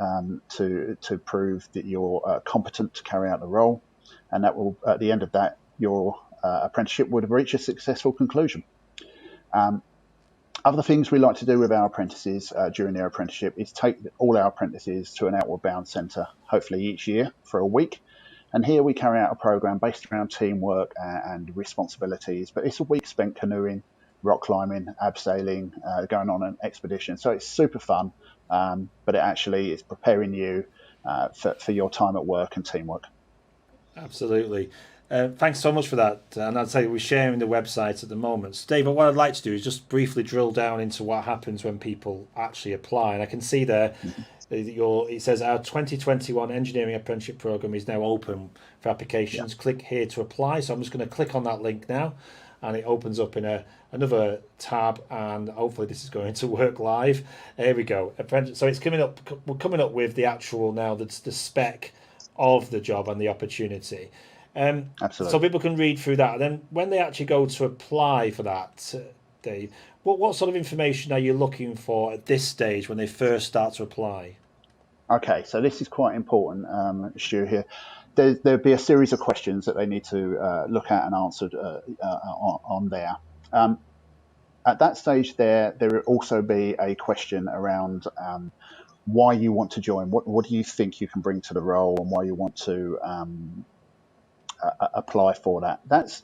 to prove that you're competent to carry out the role, and that will, at the end of that, your apprenticeship would have reached a successful conclusion. Other things we like to do with our apprentices during their apprenticeship is take all our apprentices to an outward bound centre, hopefully each year for a week. And here we carry out a programme based around teamwork and responsibilities. But it's a week spent canoeing, rock climbing, abseiling, going on an expedition. So it's super fun, but it actually is preparing you for your time at work and teamwork. Absolutely. Thanks so much for that. And I'd say we're sharing the website at the moment. So David, what I'd like to do is just briefly drill down into what happens when people actually apply. And I can see there It says our 2021 engineering apprenticeship program is now open for applications. Click here to apply. So I'm just going to click on that link now, and it opens up in another tab, and hopefully this is going to work live. There we go. So it's coming up. We're coming up with the actual now. That's the spec of the job and the opportunity. Absolutely. So people can read through that. And then when they actually go to apply for that, Dave, what sort of information are you looking for at this stage when they first start to apply? Okay, so this is quite important, Stu, here. There'll be a series of questions that they need to look at and answered on there. At that stage there will also be a question around why you want to join. What do you think you can bring to the role, and why you want to apply for that. That's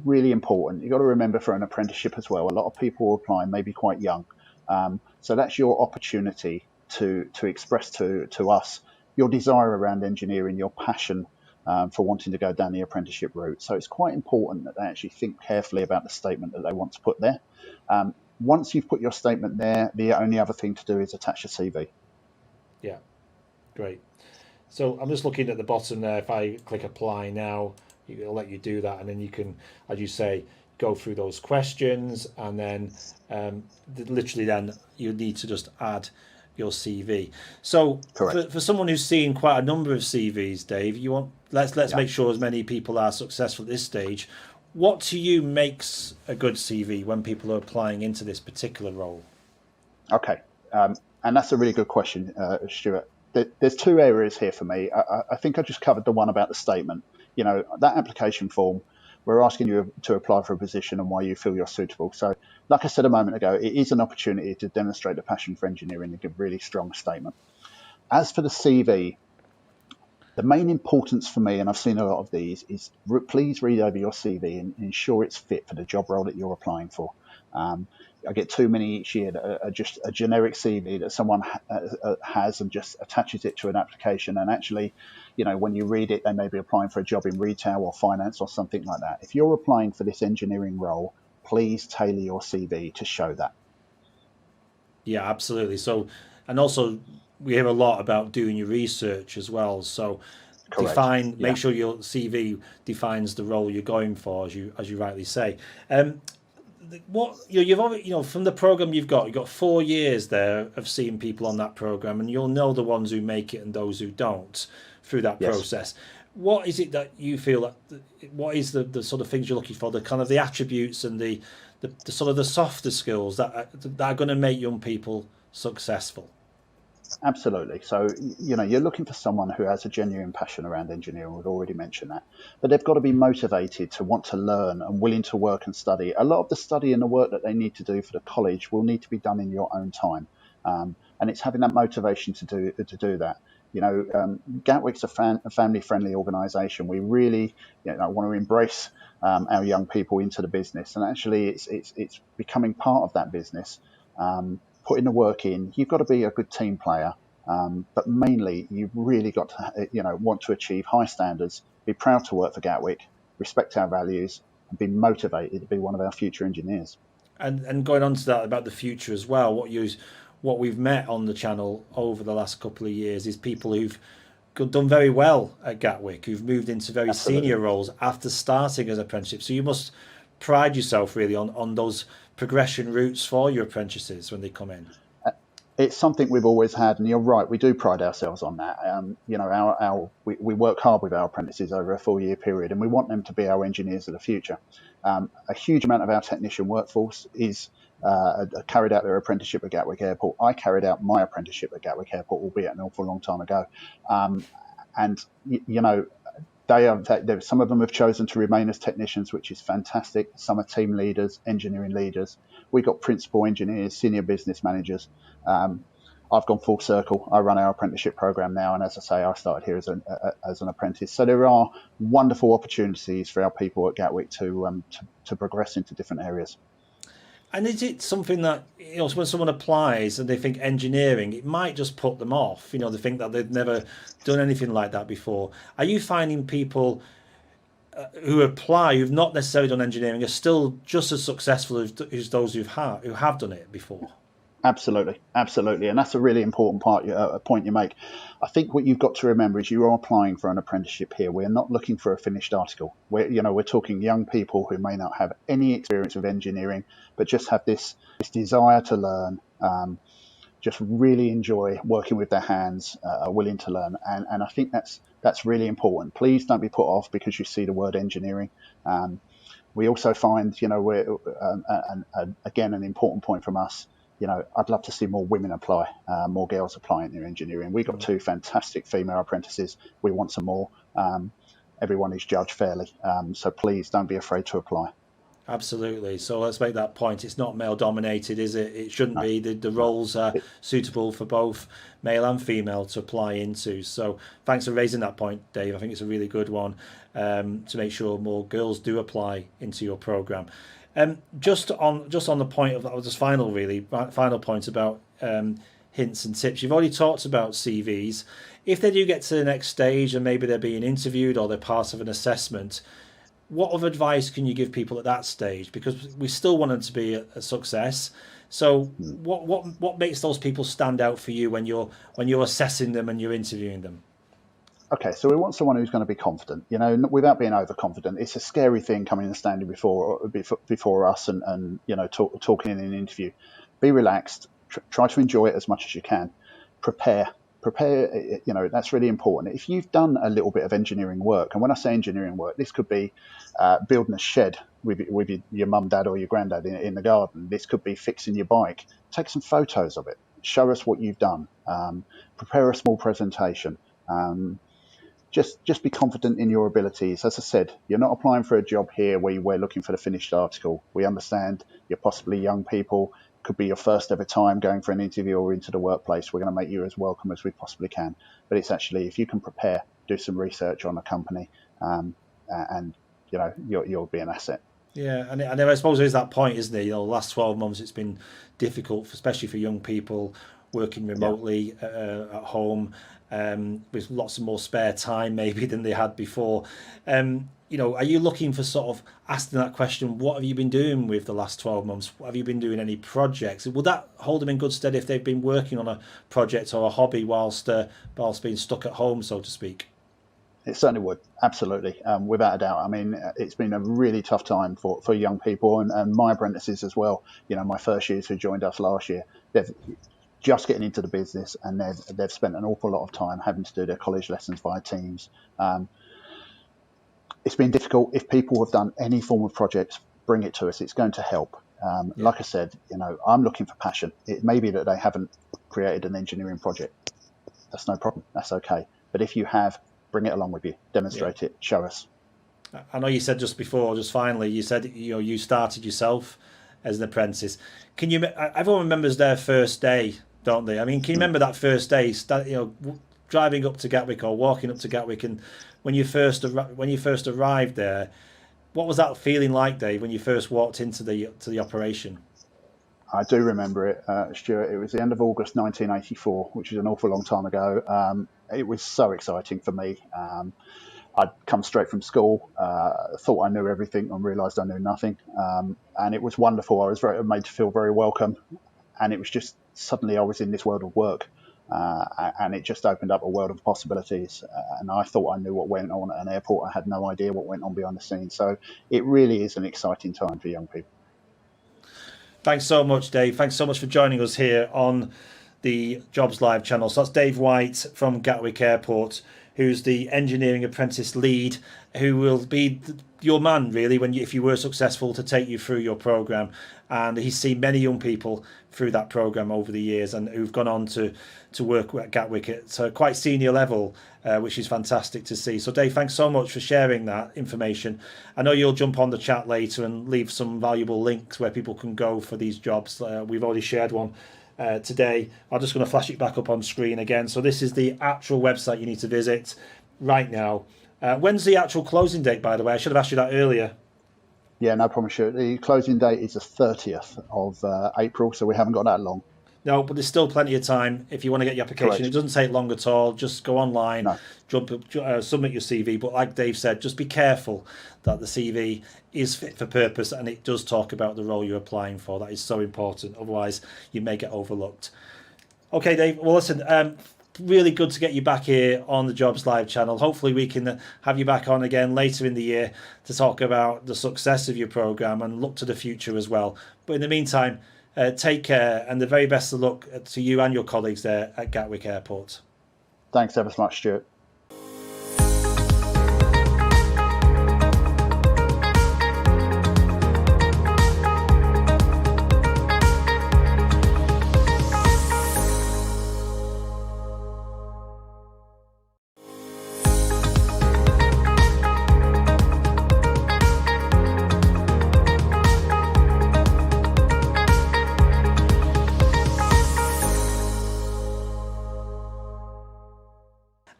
really important. You've got to remember, for an apprenticeship as well, a lot of people apply maybe quite young. So that's your opportunity to express to us your desire around engineering, your passion for wanting to go down the apprenticeship route. So it's quite important that they actually think carefully about the statement that they want to put there. Once you've put your statement there, the only other thing to do is attach your CV. Yeah, great. So I'm just looking at the bottom there. If I click apply now, it'll let you do that, and then you can, as you say, go through those questions, and then literally then you need to just add your CV. So for someone who's seen quite a number of CVs, Dave, let's make sure as many people are successful at this stage. What to you makes a good CV when people are applying into this particular role? Okay, and that's a really good question, Stuart. There's two areas here for me. I think I just covered the one about the statement. You know, that application form, we're asking you to apply for a position and why you feel you're suitable. So, like I said a moment ago, it is an opportunity to demonstrate a passion for engineering and give a really strong statement. As for the CV, the main importance for me, and I've seen a lot of these, is please read over your CV and ensure it's fit for the job role that you're applying for. I get too many each year that are just a generic CV that someone has and just attaches it to an application. And actually, you know, when you read it, they may be applying for a job in retail or finance or something like that. If you're applying for this engineering role, please tailor your CV to show that. Yeah, absolutely. So, and also we hear a lot about doing your research as well. So make sure your CV defines the role you're going for, as you rightly say. You've already, from the program you've got 4 years there of seeing people on that program, and you'll know the ones who make it and those who don't through that process. What is it that you feel what is the sort of things you're looking for, the kind of the attributes and the sort of the softer skills that are going to make young people successful? Absolutely. So, you're looking for someone who has a genuine passion around engineering. We've already mentioned that. But they've got to be motivated to want to learn and willing to work and study. A lot of the study and the work that they need to do for the college will need to be done in your own time. And it's having that motivation to do that. Gatwick's a family-friendly organisation. We really want to embrace our young people into the business. And actually, it's becoming part of that business. Putting the work in, you've got to be a good team player, but mainly you've really got to, want to achieve high standards, be proud to work for Gatwick, respect our values, and be motivated to be one of our future engineers. And going on to that about the future as well, what we've met on the channel over the last couple of years is people who've done very well at Gatwick, who've moved into very senior roles after starting as apprenticeships. So you must pride yourself really on those progression routes for your apprentices when they come in. It's something we've always had, and you're right, we do pride ourselves on that. We work hard with our apprentices over a 4-year period, and we want them to be our engineers of the future. A huge amount of our technician workforce is carried out their apprenticeship at Gatwick Airport. I carried out my apprenticeship at Gatwick Airport, albeit an awful long time ago. Some of them have chosen to remain as technicians, which is fantastic. Some are team leaders, engineering leaders. We've got principal engineers, senior business managers. I've gone full circle. I run our apprenticeship program now, and as I say, I started here as an apprentice. So there are wonderful opportunities for our people at Gatwick to progress into different areas. And is it something that, when someone applies and they think engineering, it might just put them off? They think that they've never done anything like that before. Are you finding people who apply, who've not necessarily done engineering, are still just as successful as those who have done it before? Absolutely, absolutely, and that's a really important point you make. I think what you've got to remember is you are applying for an apprenticeship here. We're not looking for a finished article. We're talking young people who may not have any experience with engineering, but just have this desire to learn, just really enjoy working with their hands, are willing to learn, and I think that's really important. Please don't be put off because you see the word engineering. We also find, again, an important point from us. I'd love to see more women apply, more girls applying in engineering. We've got 2 fantastic female apprentices. We want some more. Everyone is judged fairly. So please don't be afraid to apply. Absolutely. So let's make that point. It's not male dominated, is it? It shouldn't be. The roles are suitable for both male and female to apply into. So thanks for raising that point, Dave. I think it's a really good one, to make sure more girls do apply into your program. Just on the point of that was just final point about hints and tips. You've already talked about CVs. If they do get to the next stage and maybe they're being interviewed or they're part of an assessment, what other advice can you give people at that stage? Because we still want them to be a success. So what makes those people stand out for you when you're assessing them and you're interviewing them? Okay, so we want someone who's going to be confident, without being overconfident. It's a scary thing coming and standing before us and talking in an interview. Be relaxed. Try to enjoy it as much as you can. Prepare. That's really important. If you've done a little bit of engineering work, and when I say engineering work, this could be building a shed with your mum, dad, or your granddad in the garden. This could be fixing your bike. Take some photos of it. Show us what you've done. Prepare a small presentation. Just be confident in your abilities. As I said, you're not applying for a job here where we're looking for the finished article. We understand you're possibly young people. Could be your first ever time going for an interview or into the workplace. We're going to make you as welcome as we possibly can. But it's actually, if you can prepare, do some research on a company, and you'll be an asset. Yeah, and I suppose there's that point, isn't it? The last 12 months it's been difficult, especially for young people working remotely at home, with lots of more spare time maybe than they had before. Are you looking for sort of asking that question, what have you been doing with the last 12 months? Have you been doing any projects? Would that hold them in good stead if they've been working on a project or a hobby whilst being stuck at home, so to speak? It certainly would, absolutely, without a doubt. I mean, it's been a really tough time for young people and my apprentices as well. My first years who joined us last year, they've just getting into the business and they've spent an awful lot of time having to do their college lessons via Teams. It's been difficult. If people have done any form of project, bring it to us. It's going to help. Like I said, I'm looking for passion. It may be that they haven't created an engineering project. That's no problem. That's okay. But if you have, bring it along with you. Demonstrate it. Show us. I know you said just finally, you said you started yourself as an apprentice. Everyone remembers their first day, don't they? I mean, can you remember that first day? Driving up to Gatwick or walking up to Gatwick, and when you first arrived there, what was that feeling like, Dave, when you first walked into the operation? I do remember it, Stuart. It was the end of August 1984, which is an awful long time ago. It was so exciting for me. I'd come straight from school, thought I knew everything and realised I knew nothing. And it was wonderful. I was made to feel very welcome. And it was just suddenly I was in this world of work. And it just opened up a world of possibilities. And I thought I knew what went on at an airport. I had no idea what went on behind the scenes. So it really is an exciting time for young people. Thanks so much, Dave. Thanks so much for joining us here on the Jobs Live channel. So that's Dave White from Gatwick Airport, who's the engineering apprentice lead, who will be your man, really, if you were successful, to take you through your programme. And he's seen many young people through that programme over the years and who've gone on to work at Gatwick at a quite senior level, which is fantastic to see. So, Dave, thanks so much for sharing that information. I know you'll jump on the chat later and leave some valuable links where people can go for these jobs. We've already shared one today. I'm just going to flash it back up on screen again. So this is the actual website you need to visit right now. When's the actual closing date, by the way? I should have asked you that earlier. Yeah, no problem, sure. The closing date is the 30th of April, so we haven't got that long. No, but there's still plenty of time if you want to get your application. Correct. It doesn't take long at all. Just go online, No. submit your CV. But like Dave said, just be careful that the CV is fit for purpose and it does talk about the role you're applying for. That is so important. Otherwise, you may get overlooked. Okay, Dave. Well, listen, really good to get you back here on the Jobs Live channel. Hopefully we can have you back on again later in the year to talk about the success of your programme and look to the future as well. But in the meantime, take care and the very best of luck to you and your colleagues there at Gatwick Airport. Thanks ever so much, Stuart.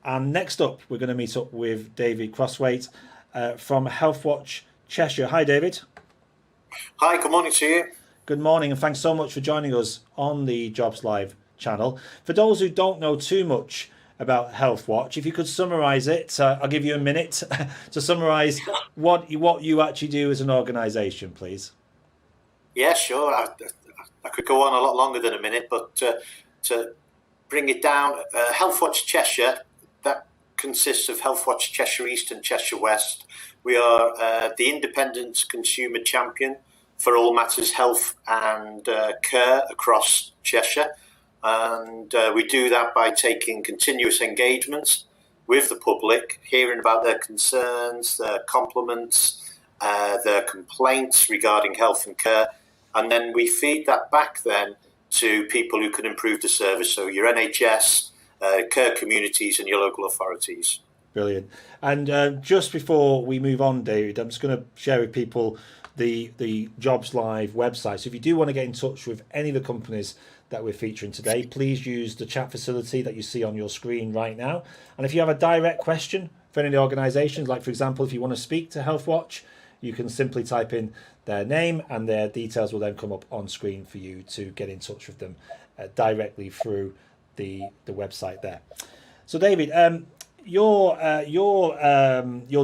And next up, we're going to meet up with David Crosswaite from Healthwatch Cheshire. Hi, David. Hi, good morning to you. Good morning, and thanks so much for joining us on the Jobs Live channel. For those who don't know too much about Healthwatch, if you could summarise it, I'll give you a minute to summarise what you actually do as an organisation, please. Yeah, sure. I could go on a lot longer than a minute, but to bring it down, Healthwatch Cheshire, that consists of Healthwatch Cheshire East and Cheshire West. We are the independent consumer champion for all matters health and care across Cheshire. And we do that by taking continuous engagements with the public, hearing about their concerns, their compliments, their complaints regarding health and care. And then we feed that back then to people who can improve the service. So your NHS, care communities and your local authorities. Brilliant. And just before we move on, David, I'm just going to share with people the Jobs Live website. So if you do want to get in touch with any of the companies that we're featuring today, please use the chat facility that you see on your screen right now. And if you have a direct question for any of the organisations, like for example, if you want to speak to Healthwatch, you can simply type in their name and their details will then come up on screen for you to get in touch with them directly through the website there. So David, your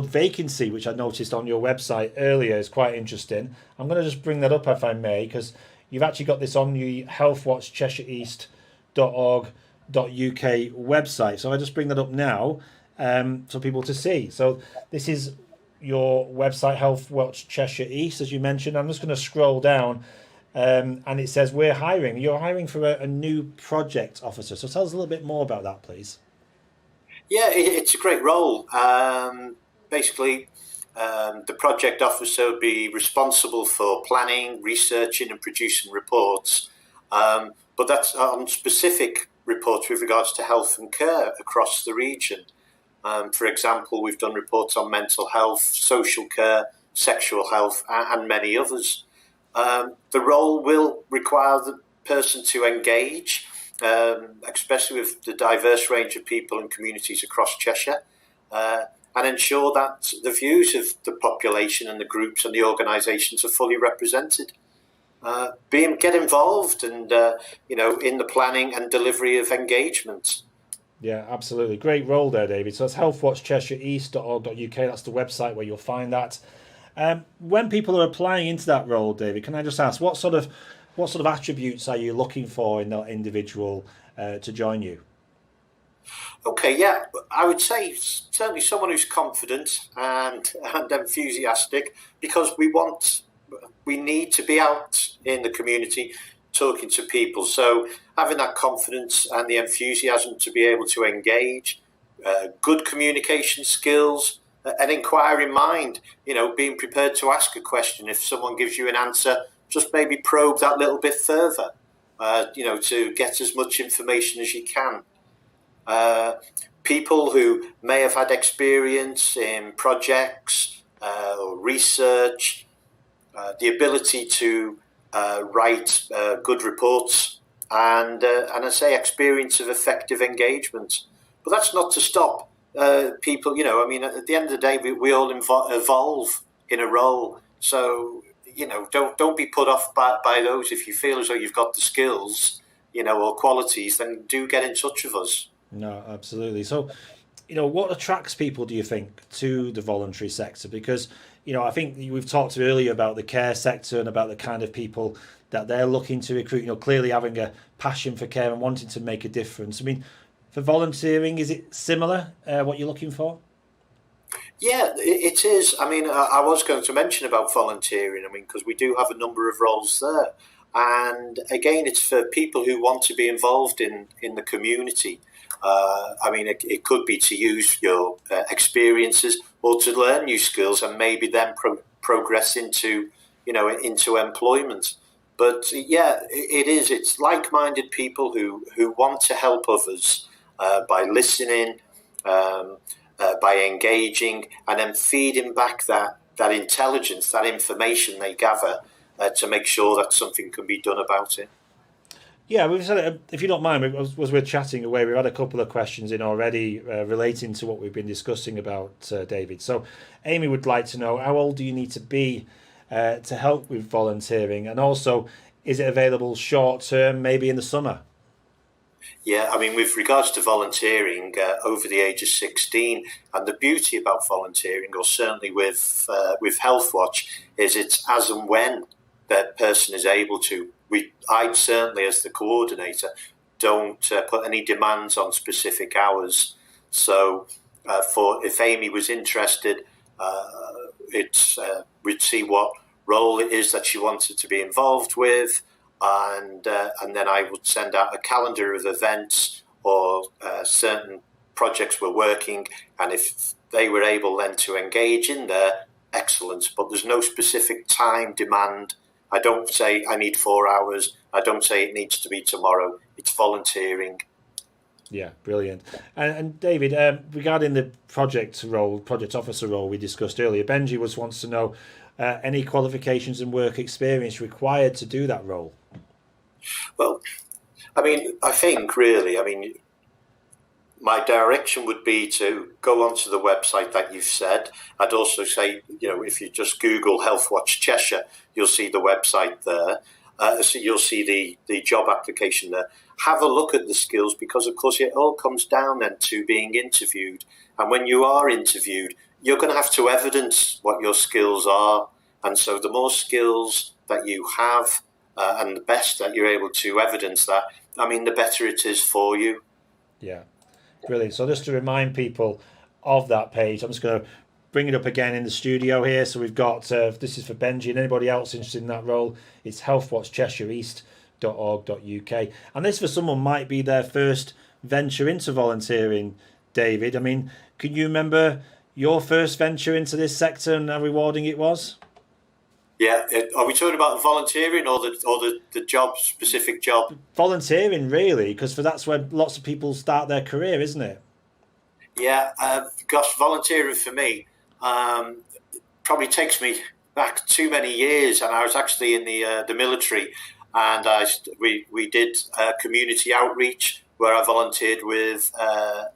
vacancy, which I noticed on your website earlier, is quite interesting. I'm going to just bring that up if I may, because you've actually got this on the healthwatchcheshireeast.org.uk website. So I just bring that up now for people to see. So this is your website, Healthwatch Cheshire East, as you mentioned. I'm just going to scroll down. And it says we're hiring. You're hiring for a new project officer. So tell us a little bit more about that, please. Yeah, it's a great role. Basically, the project officer will be responsible for planning, researching and producing reports. But that's on specific reports with regards to health and care across the region. For example, we've done reports on mental health, social care, sexual health and many others. The role will require the person to engage, especially with the diverse range of people and communities across Cheshire, and ensure that the views of the population and the groups and the organisations are fully represented. Get involved and in the planning and delivery of engagement. Yeah, absolutely. Great role there, David. So that's healthwatchcheshireeast.org.uk. That's the website where you'll find that. When people are applying into that role, David, can I just ask what sort of attributes are you looking for in that individual to join you? Okay, yeah, I would say certainly someone who's confident and enthusiastic, because we need to be out in the community talking to people. So having that confidence and the enthusiasm to be able to engage, good communication skills, an inquiring mind, being prepared to ask a question. If someone gives you an answer, just maybe probe that little bit further, to get as much information as you can. People who may have had experience in projects or research, the ability to write good reports, and I say experience of effective engagement. But that's not to stop people, at the end of the day, we all evolve in a role. So, don't be put off by those. If you feel as though you've got the skills, or qualities, then do get in touch with us. No, absolutely. So, what attracts people, do you think, to the voluntary sector? Because, I think we've talked earlier about the care sector and about the kind of people that they're looking to recruit, clearly having a passion for care and wanting to make a difference. I mean, for volunteering, is it similar, what you're looking for? Yeah, it is. I mean, I was going to mention about volunteering, because we do have a number of roles there. And again, it's for people who want to be involved in the community. It could be to use your experiences or to learn new skills and maybe then progress into employment. But yeah, it is. It's like-minded people who want to help others by listening, by engaging, and then feeding back that intelligence, that information they gather to make sure that something can be done about it. Yeah, we've said, if you don't mind, as we're chatting away, we've had a couple of questions in already relating to what we've been discussing about, David. So Amy would like to know, how old do you need to be to help with volunteering? And also, is it available short term, maybe in the summer? Yeah, with regards to volunteering, over the age of 16, and the beauty about volunteering, or certainly with Healthwatch, is it's as and when that person is able to. I certainly, as the coordinator, don't put any demands on specific hours. So, if Amy was interested, we'd see what role it is that she wanted to be involved with, and then I would send out a calendar of events or certain projects we're working, and if they were able then to engage in there, excellent. But there's no specific time demand. I don't say I need 4 hours. I don't say it needs to be tomorrow. It's volunteering. Yeah, brilliant. And David, regarding the project officer role we discussed earlier, Benji wants to know any qualifications and work experience required to do that role. Well, I think really, my direction would be to go onto the website that you've said. I'd also say, if you just Google Healthwatch Cheshire, you'll see the website there. So you'll see the job application there. Have a look at the skills, because, of course, it all comes down then to being interviewed. And when you are interviewed, you're going to have to evidence what your skills are. And so the more skills that you have and the best that you're able to evidence that, the better it is for you. Yeah. Brilliant. So just to remind people of that page, I'm just going to bring it up again in the studio here. So we've got, this is for Benji and anybody else interested in that role, it's healthwatchcheshireeast.org.uk. And this for someone might be their first venture into volunteering, David. Can you remember your first venture into this sector and how rewarding it was? Yeah, are we talking about volunteering or the job, specific job? Volunteering, really, because that's where lots of people start their career, isn't it? Yeah, volunteering for me probably takes me back too many years, and I was actually in the military, and we did community outreach where I volunteered with a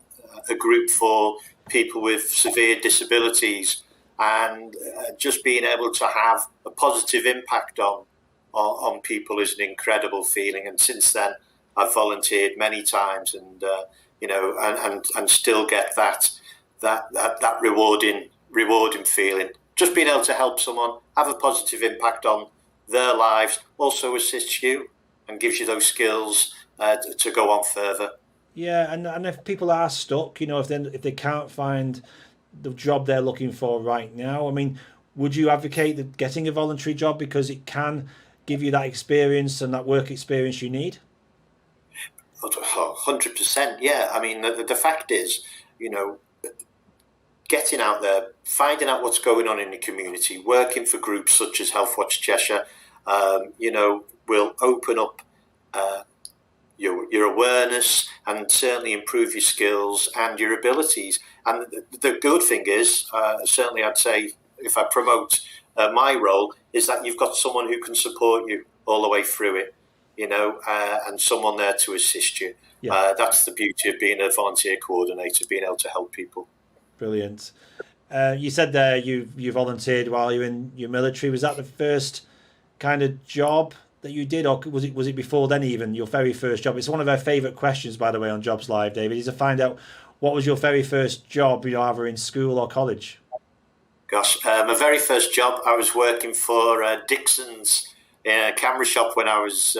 group for people with severe disabilities. And just being able to have a positive impact on people is an incredible feeling. And since then, I've volunteered many times, and and still get that rewarding feeling. Just being able to help someone, have a positive impact on their lives, also assists you and gives you those skills to go on further. Yeah, and if people are stuck, if they can't find the job they're looking for right now, would you advocate getting a voluntary job because it can give you that experience and that work experience you need? 100%, yeah. The fact is, getting out there, finding out what's going on in the community, working for groups such as Healthwatch Cheshire, will open up your awareness and certainly improve your skills and your abilities. And the good thing is, certainly I'd say, if I promote my role, is that you've got someone who can support you all the way through it, and someone there to assist you. Yeah. That's the beauty of being a volunteer coordinator, being able to help people. Brilliant. You said there you volunteered while you were in your military. Was that the first kind of job that you did, or was it before then even, your very first job? It's one of our favourite questions, by the way, on Jobs Live, David, is to find out what was your very first job, either in school or college? Gosh, my very first job, I was working for Dixon's camera shop when I was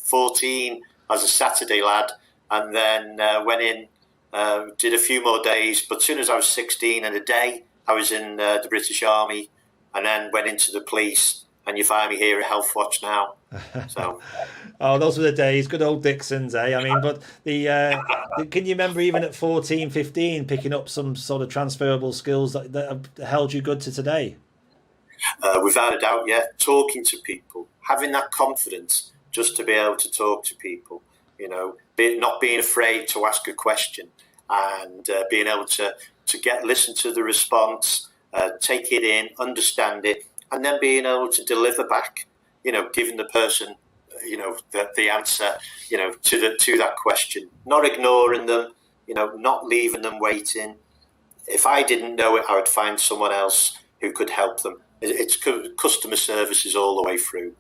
14 as a Saturday lad, and then went in, did a few more days, but as soon as I was 16 and a day, I was in the British Army, and then went into the police, and you find me here at Healthwatch now. So, oh, those were the days, good old Dixons, eh? I mean, but can you remember even at 14, 15, picking up some sort of transferable skills that have held you good to today? Without a doubt, yeah. Talking to people, having that confidence just to be able to talk to people, not being afraid to ask a question, and being able to listen to the response, take it in, understand it, and then being able to deliver back, giving the person, the answer, to that question, not ignoring them, not leaving them waiting. If I didn't know it, I would find someone else who could help them. It's customer services all the way through.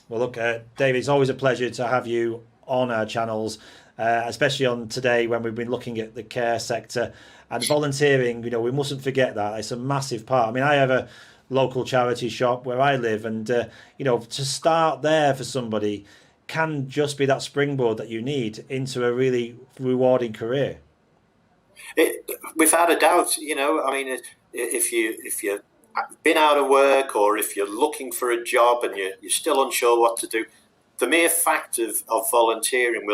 Well, look, David, it's always a pleasure to have you on our channels, especially on today when we've been looking at the care sector and volunteering. We mustn't forget that. It's a massive part. I mean, I have a local charity shop where I live, and to start there for somebody can just be that springboard that you need into a really rewarding career. Without a doubt, I mean, if you've been out of work, or if you're looking for a job and you're still unsure what to do, the mere fact of volunteering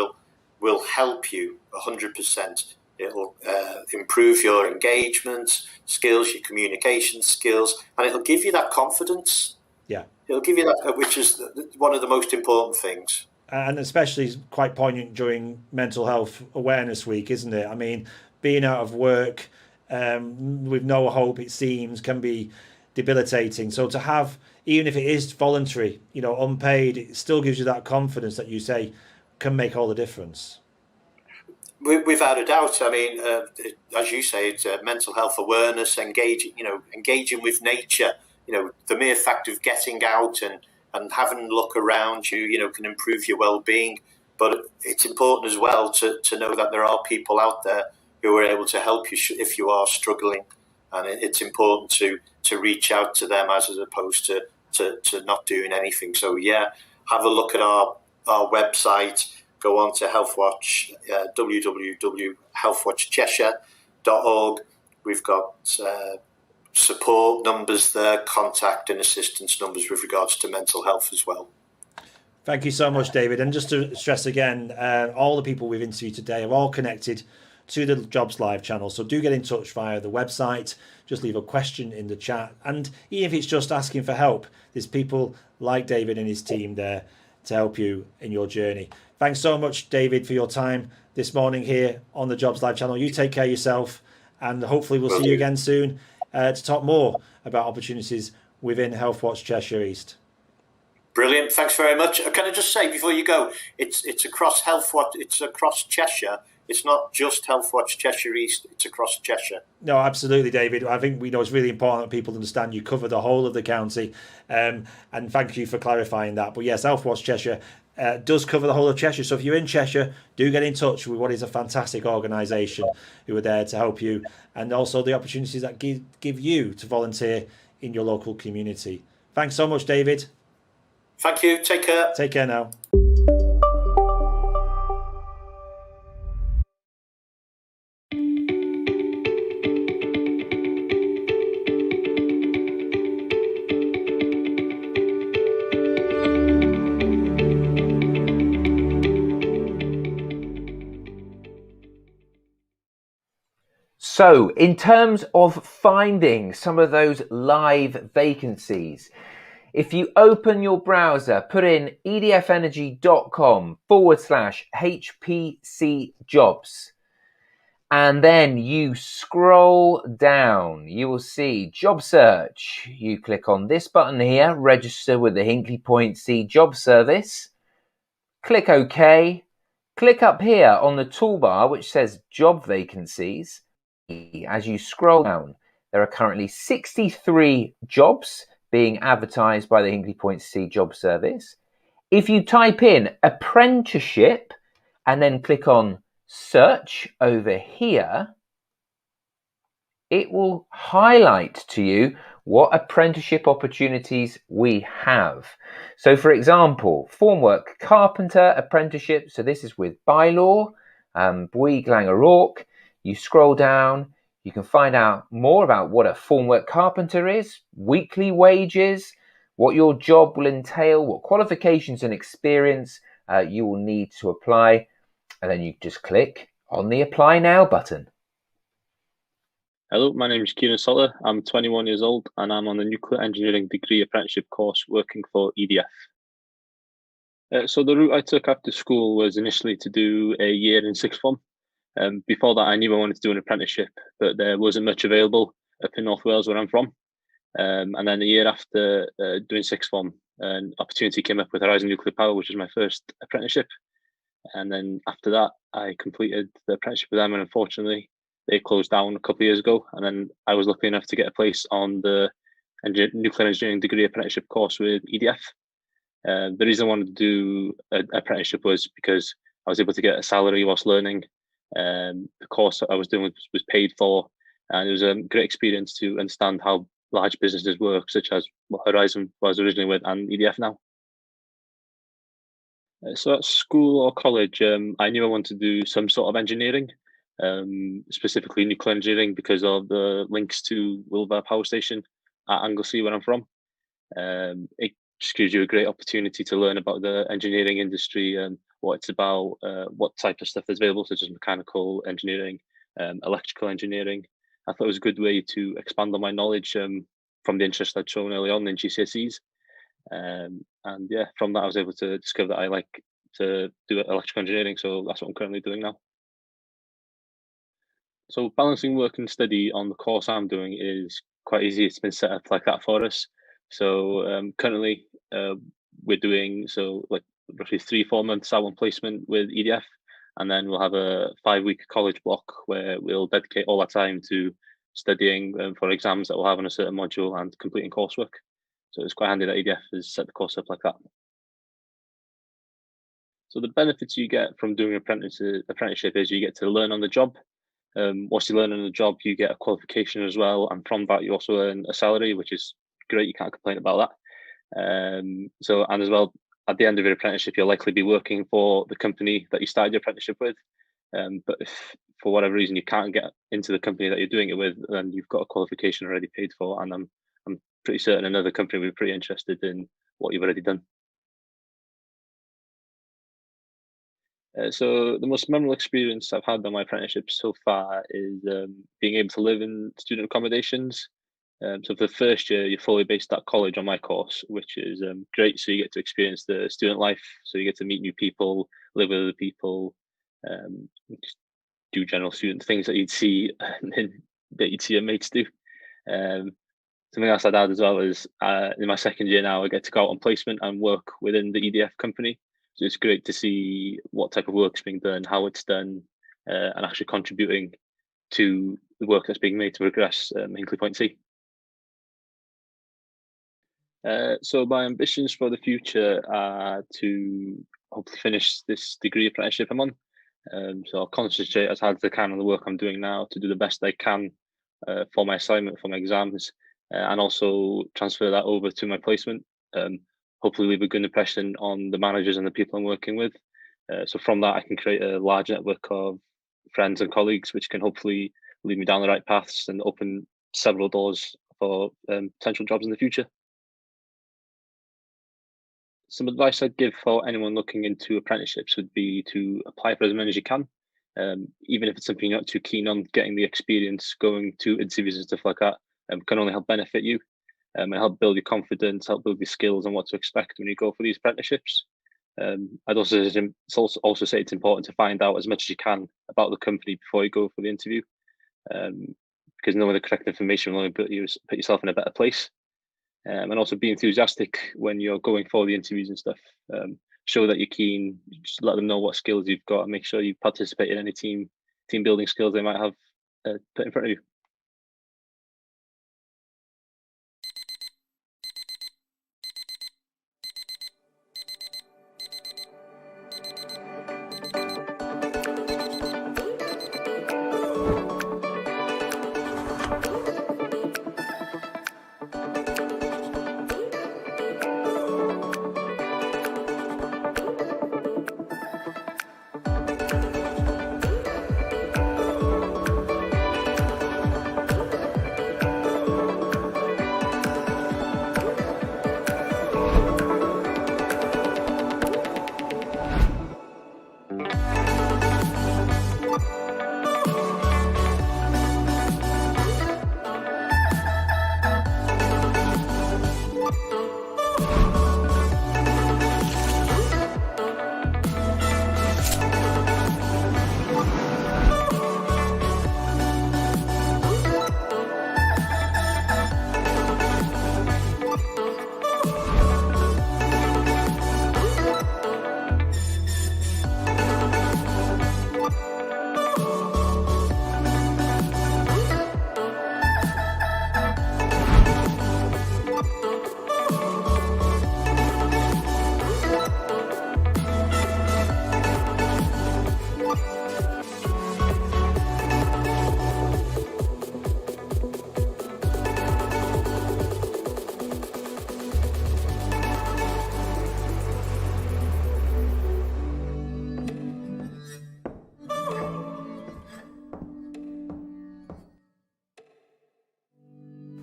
will help you 100%. It'll improve your engagement skills, your communication skills, and it'll give you that confidence. Yeah. It'll give you that, which is one of the most important things. And especially quite poignant during Mental Health Awareness Week, isn't it? I mean, being out of work with no hope, it seems, can be debilitating. So to have, even if it is voluntary, unpaid, it still gives you that confidence that you say can make all the difference. Without a doubt. I mean, as you say, it's mental health awareness, engaging with nature. The mere fact of getting out and having a look around you, can improve your well-being. But it's important as well to know that there are people out there who are able to help you if you are struggling, and it's important to reach out to them as opposed to not doing anything. So yeah, have a look at our website. Go on to Healthwatch, www.healthwatchcheshire.org. We've got support numbers there, contact and assistance numbers with regards to mental health as well. Thank you so much, David. And just to stress again, all the people we've interviewed today are all connected to the Jobs Live channel. So do get in touch via the website. Just leave a question in the chat. And even if it's just asking for help, there's people like David and his team there to help you in your journey. Thanks so much, David, for your time this morning here on the Jobs Live channel. You take care of yourself, and hopefully we'll see you again soon to talk more about opportunities within Healthwatch Cheshire East. Brilliant. Thanks very much. Can I just say before you go, it's across Healthwatch, it's across Cheshire. It's not just Healthwatch Cheshire East, it's across Cheshire. No, absolutely, David. I think it's really important that people understand you cover the whole of the county, and thank you for clarifying that. But yes, Healthwatch Cheshire does cover the whole of Cheshire. So if you're in Cheshire, do get in touch with what is a fantastic organisation who are there to help you, and also the opportunities that give you to volunteer in your local community. Thanks so much, David. Thank you. Take care. Take care now. So, in terms of finding some of those live vacancies, if you open your browser, put in edfenergy.com/HPC jobs, and then you scroll down, you will see job search. You click on this button here, register with the Hinkley Point C job service. Click OK. Click up here on the toolbar, which says job vacancies. As you scroll down, there are currently 63 jobs being advertised by the Hinkley Point C job service. If you type in apprenticeship and then click on search over here, it will highlight to you what apprenticeship opportunities we have. So for example, formwork carpenter apprenticeship. So this is with Bylaw, Bouygues Lang O'Rourke. You scroll down, you can find out more about what a formwork carpenter is, weekly wages, what your job will entail, what qualifications and experience you will need to apply. And then you just click on the Apply Now button. Hello, my name is Kieran Sutter. I'm 21 years old and I'm on the Nuclear Engineering Degree Apprenticeship course working for EDF. So the route I took after school was initially to do a year in sixth form. Before that, I knew I wanted to do an apprenticeship, but there wasn't much available up in North Wales where I'm from. And then a year after doing sixth form, an opportunity came up with Horizon Nuclear Power, which was my first apprenticeship. And then after that, I completed the apprenticeship with them, and unfortunately, they closed down a couple of years ago. And then I was lucky enough to get a place on the Nuclear Engineering Degree Apprenticeship course with EDF. The reason I wanted to do an apprenticeship was because I was able to get a salary whilst learning. The course that I was doing was paid for, and it was a great experience to understand how large businesses work, such as what Horizon was originally with and EDF now. So at school or college, I knew I wanted to do some sort of engineering, specifically nuclear engineering, because of the links to Wilbur Power Station at Anglesey, where I'm from. It just gives you a great opportunity to learn about the engineering industry and what it's about, what type of stuff is available, such as mechanical engineering, electrical engineering. I thought it was a good way to expand on my knowledge from the interest I'd shown early on in GCSEs. And yeah, from that I was able to discover that I like to do electrical engineering, so that's what I'm currently doing now. So balancing work and study on the course I'm doing is quite easy. It's been set up like that for us. So currently we're doing like roughly 3-4 months out on placement with EDF, and then we'll have a 5-week college block where we'll dedicate all our time to studying for exams that we'll have on a certain module and completing coursework. So it's quite handy that EDF has set the course up like that. So the benefits you get from doing apprenticeship is you get to learn on the job. Once you learn on the job, you get a qualification as well, and from that you also earn a salary, which is great. You can't complain about that. And as well, at the end of your apprenticeship, you'll likely be working for the company that you started your apprenticeship with. But if for whatever reason you can't get into the company that you're doing it with, then you've got a qualification already paid for, and I'm pretty certain another company will be pretty interested in what you've already done. So the most memorable experience I've had on my apprenticeship so far is being able to live in student accommodations. So for the first year, you're fully based at college on my course, which is great. So you get to experience the student life. So you get to meet new people, live with other people, just do general student things that you'd see your mates do. Something else I'd add as well is in my second year now, I get to go out on placement and work within the EDF company. So it's great to see what type of work's being done, how it's done, and actually contributing to the work that's being made to progress Hinkley Point C. So my ambitions for the future are to hopefully finish this degree apprenticeship I'm on. So I'll concentrate as hard as I can on the work I'm doing now to do the best I can for my assignment, for my exams, and also transfer that over to my placement. Hopefully leave a good impression on the managers and the people I'm working with. So from that, I can create a large network of friends and colleagues, which can hopefully lead me down the right paths and open several doors for potential jobs in the future. Some advice I'd give for anyone looking into apprenticeships would be to apply for as many as you can. Even if it's something you're not too keen on, getting the experience, going to interviews and stuff like that can only help benefit you. And help build your confidence, help build your skills and what to expect when you go for these apprenticeships. I'd also say it's important to find out as much as you can about the company before you go for the interview, because knowing the correct information will only put yourself in a better place. And also be enthusiastic when you're going for the interviews and stuff. Show that you're keen, just let them know what skills you've got and make sure you participate in any team building skills they might have put in front of you.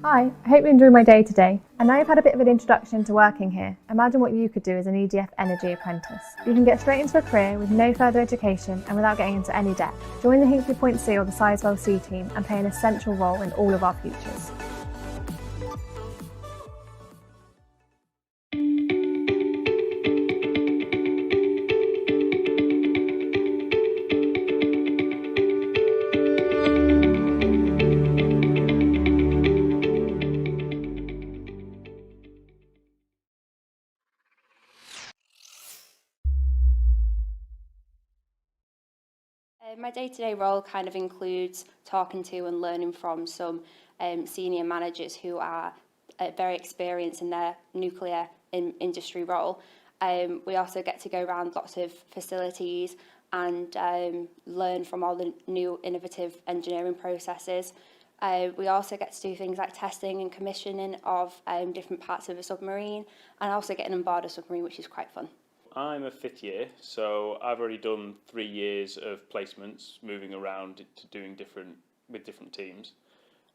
Hi, I hope you enjoyed my day today. And now you've had a bit of an introduction to working here, imagine what you could do as an EDF Energy apprentice. You can get straight into a career with no further education and without getting into any debt. Join the Hinkley Point C or the Sizewell C team and play an essential role in all of our futures. My day-to-day role kind of includes talking to and learning from some senior managers who are very experienced in their nuclear industry role. We also get to go around lots of facilities and learn from all the new innovative engineering processes. We also get to do things like testing and commissioning of different parts of a submarine, and also getting on board a submarine, which is quite fun. I'm a fifth year, so I've already done 3 years of placements, moving around to doing with different teams.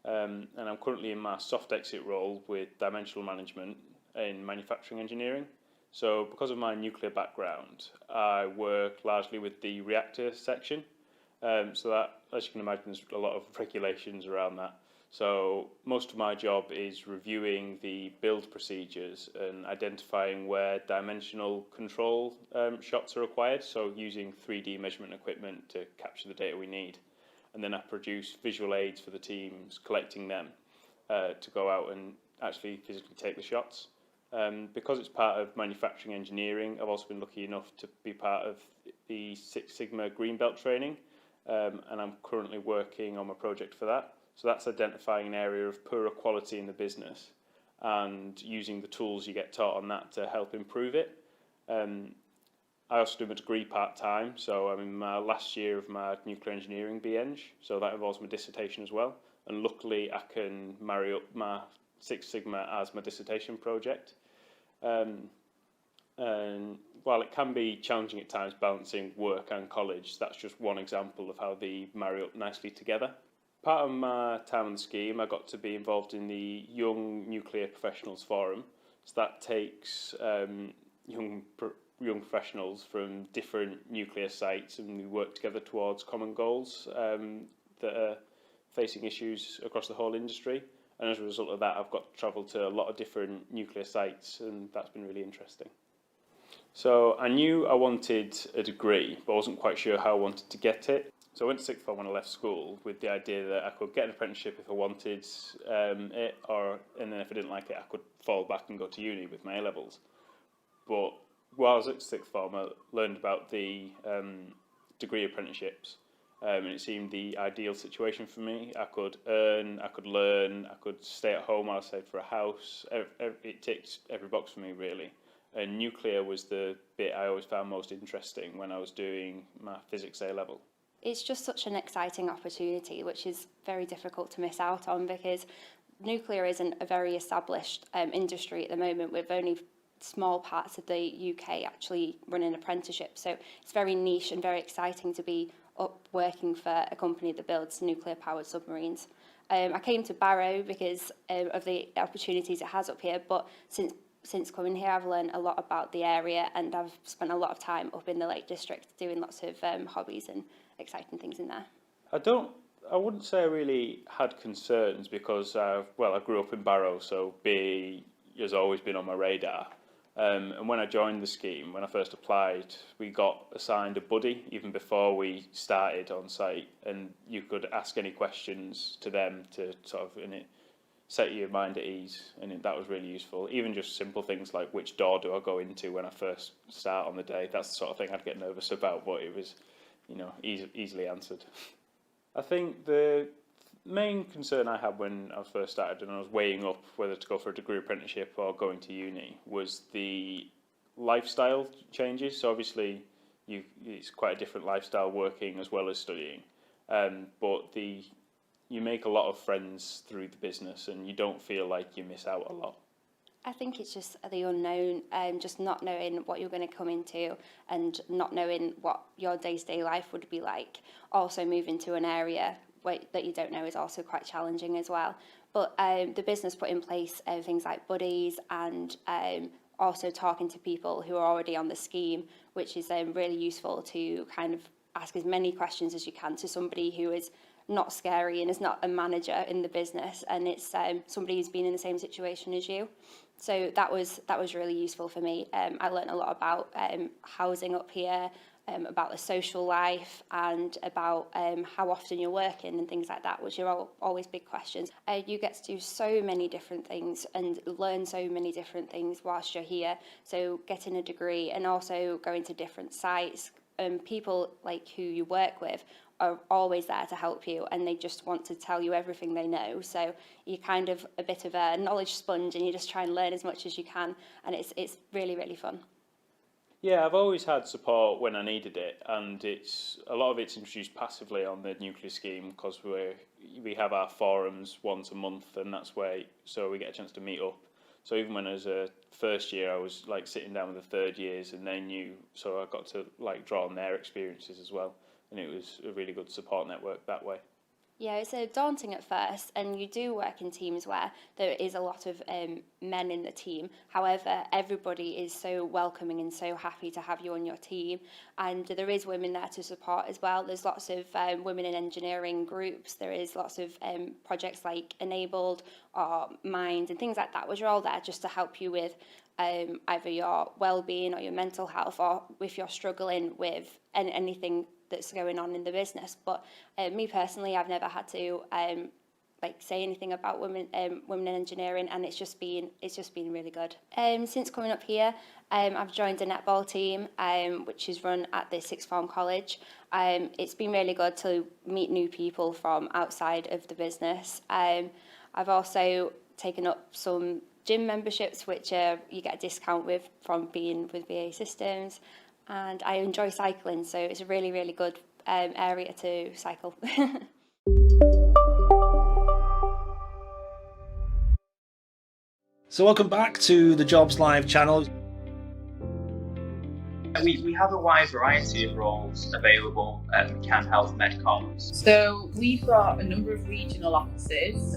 And I'm currently in my soft exit role with dimensional management in manufacturing engineering. So because of my nuclear background, I work largely with the reactor section. So that, as you can imagine, there's a lot of regulations around that. So most of my job is reviewing the build procedures and identifying where dimensional control shots are required, so using 3D measurement equipment to capture the data we need. And then I produce visual aids for the teams, collecting them to go out and actually physically take the shots. Because it's part of manufacturing engineering, I've also been lucky enough to be part of the Six Sigma Green Belt training, and I'm currently working on my project for that. So that's identifying an area of poorer quality in the business and using the tools you get taught on that to help improve it. I also do my degree part-time, so I'm in my last year of my nuclear engineering BEng, so that involves my dissertation as well. And luckily I can marry up my Six Sigma as my dissertation project. And while it can be challenging at times balancing work and college, that's just one example of how they marry up nicely together. Part of my time on the scheme, I got to be involved in the Young Nuclear Professionals Forum. So that takes young professionals from different nuclear sites, and we work together towards common goals that are facing issues across the whole industry. And as a result of that, I've got to travel to a lot of different nuclear sites, and that's been really interesting. So I knew I wanted a degree, but I wasn't quite sure how I wanted to get it. So I went to sixth form when I left school with the idea that I could get an apprenticeship if I wanted it, and then if I didn't like it, I could fall back and go to uni with my A-levels. But while I was at sixth form, I learned about the degree apprenticeships, and it seemed the ideal situation for me. I could earn, I could learn, I could stay at home while I saved for a house. It ticked every box for me, really. And nuclear was the bit I always found most interesting when I was doing my physics A-level. It's just such an exciting opportunity, which is very difficult to miss out on, because nuclear isn't a very established industry at the moment, with only small parts of the UK actually running apprenticeships. So it's very niche and very exciting to be up working for a company that builds nuclear-powered submarines. I came to Barrow because of the opportunities it has up here, but since coming here, I've learned a lot about the area, and I've spent a lot of time up in the Lake District doing lots of hobbies and exciting things in there. I wouldn't say I really had concerns because, I grew up in Barrow, so BAE has always been on my radar. And when I joined the scheme, when I first applied, we got assigned a buddy even before we started on site, and you could ask any questions to them to sort of set your mind at ease, and that was really useful. Even just simple things like which door do I go into when I first start on the day. That's the sort of thing I'd get nervous about, but it was, easily answered. I think the main concern I had when I first started and I was weighing up whether to go for a degree apprenticeship or going to uni was the lifestyle changes. So obviously it's quite a different lifestyle working as well as studying, but you make a lot of friends through the business and you don't feel like you miss out a lot. I think it's just the unknown, just not knowing what you're going to come into and not knowing what your day-to-day life would be like. Also moving to an area that you don't know is also quite challenging as well. But the business put in place things like buddies and also talking to people who are already on the scheme, which is really useful to kind of ask as many questions as you can to somebody who is not scary and is not a manager in the business, and it's somebody who's been in the same situation as you. So that was really useful for me. I learned a lot about housing up here, about the social life, and about how often you're working and things like that, which are always big questions. You get to do so many different things and learn so many different things whilst you're here. So getting a degree and also going to different sites, people like who you work with are always there to help you, and they just want to tell you everything they know. So you're kind of a bit of a knowledge sponge, and you just try and learn as much as you can, and it's really, really fun. Yeah, I've always had support when I needed it, and a lot of it's introduced passively on the nuclear scheme because we have our forums once a month, and so we get a chance to meet up. So even when I was a first year, I was like sitting down with the third years, and they knew, so I got to like draw on their experiences as well, and it was a really good support network that way. Yeah, it's daunting at first, and you do work in teams where there is a lot of men in the team. However, everybody is so welcoming and so happy to have you on your team, and there is women there to support as well. There's lots of women in engineering groups. There is lots of projects like Enabled or Mind and things like that, which are all there just to help you with either your well-being or your mental health, or if you're struggling with anything that's going on in the business. But me personally, I've never had to say anything about women in engineering, and it's just been really good. Since coming up here, I've joined a netball team which is run at the sixth form college. It's been really good to meet new people from outside of the business. I've also taken up some gym memberships, which you get a discount with from being with BAE Systems. And I enjoy cycling, so it's a really, really good area to cycle. So welcome back to the Jobs Live channel. We have a wide variety of roles available at McCann Health Medcoms. So we've got a number of regional offices.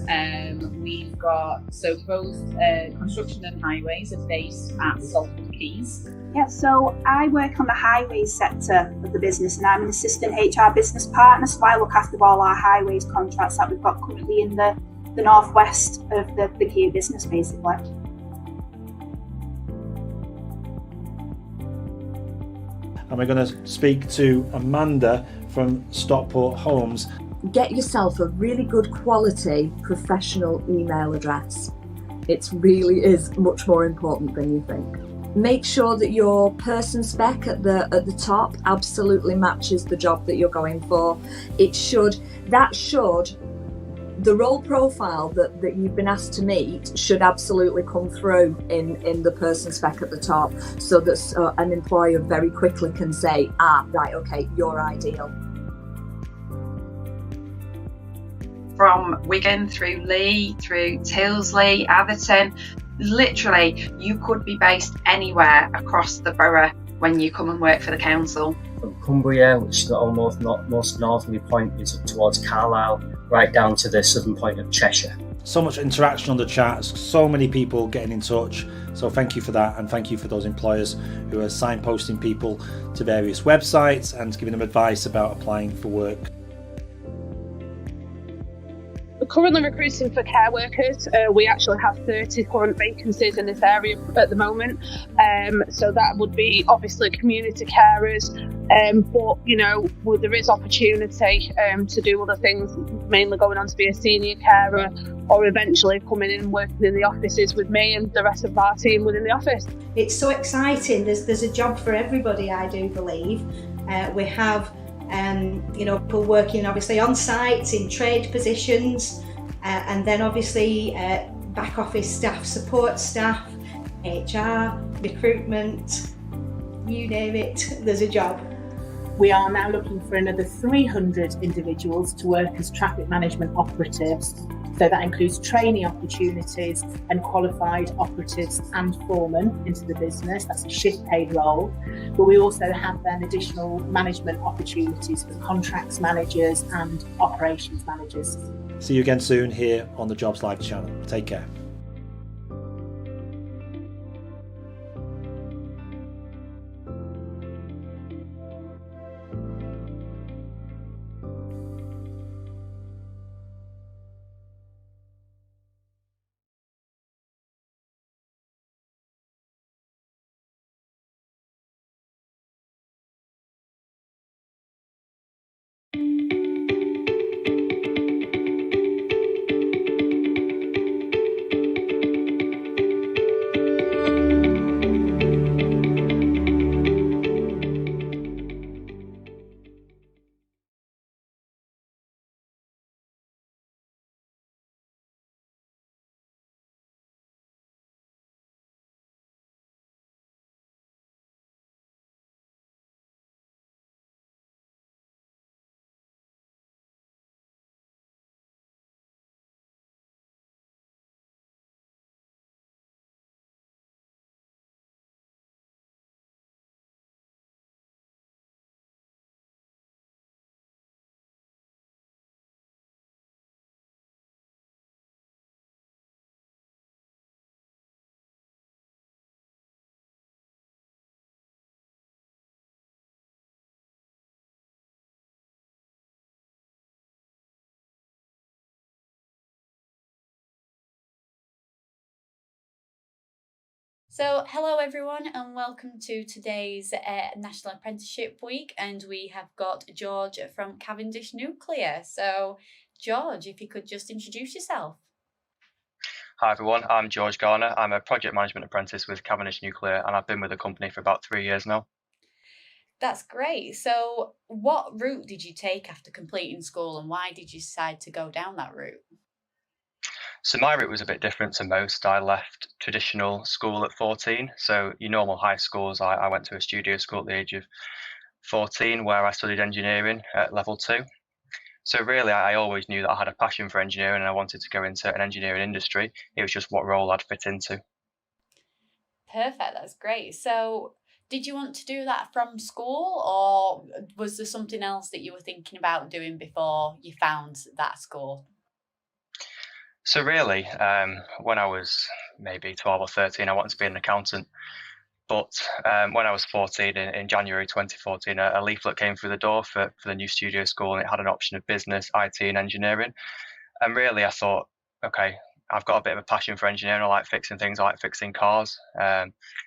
We've got both construction and highways are based at Salford Quays. Yeah, so I work on the highways sector of the business, and I'm an assistant HR business partner, so I look after all our highways contracts that we've got currently in the northwest of the key business, basically. And we're going to speak to Amanda from Stockport Homes. Get yourself a really good quality professional email address. It really is much more important than you think. Make sure that your person spec at the top absolutely matches the job that you're going for. The role profile that you've been asked to meet should absolutely come through in the person spec at the top, so that an employer very quickly can say, right, okay, you're ideal. From Wigan through Lee, through Tilsley, Atherton, literally you could be based anywhere across the borough when you come and work for the council. From Cumbria, which is the most northerly point, is up towards Carlisle, right down to the southern point of Cheshire. So much interaction on the chat, so many people getting in touch, so thank you for that, and thank you for those employers who are signposting people to various websites and giving them advice about applying for work. We're currently recruiting for care workers. We actually have 30 current vacancies in this area at the moment. So that would be obviously community carers, but there is opportunity to do other things, mainly going on to be a senior carer, or eventually coming in and working in the offices with me and the rest of our team within the office. It's so exciting. There's a job for everybody, I do believe. We have people working obviously on site in trade positions, and then obviously back office staff, support staff, HR, recruitment, you name it, there's a job. We are now looking for another 300 individuals to work as traffic management operatives. So that includes training opportunities and qualified operatives and foremen into the business. That's a shift paid role. But we also have then additional management opportunities for contracts managers and operations managers. See you again soon here on the Jobs Live channel. Take care. So, hello everyone, and welcome to today's National Apprenticeship Week. And we have got George from Cavendish Nuclear. So, George, if you could just introduce yourself. Hi everyone, I'm George Garner. I'm a project management apprentice with Cavendish Nuclear, and I've been with the company for about 3 years now. That's great. So, what route did you take after completing school, and why did you decide to go down that route? So my route was a bit different to most. I left traditional school at 14. So your normal high schools, I went to a studio school at the age of 14 where I studied engineering at level 2. So really, I always knew that I had a passion for engineering and I wanted to go into an engineering industry. It was just what role I'd fit into. Perfect, that's great. So, did you want to do that from school, or was there something else that you were thinking about doing before you found that school? So really, when I was maybe 12 or 13, I wanted to be an accountant. But when I was 14, in January 2014, a leaflet came through the door for the new studio school, and it had an option of business, IT and engineering. And really I thought, okay, I've got a bit of a passion for engineering. I like fixing things, I like fixing cars.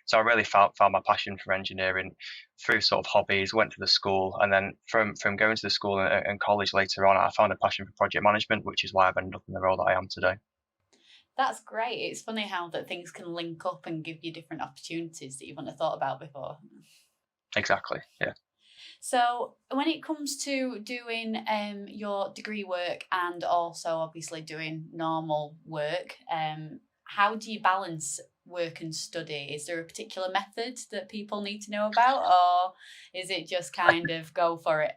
So I really found my passion for engineering through sort of hobbies, went to the school, and then from going to the school and college later on, I found a passion for project management, which is why I've ended up in the role that I am today. That's great. It's funny how that things can link up and give you different opportunities that you wouldn't have thought about before. Exactly, yeah. So when it comes to doing your degree work and also obviously doing normal work, how do you balance work and study? Is there a particular method that people need to know about, or is it just kind of go for it?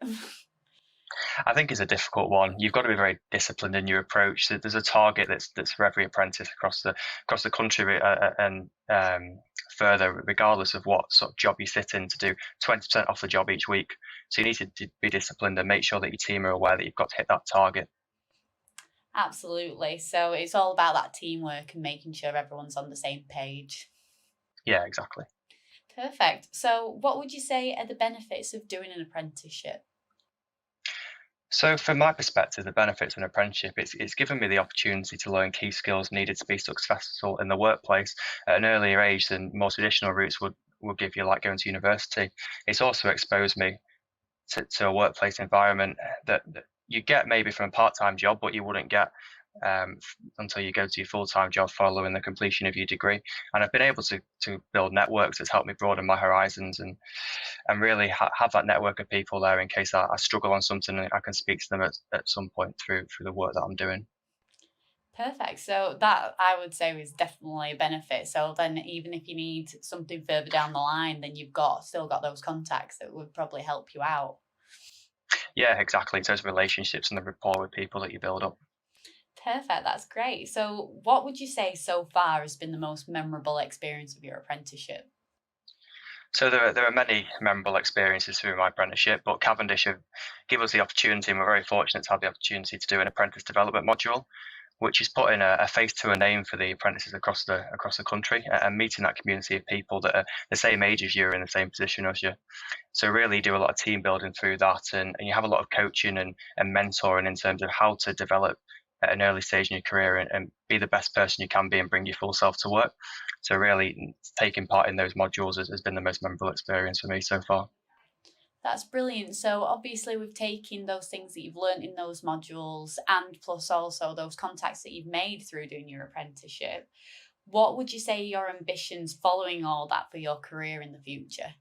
I think it's a difficult one. You've got to be very disciplined in your approach. So there's a target that's for every apprentice across the country and further, regardless of what sort of job you sit in, to do 20% off the job each week. So you need to be disciplined and make sure that your team are aware that you've got to hit that target. Absolutely. So it's all about that teamwork and making sure everyone's on the same page. Yeah, exactly. Perfect. So what would you say are the benefits of doing an apprenticeship? So from my perspective, the benefits of an apprenticeship, it's given me the opportunity to learn key skills needed to be successful in the workplace at an earlier age than more traditional routes would give you, like going to university. It's also exposed me to a workplace environment that you get maybe from a part-time job, but you wouldn't get until you go to your full-time job following the completion of your degree. And I've been able to build networks that's helped me broaden my horizons and really have that network of people there in case I struggle on something, and I can speak to them at some point through the work that I'm doing. Perfect. So that, I would say, is definitely a benefit. So then even if you need something further down the line, then you've still got those contacts that would probably help you out. Yeah, exactly. It's those relationships and the rapport with people that you build up. Perfect, that's great. So, what would you say so far has been the most memorable experience of your apprenticeship? So there are many memorable experiences through my apprenticeship, but Cavendish have given us the opportunity, and we're very fortunate to have the opportunity to do an apprentice development module, which is putting a face to a name for the apprentices across the country, and meeting that community of people that are the same age as you, in the same position as you. So really do a lot of team building through that, and you have a lot of coaching and mentoring in terms of how to develop at an early stage in your career and be the best person you can be and bring your full self to work. So really taking part in those modules has been the most memorable experience for me so far. That's brilliant. So obviously we've taken those things that you've learned in those modules and plus also those contacts that you've made through doing your apprenticeship. What would you say are your ambitions following all that for your career in the future?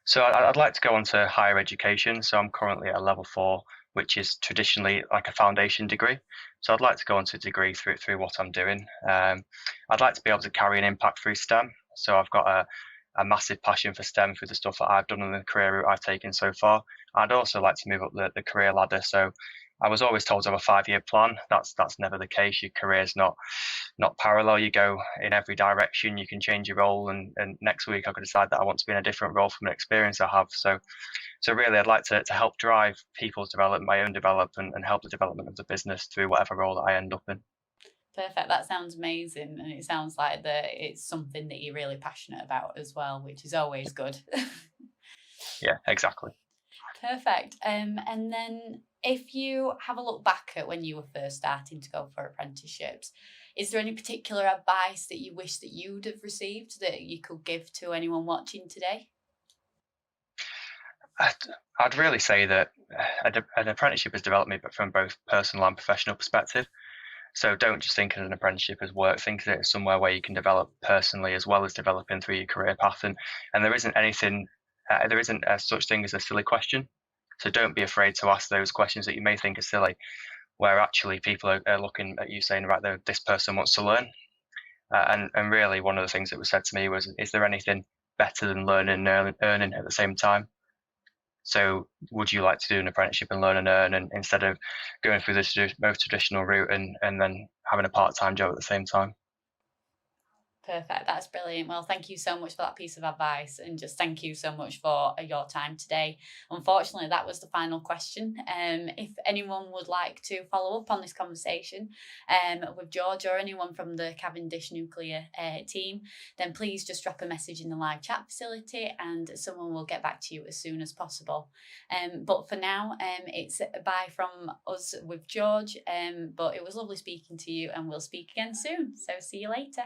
So I'd like to go on to higher education. So I'm currently at a level 4, which is traditionally like a foundation degree. So I'd like to go on to a degree through what I'm doing. I'd like to be able to carry an impact through STEM. So I've got a massive passion for STEM through the stuff that I've done in the career route I've taken so far. I'd also like to move up the career ladder. So I was always told to have a 5-year plan. That's never the case. Your career's not parallel. You go in every direction. You can change your role, and next week I could decide that I want to be in a different role from an experience I have. So really, I'd like to help drive people's development, my own development, and help the development of the business through whatever role that I end up in. Perfect. That sounds amazing, and it sounds like that it's something that you're really passionate about as well, which is always good. Yeah, exactly. Perfect. And then if you have a look back at when you were first starting to go for apprenticeships, is there any particular advice that you wish that you'd have received that you could give to anyone watching today? I'd really say that an apprenticeship has developed me from both personal and professional perspective. So don't just think of an apprenticeship as work. Think of it as somewhere where you can develop personally as well as developing through your career path. And there isn't anything, there isn't such thing as a silly question. So don't be afraid to ask those questions that you may think are silly, where actually people are looking at you saying, right, this person wants to learn. And really one of the things that was said to me was, is there anything better than learning and earning at the same time? So would you like to do an apprenticeship and learn and earn, and instead of going through the most traditional route and then having a part-time job at the same time? Perfect. That's brilliant. Well, thank you so much for that piece of advice, and just thank you so much for your time today. Unfortunately, that was the final question. If anyone would like to follow up on this conversation with George or anyone from the Cavendish Nuclear team, then please just drop a message in the live chat facility and someone will get back to you as soon as possible. But for now, it's bye from us with George. But it was lovely speaking to you, and we'll speak again soon. So see you later.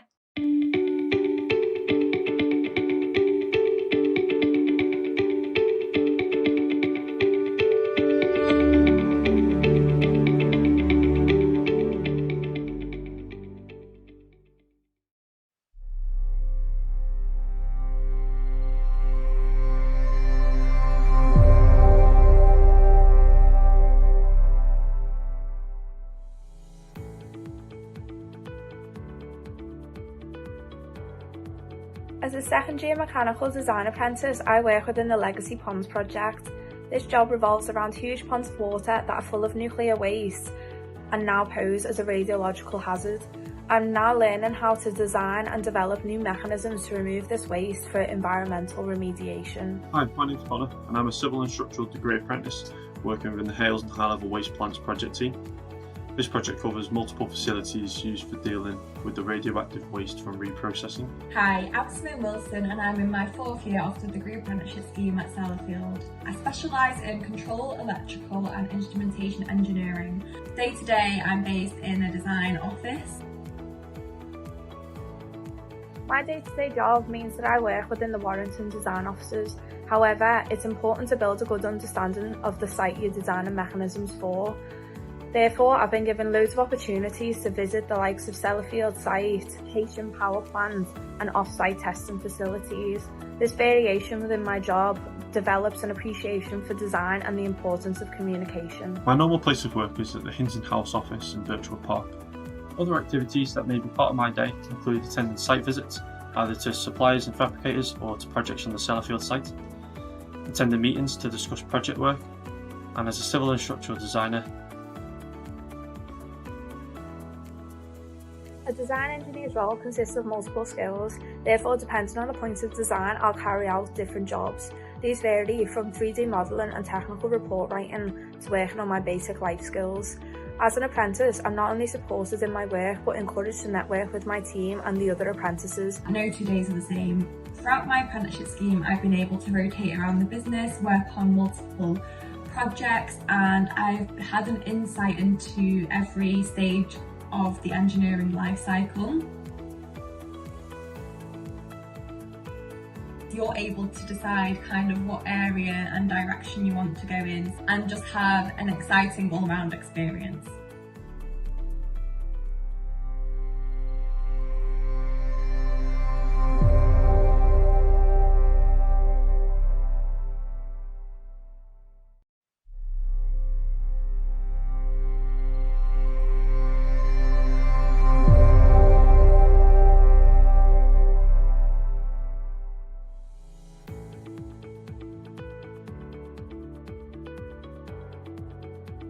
As a second-year mechanical design apprentice, I work within the Legacy Ponds project. This job revolves around huge ponds of water that are full of nuclear waste and now pose as a radiological hazard. I'm now learning how to design and develop new mechanisms to remove this waste for environmental remediation. Hi, my name's Connor and I'm a civil and structural degree apprentice working within the Hales and High Level Waste Plants project team. This project covers multiple facilities used for dealing with the radioactive waste from reprocessing. Hi, I'm Smith Wilson and I'm in my 4th year of the degree apprenticeship scheme at Sellafield. I specialise in control, electrical and instrumentation engineering. Day to day I'm based in a design office. My day-to-day job means that I work within the Warrington design offices. However, it's important to build a good understanding of the site you're designing mechanisms for. Therefore, I've been given loads of opportunities to visit the likes of Sellafield site, Haitian power plant and off-site testing facilities. This variation within my job develops an appreciation for design and the importance of communication. My normal place of work is at the Hinton House office in Birchwood Park. Other activities that may be part of my day include attending site visits, either to suppliers and fabricators or to projects on the Sellafield site, attending meetings to discuss project work, and as a civil and structural designer. A design engineer's role consists of multiple skills, therefore depending on the point of design I'll carry out different jobs. These vary from 3D modelling and technical report writing to working on my basic life skills. As an apprentice, I'm not only supported in my work but encouraged to network with my team and the other apprentices. No 2 days are the same. Throughout my apprenticeship scheme, I've been able to rotate around the business, work on multiple projects, and I've had an insight into every stage of the engineering life cycle. You're able to decide kind of what area and direction you want to go in and just have an exciting all-round experience.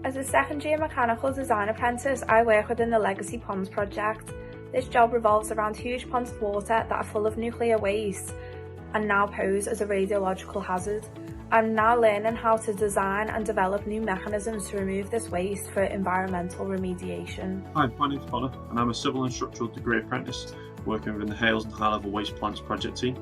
As a second-year mechanical design apprentice, I work within the Legacy Ponds project. This job revolves around huge ponds of water that are full of nuclear waste and now pose as a radiological hazard. I'm now learning how to design and develop new mechanisms to remove this waste for environmental remediation. Hi, my name's Connor and I'm a civil and structural degree apprentice working within the Hales and High Level Waste Plants project team.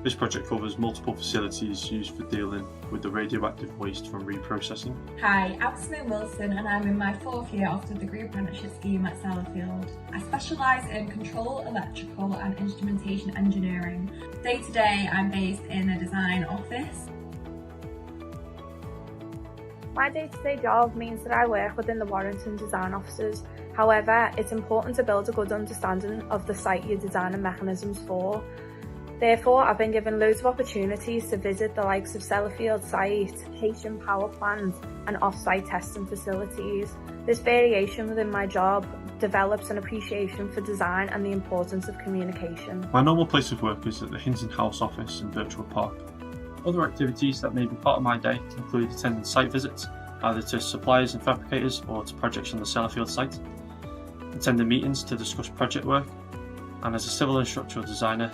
This project covers multiple facilities used for dealing with the radioactive waste from reprocessing. Hi, I'm Simone Wilson and I'm in my 4th year of the degree apprenticeship scheme at Sellafield. I specialise in control, electrical and instrumentation engineering. Day to day I'm based in a design office. My day-to-day job means that I work within the Warrington design offices. However, it's important to build a good understanding of the site you're designing mechanisms for. Therefore, I've been given loads of opportunities to visit the likes of Sellafield site, Haitian power plant and off-site testing facilities. This variation within my job develops an appreciation for design and the importance of communication. My normal place of work is at the Hinton House office in Birchwood Park. Other activities that may be part of my day include attending site visits, either to suppliers and fabricators or to projects on the Sellafield site, attending meetings to discuss project work, and as a civil and structural designer.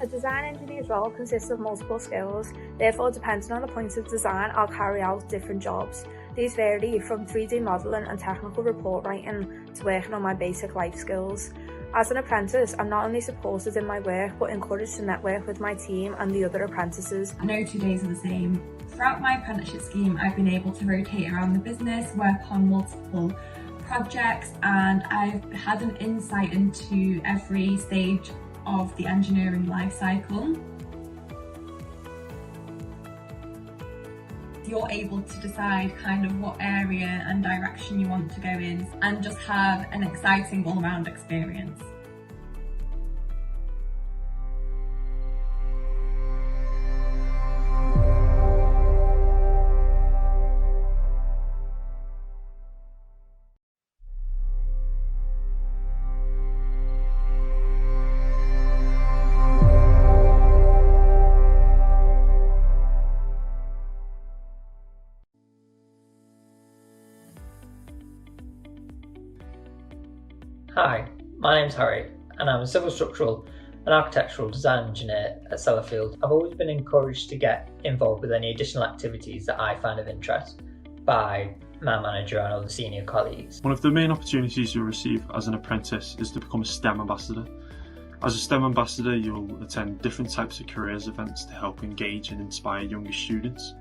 A design engineer's role consists of multiple skills, therefore depending on the point of design I'll carry out different jobs. These vary from 3D modelling and technical report writing to working on my basic life skills. As an apprentice, I'm not only supported in my work but encouraged to network with my team and the other apprentices. No 2 days are the same. Throughout my apprenticeship scheme, I've been able to rotate around the business, work on multiple projects, and I've had an insight into every stage of the engineering life cycle. You're able to decide kind of what area and direction you want to go in and just have an exciting all-round experience. Hi, my name's Harry and I'm a civil structural and architectural design engineer at Sellafield. I've always been encouraged to get involved with any additional activities that I find of interest by my manager and other senior colleagues. One of the main opportunities you'll receive as an apprentice is to become a STEM ambassador. As a STEM ambassador, you'll attend different types of careers events to help engage and inspire younger students.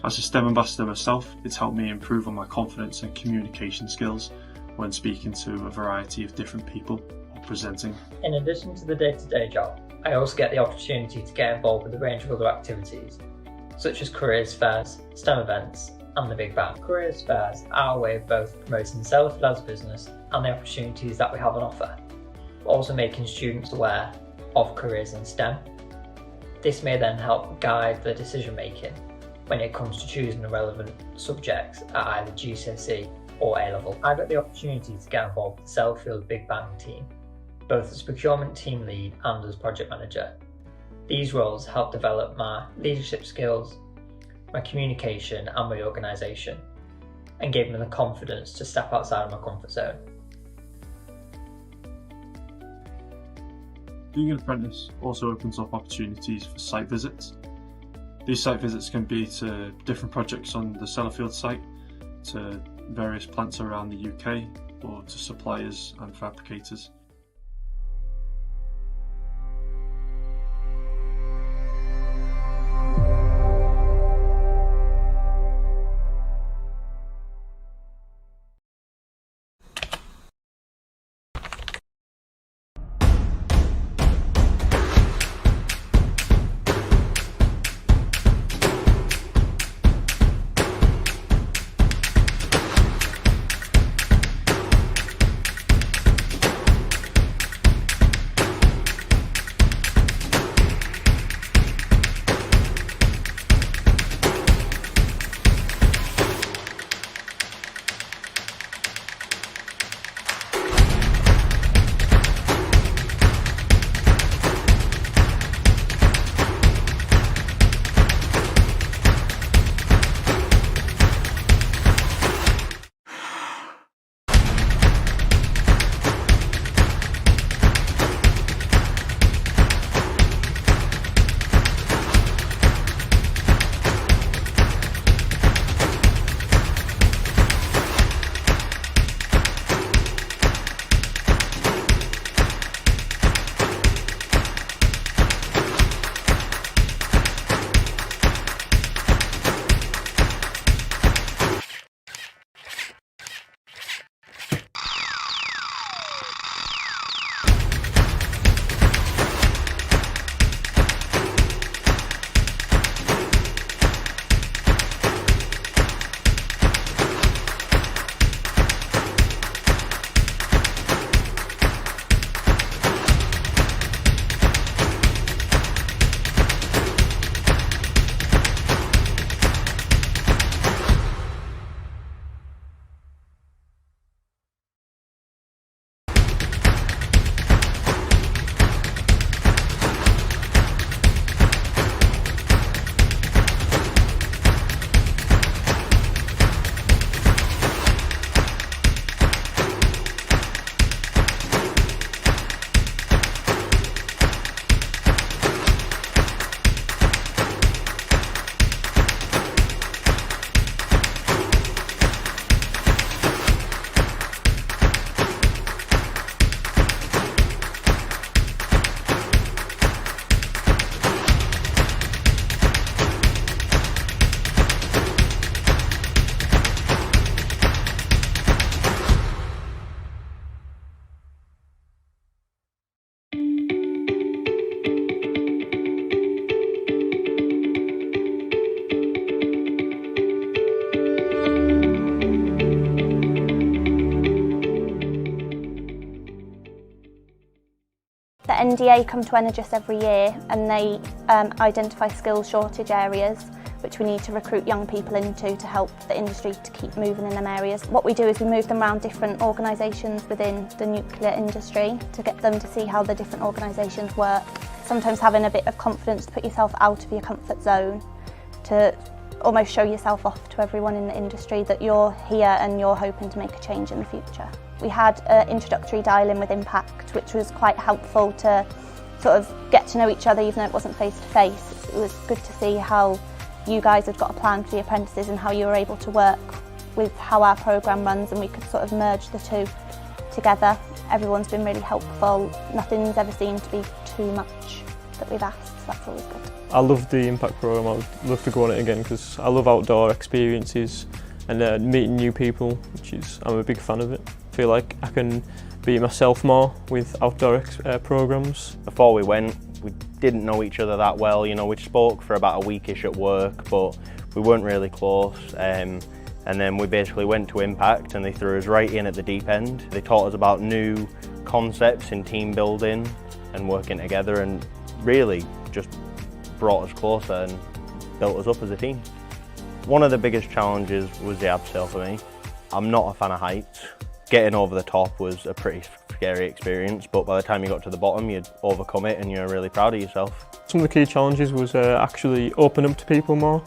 As a STEM ambassador myself, it's helped me improve on my confidence and communication skills when speaking to a variety of different people or presenting. In addition to the day-to-day job, I also get the opportunity to get involved with a range of other activities, such as careers fairs, STEM events, and the Big Bang. Careers fairs are a way of both promoting Sellafield as a business and the opportunities that we have on offer, but also making students aware of careers in STEM. This may then help guide the decision making when it comes to choosing the relevant subjects at either GCSE or A-level. I got the opportunity to get involved with the Sellafield Big Bang team, both as procurement team lead and as project manager. These roles help develop my leadership skills, my communication and my organisation, and gave me the confidence to step outside of my comfort zone. Being an apprentice also opens up opportunities for site visits. These site visits can be to different projects on the Sellafield site, to various plants around the UK, or to suppliers and fabricators. The NDA come to Energous every year and they identify skills shortage areas which we need to recruit young people into to help the industry to keep moving in them areas. What we do is we move them around different organisations within the nuclear industry to get them to see how the different organisations work. Sometimes having a bit of confidence to put yourself out of your comfort zone, to almost show yourself off to everyone in the industry that you're here and you're hoping to make a change in the future. We had an introductory dial-in with Impact, which was quite helpful to sort of get to know each other even though it wasn't face-to-face. It was good to see how you guys had got a plan for the apprentices and how you were able to work with how our programme runs, and we could sort of merge the two together. Everyone's been really helpful. Nothing's ever seemed to be too much that we've asked, so that's always good. I love the Impact programme. I would love to go on it again because I love outdoor experiences and meeting new people, I'm a big fan of it. I feel like I can be myself more with outdoor programmes. Before we went, we didn't know each other that well. You know, we spoke for about a weekish at work, but we weren't really close. And then we basically went to Impact and they threw us right in at the deep end. They taught us about new concepts in team building and working together, and really just brought us closer and built us up as a team. One of the biggest challenges was the abseil for me. I'm not a fan of heights. Getting over the top was a pretty scary experience, but by the time you got to the bottom, you'd overcome it and you're really proud of yourself. Some of the key challenges was actually opening up to people more.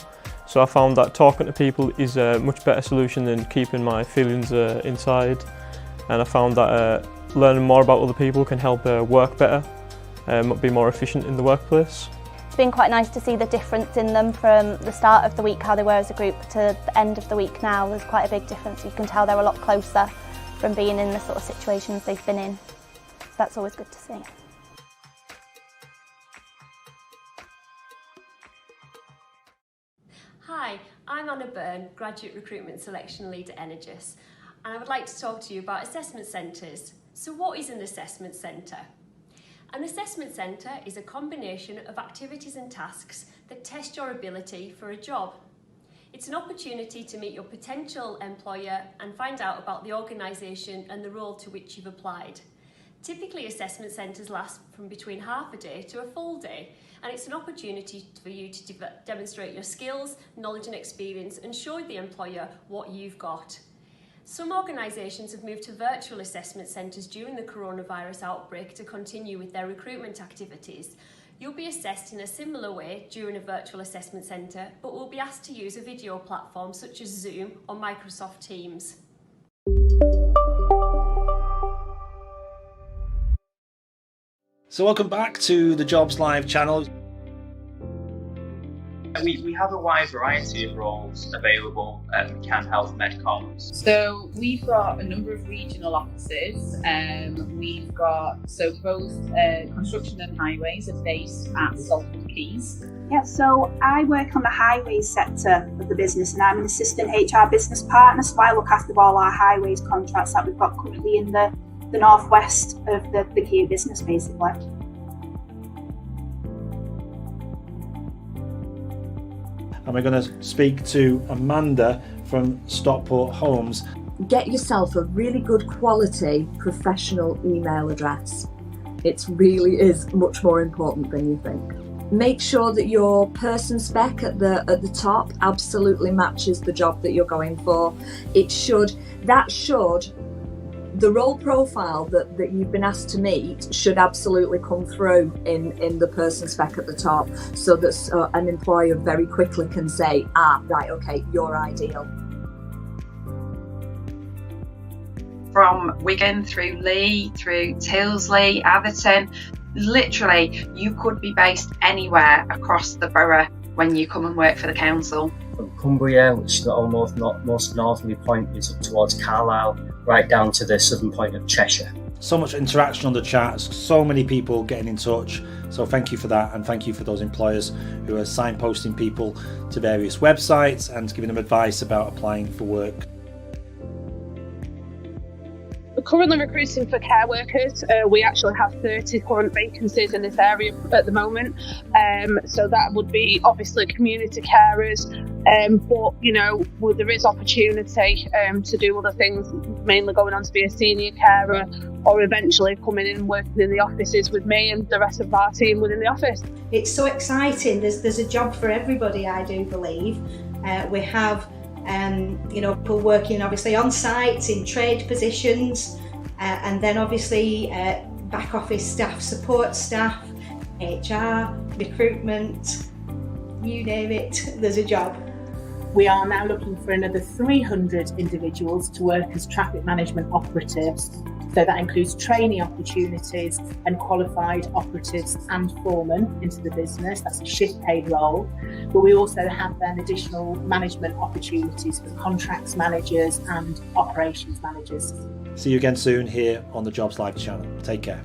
So I found that talking to people is a much better solution than keeping my feelings inside. And I found that learning more about other people can help work better, be more efficient in the workplace. It's been quite nice to see the difference in them from the start of the week, how they were as a group, to the end of the week now. There's quite a big difference. You can tell they're a lot closer from being in the sort of situations they've been in. So that's always good to see. Hi, I'm Anna Byrne, Graduate Recruitment Selection Lead at Energous, and I would like to talk to you about assessment centres. So what is an assessment centre? An assessment centre is a combination of activities and tasks that test your ability for a job. It's an opportunity to meet your potential employer and find out about the organisation and the role to which you've applied. Typically, assessment centres last from between half a day to a full day, and it's an opportunity for you to demonstrate your skills, knowledge and experience and show the employer what you've got. Some organisations have moved to virtual assessment centres during the coronavirus outbreak to continue with their recruitment activities. You'll be assessed in a similar way during a virtual assessment centre, but will be asked to use a video platform such as Zoom or Microsoft Teams. So welcome back to the Jobs Live channel. We have a wide variety of roles available at McCann Health Medcoms. So we've got a number of regional offices. We've got both construction and highways are based at Salford Quays. Yeah, so I work on the highways sector of the business and I'm an assistant HR business partner, so I look after all our highways contracts that we've got currently in the northwest of the Kia business basically. And we're going to speak to Amanda from Stockport Homes. Get yourself a really good quality professional email address. It really is much more important than you think. Make sure that your person spec at the top absolutely matches the job that you're going for. The role profile that you've been asked to meet should absolutely come through in the person spec at the top, so that an employer very quickly can say, right, okay, you're ideal. From Wigan through Lee, through Tilsley, Atherton, literally you could be based anywhere across the borough when you come and work for the council. From Cumbria, which is the most northerly point, is up towards Carlisle, right down to the southern point of Cheshire. So much interaction on the chats, so many people getting in touch. So thank you for that, and thank you for those employers who are signposting people to various websites and giving them advice about applying for work. We're currently recruiting for care workers. We actually have 30 current vacancies in this area at the moment. So that would be obviously community carers, but there is opportunity to do other things, mainly going on to be a senior carer or eventually coming in and working in the offices with me and the rest of our team within the office. It's so exciting. There's a job for everybody, I do believe. We have people working obviously on site in trade positions, and then obviously back office staff, support staff, HR, recruitment, you name it, there's a job. We are now looking for another 300 individuals to work as traffic management operatives. So that includes trainee opportunities and qualified operatives and foremen into the business. That's a shift paid role. But we also have then additional management opportunities for contracts managers and operations managers. See you again soon here on the Jobs Live channel. Take care.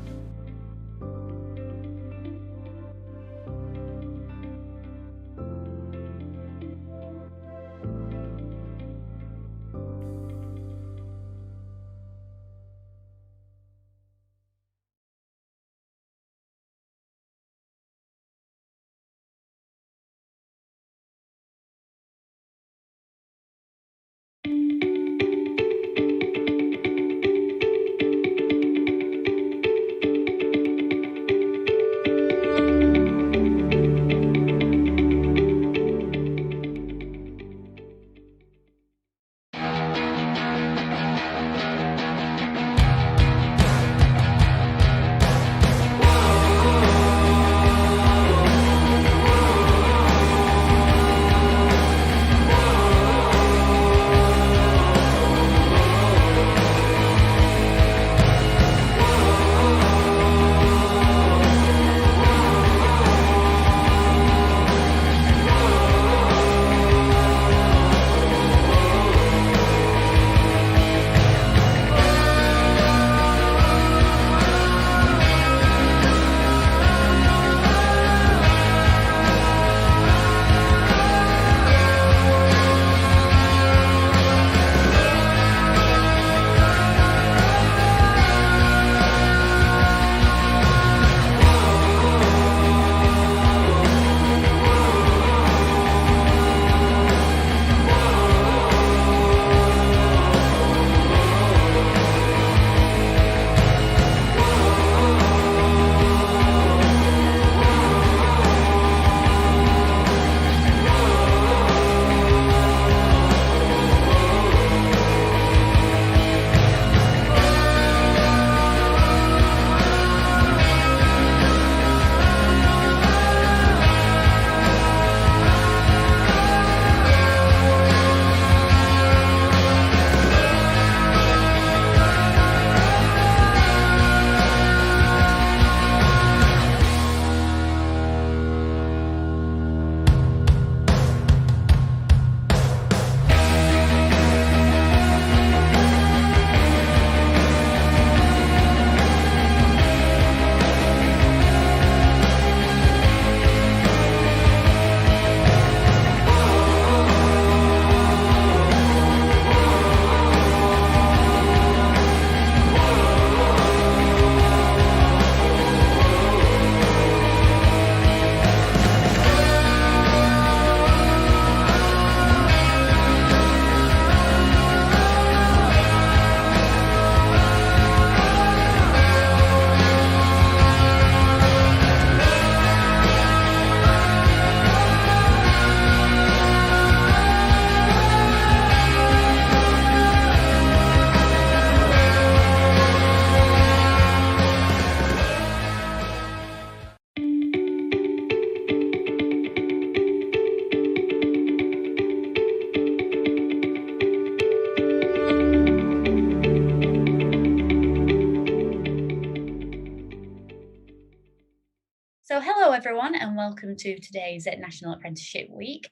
everyone, and welcome to today's National Apprenticeship Week.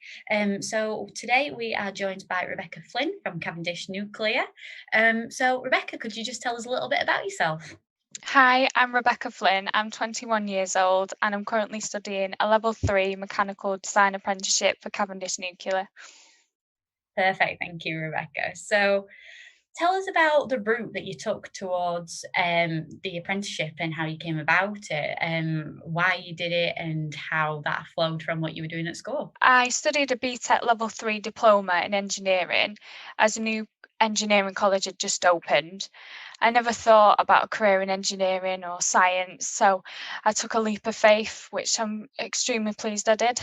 So today we are joined by Rebecca Flynn from Cavendish Nuclear. So Rebecca, could you just tell us a little bit about yourself? Hi, I'm Rebecca Flynn. I'm 21 years old and I'm currently studying a level 3 mechanical design apprenticeship for Cavendish Nuclear. Perfect, thank you, Rebecca. So tell us about the route that you took towards the apprenticeship and how you came about it, why you did it and how that flowed from what you were doing at school. I studied a BTEC level 3 diploma in engineering as a new engineering college had just opened. I never thought about a career in engineering or science, so I took a leap of faith, which I'm extremely pleased I did.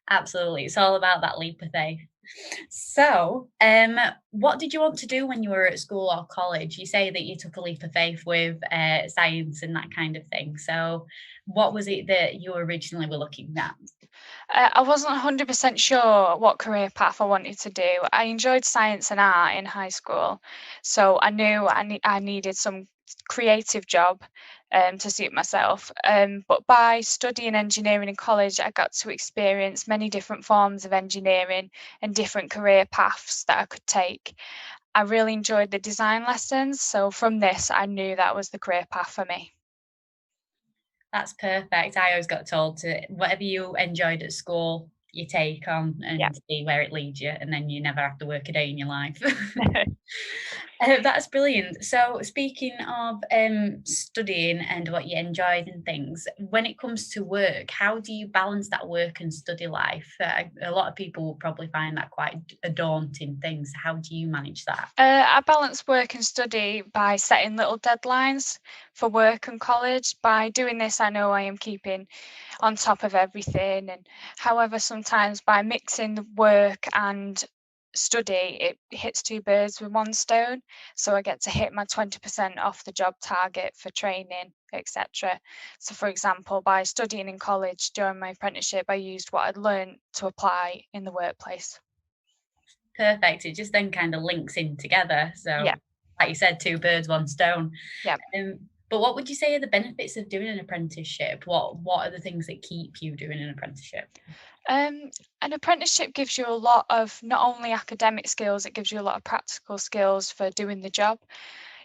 Absolutely, it's all about that leap of faith. So, what did you want to do when you were at school or college? You say that you took a leap of faith with science and that kind of thing. So, what was it that you originally were looking at? I wasn't 100% sure what career path I wanted to do. I enjoyed science and art in high school, so I knew I needed some creative job to suit myself. But by studying engineering in college, I got to experience many different forms of engineering and different career paths that I could take. I really enjoyed the design lessons, so from this, I knew that was the career path for me. That's perfect. I always got told to whatever you enjoyed at school, you take on and see where it leads you, and then you never have to work a day in your life. That's brilliant. So speaking of studying and what you enjoyed and things, when it comes to work, how do you balance that work and study life? A lot of people will probably find that quite a daunting thing. So how do you manage that? I balance work and study by setting little deadlines for work and college. By doing this, I know I am keeping on top of everything. And however, sometimes by mixing the work and study, it hits two birds with one stone. So I get to hit my 20% off the job target for training, etc. So for example, by studying in college during my apprenticeship, I used what I'd learned to apply in the workplace. Perfect. It just then kind of links in together. So like you said, two birds, one stone. Yeah. But what would you say are the benefits of doing an apprenticeship? What are the things that keep you doing an apprenticeship? An apprenticeship gives you a lot of not only academic skills, it gives you a lot of practical skills for doing the job.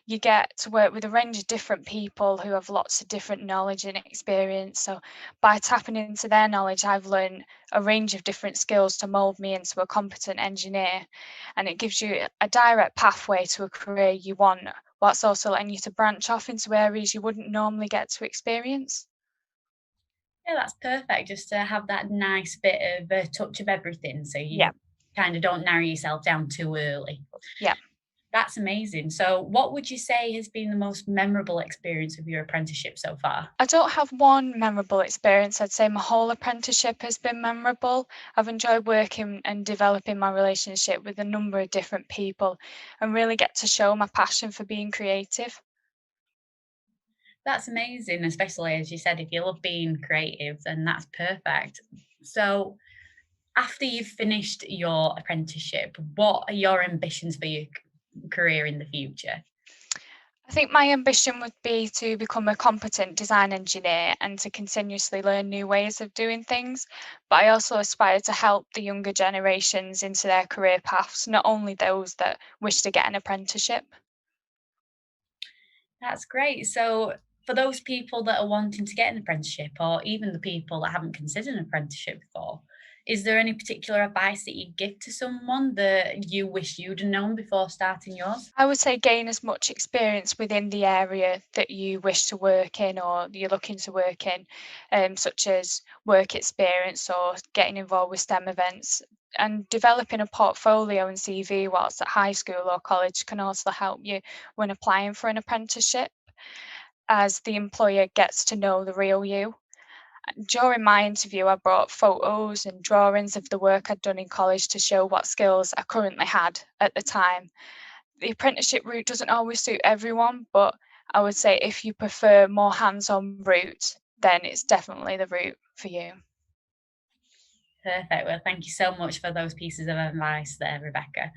You get to work with a range of different people who have lots of different knowledge and experience. So by tapping into their knowledge, I've learned a range of different skills to mould me into a competent engineer. And it gives you a direct pathway to a career you want, whilst also letting you to branch off into areas you wouldn't normally get to experience. Yeah, that's perfect. Just to have that nice bit of a touch of everything. So you kind of don't narrow yourself down too early. Yeah. That's amazing. So what would you say has been the most memorable experience of your apprenticeship so far? I don't have one memorable experience. I'd say my whole apprenticeship has been memorable. I've enjoyed working and developing my relationship with a number of different people and really get to show my passion for being creative. That's amazing, especially as you said, if you love being creative, then that's perfect. So after you've finished your apprenticeship, what are your ambitions for your career in the future? I think my ambition would be to become a competent design engineer and to continuously learn new ways of doing things. But I also aspire to help the younger generations into their career paths, not only those that wish to get an apprenticeship. That's great. So for those people that are wanting to get an apprenticeship, or even the people that haven't considered an apprenticeship before, is there any particular advice that you give to someone that you wish you'd have known before starting yours? I would say gain as much experience within the area that you wish to work in or you're looking to work in, such as work experience or getting involved with STEM events. And developing a portfolio and CV whilst at high school or college can also help you when applying for an apprenticeship, as the employer gets to know the real you. During my interview, I brought photos and drawings of the work I'd done in college to show what skills I currently had at the time. The apprenticeship route doesn't always suit everyone, but I would say if you prefer more hands-on route, then it's definitely the route for you. Perfect. Well, thank you so much for those pieces of advice there, Rebecca.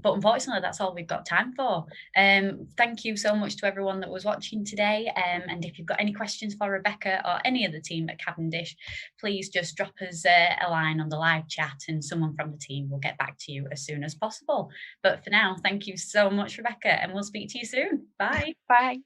But unfortunately, that's all we've got time for. Thank you so much to everyone that was watching today. And if you've got any questions for Rebecca or any of the team at Cavendish, please just drop us a line on the live chat and someone from the team will get back to you as soon as possible. But for now, thank you so much, Rebecca, and we'll speak to you soon. Bye. Bye.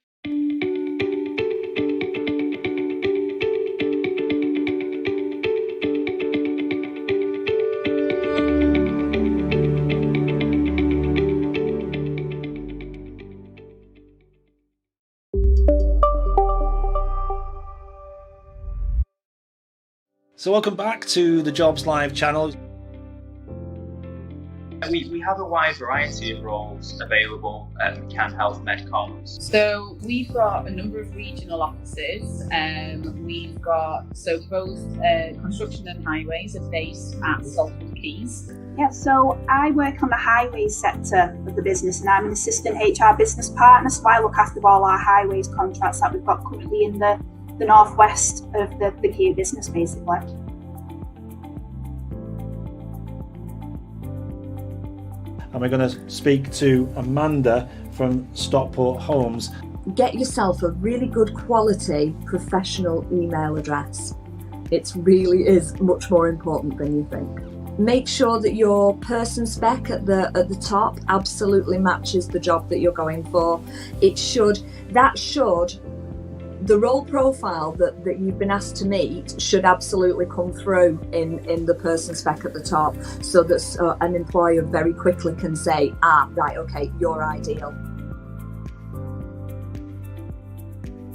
So welcome back to the Jobs Live channel. We have a wide variety of roles available at McCann Health Medcoms. So we've got a number of regional offices. We've got both construction and highways are based at Salford Quays. Yeah, so I work on the highways sector of the business and I'm an assistant HR business partner, so I look after all our highways contracts that we've got currently in the northwest of the Kia business, basically. And we're going to speak to Amanda from Stockport Homes. Get yourself a really good quality professional email address. It really is much more important than you think. Make sure that your person spec at the top absolutely matches the job that you're going for. The role profile that you've been asked to meet should absolutely come through in the person spec at the top, so that an employer very quickly can say, right, okay, you're ideal.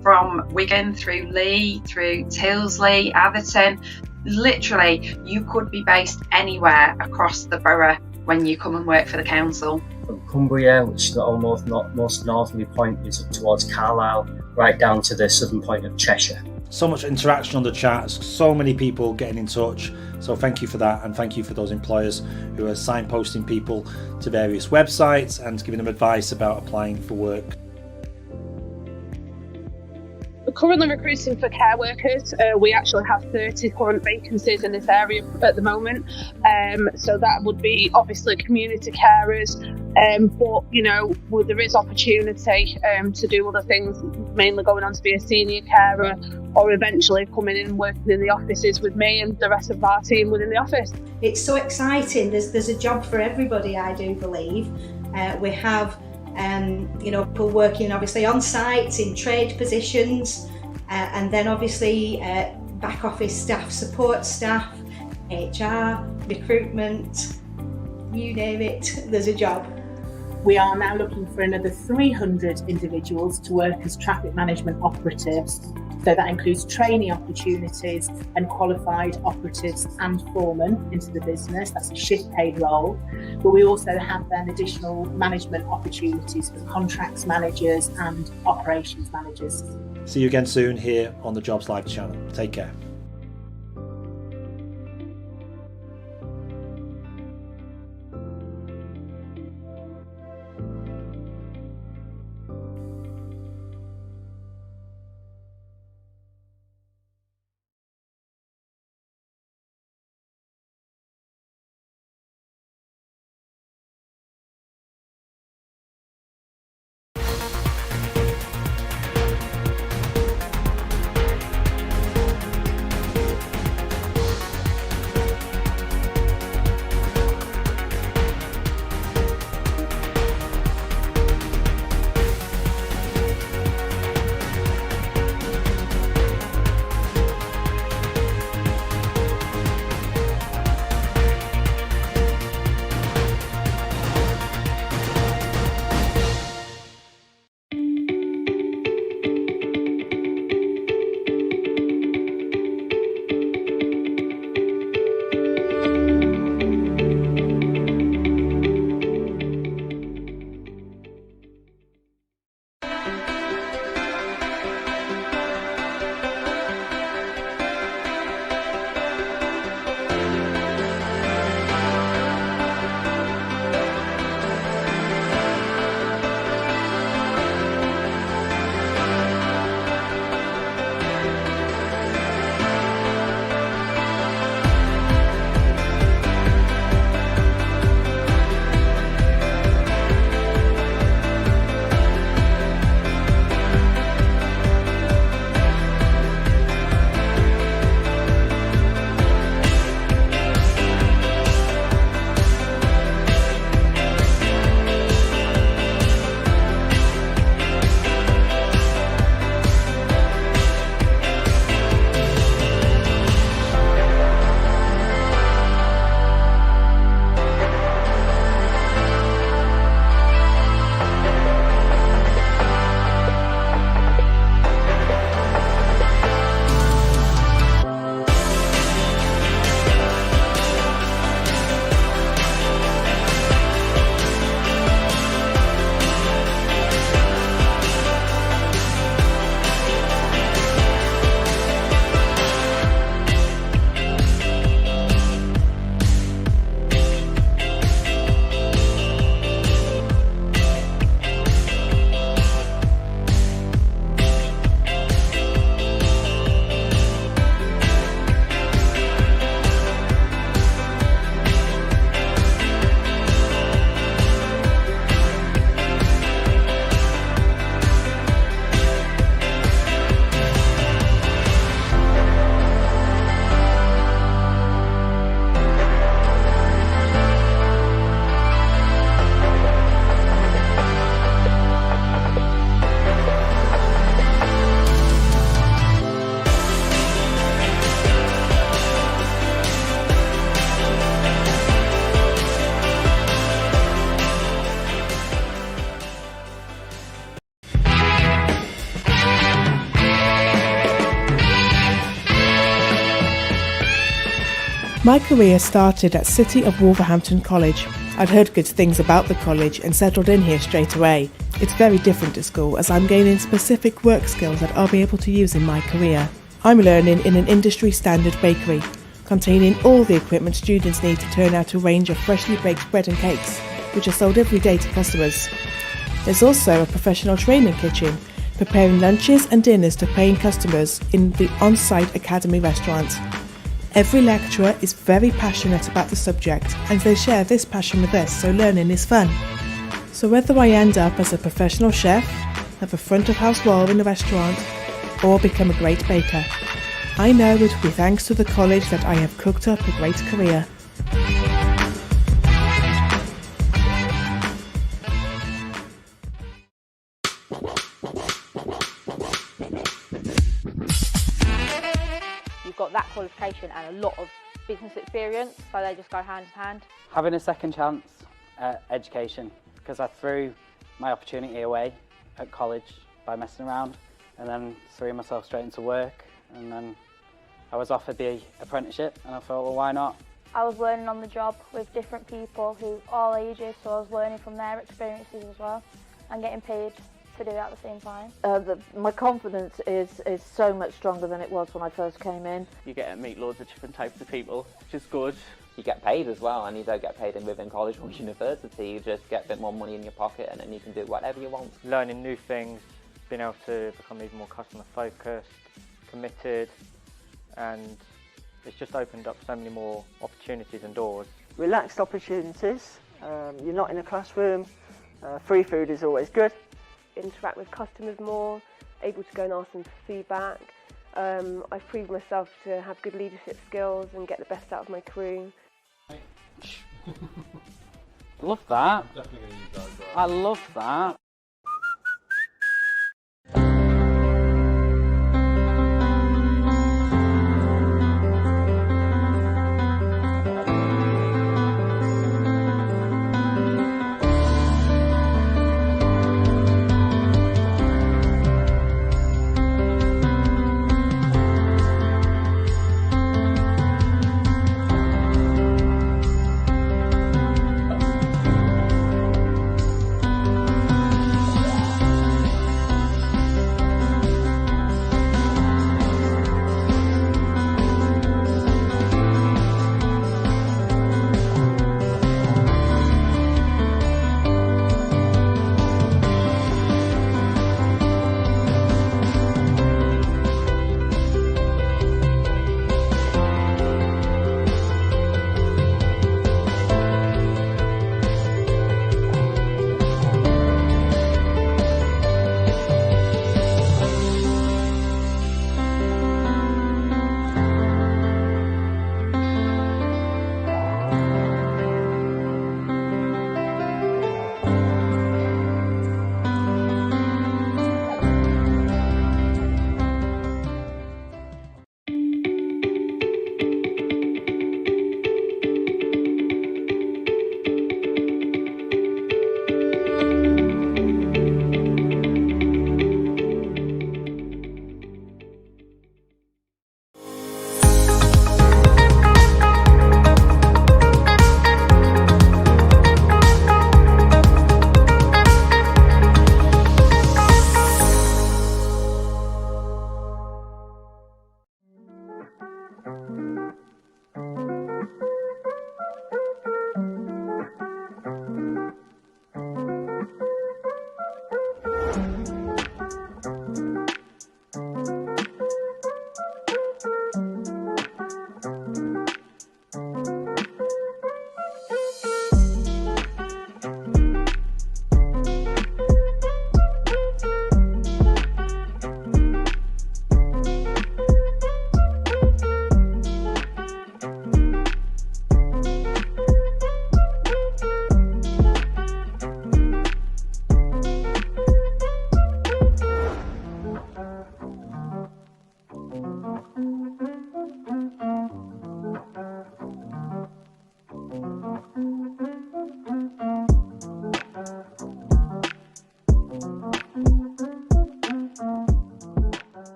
From Wigan through Lee, through Tilsley, Atherton, literally you could be based anywhere across the borough when you come and work for the council. From Cumbria, which is the almost most northerly point, is up towards Carlisle, right down to the southern point of Cheshire. So much interaction on the chat, so many people getting in touch, so thank you for that, and thank you for those employers who are signposting people to various websites and giving them advice about applying for work. We're currently recruiting for care workers. We actually have 30 current vacancies in this area at the moment. So that would be obviously community carers, but there is opportunity to do other things, mainly going on to be a senior carer or eventually coming in and working in the offices with me and the rest of our team within the office. It's so exciting. There's a job for everybody, I do believe. We have people working obviously on site in trade positions, and then obviously back office staff, support staff, HR, recruitment, you name it, there's a job. We are now looking for another 300 individuals to work as traffic management operatives. So that includes trainee opportunities and qualified operatives and foremen into the business. That's a shift paid role. But we also have then additional management opportunities for contracts managers and operations managers. See you again soon here on the Jobs Live channel. Take care. My career started at City of Wolverhampton College. I'd heard good things about the college and settled in here straight away. It's very different at school as I'm gaining specific work skills that I'll be able to use in my career. I'm learning in an industry standard bakery, containing all the equipment students need to turn out a range of freshly baked bread and cakes, which are sold every day to customers. There's also a professional training kitchen, preparing lunches and dinners to paying customers in the on-site academy restaurant. Every lecturer is very passionate about the subject and they share this passion with us, so learning is fun. So whether I end up as a professional chef, have a front of house role in a restaurant, or become a great baker, I know it will be thanks to the college that I have cooked up a great career. You've got that qualification and a lot of business experience, so they just go hand in hand. Having a second chance at education, because I threw my opportunity away at college by messing around and then threw myself straight into work, and then I was offered the apprenticeship and I thought, well, why not? I was learning on the job with different people who all ages, so I was learning from their experiences as well and getting paid to do it at the same time. My confidence is so much stronger than it was when I first came in. You get to meet loads of different types of people, which is good. You get paid as well, and you don't get paid within college or university. You just get a bit more money in your pocket and then you can do whatever you want. Learning new things, being able to become even more customer focused, committed, and it's just opened up so many more opportunities and doors. Relaxed opportunities, you're not in a classroom, free food is always good. Interact with customers more, able to go and ask them for feedback. I've proved myself to have good leadership skills and get the best out of my crew. Love that. I love that.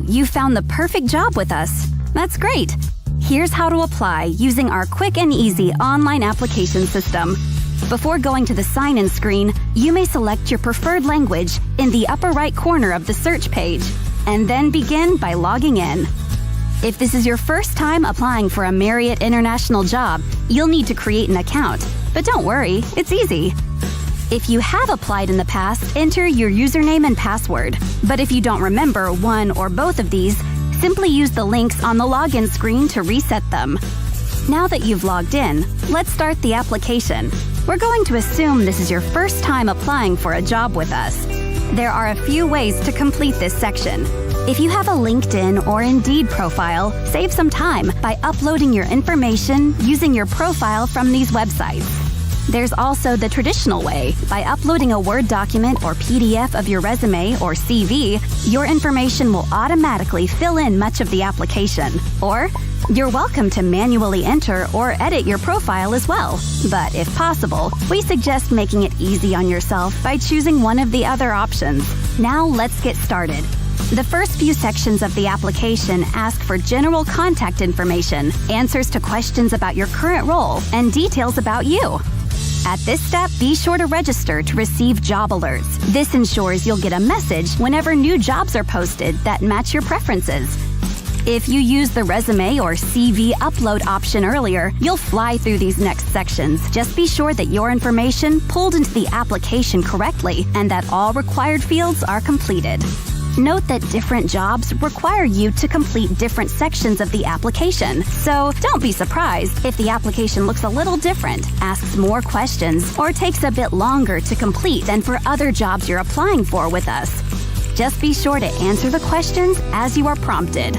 you found the perfect job with us. That's great. Here's how to apply using our quick and easy online application system. Before going to the sign-in screen, you may select your preferred language in the upper right corner of the search page, and then begin by logging in. If this is your first time applying for a Marriott International job, you'll need to create an account. But don't worry, it's easy. If you have applied in the past, enter your username and password. But if you don't remember one or both of these, simply use the links on the login screen to reset them. Now that you've logged in, let's start the application. We're going to assume this is your first time applying for a job with us. There are a few ways to complete this section. If you have a LinkedIn or Indeed profile, save some time by uploading your information using your profile from these websites. There's also the traditional way. By uploading a Word document or PDF of your resume or CV, your information will automatically fill in much of the application. Or, you're welcome to manually enter or edit your profile as well. But if possible, we suggest making it easy on yourself by choosing one of the other options. Now let's get started. The first few sections of the application ask for general contact information, answers to questions about your current role, and details about you. At this step, be sure to register to receive job alerts. This ensures you'll get a message whenever new jobs are posted that match your preferences. If you use the resume or CV upload option earlier, you'll fly through these next sections. Just be sure that your information pulled into the application correctly and that all required fields are completed. Note that different jobs require you to complete different sections of the application, so don't be surprised if the application looks a little different, asks more questions, or takes a bit longer to complete than for other jobs you're applying for with us. Just be sure to answer the questions as you are prompted.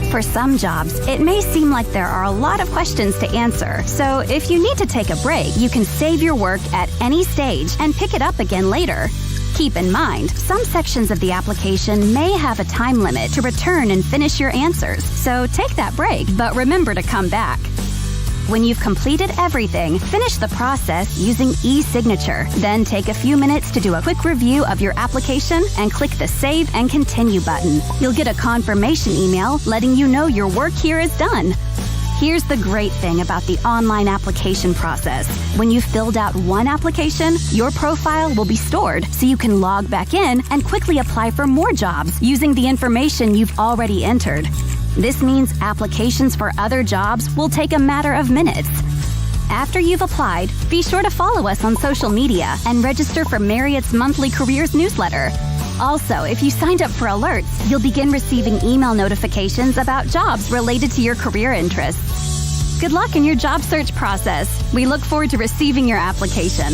For some jobs, it may seem like there are a lot of questions to answer, so if you need to take a break, you can save your work at any stage and pick it up again later. Keep in mind, some sections of the application may have a time limit to return and finish your answers, so take that break, but remember to come back. When you've completed everything, finish the process using e-signature. Then take a few minutes to do a quick review of your application and click the Save and Continue button. You'll get a confirmation email letting you know your work here is done. Here's the great thing about the online application process. When you've filled out one application, your profile will be stored so you can log back in and quickly apply for more jobs using the information you've already entered. This means applications for other jobs will take a matter of minutes. After you've applied, be sure to follow us on social media and register for Marriott's monthly careers newsletter. Also, if you signed up for alerts, you'll begin receiving email notifications about jobs related to your career interests. Good luck in your job search process. We look forward to receiving your application.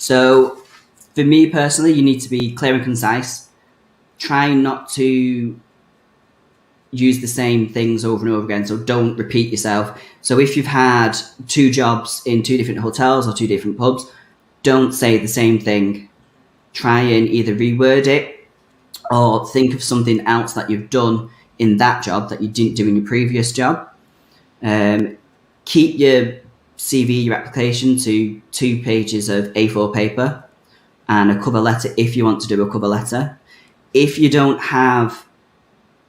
So for me personally, you need to be clear and concise. Try not to use the same things over and over again. So don't repeat yourself. So if you've had 2 jobs in 2 different hotels or 2 different pubs, don't say the same thing. Try and either reword it or think of something else that you've done in that job that you didn't do in your previous job. Keep your CV, your application, to 2 pages of A4 paper and a cover letter if you want to do a cover letter. If you don't have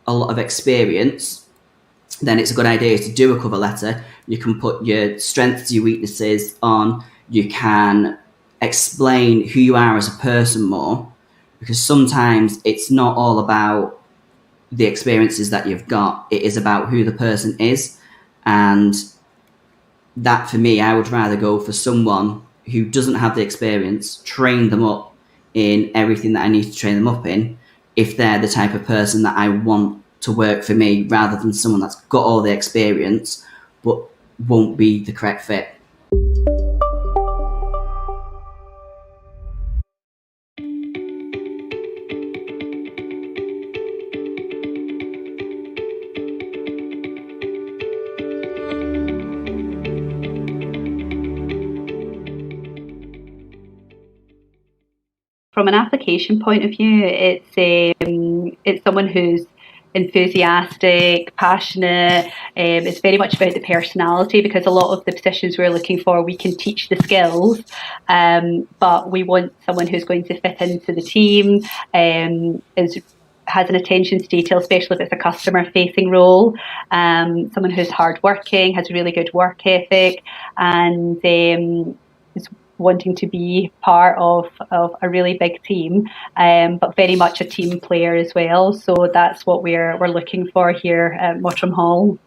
a lot of experience, then it's a good idea to do a cover letter. You can put your strengths, your weaknesses on. You can explain who you are as a person more, because sometimes it's not all about the experiences that you've got. It is about who the person is. And that, for me, I would rather go for someone who doesn't have the experience, train them up in everything that I need to train them up in, if they're the type of person that I want to work for me, rather than someone that's got all the experience but won't be the correct fit. From an application point of view, it's someone who's enthusiastic, passionate. It's very much about the personality, because a lot of the positions we're looking for, we can teach the skills, but we want someone who's going to fit into the team, has an attention to detail, especially if it's a customer-facing role. Someone who's hardworking, has a really good work ethic, and is wanting to be part of a really big team, but very much a team player as well. So that's what we're looking for here at Mottram Hall.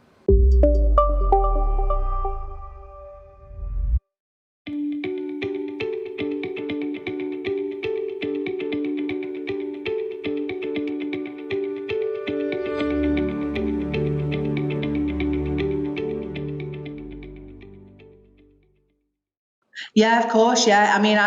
Yeah, of course. Yeah, I mean,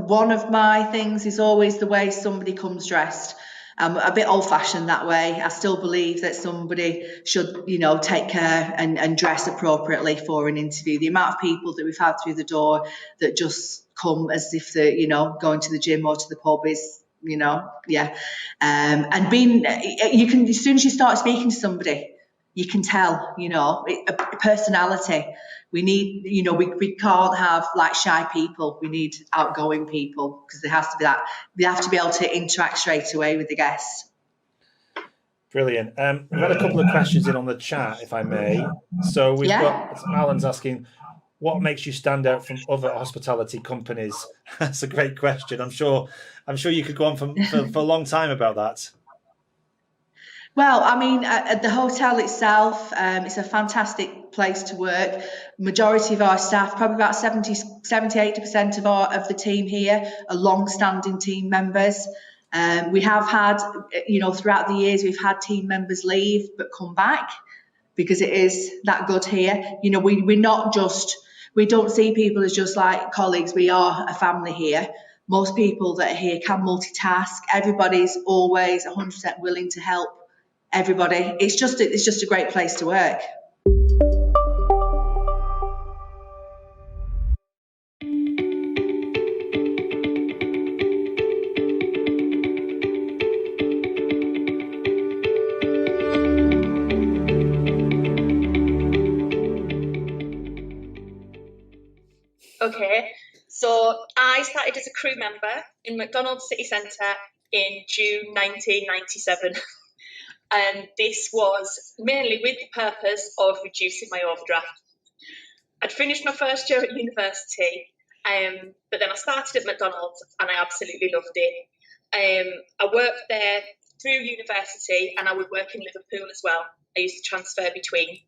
one of my things is always the way somebody comes dressed. I'm a bit old-fashioned that way. I still believe that somebody should, take care and dress appropriately for an interview. The amount of people that we've had through the door that just come as if they're, going to the gym or to the pub is, yeah. And as soon as you start speaking to somebody, you can tell, a personality. We need, we can't have like shy people. We need outgoing people, because there has to be that. They have to be able to interact straight away with the guests. Brilliant. We've had a couple of questions in on the chat, if I may. So we've got Alan's asking, what makes you stand out from other hospitality companies? That's a great question. I'm sure you could go on for a long time about that. Well, I mean, at the hotel itself, it's a fantastic place to work. Majority of our staff, probably about 70-80% of the team here are long-standing team members. We have had, throughout the years, we've had team members leave but come back, because it is that good here. We don't see people as just like colleagues. We are a family here. Most people that are here can multitask. Everybody's always 100% willing to help everybody. It's just a great place to work. Okay, so I started as a crew member in McDonald's City Centre in June 1997. And this was mainly with the purpose of reducing my overdraft. I'd finished my first year at university, but then I started at McDonald's and I absolutely loved it. I worked there through university, and I would work in Liverpool as well. I used to transfer between.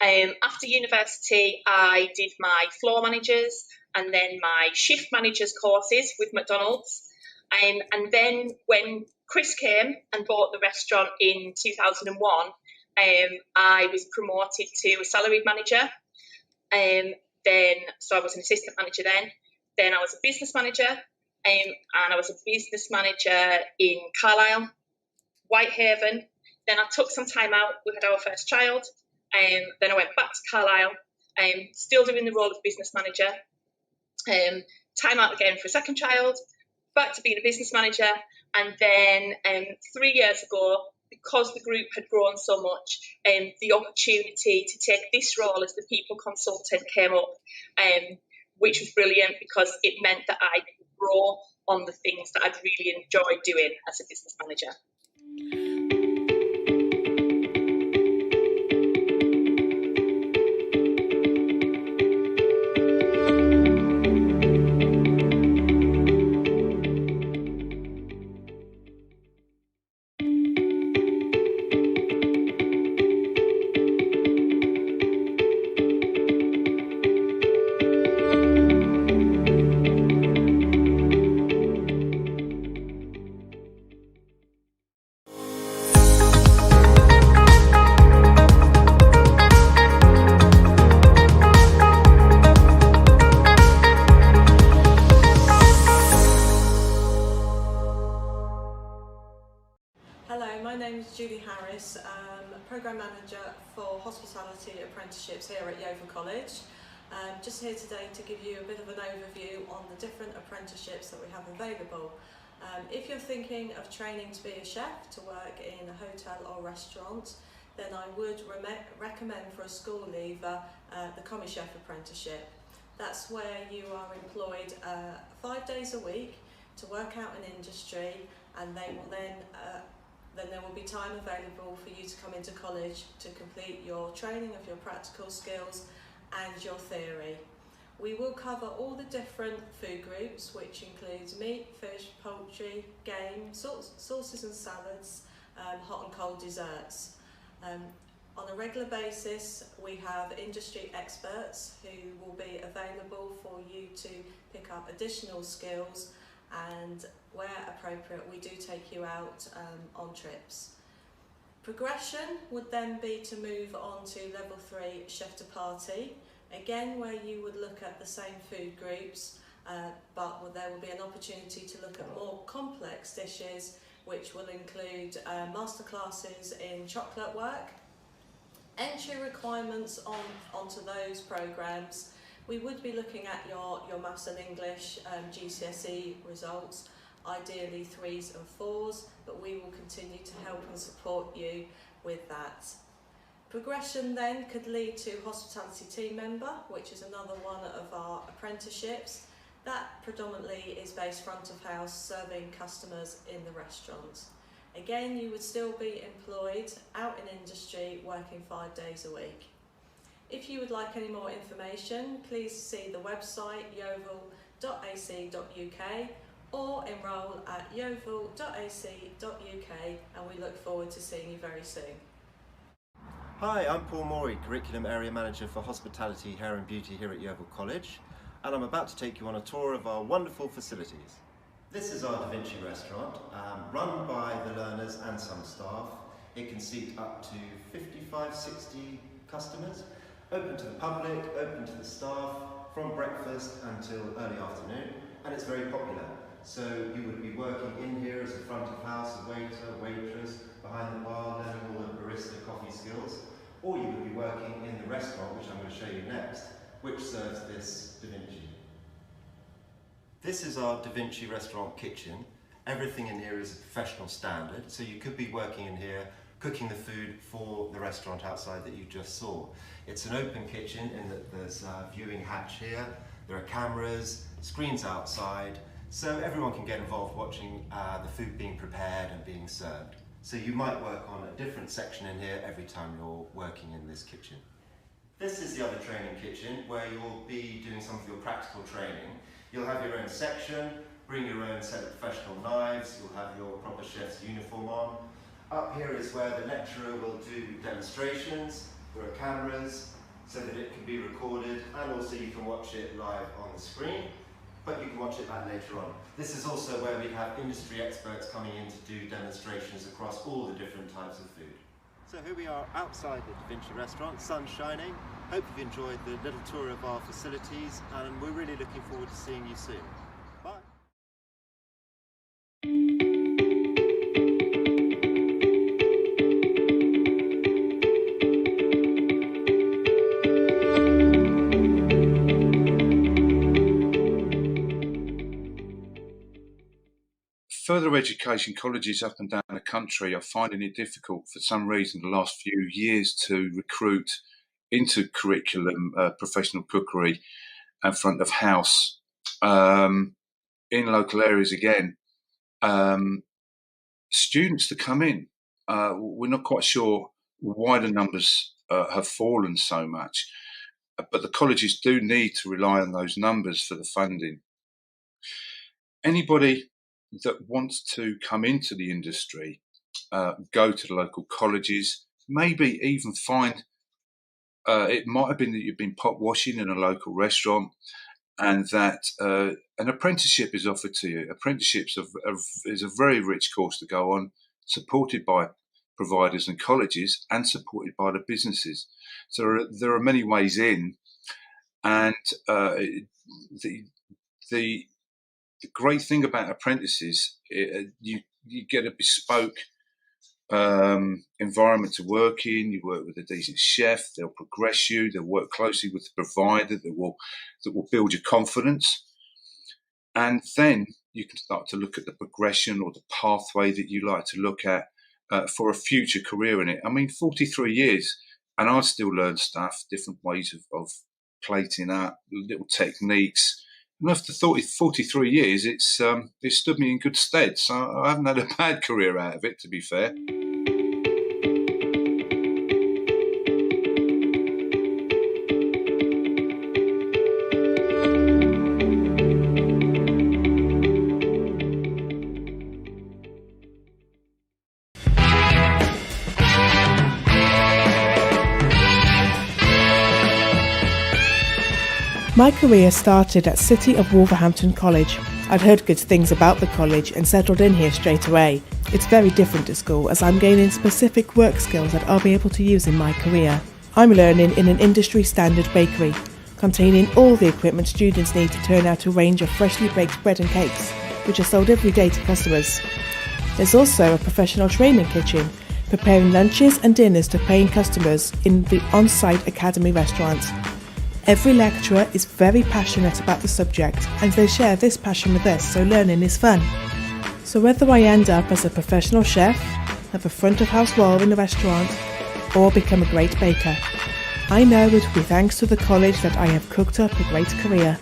After university, I did my floor managers and then my shift managers courses with McDonald's. And then when Chris came and bought the restaurant in 2001, I was promoted to a salaried manager. So I was an assistant manager then. Then I was a business manager, and I was a business manager in Carlisle, Whitehaven. Then I took some time out. We had our first child. Then I went back to Carlisle, still doing the role of business manager. Time out again for a second child, back to being a business manager. And then 3 years ago, because the group had grown so much, the opportunity to take this role as the people consultant came up, which was brilliant because it meant that I could grow on the things that I'd really enjoyed doing as a business manager. Programme Manager for Hospitality Apprenticeships here at Yeovil College. Just here today to give you a bit of an overview on the different apprenticeships that we have available. If you're thinking of training to be a chef, to work in a hotel or restaurant, then I would recommend for a school leaver the Commis Chef Apprenticeship. That's where you are employed 5 days a week to work out an industry, and they will then there will be time available for you to come into college to complete your training of your practical skills and your theory. We will cover all the different food groups, which includes meat, fish, poultry, game, sauces and salads, hot and cold desserts. On a regular basis, we have industry experts who will be available for you to pick up additional skills, and where appropriate we do take you out on trips. Progression would then be to move on to level 3 chef de partie, again where you would look at the same food groups, but there will be an opportunity to look at more complex dishes, which will include masterclasses in chocolate work. Entry requirements onto those programmes, we would be looking at your Maths and English GCSE results, ideally 3s and 4s, but we will continue to help and support you with that. Progression then could lead to hospitality team member, which is another one of our apprenticeships. That predominantly is based front of house, serving customers in the restaurant. Again, you would still be employed out in industry, working 5 days a week. If you would like any more information, please see the website yeovil.ac.uk or enrol at yeovil.ac.uk, and we look forward to seeing you very soon. Hi, I'm Paul Morey, Curriculum Area Manager for Hospitality, Hair and Beauty here at Yeovil College, and I'm about to take you on a tour of our wonderful facilities. This is our Da Vinci restaurant, run by the learners and some staff. It can seat up to 55-60 customers, open to the public, open to the staff, from breakfast until early afternoon, and it's very popular. So you would be working in here as a front of house, a waiter, waitress, behind the bar, learning all the barista coffee skills, or you would be working in the restaurant, which I'm going to show you next, which serves this Da Vinci. This is our Da Vinci restaurant kitchen. Everything in here is a professional standard, so you could be working in here cooking the food for the restaurant outside that you just saw. It's an open kitchen in that there's a viewing hatch here, there are cameras, screens outside, so everyone can get involved watching the food being prepared and being served. So you might work on a different section in here every time you're working in this kitchen. This is the other training kitchen where you'll be doing some of your practical training. You'll have your own section, bring your own set of professional knives, you'll have your proper chef's uniform on. Up here is where the lecturer will do demonstrations. There are cameras so that it can be recorded, and also you can watch it live on the screen, but you can watch it back later on. This is also where we have industry experts coming in to do demonstrations across all the different types of food. So here we are outside the Da Vinci restaurant, sun's shining. Hope you've enjoyed the little tour of our facilities, and we're really looking forward to seeing you soon. Bye. Further education colleges up and down the country are finding it difficult for some reason the last few years to recruit into curriculum professional cookery and front of house in local areas again. Students to come in, we're not quite sure why the numbers have fallen so much, but the colleges do need to rely on those numbers for the funding. Anybody that wants to come into the industry, go to the local colleges, maybe even find, it might have been that you've been pot washing in a local restaurant and that an apprenticeship is offered to you. Apprenticeships is a very rich course to go on, supported by providers and colleges and supported by the businesses. So there are many ways in, and the great thing about apprentices, you get a bespoke environment to work in. You work with a decent chef. They'll progress you. They'll work closely with the provider that will build your confidence, and then you can start to look at the progression or the pathway that you like to look at for a future career in it. I mean, 43 years, and I still learn stuff, different ways of plating up, little techniques. And after 43 years, it's stood me in good stead. So I haven't had a bad career out of it, to be fair. My career started at City of Wolverhampton College. I'd heard good things about the college and settled in here straight away. It's very different at school as I'm gaining specific work skills that I'll be able to use in my career. I'm learning in an industry standard bakery, containing all the equipment students need to turn out a range of freshly baked bread and cakes, which are sold every day to customers. There's also a professional training kitchen, preparing lunches and dinners to paying customers in the on-site academy restaurant. Every lecturer is very passionate about the subject and they share this passion with us, so learning is fun. So whether I end up as a professional chef, have a front of house role in a restaurant, or become a great baker, I know it will be thanks to the college that I have cooked up a great career.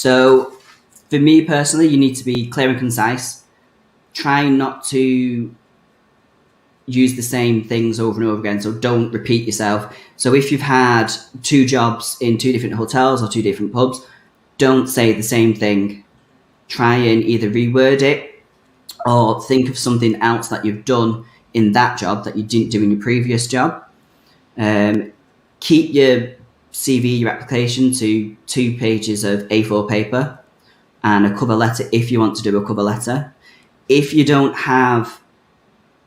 So for me personally, you need to be clear and concise. Try not to use the same things over and over again, so don't repeat yourself. So if you've had 2 jobs in 2 different hotels or 2 different pubs, don't say the same thing. Try and either reword it or think of something else that you've done in that job that you didn't do in your previous job. Keep your CV, your application, to 2 pages of A4 paper and a cover letter if you want to do a cover letter. If you don't have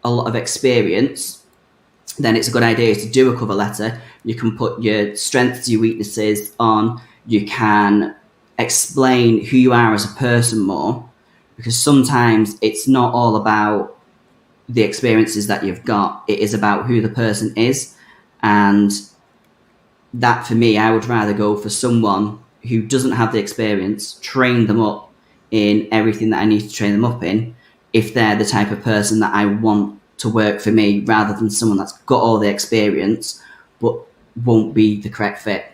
a lot of experience, then it's a good idea to do a cover letter. You can put your strengths, your weaknesses on. You can explain who you are as a person more, because sometimes it's not all about the experiences that you've got. It is about who the person is. And that, for me, I would rather go for someone who doesn't have the experience, train them up in everything that I need to train them up in, if they're the type of person that I want to work for me, rather than someone that's got all the experience but won't be the correct fit.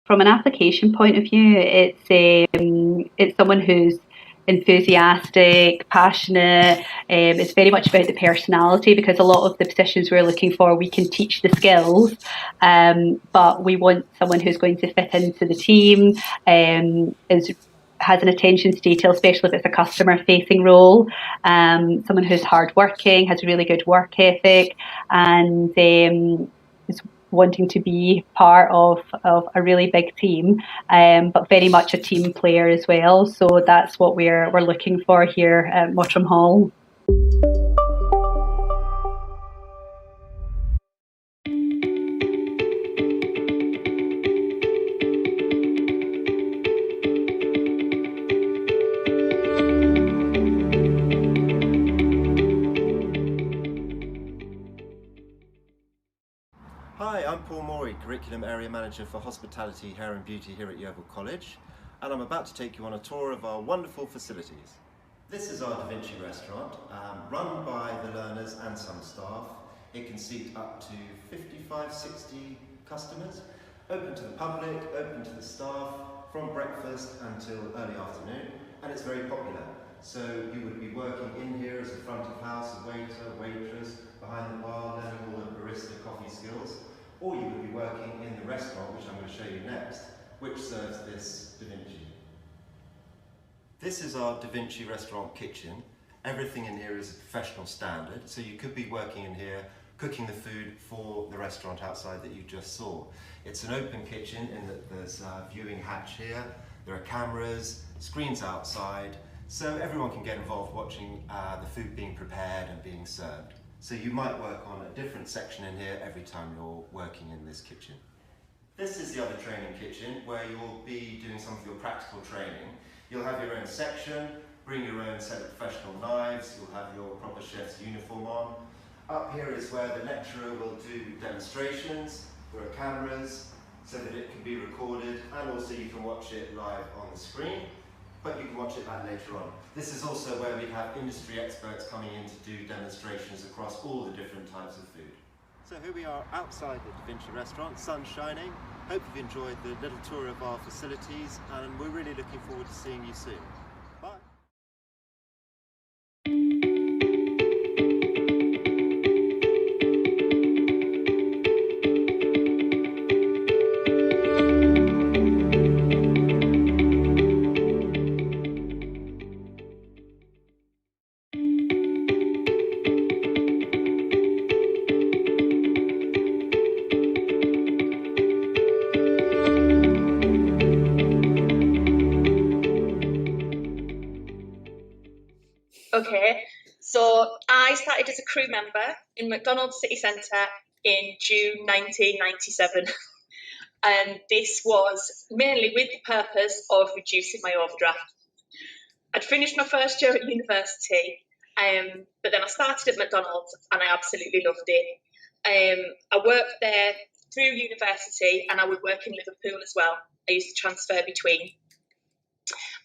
From an application point of view, it's someone who's enthusiastic, passionate. It's very much about the personality, because a lot of the positions we're looking for, we can teach the skills, but we want someone who's going to fit into the team, has an attention to detail, especially if it's a customer-facing role. Someone who's hardworking, has a really good work ethic, and is wanting to be part of a really big team, but very much a team player as well. So that's what we're looking for here at Mottram Hall. Hi, I'm Paul Morey, Curriculum Area Manager for Hospitality, Hair and Beauty here at Yeovil College, and I'm about to take you on a tour of our wonderful facilities. This is our Da Vinci restaurant, run by the learners and some staff. It can seat up to 55, 60 customers, open to the public, open to the staff, from breakfast until early afternoon, and it's very popular. So you would be working in here as a front of house, a waiter, waitress, behind the bar, learning all the barista coffee skills, or you would be working in the restaurant, which I'm going to show you next, which serves this Da Vinci. This is our Da Vinci restaurant kitchen. Everything in here is a professional standard, so you could be working in here, cooking the food for the restaurant outside that you just saw. It's an open kitchen in that there's a viewing hatch here, there are cameras, screens outside, so everyone can get involved watching the food being prepared and being served. So you might work on a different section in here every time you're working in this kitchen. This is the other training kitchen where you'll be doing some of your practical training. You'll have your own section, bring your own set of professional knives, you'll have your proper chef's uniform on. Up here is where the lecturer will do demonstrations. There are cameras so that it can be recorded, and also you can watch it live on the screen, but you can watch it back later on. This is also where we have industry experts coming in to do demonstrations across all the different types of food. So here we are outside the Da Vinci restaurant, sun's shining. Hope you've enjoyed the little tour of our facilities, and we're really looking forward to seeing you soon. Bye. Okay, so I started as a crew member in McDonald's City Centre in June 1997. and this was mainly with the purpose of reducing my overdraft. I'd finished my first year at university, but then I started at McDonald's and I absolutely loved it. I worked there through university and I would work in Liverpool as well. I used to transfer between.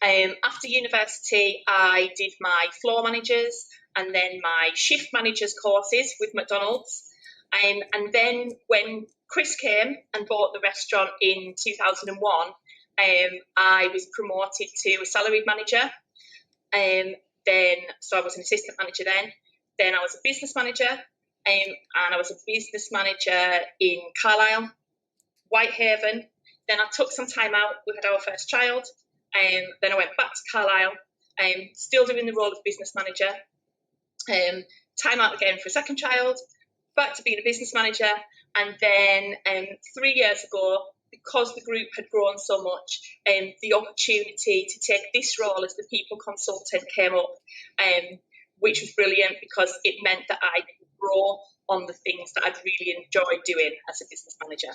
After university, I did my floor managers and then my shift managers courses with McDonald's. And then when Chris came and bought the restaurant in 2001, I was promoted to a salaried manager. So I was an assistant manager then. Then I was a business manager, and I was a business manager in Carlisle, Whitehaven. Then I took some time out. We had our first child. Then I went back to Carlisle, still doing the role of business manager. Time out again for a second child, back to being a business manager. And then 3 years ago, because the group had grown so much, the opportunity to take this role as the people consultant came up, which was brilliant because it meant that I could grow on the things that I'd really enjoyed doing as a business manager.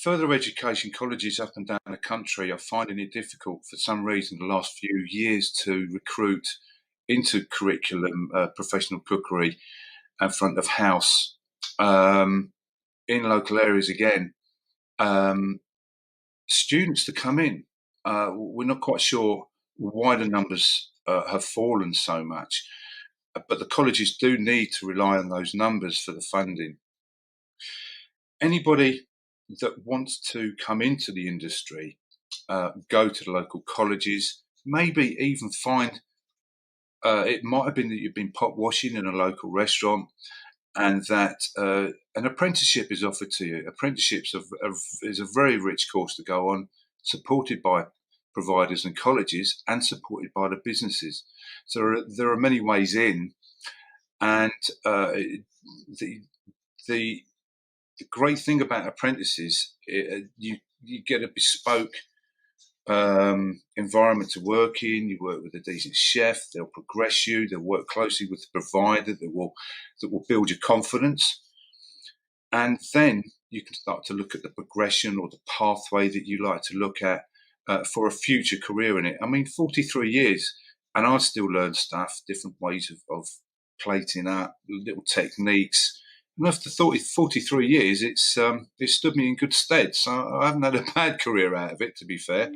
Further education colleges up and down the country are finding it difficult for some reason the last few years to recruit into curriculum professional cookery and front of house in local areas again. Students to come in, we're not quite sure why the numbers have fallen so much, but the colleges do need to rely on those numbers for the funding. Anybody that wants to come into the industry, go to the local colleges, maybe even find, it might have been that you've been pot washing in a local restaurant and that an apprenticeship is offered to you. Apprenticeships is a very rich course to go on, supported by providers and colleges and supported by the businesses. So there are many ways in, and the great thing about apprentices, you get a bespoke environment to work in. You work with a decent chef. They'll progress you. They'll work closely with the provider that will build your confidence, and then you can start to look at the progression or the pathway that you like to look at for a future career in it. I mean, 43 years, and I still learn stuff, different ways of plating up, little techniques. And after 43 years, it stood me in good stead. So I haven't had a bad career out of it, to be fair.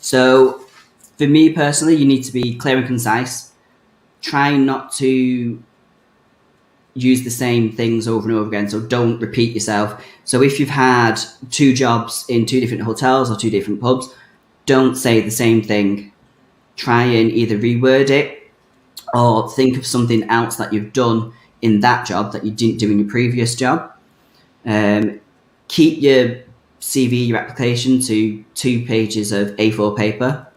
So for me personally, you need to be clear and concise. Try not to use the same things over and over again, so don't repeat yourself. So if you've had 2 jobs in 2 different hotels or 2 different pubs, don't say the same thing. Try and either reword it or think of something else that you've done in that job that you didn't do in your previous job. Keep your CV, your application, to 2 pages of A4 paper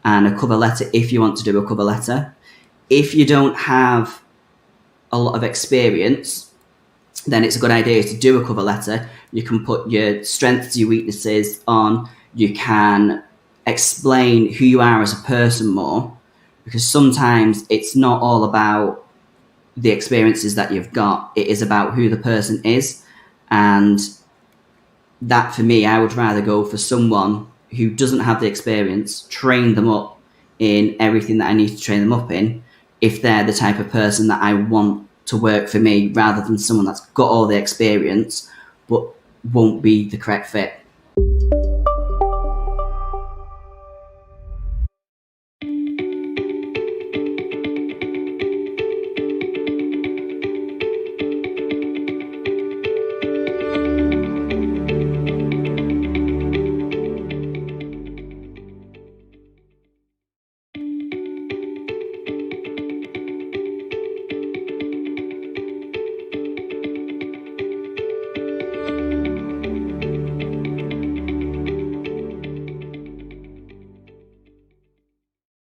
and a cover letter if you want to do a cover letter. If you don't have a lot of experience, then it's a good idea to do a cover letter. You can put your strengths, your weaknesses on. You can explain who you are as a person more, because sometimes it's not all about the experiences that you've got. It is about who the person is. And that, for me, I would rather go for someone who doesn't have the experience, train them up in everything that I need to train them up in, if they're the type of person that I want to work for me, rather than someone that's got all the experience but won't be the correct fit.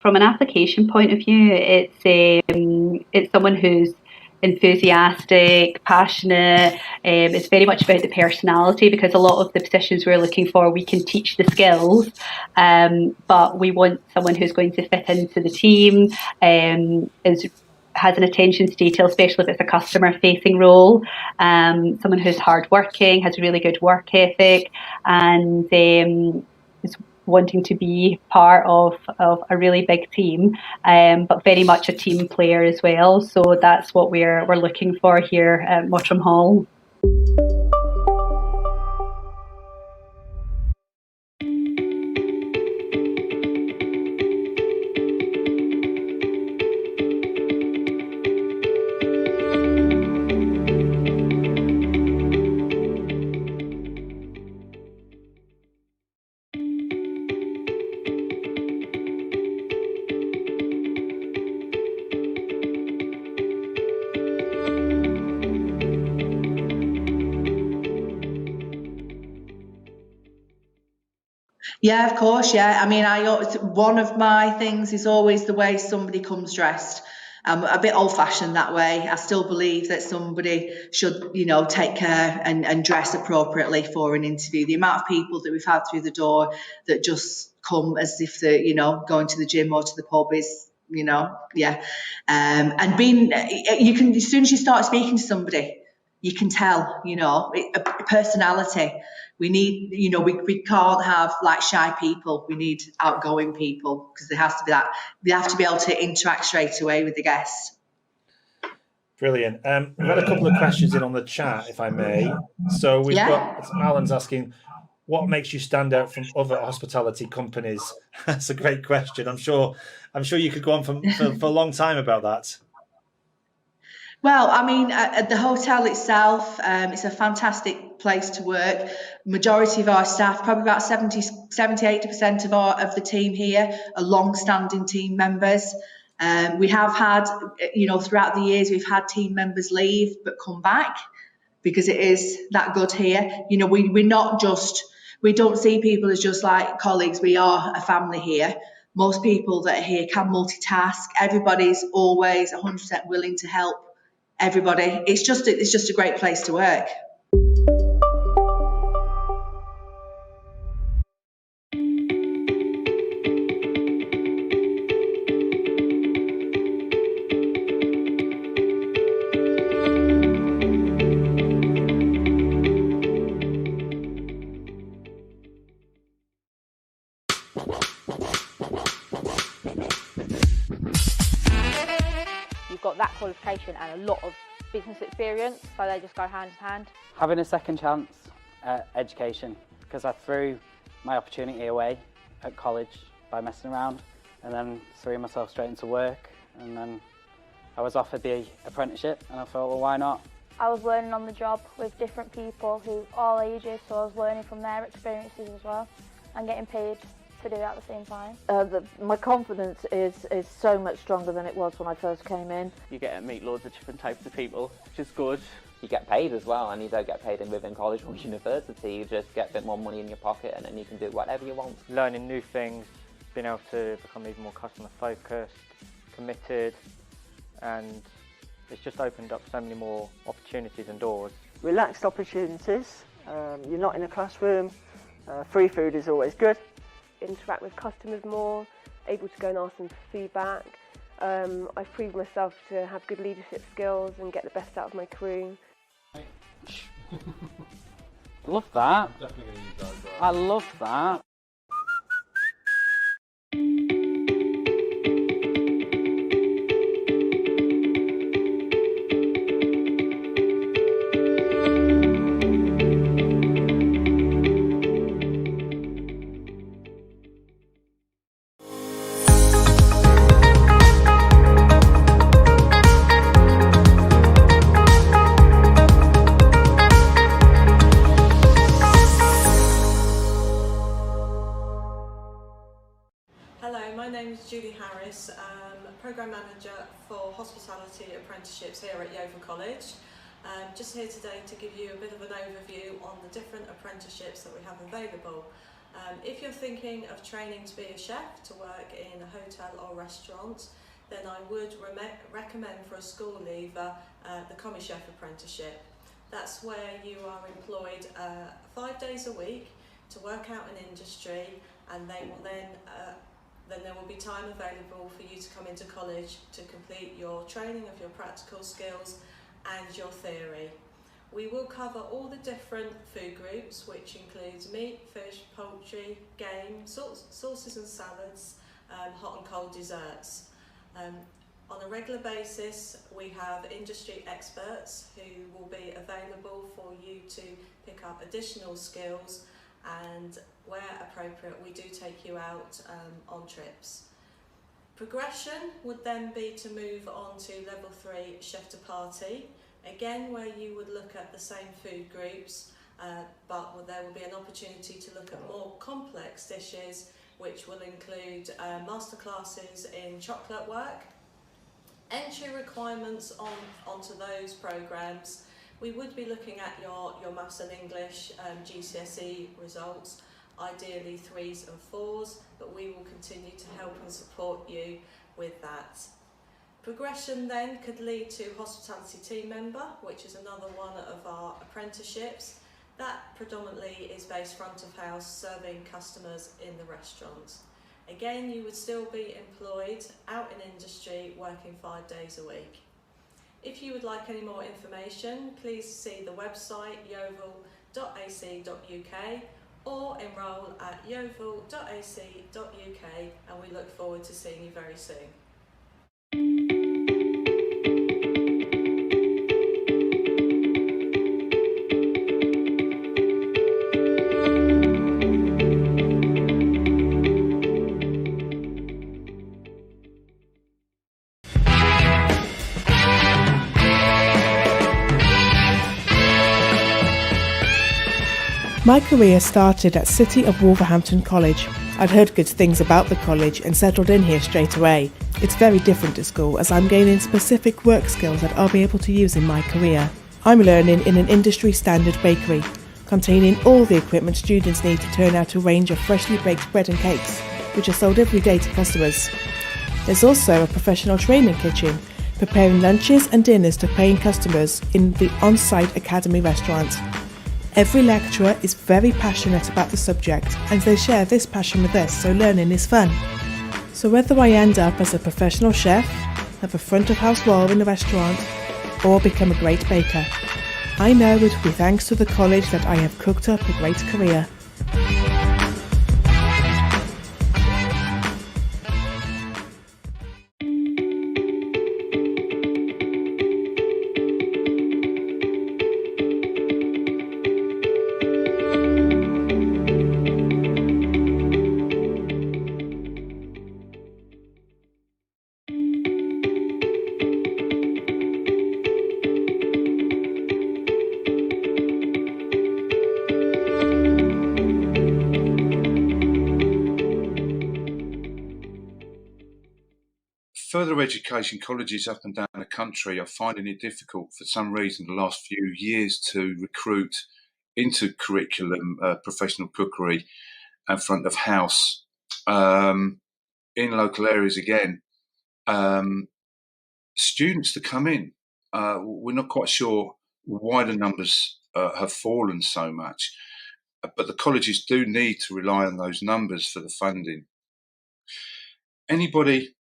From an application point of view, it's someone who's enthusiastic, passionate. It's very much about the personality, because a lot of the positions we're looking for, we can teach the skills, but we want someone who's going to fit into the team, has an attention to detail, especially if it's a customer-facing role. Someone who's hardworking, has a really good work ethic, and is wanting to be part of a really big team, but very much a team player as well. So that's what we're looking for here at Mottram Hall. Yeah, of course. Yeah, I mean, one of my things is always the way somebody comes dressed. I'm a bit old-fashioned that way. I still believe that somebody should, take care and dress appropriately for an interview. The amount of people that we've had through the door that just come as if they're, going to the gym or to the pub is, yeah. And you can, as soon as you start speaking to somebody, you can tell, a personality. We need, we can't have like shy people. We need outgoing people, because there has to be that. They have to be able to interact straight away with the guests. Brilliant. We've had a couple of questions in on the chat, if I may. So we've got Alan's asking, what makes you stand out from other hospitality companies? That's a great question. I'm sure you could go on for a long time about that. Well, I mean, at the hotel itself, it's a fantastic place to work. Majority of our staff, probably about 70-80% of the team here are long-standing team members. We have had, throughout the years, we've had team members leave but come back, because it is that good here. We're not just, we don't see people as just like colleagues. We are a family here. Most people that are here can multitask. Everybody's always 100% willing to help everybody. It's just a great place to work. You've got that qualification and a lot of business experience, so they just go hand in hand. Having a second chance at education, because I threw my opportunity away at college by messing around, and then threw myself straight into work, and then I was offered the apprenticeship, and I thought, well, why not? I was learning on the job with different people who all ages, so I was learning from their experiences as well and getting paid to do it at the same time. My confidence is so much stronger than it was when I first came in. You get to meet loads of different types of people, which is good. You get paid as well, and you don't get paid within college or university. You just get a bit more money in your pocket, and then you can do whatever you want. Learning new things, being able to become even more customer focused, committed, and it's just opened up so many more opportunities and doors. Relaxed opportunities, you're not in a classroom, free food is always good. Interact with customers more, able to go and ask them for feedback. I've proved myself to have good leadership skills and get the best out of my crew. Love that. I'm definitely going to use that as well. I love that. Julie Harris, Programme Manager for Hospitality Apprenticeships here at Yeovil College. Just here today to give you a bit of an overview on the different apprenticeships that we have available. If you're thinking of training to be a chef, to work in a hotel or restaurant, then I would recommend for a school leaver the Commis Chef Apprenticeship. That's where you are employed 5 days a week to work out an industry, and they will then there will be time available for you to come into college to complete your training of your practical skills and your theory. We will cover all the different food groups, which includes meat, fish, poultry, game, sauces and salads, hot and cold desserts. On a regular basis, we have industry experts who will be available for you to pick up additional skills, and where appropriate we do take you out on trips. Progression would then be to move on to level 3 chef de partie, again where you would look at the same food groups, but there will be an opportunity to look at more complex dishes, which will include masterclasses in chocolate work. Entry requirements onto those programmes: we would be looking at your Maths and English GCSE results, ideally 3s and 4s, but we will continue to help and support you with that. Progression then could lead to hospitality team member, which is another one of our apprenticeships. That predominantly is based front of house, serving customers in the restaurant. Again, you would still be employed out in industry, working 5 days a week. If you would like any more information, please see the website yeovil.ac.uk or enrol at yeovil.ac.uk, and we look forward to seeing you very soon. My career started at City of Wolverhampton College. I'd heard good things about the college and settled in here straight away. It's very different to school, as I'm gaining specific work skills that I'll be able to use in my career. I'm learning in an industry standard bakery, containing all the equipment students need to turn out a range of freshly baked bread and cakes, which are sold every day to customers. There's also a professional training kitchen, preparing lunches and dinners to paying customers in the on-site academy restaurant. Every lecturer is very passionate about the subject, and they share this passion with us, so learning is fun. So whether I end up as a professional chef, have a front of house role in a restaurant, or become a great baker, I know it will be thanks to the college that I have cooked up a great career. further education colleges up and down the country are finding it difficult for some reason the last few years to recruit into curriculum, professional cookery and front of house in local areas again. Students to come in, we're not quite sure why the numbers have fallen so much, but the colleges do need to rely on those numbers for the funding. Anybody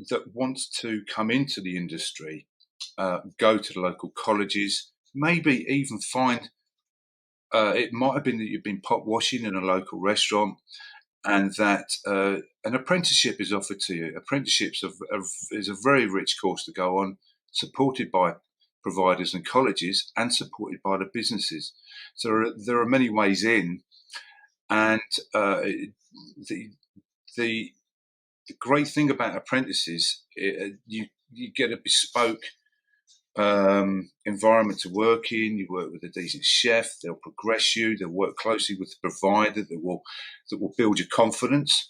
that wants to come into the industry, go to the local colleges, maybe even find, it might have been that you've been pot washing in a local restaurant and that an apprenticeship is offered to you. Apprenticeships is a very rich course to go on, supported by providers and colleges and supported by the businesses. So there are many ways in, and the great thing about apprentices, you get a bespoke environment to work in. You work with a decent chef. They'll progress you. They'll work closely with the provider that will build your confidence,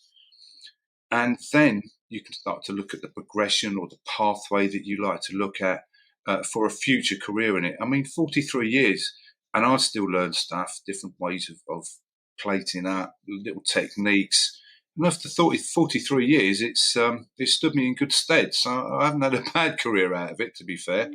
and then you can start to look at the progression or the pathway that you like to look at for a future career in it. I mean, 43 years, and I still learn stuff, different ways of plating up, little techniques. And after 43 years, it's stood me in good stead. So I haven't had a bad career out of it, to be fair.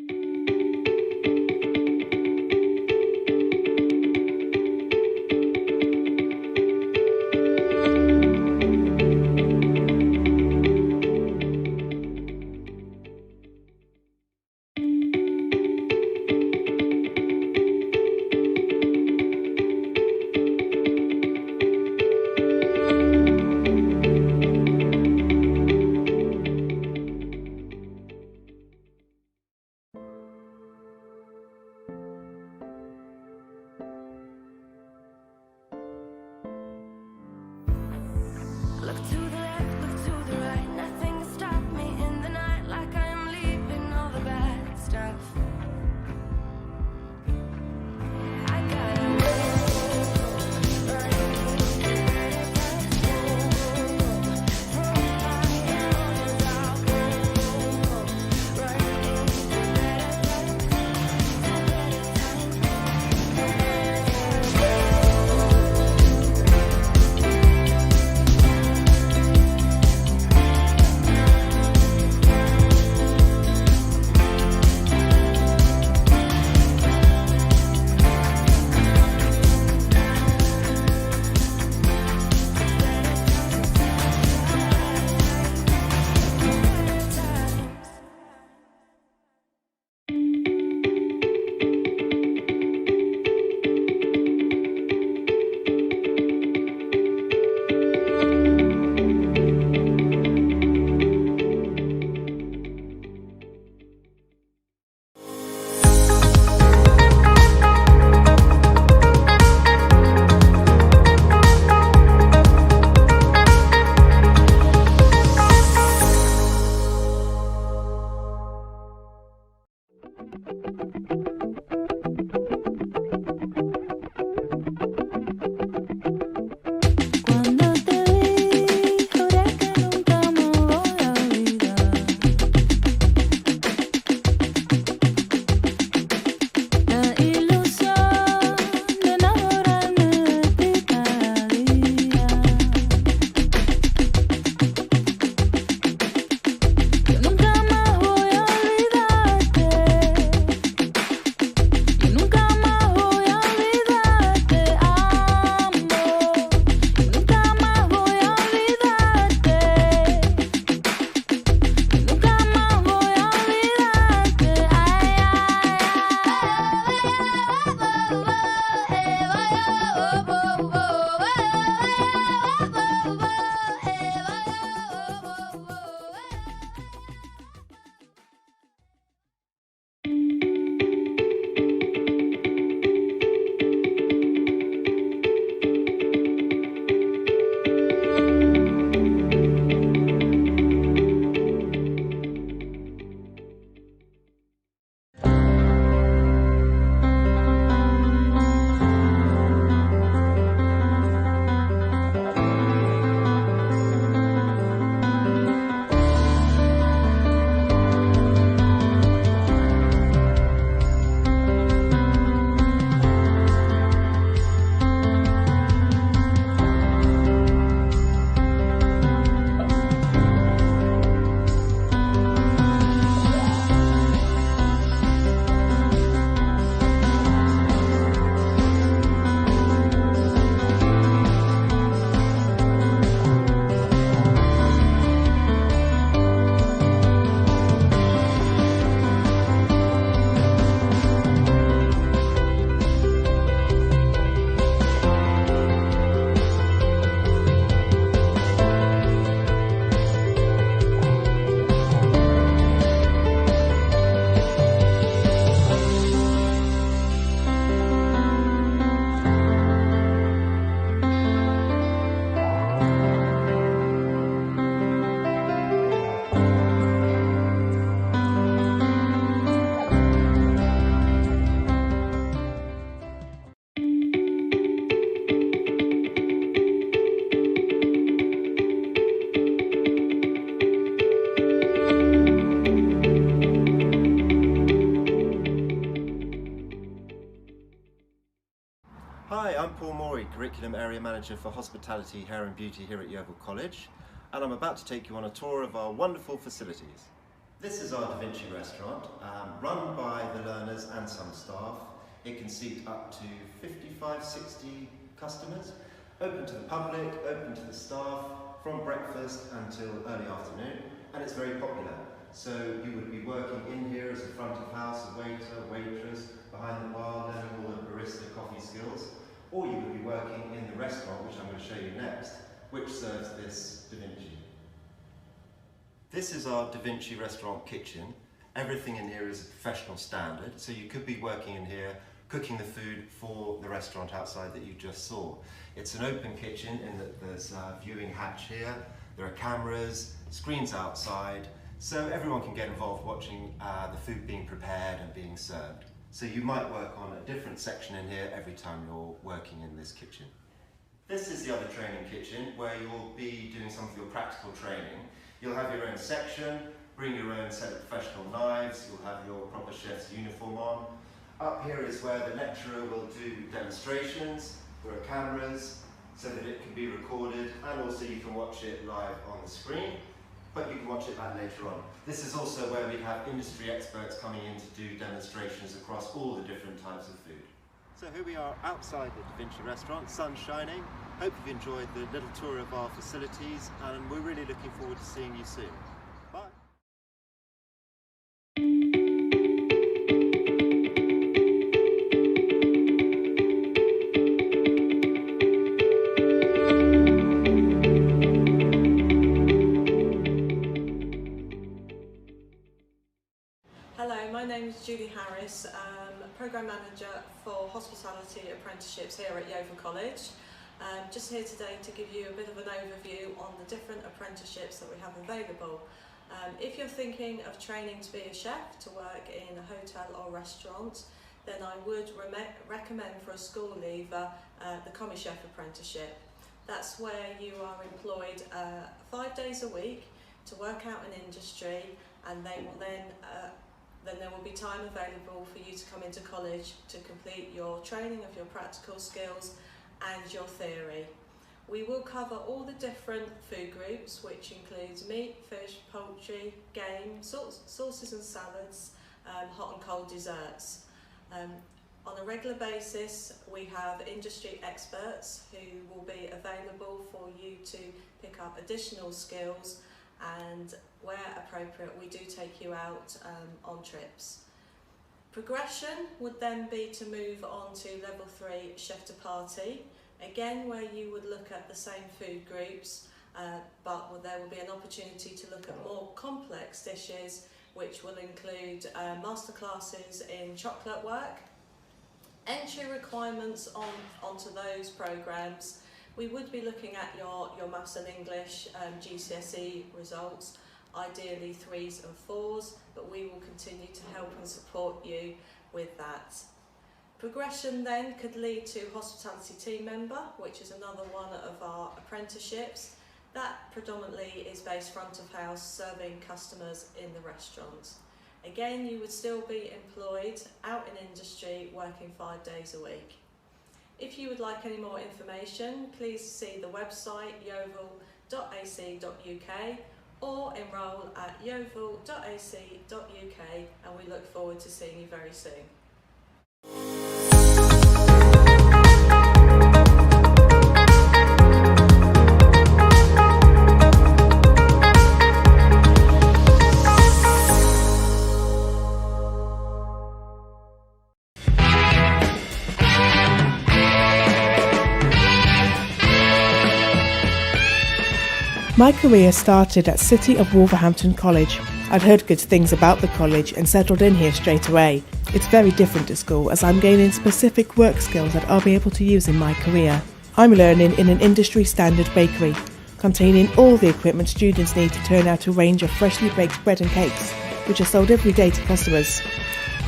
Hi, I'm Paul Morey, Curriculum Area Manager for Hospitality, Hair and Beauty here at Yeovil College, and I'm about to take you on a tour of our wonderful facilities. This is our Da Vinci restaurant, run by the learners and some staff. It can seat up to 55, 60 customers, open to the public, open to the staff, from breakfast until early afternoon, and it's very popular. So you would be working in here as a front of house, a waiter, waitress, behind the bar, learning all the barista coffee skills, or you would be working in the restaurant, which I'm going to show you next, which serves this Da Vinci. This is our Da Vinci restaurant kitchen. Everything in here is a professional standard, so you could be working in here cooking the food for the restaurant outside that you just saw. It's an open kitchen in that there's a viewing hatch here, there are cameras, screens outside, so everyone can get involved watching the food being prepared and being served. So you might work on a different section in here every time you're working in this kitchen. This is the other training kitchen where you'll be doing some of your practical training. You'll have your own section, bring your own set of professional knives, you'll have your proper chef's uniform on. Up here is where the lecturer will do demonstrations. There are cameras so that it can be recorded, and also you can watch it live on the screen, but you can watch it back later on. This is also where we have industry experts coming in to do demonstrations across all the different types of food. So here we are outside the Da Vinci restaurant, sun's shining. Hope you've enjoyed the little tour of our facilities, and we're really looking forward to seeing you soon. Bye. Hello, my name is Julie Harris, Programme Manager for Hospitality Apprenticeships here at Yeovil College. Just here today to give you a bit of an overview on the different apprenticeships that we have available. If you're thinking of training to be a chef, to work in a hotel or restaurant, then I would recommend for a school leaver the Commis Chef Apprenticeship. That's where you are employed 5 days a week to work out an industry, and they will then there will be time available for you to come into college to complete your training of your practical skills and your theory. We will cover all the different food groups, which includes meat, fish, poultry, game, sauces and salads, hot and cold desserts. On a regular basis, we have industry experts who will be available for you to pick up additional skills, and where appropriate we do take you out on trips. Progression would then be to move on to level 3 chef de partie, again where you would look at the same food groups, but there will be an opportunity to look at more complex dishes, which will include masterclasses in chocolate work. Entry requirements onto those programmes: we would be looking at your Maths and English GCSE results, ideally 3s and 4s, but we will continue to help and support you with that. Progression then could lead to hospitality team member, which is another one of our apprenticeships. That predominantly is based front of house, serving customers in the restaurant. Again, you would still be employed out in industry, working 5 days a week. If you would like any more information, please see the website yeovil.ac.uk or enrol at yeovil.ac.uk, and we look forward to seeing you very soon. My career started at City of Wolverhampton College. I'd heard good things about the college and settled in here straight away. It's very different at school, as I'm gaining specific work skills that I'll be able to use in my career. I'm learning in an industry standard bakery, containing all the equipment students need to turn out a range of freshly baked bread and cakes, which are sold every day to customers.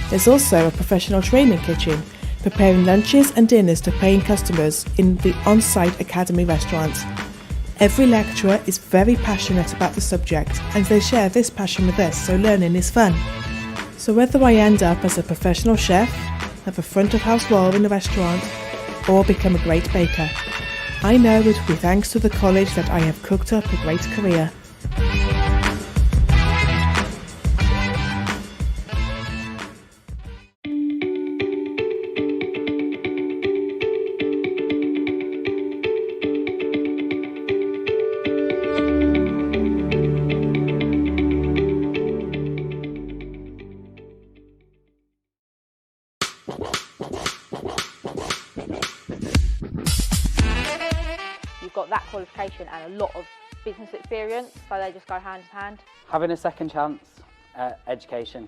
There's also a professional training kitchen, preparing lunches and dinners to paying customers in the on-site academy restaurants. Every lecturer is very passionate about the subject, and they share this passion with us, so learning is fun. So whether I end up as a professional chef, have a front of house role in a restaurant, or become a great baker. I know it will be thanks to the college that I have cooked up a great career. You've got that qualification and a lot of business experience, so they just go hand in hand. Having a second chance at education,